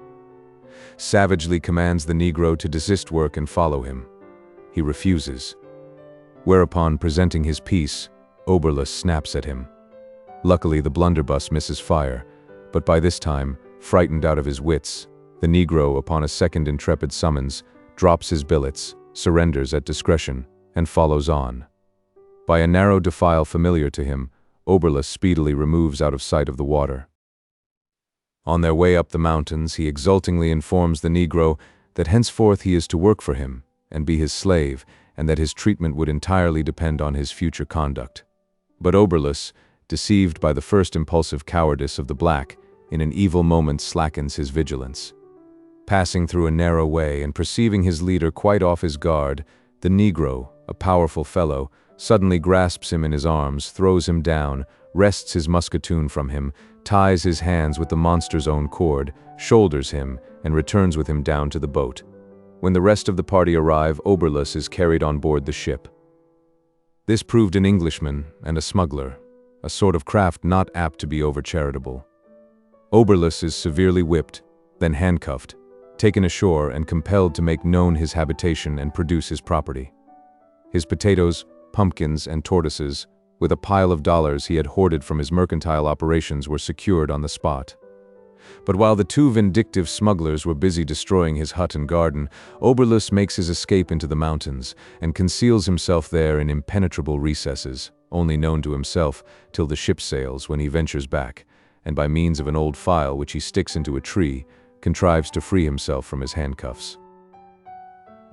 savagely commands the Negro to desist work and follow him. He refuses. Whereupon, presenting his piece, Oberlus snaps at him. Luckily, the blunderbuss misses fire, but by this time, frightened out of his wits, the Negro, upon a second intrepid summons, drops his billets, surrenders at discretion, and follows on. By a narrow defile familiar to him, Oberlus speedily removes out of sight of the water. On their way up the mountains, he exultingly informs the Negro that henceforth he is to work for him and be his slave, and that his treatment would entirely depend on his future conduct. But Oberlus, deceived by the first impulsive cowardice of the black, in an evil moment slackens his vigilance. Passing through a narrow way and perceiving his leader quite off his guard, the Negro, a powerful fellow, suddenly grasps him in his arms, throws him down, wrests his musketoon from him, ties his hands with the monster's own cord, shoulders him, and returns with him down to the boat. When the rest of the party arrive, Oberlus is carried on board the ship. This proved an Englishman and a smuggler, a sort of craft not apt to be over-charitable. Oberlus is severely whipped, then handcuffed, taken ashore and compelled to make known his habitation and produce his property. His potatoes, pumpkins, and tortoises, with a pile of dollars he had hoarded from his mercantile operations, were secured on the spot. But while the two vindictive smugglers were busy destroying his hut and garden, Oberlus makes his escape into the mountains and conceals himself there in impenetrable recesses, only known to himself till the ship sails, when he ventures back, and by means of an old file which he sticks into a tree, contrives to free himself from his handcuffs.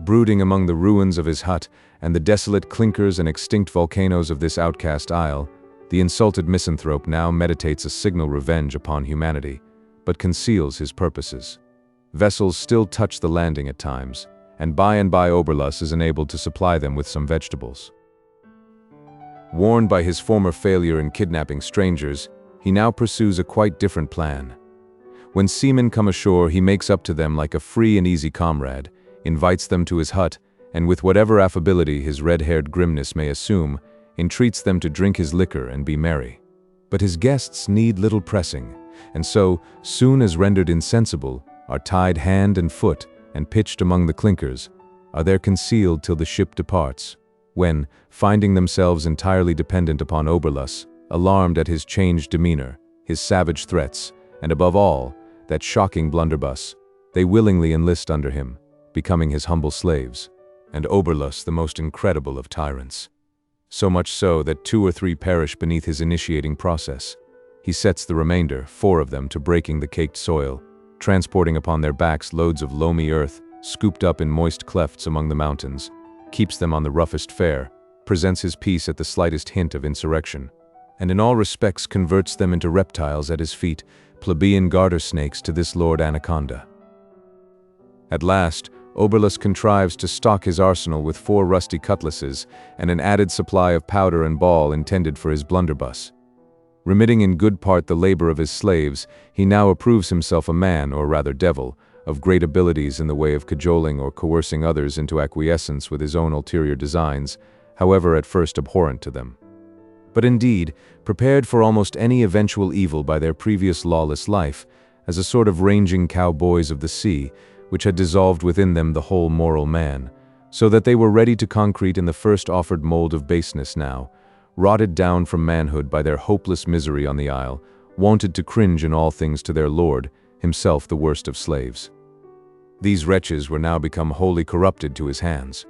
Brooding among the ruins of his hut and the desolate clinkers and extinct volcanoes of this outcast isle, the insulted misanthrope now meditates a signal revenge upon humanity, but conceals his purposes. Vessels still touch the landing at times, and by Oberlus is enabled to supply them with some vegetables. Warned by his former failure in kidnapping strangers, he now pursues a quite different plan. When seamen come ashore, he makes up to them like a free and easy comrade, invites them to his hut, and with whatever affability his red-haired grimness may assume, entreats them to drink his liquor and be merry. But his guests need little pressing, and so, soon as rendered insensible, are tied hand and foot and pitched among the clinkers, are there concealed till the ship departs, when, finding themselves entirely dependent upon Oberlus, alarmed at his changed demeanor, his savage threats, and above all, that shocking blunderbuss, they willingly enlist under him, becoming his humble slaves, and Oberlus the most incredible of tyrants. So much so that 2 or 3 perish beneath his initiating process. He sets the remainder, 4 of them, to breaking the caked soil, transporting upon their backs loads of loamy earth, scooped up in moist clefts among the mountains, keeps them on the roughest fare, presents his peace at the slightest hint of insurrection, and in all respects converts them into reptiles at his feet, plebeian garter snakes to this Lord Anaconda. At last, Oberlus contrives to stock his arsenal with 4 rusty cutlasses and an added supply of powder and ball intended for his blunderbuss. Remitting in good part the labor of his slaves, he now approves himself a man, or rather devil, of great abilities in the way of cajoling or coercing others into acquiescence with his own ulterior designs, however at first abhorrent to them. But indeed, prepared for almost any eventual evil by their previous lawless life, as a sort of ranging cowboys of the sea, which had dissolved within them the whole moral man, so that they were ready to concrete in the first offered mold of baseness now, rotted down from manhood by their hopeless misery on the isle, wonted to cringe in all things to their lord, himself the worst of slaves. These wretches were now become wholly corrupted to his hands.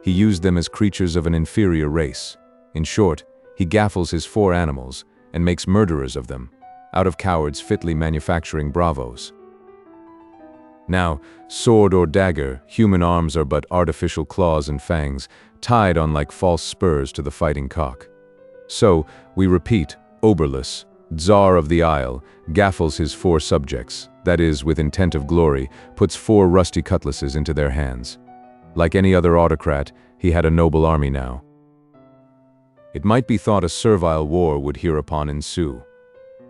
He used them as creatures of an inferior race. In short, he gaffles his 4 animals, and makes murderers of them, out of cowards fitly manufacturing bravos. Now, sword or dagger, human arms are but artificial claws and fangs, tied on like false spurs to the fighting cock. So, we repeat, Oberlus, Tsar of the Isle, gaffles his 4 subjects, that is, with intent of glory, puts 4 rusty cutlasses into their hands. Like any other autocrat, he had a noble army now. It might be thought a servile war would hereupon ensue.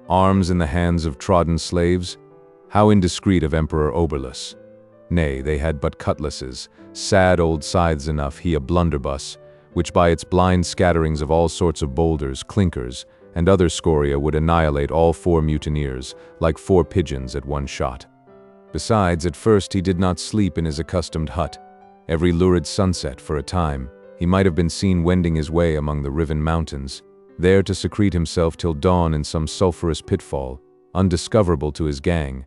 Arms in the hands of trodden slaves? How indiscreet of Emperor Oberlus! Nay, they had but cutlasses, sad old scythes enough, he a blunderbuss, which by its blind scatterings of all sorts of boulders, clinkers, and other scoria would annihilate all 4 mutineers, like 4 pigeons at one shot. Besides, at first he did not sleep in his accustomed hut. Every lurid sunset, for a time, he might have been seen wending his way among the riven mountains, there to secrete himself till dawn in some sulphurous pitfall, undiscoverable to his gang.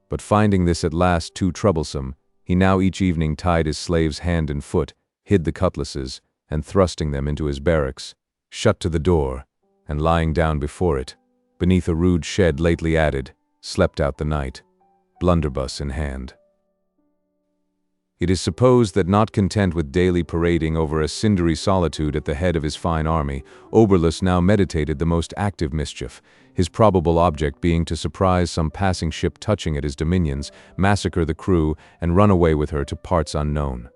But finding this at last too troublesome, he now each evening tied his slaves hand and foot, hid the cutlasses, and thrusting them into his barracks, shut to the door, and lying down before it, beneath a rude shed lately added, slept out the night, blunderbuss in hand. It is supposed that not content with daily parading over a cindery solitude at the head of his fine army, Oberlus now meditated the most active mischief, his probable object being to surprise some passing ship touching at his dominions, massacre the crew, and run away with her to parts unknown.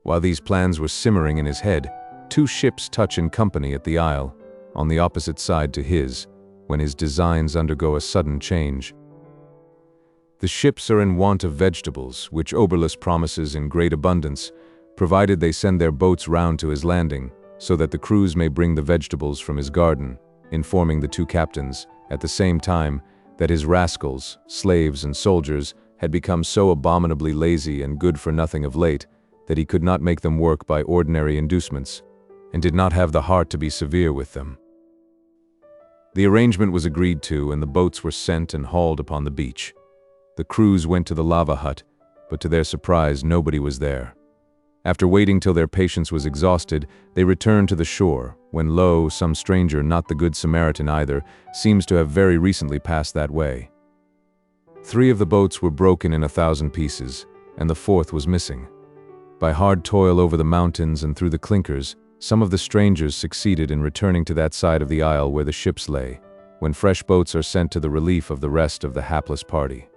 While these plans were simmering in his head, 2 ships touch in company at the isle, on the opposite side to his, when his designs undergo a sudden change. The ships are in want of vegetables, which Oberlus promises in great abundance, provided they send their boats round to his landing, so that the crews may bring the vegetables from his garden, informing the 2 captains, at the same time, that his rascals, slaves and soldiers, had become so abominably lazy and good for nothing of late, that he could not make them work by ordinary inducements, and did not have the heart to be severe with them. The arrangement was agreed to, and the boats were sent and hauled upon the beach. The crews went to the lava hut, but to their surprise nobody was there. After waiting till their patience was exhausted, they returned to the shore, when lo, some stranger, not the Good Samaritan either, seems to have very recently passed that way. 3 of the boats were broken in 1,000 pieces, and the 4th was missing. By hard toil over the mountains and through the clinkers, some of the strangers succeeded in returning to that side of the isle where the ships lay, when fresh boats are sent to the relief of the rest of the hapless party.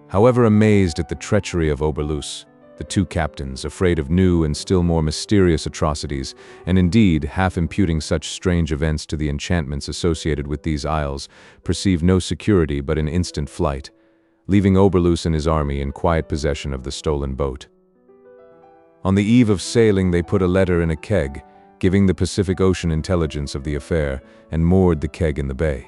However amazed at the treachery of Oberlus, the 2 captains, afraid of new and still more mysterious atrocities, and indeed half imputing such strange events to the enchantments associated with these isles, perceived no security but an instant flight, leaving Oberlus and his army in quiet possession of the stolen boat. On the eve of sailing, they put a letter in a keg, giving the Pacific Ocean intelligence of the affair, and moored the keg in the bay.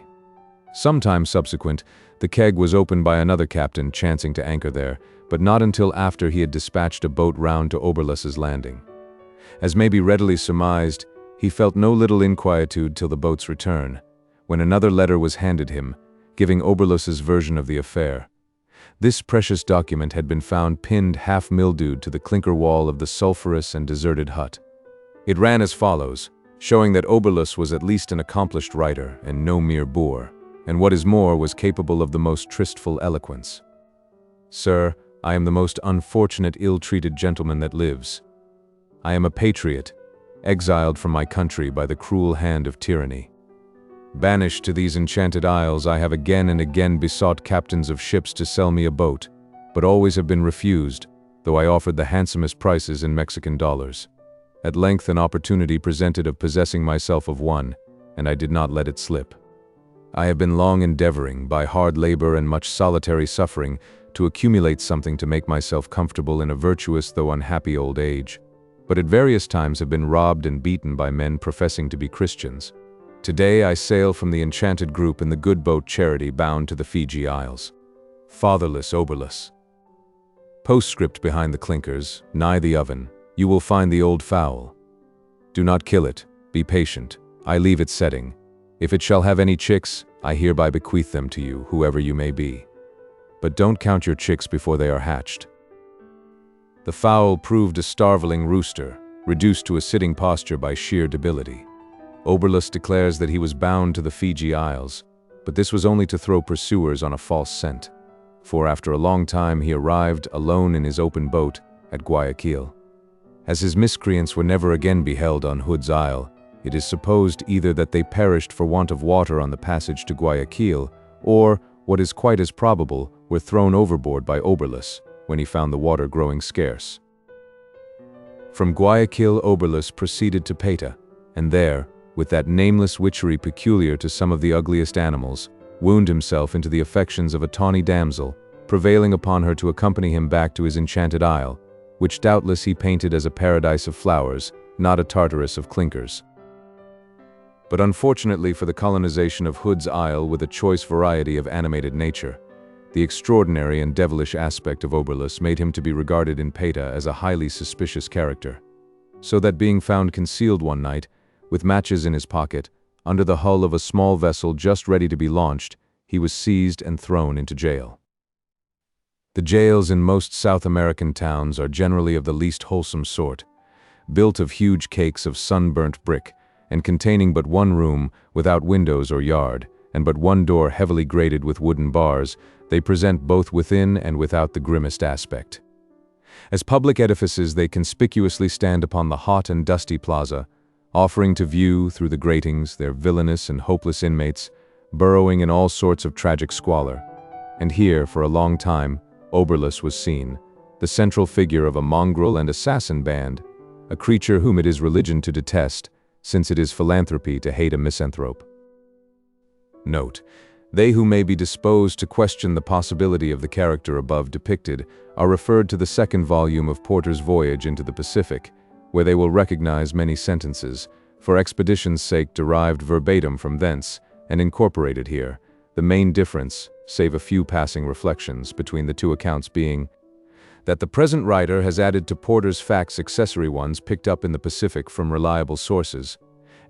Some time subsequent, the keg was opened by another captain chancing to anchor there, but not until after he had dispatched a boat round to Oberlus's landing. As may be readily surmised, he felt no little inquietude till the boat's return, when another letter was handed him, giving Oberlus's version of the affair. This precious document had been found pinned half-mildewed to the clinker wall of the sulphurous and deserted hut. It ran as follows, showing that Oberlus was at least an accomplished writer and no mere boor, and what is more, was capable of the most tristful eloquence. Sir, I am the most unfortunate, ill-treated gentleman that lives. I am a patriot, exiled from my country by the cruel hand of tyranny. Banished to these enchanted isles, I have again and again besought captains of ships to sell me a boat, but always have been refused, though I offered the handsomest prices in Mexican dollars. At length an opportunity presented of possessing myself of one, and I did not let it slip. I have been long endeavoring, by hard labor and much solitary suffering, to accumulate something to make myself comfortable in a virtuous though unhappy old age, but at various times have been robbed and beaten by men professing to be Christians. Today I sail from the enchanted group in the good boat Charity bound to the Fiji Isles. Fatherless Oberlus. Postscript behind the clinkers, nigh the oven, you will find the old fowl. Do not kill it, be patient, I leave it setting. If it shall have any chicks, I hereby bequeath them to you, whoever you may be. But don't count your chicks before they are hatched. The fowl proved a starveling rooster, reduced to a sitting posture by sheer debility. Oberlus declares that he was bound to the Fiji Isles, but this was only to throw pursuers on a false scent, for after a long time he arrived alone in his open boat at Guayaquil. As his miscreants were never again beheld on Hood's Isle, It is supposed either that they perished for want of water on the passage to Guayaquil, or, what is quite as probable, were thrown overboard by Oberlus when he found the water growing scarce. From Guayaquil, Oberlus proceeded to Payta, and there, with that nameless witchery peculiar to some of the ugliest animals, wound himself into the affections of a tawny damsel, prevailing upon her to accompany him back to his enchanted isle, which doubtless he painted as a paradise of flowers, not a Tartarus of clinkers. But unfortunately for the colonization of Hood's Isle with a choice variety of animated nature, the extraordinary and devilish aspect of Oberlus made him to be regarded in Payta as a highly suspicious character, so that being found concealed one night, with matches in his pocket, under the hull of a small vessel just ready to be launched, he was seized and thrown into jail. The jails in most South American towns are generally of the least wholesome sort, built of huge cakes of sunburnt brick, and containing but one room, without windows or yard, and but one door heavily grated with wooden bars. They present both within and without the grimmest aspect. As public edifices they conspicuously stand upon the hot and dusty plaza, offering to view, through the gratings, their villainous and hopeless inmates, burrowing in all sorts of tragic squalor. And here, for a long time, Oberlus was seen, the central figure of a mongrel and assassin band, a creature whom it is religion to detest, since it is philanthropy to hate a misanthrope. Note: they who may be disposed to question the possibility of the character above depicted are referred to the second volume of Porter's Voyage into the Pacific, where they will recognize many sentences, for expedition's sake derived verbatim from thence, and incorporated here, the main difference, save a few passing reflections, between the two accounts being that the present writer has added to Porter's facts accessory ones picked up in the Pacific from reliable sources,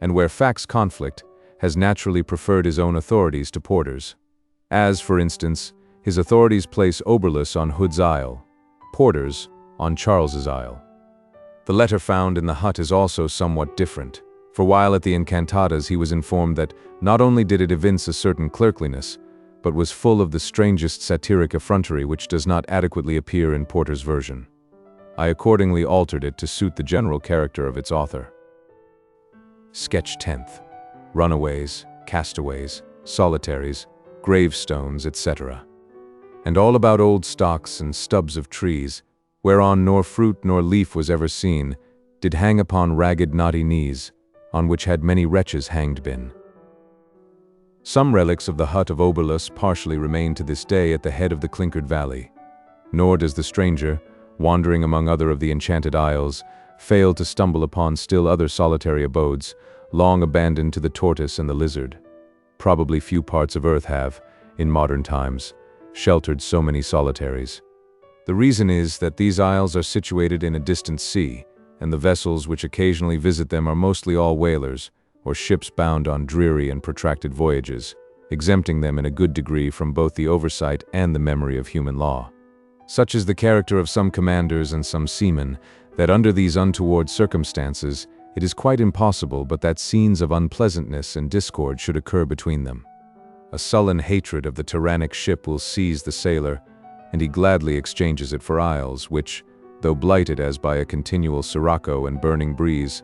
and where facts conflict, has naturally preferred his own authorities to Porter's. As, for instance, his authorities place Oberlus on Hood's Isle, Porter's on Charles's Isle. The letter found in the hut is also somewhat different, for while at the ENCANTADAS he was informed that not only did it evince a certain clerkliness, but was full of the strangest satiric effrontery which does not adequately appear in Porter's version. I accordingly altered it to suit the general character of its author. Sketch 10th. Runaways, castaways, solitaries, gravestones, etc. And all about old stocks and stubs of trees, whereon nor fruit nor leaf was ever seen, did hang upon ragged knotty knees, on which had many wretches hanged been. Some relics of the hut of Oberlus partially remain to this day at the head of the clinkered valley, nor does the stranger, wandering among other of the enchanted isles, fail to stumble upon still other solitary abodes, long abandoned to the tortoise and the lizard. Probably few parts of earth have, in modern times, sheltered so many solitaries. The reason is that these isles are situated in a distant sea, and the vessels which occasionally visit them are mostly all whalers, or ships bound on dreary and protracted voyages, exempting them in a good degree from both the oversight and the memory of human law. Such is the character of some commanders and some seamen, that under these untoward circumstances, it is quite impossible but that scenes of unpleasantness and discord should occur between them. A sullen hatred of the tyrannic ship will seize the sailor, and he gladly exchanges it for isles which, though blighted as by a continual sirocco and burning breeze,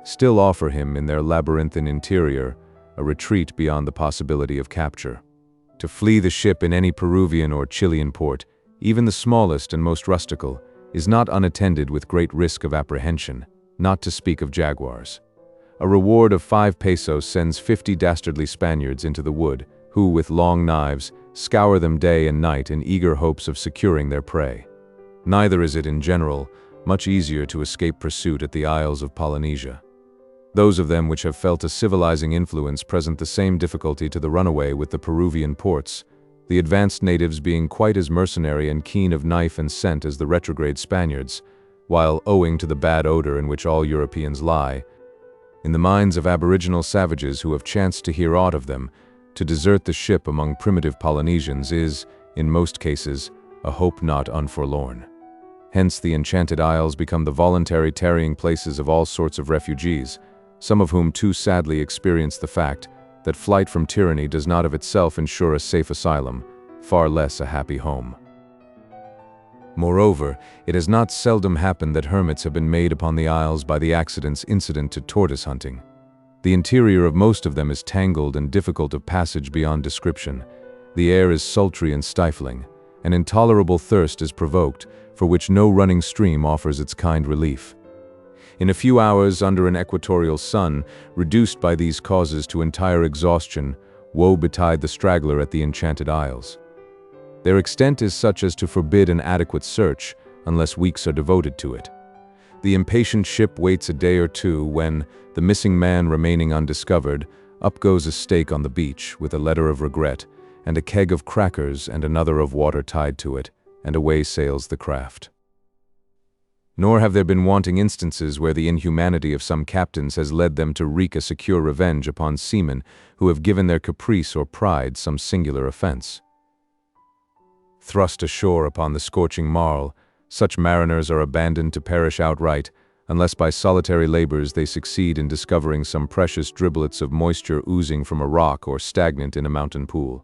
still offer him in their labyrinthine interior a retreat beyond the possibility of capture. To flee the ship in any Peruvian or Chilean port, even the smallest and most rustical, is not unattended with great risk of apprehension, not to speak of jaguars. A reward of 5 pesos sends 50 dastardly Spaniards into the wood, who, with long knives, scour them day and night in eager hopes of securing their prey. Neither is it, in general, much easier to escape pursuit at the Isles of Polynesia. Those of them which have felt a civilizing influence present the same difficulty to the runaway with the Peruvian ports, the advanced natives being quite as mercenary and keen of knife and scent as the retrograde Spaniards, while, owing to the bad odor in which all Europeans lie, in the minds of aboriginal savages who have chanced to hear aught of them, to desert the ship among primitive Polynesians is, in most cases, a hope not unforlorn. Hence the Enchanted Isles become the voluntary tarrying places of all sorts of refugees, some of whom too sadly experience the fact that flight from tyranny does not of itself ensure a safe asylum, far less a happy home. Moreover, it has not seldom happened that hermits have been made upon the isles by the accidents incident to tortoise hunting. The interior of most of them is tangled and difficult of passage beyond description. The air is sultry and stifling. An intolerable thirst is provoked, for which no running stream offers its kind relief. In a few hours under an equatorial sun, reduced by these causes to entire exhaustion, woe betide the straggler at the Enchanted Isles. Their extent is such as to forbid an adequate search, unless weeks are devoted to it. The impatient ship waits a day or two when, the missing man remaining undiscovered, up goes a stake on the beach with a letter of regret, and a keg of crackers and another of water tied to it, and away sails the craft. Nor have there been wanting instances where the inhumanity of some captains has led them to wreak a secure revenge upon seamen who have given their caprice or pride some singular offense. Thrust ashore upon the scorching marl, such mariners are abandoned to perish outright, unless by solitary labors they succeed in discovering some precious driblets of moisture oozing from a rock or stagnant in a mountain pool.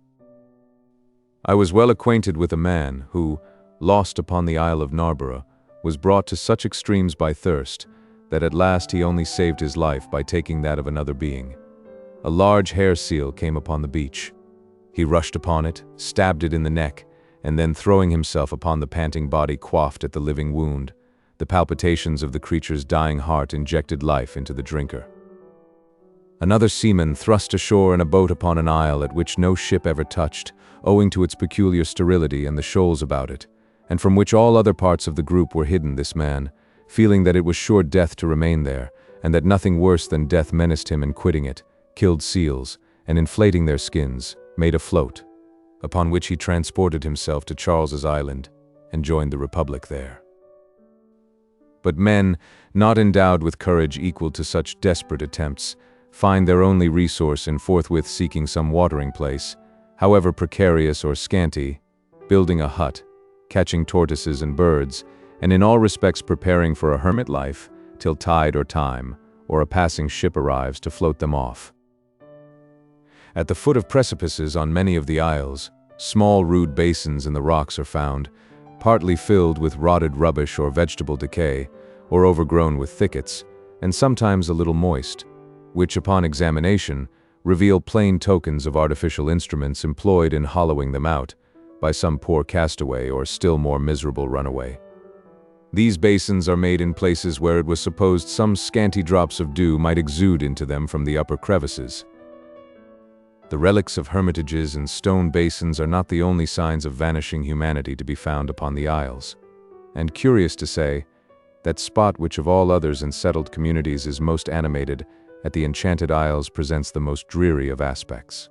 I was well acquainted with a man who, lost upon the Isle of Narborough, was brought to such extremes by thirst that at last he only saved his life by taking that of another being. A large hair seal came upon the beach. He rushed upon it, stabbed it in the neck, and then throwing himself upon the panting body quaffed at the living wound. The palpitations of the creature's dying heart injected life into the drinker. Another seaman thrust ashore in a boat upon an isle at which no ship ever touched, owing to its peculiar sterility and the shoals about it, and from which all other parts of the group were hidden. This man, feeling that it was sure death to remain there, and that nothing worse than death menaced him in quitting it, killed seals, and inflating their skins, made a float, upon which he transported himself to Charles's Island, and joined the Republic there. But men, not endowed with courage equal to such desperate attempts, find their only resource in forthwith seeking some watering place, however precarious or scanty, building a hut, catching tortoises and birds, and in all respects preparing for a hermit life till tide or time, or a passing ship arrives to float them off. At the foot of precipices on many of the isles, small rude basins in the rocks are found, partly filled with rotted rubbish or vegetable decay, or overgrown with thickets, and sometimes a little moist, which upon examination reveal plain tokens of artificial instruments employed in hollowing them out by some poor castaway or still more miserable runaway. These basins are made in places where it was supposed some scanty drops of dew might exude into them from the upper crevices. The relics of hermitages and stone basins are not the only signs of vanishing humanity to be found upon the isles, and curious to say, that spot which of all others in settled communities is most animated at the Enchanted Isles presents the most dreary of aspects.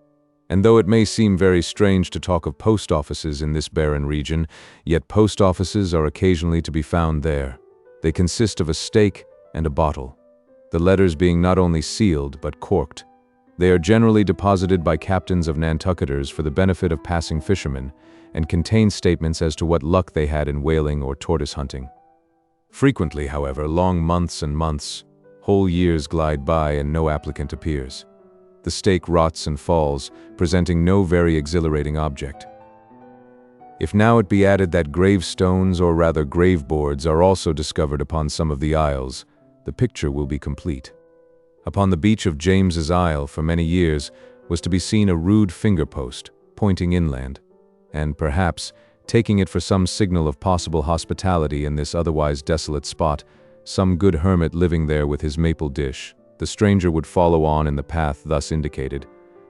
And though it may seem very strange to talk of post offices in this barren region, yet post offices are occasionally to be found there. They consist of a stake and a bottle, the letters being not only sealed but corked. They are generally deposited by captains of Nantucketers for the benefit of passing fishermen, and contain statements as to what luck they had in whaling or tortoise hunting. Frequently, however, long months and months, whole years glide by and no applicant appears. The stake rots and falls, presenting no very exhilarating object. If now it be added that gravestones, or rather graveboards, are also discovered upon some of the isles, the picture will be complete. Upon the beach of James's Isle for many years was to be seen a rude finger-post, pointing inland, and perhaps, taking it for some signal of possible hospitality in this otherwise desolate spot, some good hermit living there with his maple dish, the stranger would follow on in the path thus indicated,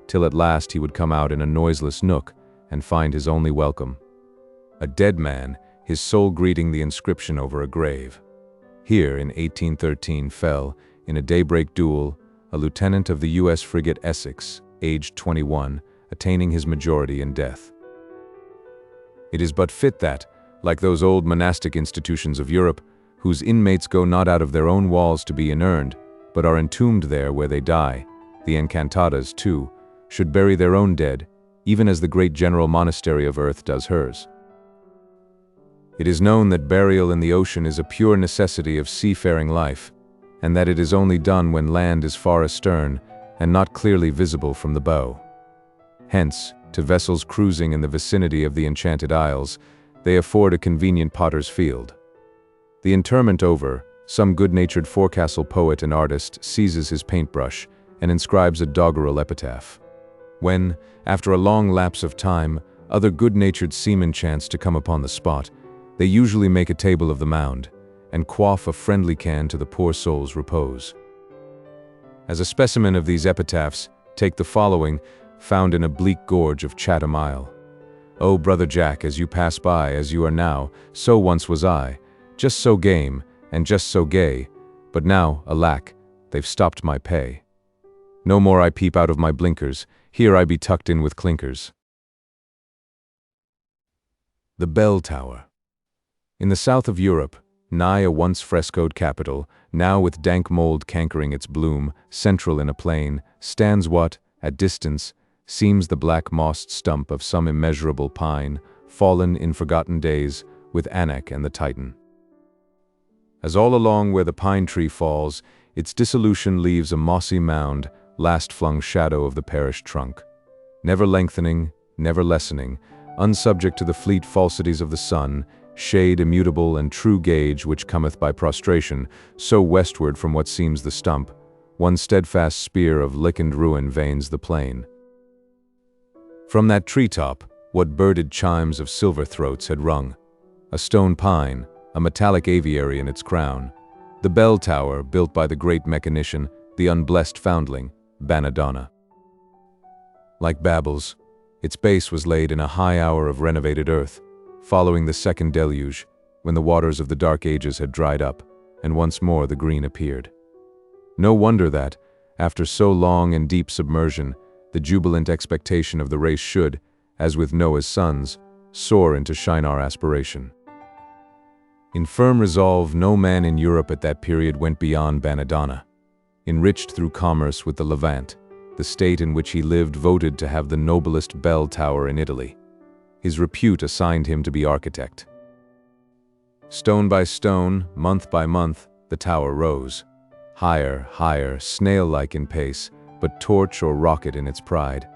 till at last he would come out in a noiseless nook and find his only welcome. A dead man, his sole greeting the inscription over a grave. Here, in 1813, fell, in a daybreak duel, a lieutenant of the U.S. frigate Essex, aged 21, attaining his majority in death. It is but fit that, like those old monastic institutions of Europe, whose inmates go not out of their own walls to be inurned, but are entombed there where they die, the ENCANTADAS, too, should bury their own dead, even as the great general monastery of earth does hers. It is known that burial in the ocean is a pure necessity of seafaring life, and that it is only done when land is far astern and not clearly visible from the bow. Hence, to vessels cruising in the vicinity of the Enchanted Isles, they afford a convenient potter's field. The interment over, some good-natured forecastle poet and artist seizes his paintbrush and inscribes a doggerel epitaph. When, after a long lapse of time, other good-natured seamen chance to come upon the spot, they usually make a table of the mound, and quaff a friendly can to the poor soul's repose. As a specimen of these epitaphs, take the following, found in a bleak gorge of Chatham Isle. "Oh, brother Jack, as you pass by, as you are now, so once was I, just so game, and just so gay, but now, alack, they've stopped my pay. No more I peep out of my blinkers, here I be tucked in with clinkers." The Bell Tower. In the south of Europe, nigh a once frescoed capital, now with dank mold cankering its bloom, central in a plain, stands what, at distance, seems the black mossed stump of some immeasurable pine, fallen in forgotten days, with Anak and the Titan. As all along where the pine tree falls, its dissolution leaves a mossy mound, last-flung shadow of the perished trunk. Never lengthening, never lessening, unsubject to the fleet falsities of the sun, shade immutable and true gauge which cometh by prostration, so westward from what seems the stump, one steadfast spear of lichened ruin veins the plain. From that treetop, what birded chimes of silver throats had rung? A stone pine, a metallic aviary in its crown. The bell tower, built by the great mechanician, the unblessed foundling, Benedona. Like Babel's, its base was laid in a high hour of renovated earth, following the second deluge, when the waters of the dark ages had dried up, and once more the green appeared. No wonder that, after so long and deep submersion, the jubilant expectation of the race should, as with Noah's sons, soar into Shinar aspiration. In firm resolve, no man in Europe at that period went beyond Benedona. Enriched through commerce with the Levant, the state in which he lived voted to have the noblest bell tower in Italy. His repute assigned him to be architect. Stone by stone, month by month, the tower rose. Higher, higher, snail-like in pace, but torch or rocket in its pride.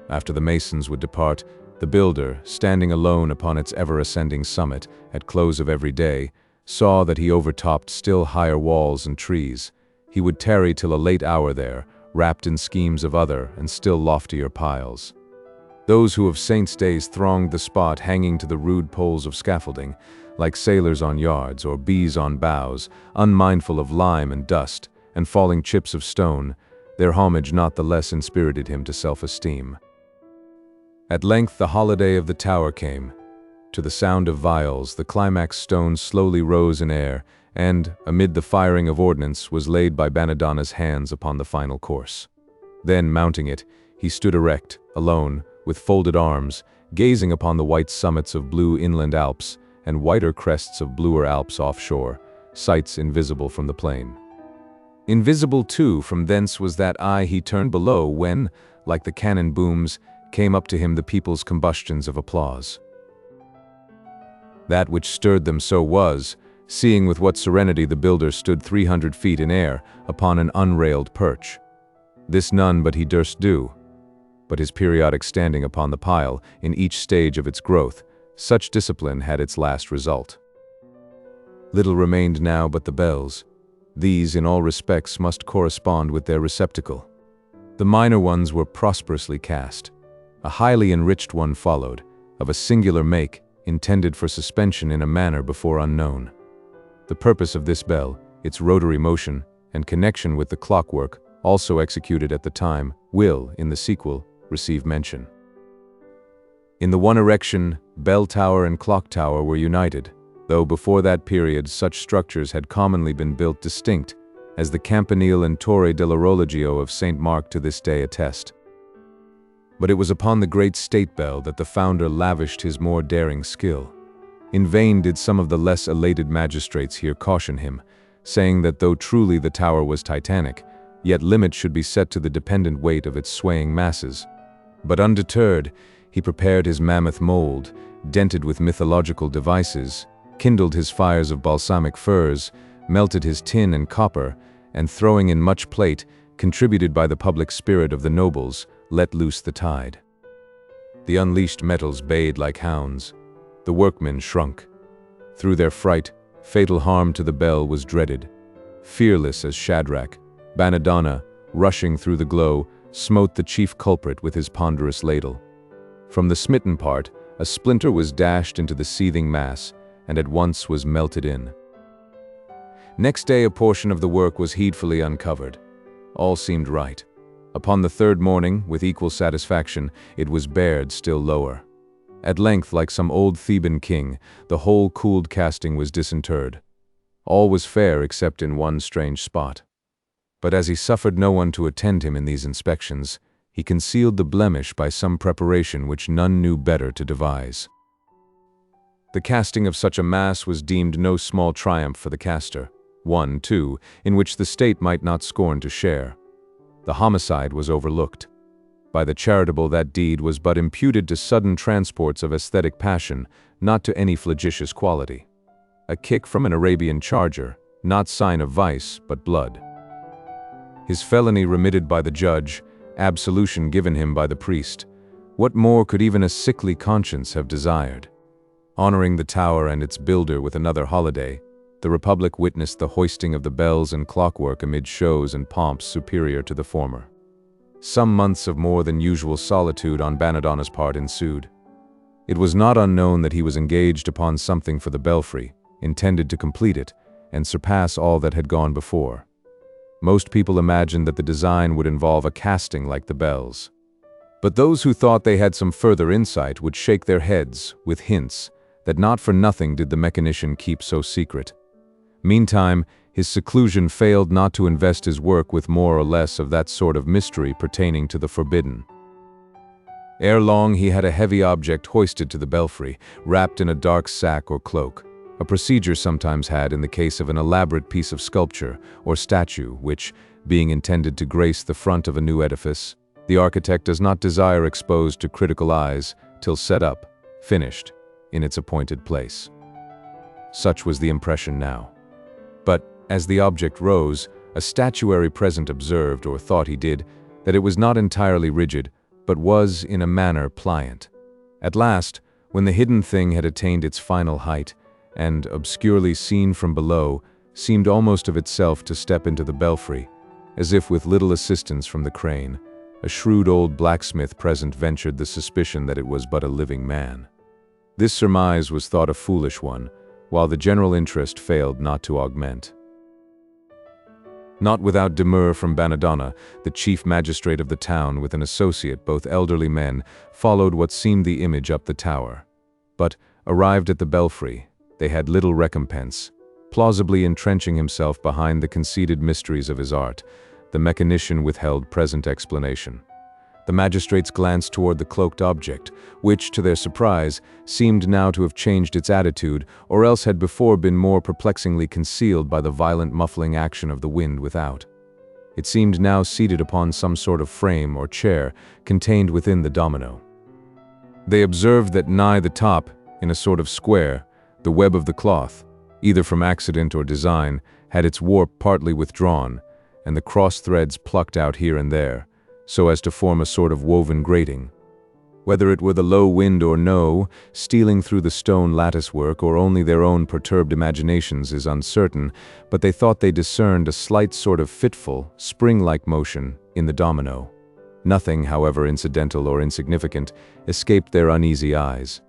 After the masons would depart, the builder, standing alone upon its ever-ascending summit, at close of every day, saw that he overtopped still higher walls and trees. He would tarry till a late hour there, wrapped in schemes of other and still loftier piles. Those who of saints' days thronged the spot hanging to the rude poles of scaffolding, like sailors on yards or bees on boughs, unmindful of lime and dust, and falling chips of stone, their homage not the less inspirited him to self-esteem. At length the holiday of the tower came. To the sound of viols, the climax stone slowly rose in air, and, amid the firing of ordnance, was laid by Benedona's hands upon the final course. Then, mounting it, he stood erect, alone, with folded arms, gazing upon the white summits of blue inland Alps and whiter crests of bluer Alps offshore, sights invisible from the plain. Invisible, too, from thence was that eye he turned below when, like the cannon booms, came up to him the people's combustions of applause. That which stirred them so was, seeing with what serenity the builder stood 300 feet in air upon an unrailed perch. This none but he durst do. But his periodic standing upon the pile, in each stage of its growth, such discipline had its last result. Little remained now but the bells. These, in all respects, must correspond with their receptacle. The minor ones were prosperously cast. A highly enriched one followed, of a singular make, intended for suspension in a manner before unknown. The purpose of this bell, its rotary motion, and connection with the clockwork, also executed at the time, will, in the sequel, receive mention. In the one erection, bell tower and clock tower were united, though before that period such structures had commonly been built distinct, as the campanile and torre dell'orologio of St. Mark to this day attest. But it was upon the great state bell that the founder lavished his more daring skill. In vain did some of the less elated magistrates here caution him, saying that though truly the tower was titanic, yet limit should be set to the dependent weight of its swaying masses. But undeterred, he prepared his mammoth mold, dented with mythological devices, kindled his fires of balsamic firs, melted his tin and copper, and throwing in much plate, contributed by the public spirit of the nobles, let loose the tide. The unleashed metals bayed like hounds. The workmen shrunk. Through their fright, fatal harm to the bell was dreaded. Fearless as Shadrach, Benedona, rushing through the glow, smote the chief culprit with his ponderous ladle. From the smitten part, a splinter was dashed into the seething mass, and at once was melted in. Next day a portion of the work was heedfully uncovered. All seemed right. Upon the third morning, with equal satisfaction, it was bared still lower. At length, like some old Theban king, the whole cooled casting was disinterred. All was fair except in one strange spot. But as he suffered no one to attend him in these inspections, he concealed the blemish by some preparation which none knew better to devise. The casting of such a mass was deemed no small triumph for the caster, one, too, in which the state might not scorn to share. The homicide was overlooked. By the charitable that deed was but imputed to sudden transports of aesthetic passion, not to any flagitious quality. A kick from an Arabian charger, not sign of vice, but blood. His felony remitted by the judge, absolution given him by the priest. What more could even a sickly conscience have desired? Honoring the tower and its builder with another holiday, the Republic witnessed the hoisting of the bells and clockwork amid shows and pomps superior to the former. Some months of more than usual solitude on Benedonna's part ensued. It was not unknown that he was engaged upon something for the belfry, intended to complete it, and surpass all that had gone before. Most people imagined that the design would involve a casting like the bells. But those who thought they had some further insight would shake their heads, with hints, that not for nothing did the mechanician keep so secret. Meantime, his seclusion failed not to invest his work with more or less of that sort of mystery pertaining to the forbidden. Ere long he had a heavy object hoisted to the belfry, wrapped in a dark sack or cloak, a procedure sometimes had in the case of an elaborate piece of sculpture or statue which, being intended to grace the front of a new edifice, the architect does not desire exposed to critical eyes till set up, finished, in its appointed place. Such was the impression now. But, as the object rose, a statuary present observed, or thought he did, that it was not entirely rigid, but was, in a manner, pliant. At last, when the hidden thing had attained its final height, and, obscurely seen from below, seemed almost of itself to step into the belfry, as if with little assistance from the crane, a shrewd old blacksmith present ventured the suspicion that it was but a living man. This surmise was thought a foolish one, while the general interest failed not to augment. Not without demur from Benedonna, the chief magistrate of the town with an associate, both elderly men, followed what seemed the image up the tower. But, arrived at the belfry, they had little recompense. Plausibly entrenching himself behind the conceited mysteries of his art, the mechanician withheld present explanation. The magistrates glanced toward the cloaked object, which, to their surprise, seemed now to have changed its attitude, or else had before been more perplexingly concealed by the violent muffling action of the wind without. It seemed now seated upon some sort of frame or chair, contained within the domino. They observed that nigh the top, in a sort of square, the web of the cloth, either from accident or design, had its warp partly withdrawn, and the cross threads plucked out here and there, so as to form a sort of woven grating. Whether it were the low wind or no, stealing through the stone latticework, or only their own perturbed imaginations is uncertain, but they thought they discerned a slight sort of fitful, spring-like motion in the domino. Nothing, however incidental or insignificant, escaped their uneasy eyes.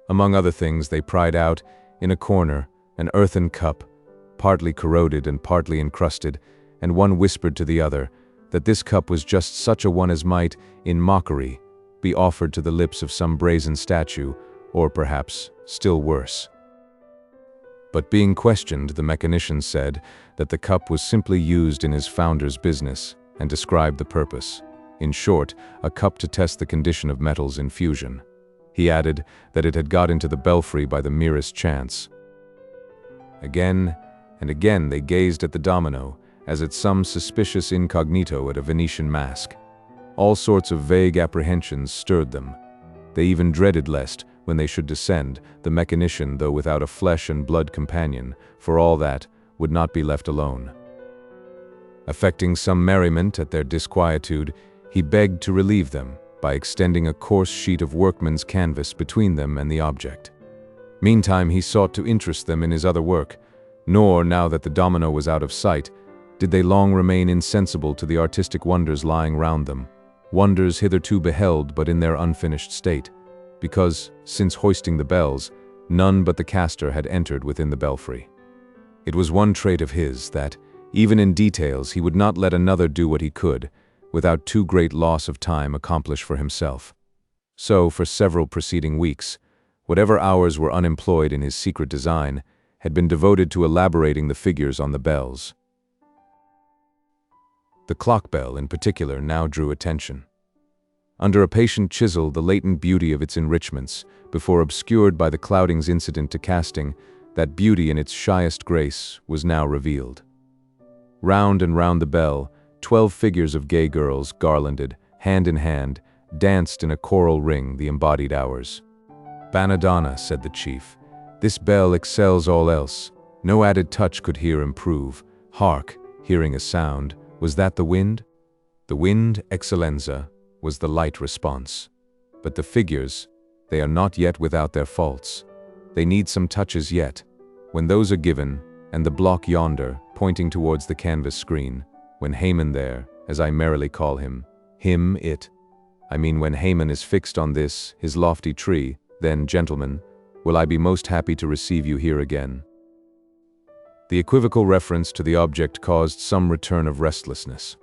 Among other things, they pried out, in a corner, an earthen cup, partly corroded and partly encrusted, and one whispered to the other that this cup was just such a one as might, in mockery, be offered to the lips of some brazen statue, or perhaps, still worse. But being questioned, the mechanician said that the cup was simply used in his founder's business, and described the purpose. In short, a cup to test the condition of metals in fusion. He added that it had got into the belfry by the merest chance. Again and again they gazed at the domino, as at some suspicious incognito at a Venetian mask. All sorts of vague apprehensions stirred them. They even dreaded lest, when they should descend, the mechanician, though without a flesh and blood companion, for all that, would not be left alone. Affecting some merriment at their disquietude, he begged to relieve them by extending a coarse sheet of workman's canvas between them and the object. Meantime he sought to interest them in his other work, nor, now that the domino was out of sight, did they long remain insensible to the artistic wonders lying round them, wonders hitherto beheld but in their unfinished state, because, since hoisting the bells, none but the caster had entered within the belfry. It was one trait of his that, even in details, he would not let another do what he could, without too great loss of time accomplish for himself. So, for several preceding weeks, whatever hours were unemployed in his secret design had been devoted to elaborating the figures on the bells. The clock bell, in particular, now drew attention. Under a patient chisel, the latent beauty of its enrichments, before obscured by the cloudings incident to casting, that beauty in its shyest grace was now revealed. Round and round the bell, 12 figures of gay girls, garlanded, hand in hand, danced in a choral ring the embodied hours. "Banadonna," said the chief, "this bell excels all else. No added touch could here improve. Hark, hearing a sound, was that the wind?" "The wind, Excellenza," was the light response. "But the figures, they are not yet without their faults. They need some touches yet. When those are given, and the block yonder, pointing towards the canvas screen, when Herman there, as I merrily call him, I mean when Herman is fixed on this, his lofty tree, then, gentlemen, will I be most happy to receive you here again." The equivocal reference to the object caused some return of restlessness.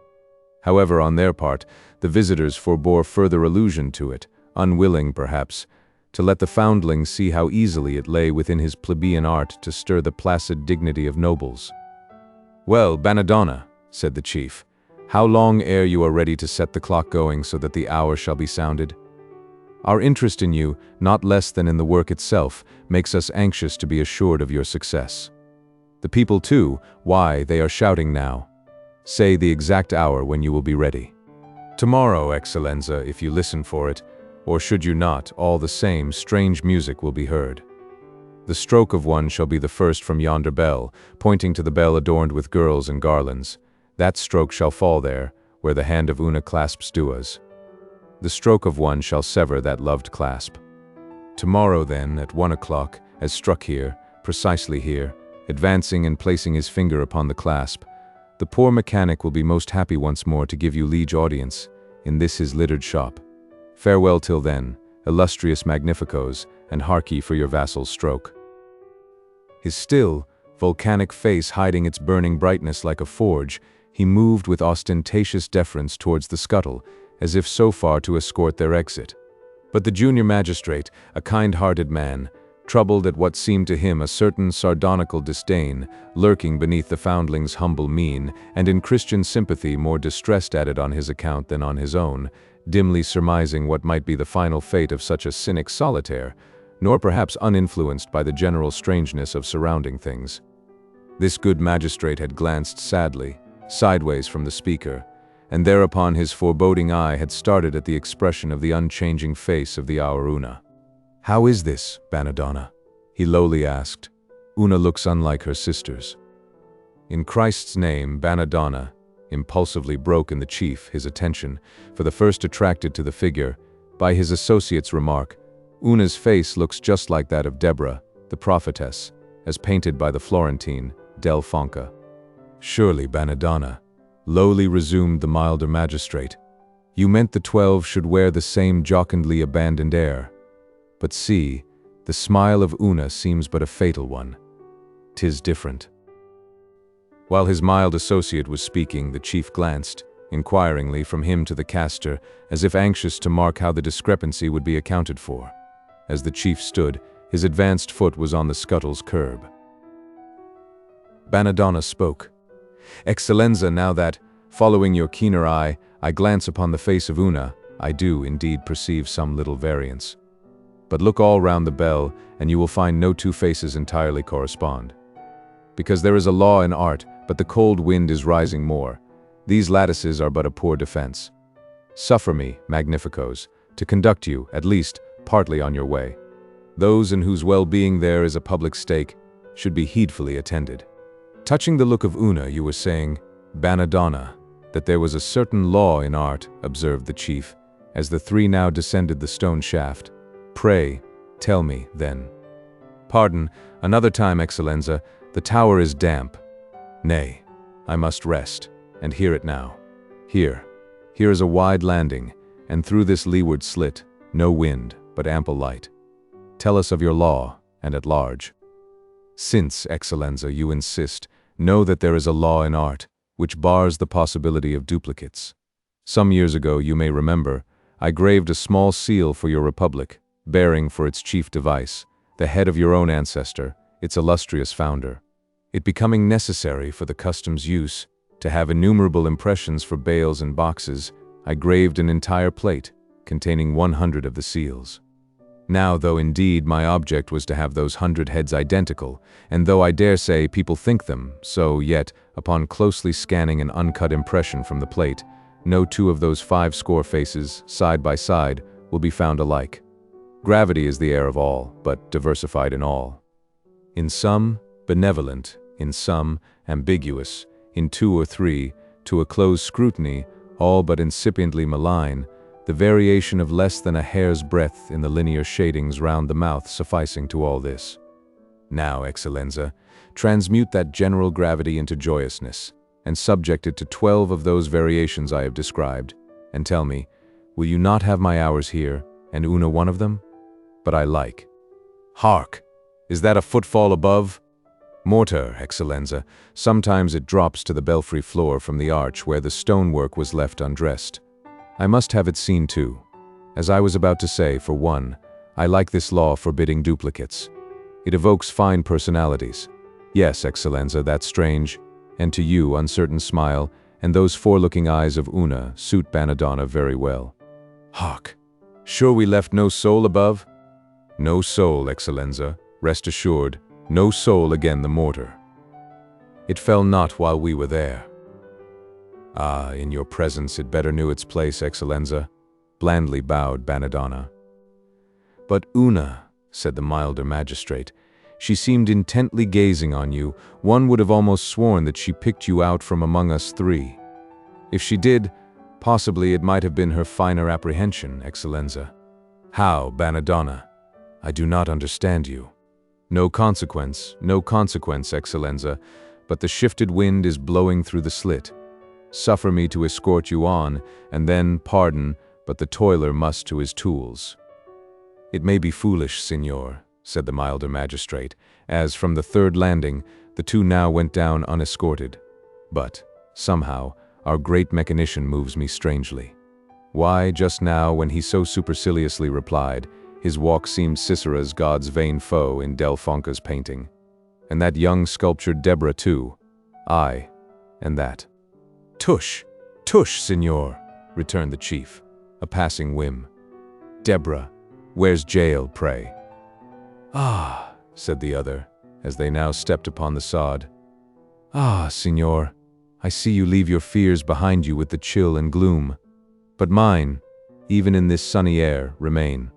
However, on their part, the visitors forbore further allusion to it, unwilling, perhaps, to let the foundling see how easily it lay within his plebeian art to stir the placid dignity of nobles. "Well, Banadonna," said the chief, "how long ere you are ready to set the clock going so that the hour shall be sounded? Our interest in you, not less than in the work itself, makes us anxious to be assured of your success. The people too, why, they are shouting now. Say the exact hour when you will be ready." "Tomorrow, Excellenza, if you listen for it, or should you not, all the same, strange music will be heard. The stroke of one shall be the first from yonder bell, pointing to the bell adorned with girls and garlands. That stroke shall fall there, where the hand of Una clasps Dua's. The stroke of one shall sever that loved clasp. Tomorrow then, at 1 o'clock, as struck here, precisely here, advancing and placing his finger upon the clasp, the poor mechanic will be most happy once more to give you liege audience, in this his littered shop. Farewell till then, illustrious magnificos, and hark ye for your vassal's stroke." His still, volcanic face hiding its burning brightness like a forge, he moved with ostentatious deference towards the scuttle, as if so far to escort their exit. But the junior magistrate, a kind-hearted man, troubled at what seemed to him a certain sardonical disdain, lurking beneath the foundling's humble mien, and in Christian sympathy more distressed at it on his account than on his own, dimly surmising what might be the final fate of such a cynic solitaire, nor perhaps uninfluenced by the general strangeness of surrounding things. This good magistrate had glanced sadly, sideways from the speaker, and thereupon his foreboding eye had started at the expression of the unchanging face of the our Una. "How is this, Banadonna?" he lowly asked. "Una looks unlike her sisters." "In Christ's name, Banadonna," impulsively broke in the chief his attention, for the first attracted to the figure, by his associate's remark, "Una's face looks just like that of Deborah, the prophetess, as painted by the Florentine, Del Fonca." "Surely, Banadonna," lowly resumed the milder magistrate, "you meant the 12 should wear the same jocundly abandoned air. But see, the smile of Una seems but a fatal one. 'Tis different." While his mild associate was speaking, the chief glanced, inquiringly, from him to the caster, as if anxious to mark how the discrepancy would be accounted for. As the chief stood, his advanced foot was on the scuttle's curb. Banadonna spoke. "Excellenza, now that, following your keener eye, I glance upon the face of Una, I do indeed perceive some little variance. But look all round the bell, and you will find no two faces entirely correspond. Because there is a law in art, but the cold wind is rising more. These lattices are but a poor defense. Suffer me, magnificos, to conduct you, at least, partly on your way. Those in whose well-being there is a public stake should be heedfully attended. Touching the look of Una, you were saying, Banadonna, that there was a certain law in art," observed the chief, as the three now descended the stone shaft. "Pray, tell me, then." "Pardon, another time, Excellenza, the tower is damp." "Nay, I must rest, and hear it now. Here is a wide landing, and through this leeward slit, no wind, but ample light. Tell us of your law, and at large. Since, Excellenza, you insist, know that there is a law in art, which bars the possibility of duplicates. Some years ago, you may remember, I graved a small seal for your republic, bearing for its chief device, the head of your own ancestor, its illustrious founder. It becoming necessary for the custom's use, to have innumerable impressions for bales and boxes, I graved an entire plate, containing 100 of the seals. Now, though indeed my object was to have those 100 heads identical, and though I dare say people think them, so yet, upon closely scanning an uncut impression from the plate, no two of those 50 faces, side by side, will be found alike. Gravity is the air of all, but diversified in all. In some, benevolent, in some, ambiguous, in 2 or 3, to a close scrutiny, all but incipiently malign, the variation of less than a hair's breadth in the linear shadings round the mouth sufficing to all this. Now, Excellenza, transmute that general gravity into joyousness, and subject it to 12 of those variations I have described, and tell me, will you not have my hours here, and Una one of them? But I like. Hark! Is that a footfall above? Mortar, Excellenza. Sometimes it drops to the belfry floor from the arch where the stonework was left undressed. I must have it seen too. As I was about to say, for one, I like this law forbidding duplicates. It evokes fine personalities. Yes, Excellenza, that's strange. And to you, uncertain smile, and those forelooking eyes of Una suit Banadonna very well. Hark! Sure we left no soul above? No soul, Excellenza. Rest assured, no soul again the mortar. It fell not while we were there. Ah, in your presence it better knew its place, Excellenza, blandly bowed Banadonna. But Una, said the milder magistrate, she seemed intently gazing on you. One would have almost sworn that she picked you out from among us 3. If she did, possibly it might have been her finer apprehension, Excellenza. How, Banadonna? I do not understand you. No consequence, Excellenza, but the shifted wind is blowing through the slit. Suffer me to escort you on, and then, pardon, but the toiler must to his tools. It may be foolish, Signor, said the milder magistrate, as from the 3rd landing, the 2 now went down unescorted. But, somehow, our great mechanician moves me strangely. Why, just now, when he so superciliously replied, his walk seemed Sisera's God's vain foe in Del Fonca's painting. And that young sculptured Deborah too. Aye, and that. Tush, Signor, returned the chief, a passing whim. Deborah, where's jail, pray? Ah, said the other, as they now stepped upon the sod. Ah, Signor, I see you leave your fears behind you with the chill and gloom. But mine, even in this sunny air, remain.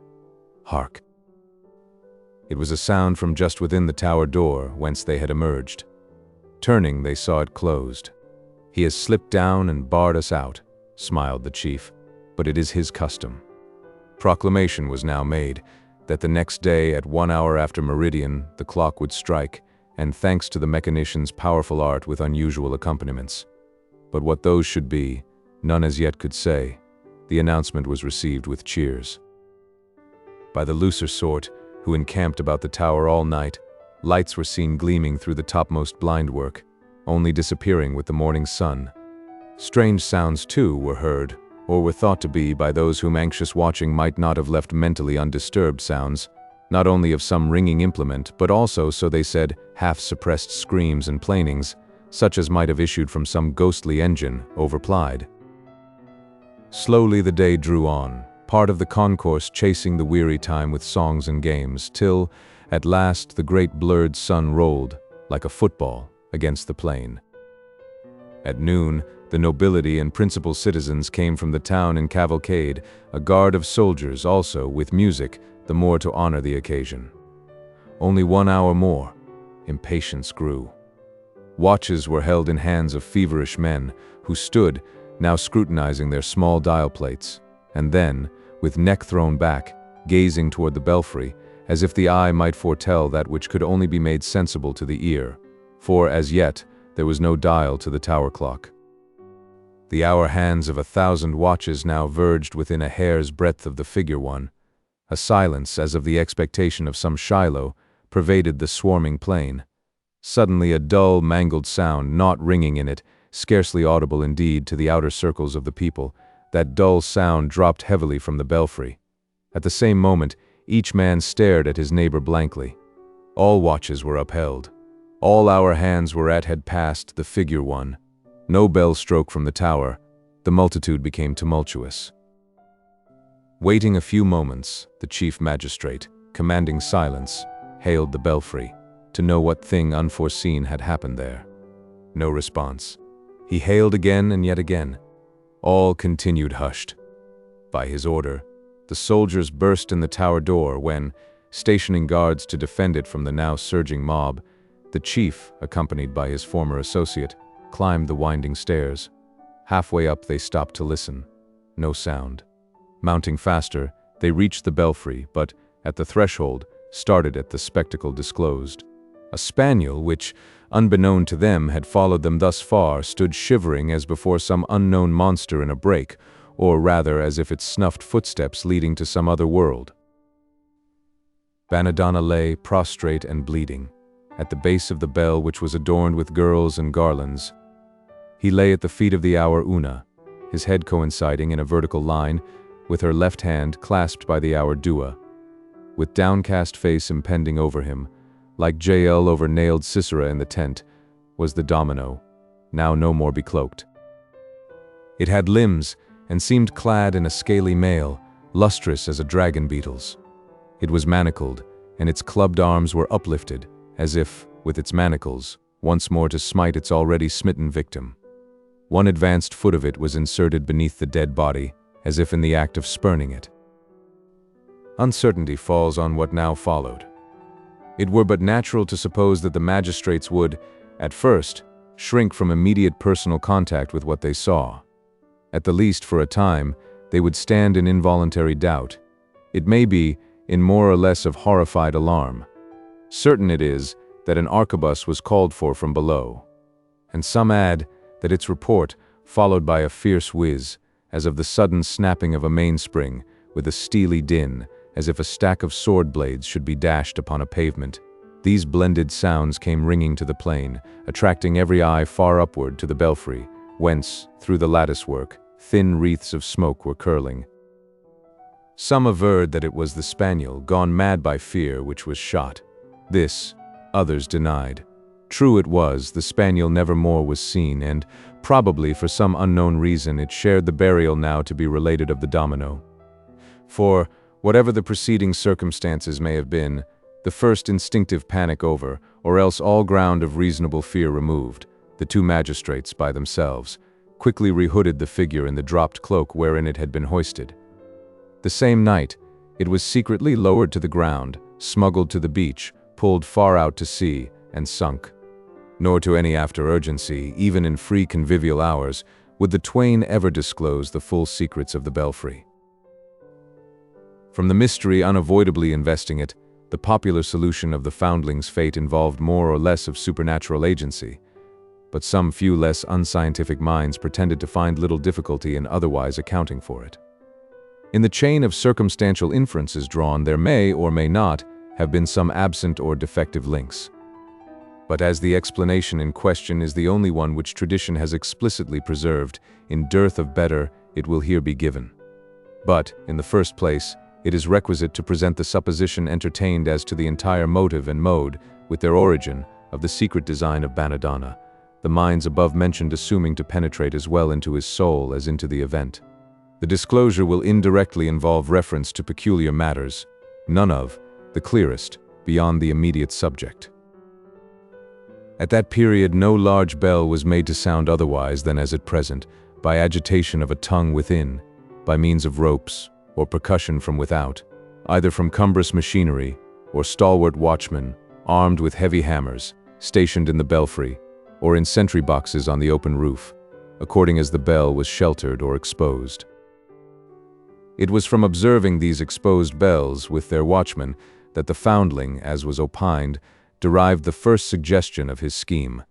Hark! It was a sound from just within the tower door whence they had emerged. Turning, they saw it closed. He has slipped down and barred us out, smiled the chief, but it is his custom. Proclamation was now made that the next day at 1 hour after meridian the clock would strike, and thanks to the mechanician's powerful art with unusual accompaniments. But what those should be, none as yet could say. The announcement was received with cheers. By the looser sort, who encamped about the tower all night, lights were seen gleaming through the topmost blindwork, only disappearing with the morning sun. Strange sounds, too, were heard, or were thought to be by those whom anxious watching might not have left mentally undisturbed sounds, not only of some ringing implement, but also, so they said, half-suppressed screams and plainings, such as might have issued from some ghostly engine, overplied. Slowly the day drew on, part of the concourse chasing the weary time with songs and games, till, at last, the great blurred sun rolled, like a football, against the plain. At noon, the nobility and principal citizens came from the town in cavalcade, a guard of soldiers also, with music, the more to honor the occasion. Only 1 hour more. Impatience grew. Watches were held in hands of feverish men, who stood, now scrutinizing their small dial plates, and then, with neck thrown back, gazing toward the belfry, as if the eye might foretell that which could only be made sensible to the ear, for, as yet, there was no dial to the tower clock. The hour hands of 1,000 watches now verged within a hair's breadth of the figure one. A silence, as of the expectation of some Shiloh, pervaded the swarming plain. Suddenly a dull, mangled sound, naught ringing in it, scarcely audible indeed to the outer circles of the people, that dull sound dropped heavily from the belfry. At the same moment, each man stared at his neighbor blankly. All watches were upheld. All hour hands were at had passed the figure one. No bell stroke from the tower. The multitude became tumultuous. Waiting a few moments, the chief magistrate, commanding silence, hailed the belfry, to know what thing unforeseen had happened there. No response. He hailed again and yet again. All continued hushed. By his order, the soldiers burst in the tower door when, stationing guards to defend it from the now surging mob, the chief, accompanied by his former associate, climbed the winding stairs. Halfway up they stopped to listen. No sound. Mounting faster, they reached the belfry, but, at the threshold, started at the spectacle disclosed. A spaniel which, unbeknown to them, had followed them thus far, stood shivering as before some unknown monster in a break, or rather as if it snuffed footsteps leading to some other world. Benito lay, prostrate and bleeding, at the base of the bell which was adorned with girls and garlands. He lay at the feet of the hour Una, his head coinciding in a vertical line, with her left hand clasped by the hour Dua. With downcast face impending over him, like Jael over nailed Sisera in the tent, was the domino, now no more becloaked. It had limbs, and seemed clad in a scaly mail, lustrous as a dragon beetle's. It was manacled, and its clubbed arms were uplifted, as if, with its manacles, once more to smite its already smitten victim. One advanced foot of it was inserted beneath the dead body, as if in the act of spurning it. Uncertainty falls on what now followed. It were but natural to suppose that the magistrates would, at first, shrink from immediate personal contact with what they saw. At the least, for a time, they would stand in involuntary doubt. It may be, in more or less of horrified alarm. Certain it is that an arquebus was called for from below. And some add that its report, followed by a fierce whiz, as of the sudden snapping of a mainspring, with a steely din, as if a stack of sword blades should be dashed upon a pavement. These blended sounds came ringing to the plain, attracting every eye far upward to the belfry, whence, through the latticework, thin wreaths of smoke were curling. Some averred that it was the spaniel, gone mad by fear, which was shot. This, others denied. True it was, the spaniel never more was seen, and, probably for some unknown reason, it shared the burial now to be related of the domino. For, whatever the preceding circumstances may have been, the first instinctive panic over, or else all ground of reasonable fear removed, the two magistrates, by themselves, quickly rehooded the figure in the dropped cloak wherein it had been hoisted. The same night, it was secretly lowered to the ground, smuggled to the beach, pulled far out to sea, and sunk. Nor to any after urgency, even in free convivial hours, would the twain ever disclose the full secrets of the belfry. From the mystery unavoidably investing it, the popular solution of the foundling's fate involved more or less of supernatural agency, but some few less unscientific minds pretended to find little difficulty in otherwise accounting for it. In the chain of circumstantial inferences drawn, there may or may not have been some absent or defective links. But as the explanation in question is the only one which tradition has explicitly preserved, in dearth of better, it will here be given. But, in the first place, it is requisite to present the supposition entertained as to the entire motive and mode, with their origin, of the secret design of Benito, the minds above mentioned assuming to penetrate as well into his soul as into the event. The disclosure will indirectly involve reference to peculiar matters, none of, the clearest, beyond the immediate subject. At that period no large bell was made to sound otherwise than as at present, by agitation of a tongue within, by means of ropes, or percussion from without, either from cumbrous machinery, or stalwart watchmen, armed with heavy hammers, stationed in the belfry, or in sentry boxes on the open roof, according as the bell was sheltered or exposed. It was from observing these exposed bells, with their watchmen, that the foundling, as was opined, derived the first suggestion of his scheme.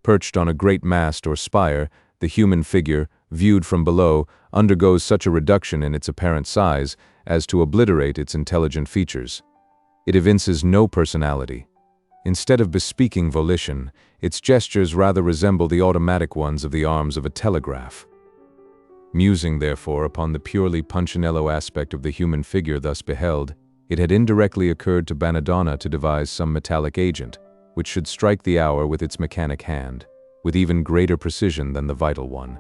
Perched on a great mast or spire, the human figure, viewed from below, undergoes such a reduction in its apparent size as to obliterate its intelligent features. It evinces no personality. Instead of bespeaking volition, its gestures rather resemble the automatic ones of the arms of a telegraph. Musing, therefore, upon the purely Punchinello aspect of the human figure thus beheld, it had indirectly occurred to Benedona to devise some metallic agent, which should strike the hour with its mechanic hand, with even greater precision than the vital one.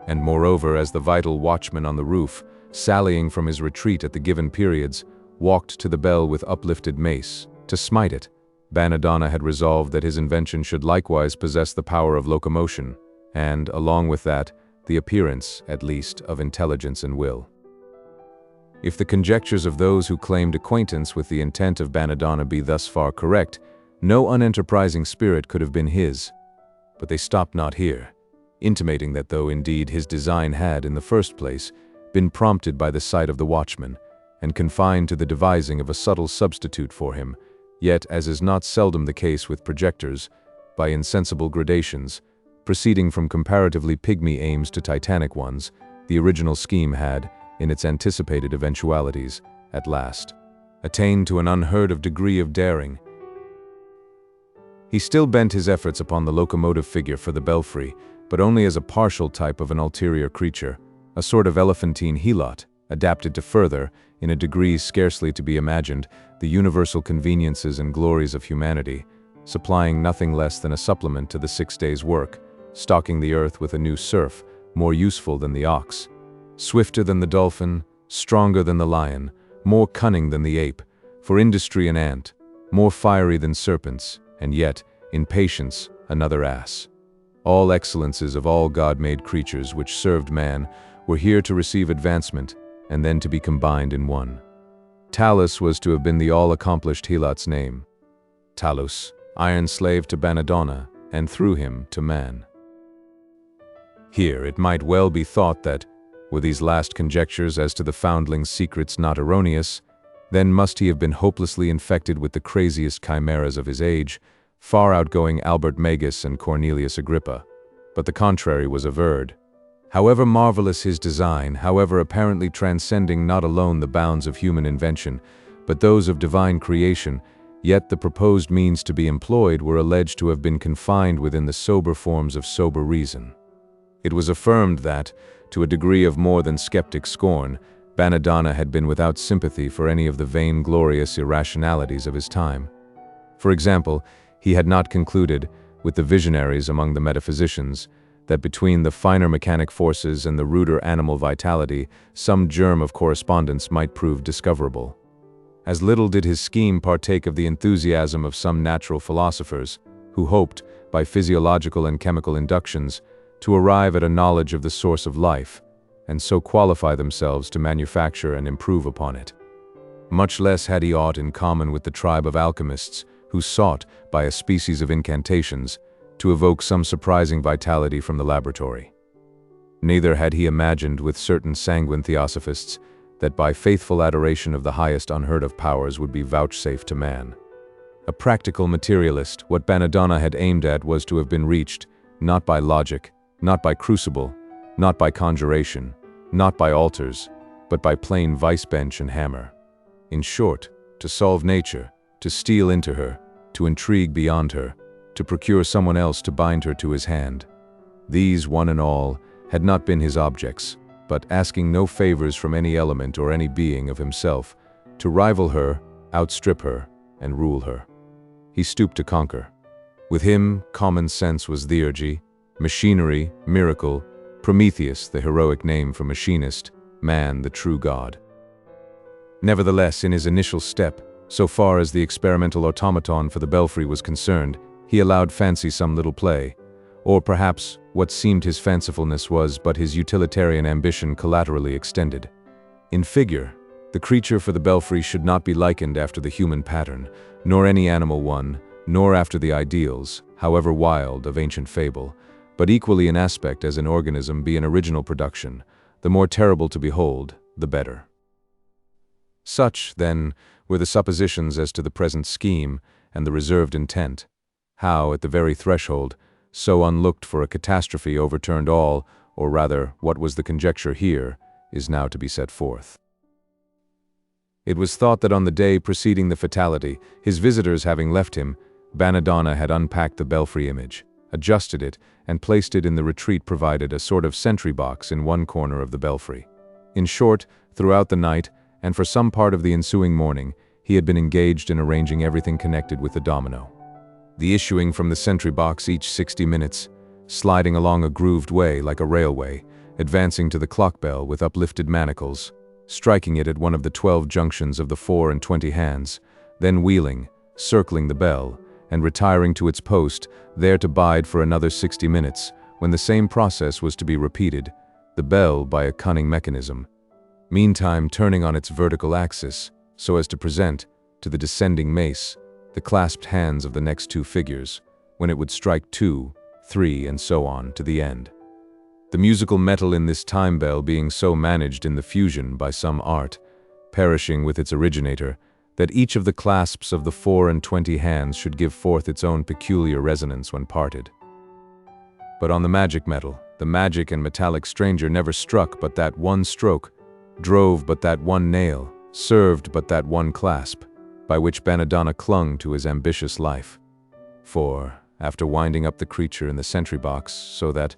And moreover, as the vital watchman on the roof, sallying from his retreat at the given periods, walked to the bell with uplifted mace, to smite it, Benedona had resolved that his invention should likewise possess the power of locomotion, and, along with that, the appearance, at least, of intelligence and will. If the conjectures of those who claimed acquaintance with the intent of Benedona be thus far correct, no unenterprising spirit could have been his. But they stopped not here, intimating that though indeed his design had, in the first place, been prompted by the sight of the watchman, and confined to the devising of a subtle substitute for him, yet, as is not seldom the case with projectors, by insensible gradations, proceeding from comparatively pygmy aims to titanic ones, the original scheme had, in its anticipated eventualities, at last, attained to an unheard-of degree of daring. He still bent his efforts upon the locomotive figure for the belfry, but only as a partial type of an ulterior creature, a sort of elephantine helot, adapted to further, in a degree scarcely to be imagined, the universal conveniences and glories of humanity, supplying nothing less than a supplement to the 6 days' work, stocking the earth with a new serf, more useful than the ox, swifter than the dolphin, stronger than the lion, more cunning than the ape, for industry an ant, more fiery than serpents, and yet, in patience, another ass. All excellences of all God-made creatures which served man were here to receive advancement, and then to be combined in one. Talus was to have been the all-accomplished helot's name. Talus, iron slave to Benedona, and through him to man. Here it might well be thought that, were these last conjectures as to the foundling's secrets not erroneous, then must he have been hopelessly infected with the craziest chimeras of his age, far outgoing Albert Magus and Cornelius Agrippa. But the contrary was averred. However marvelous his design, however apparently transcending not alone the bounds of human invention, but those of divine creation, yet the proposed means to be employed were alleged to have been confined within the sober forms of sober reason. It was affirmed that, to a degree of more than skeptic scorn, Benedona had been without sympathy for any of the vain-glorious irrationalities of his time. For example, he had not concluded, with the visionaries among the metaphysicians, that between the finer mechanic forces and the ruder animal vitality, some germ of correspondence might prove discoverable. As little did his scheme partake of the enthusiasm of some natural philosophers, who hoped, by physiological and chemical inductions, to arrive at a knowledge of the source of life, and so qualify themselves to manufacture and improve upon it. Much less had he aught in common with the tribe of alchemists, who sought, by a species of incantations, to evoke some surprising vitality from the laboratory. Neither had he imagined with certain sanguine theosophists that by faithful adoration of the highest unheard-of powers would be vouchsafed to man. A practical materialist, what Benedona had aimed at was to have been reached, not by logic, not by crucible, not by conjuration, not by altars, but by plain vice-bench and hammer. In short, to solve nature, to steal into her, to intrigue beyond her, to procure someone else to bind her to his hand. These, one and all, had not been his objects, but asking no favors from any element or any being of himself, to rival her, outstrip her, and rule her. He stooped to conquer. With him, common sense was theurgy, machinery, miracle, Prometheus, the heroic name for machinist, man, the true god. Nevertheless, in his initial step, so far as the experimental automaton for the belfry was concerned, he allowed fancy some little play, or perhaps what seemed his fancifulness was but his utilitarian ambition collaterally extended. In figure, the creature for the belfry should not be likened after the human pattern, nor any animal one, nor after the ideals, however wild, of ancient fable, but equally in aspect as an organism be an original production, the more terrible to behold, the better. Such, then, were the suppositions as to the present scheme and the reserved intent. How, at the very threshold, so unlooked for a catastrophe overturned all, or rather, what was the conjecture here, is now to be set forth. It was thought that on the day preceding the fatality, his visitors having left him, Benedona had unpacked the belfry image, adjusted it, and placed it in the retreat provided a sort of sentry box in one corner of the belfry. In short, throughout the night, and for some part of the ensuing morning, he had been engaged in arranging everything connected with the domino. The issuing from the sentry box each 60 minutes, sliding along a grooved way like a railway, advancing to the clock bell with uplifted manacles, striking it at one of the 12 junctions of the 4 and 20 hands, then wheeling, circling the bell, and retiring to its post, there to bide for another 60 minutes, when the same process was to be repeated, the bell by a cunning mechanism, meantime turning on its vertical axis, so as to present, to the descending mace, the clasped hands of the next 2 figures, when it would strike 2, 3, and so on, to the end. The musical metal in this time bell being so managed in the fusion by some art, perishing with its originator, that each of the clasps of the 4 and 20 hands should give forth its own peculiar resonance when parted. But on the magic metal, the magic and metallic stranger never struck but that one stroke, drove but that one nail, served but that one clasp, by which Benedona clung to his ambitious life. For, after winding up the creature in the sentry box so that,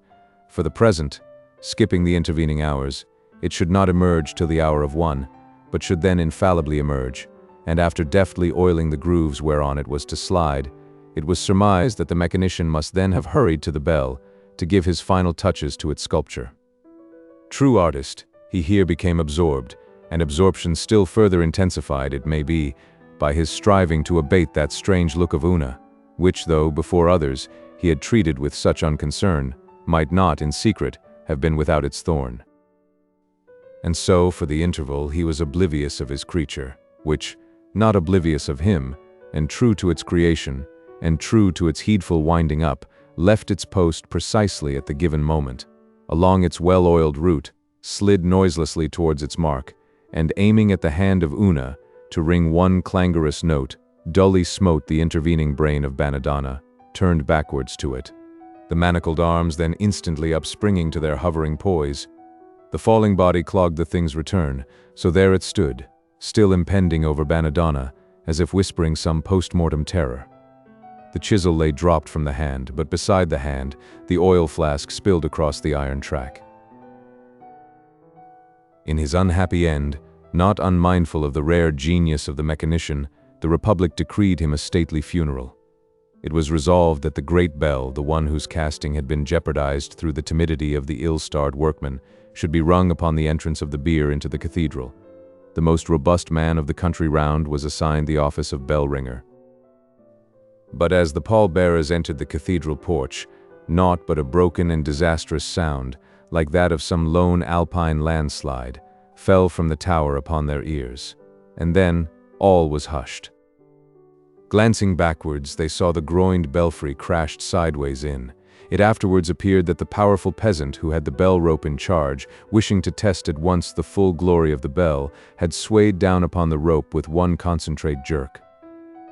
for the present, skipping the intervening hours, it should not emerge till the hour of 1, but should then infallibly emerge, and after deftly oiling the grooves whereon it was to slide, it was surmised that the mechanician must then have hurried to the bell to give his final touches to its sculpture. True artist, he here became absorbed, and absorption still further intensified, it may be, by his striving to abate that strange look of Una, which though, before others, he had treated with such unconcern, might not, in secret, have been without its thorn. And so, for the interval, he was oblivious of his creature, which, not oblivious of him, and true to its creation, and true to its heedful winding up, left its post precisely at the given moment, along its well-oiled route, slid noiselessly towards its mark, and aiming at the hand of Una, to ring one clangorous note, dully smote the intervening brain of Benedona, turned backwards to it. The manacled arms then instantly upspringing to their hovering poise. The falling body clogged the thing's return, so there it stood, still impending over Benedona, as if whispering some post-mortem terror. The chisel lay dropped from the hand, but beside the hand, the oil flask spilled across the iron track. In his unhappy end, not unmindful of the rare genius of the mechanician, the Republic decreed him a stately funeral. It was resolved that the great bell, the one whose casting had been jeopardized through the timidity of the ill-starred workman, should be rung upon the entrance of the bier into the cathedral. The most robust man of the country round was assigned the office of bell-ringer. But as the pall-bearers entered the cathedral porch, naught but a broken and disastrous sound, like that of some lone alpine landslide, fell from the tower upon their ears, and then all was hushed. Glancing backwards, they saw the groined belfry crashed sideways in. It afterwards appeared that the powerful peasant who had the bell rope in charge, wishing to test at once the full glory of the bell, had swayed down upon the rope with one concentrate jerk.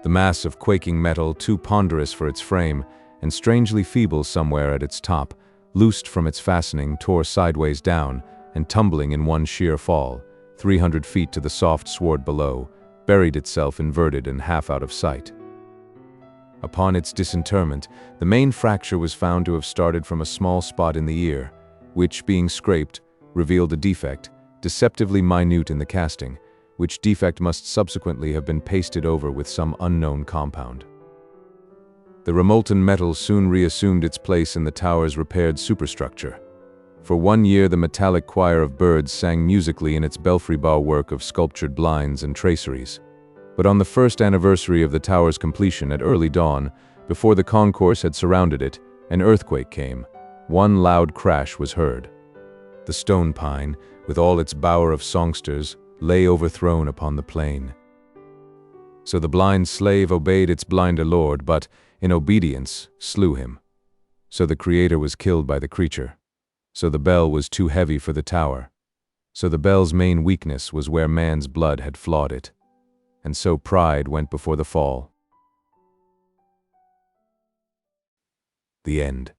The mass of quaking metal, too ponderous for its frame, and strangely feeble somewhere at its top, loosed from its fastening, tore sideways down, and tumbling in one sheer fall, 300 feet to the soft sward below, buried itself inverted and half out of sight. Upon its disinterment, the main fracture was found to have started from a small spot in the ear, which, being scraped, revealed a defect, deceptively minute in the casting, which defect must subsequently have been pasted over with some unknown compound. The remolten metal soon reassumed its place in the tower's repaired superstructure. For 1 year the metallic choir of birds sang musically in its belfry bow work of sculptured blinds and traceries. But on the first anniversary of the tower's completion at early dawn, before the concourse had surrounded it, an earthquake came. One loud crash was heard. The stone pine, with all its bower of songsters, lay overthrown upon the plain. So the blind slave obeyed its blinder lord, but, in obedience, slew him. So the Creator was killed by the creature. So the bell was too heavy for the tower. So the bell's main weakness was where man's blood had flawed it. And so pride went before the fall. The end.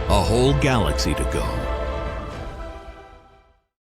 A whole galaxy to go.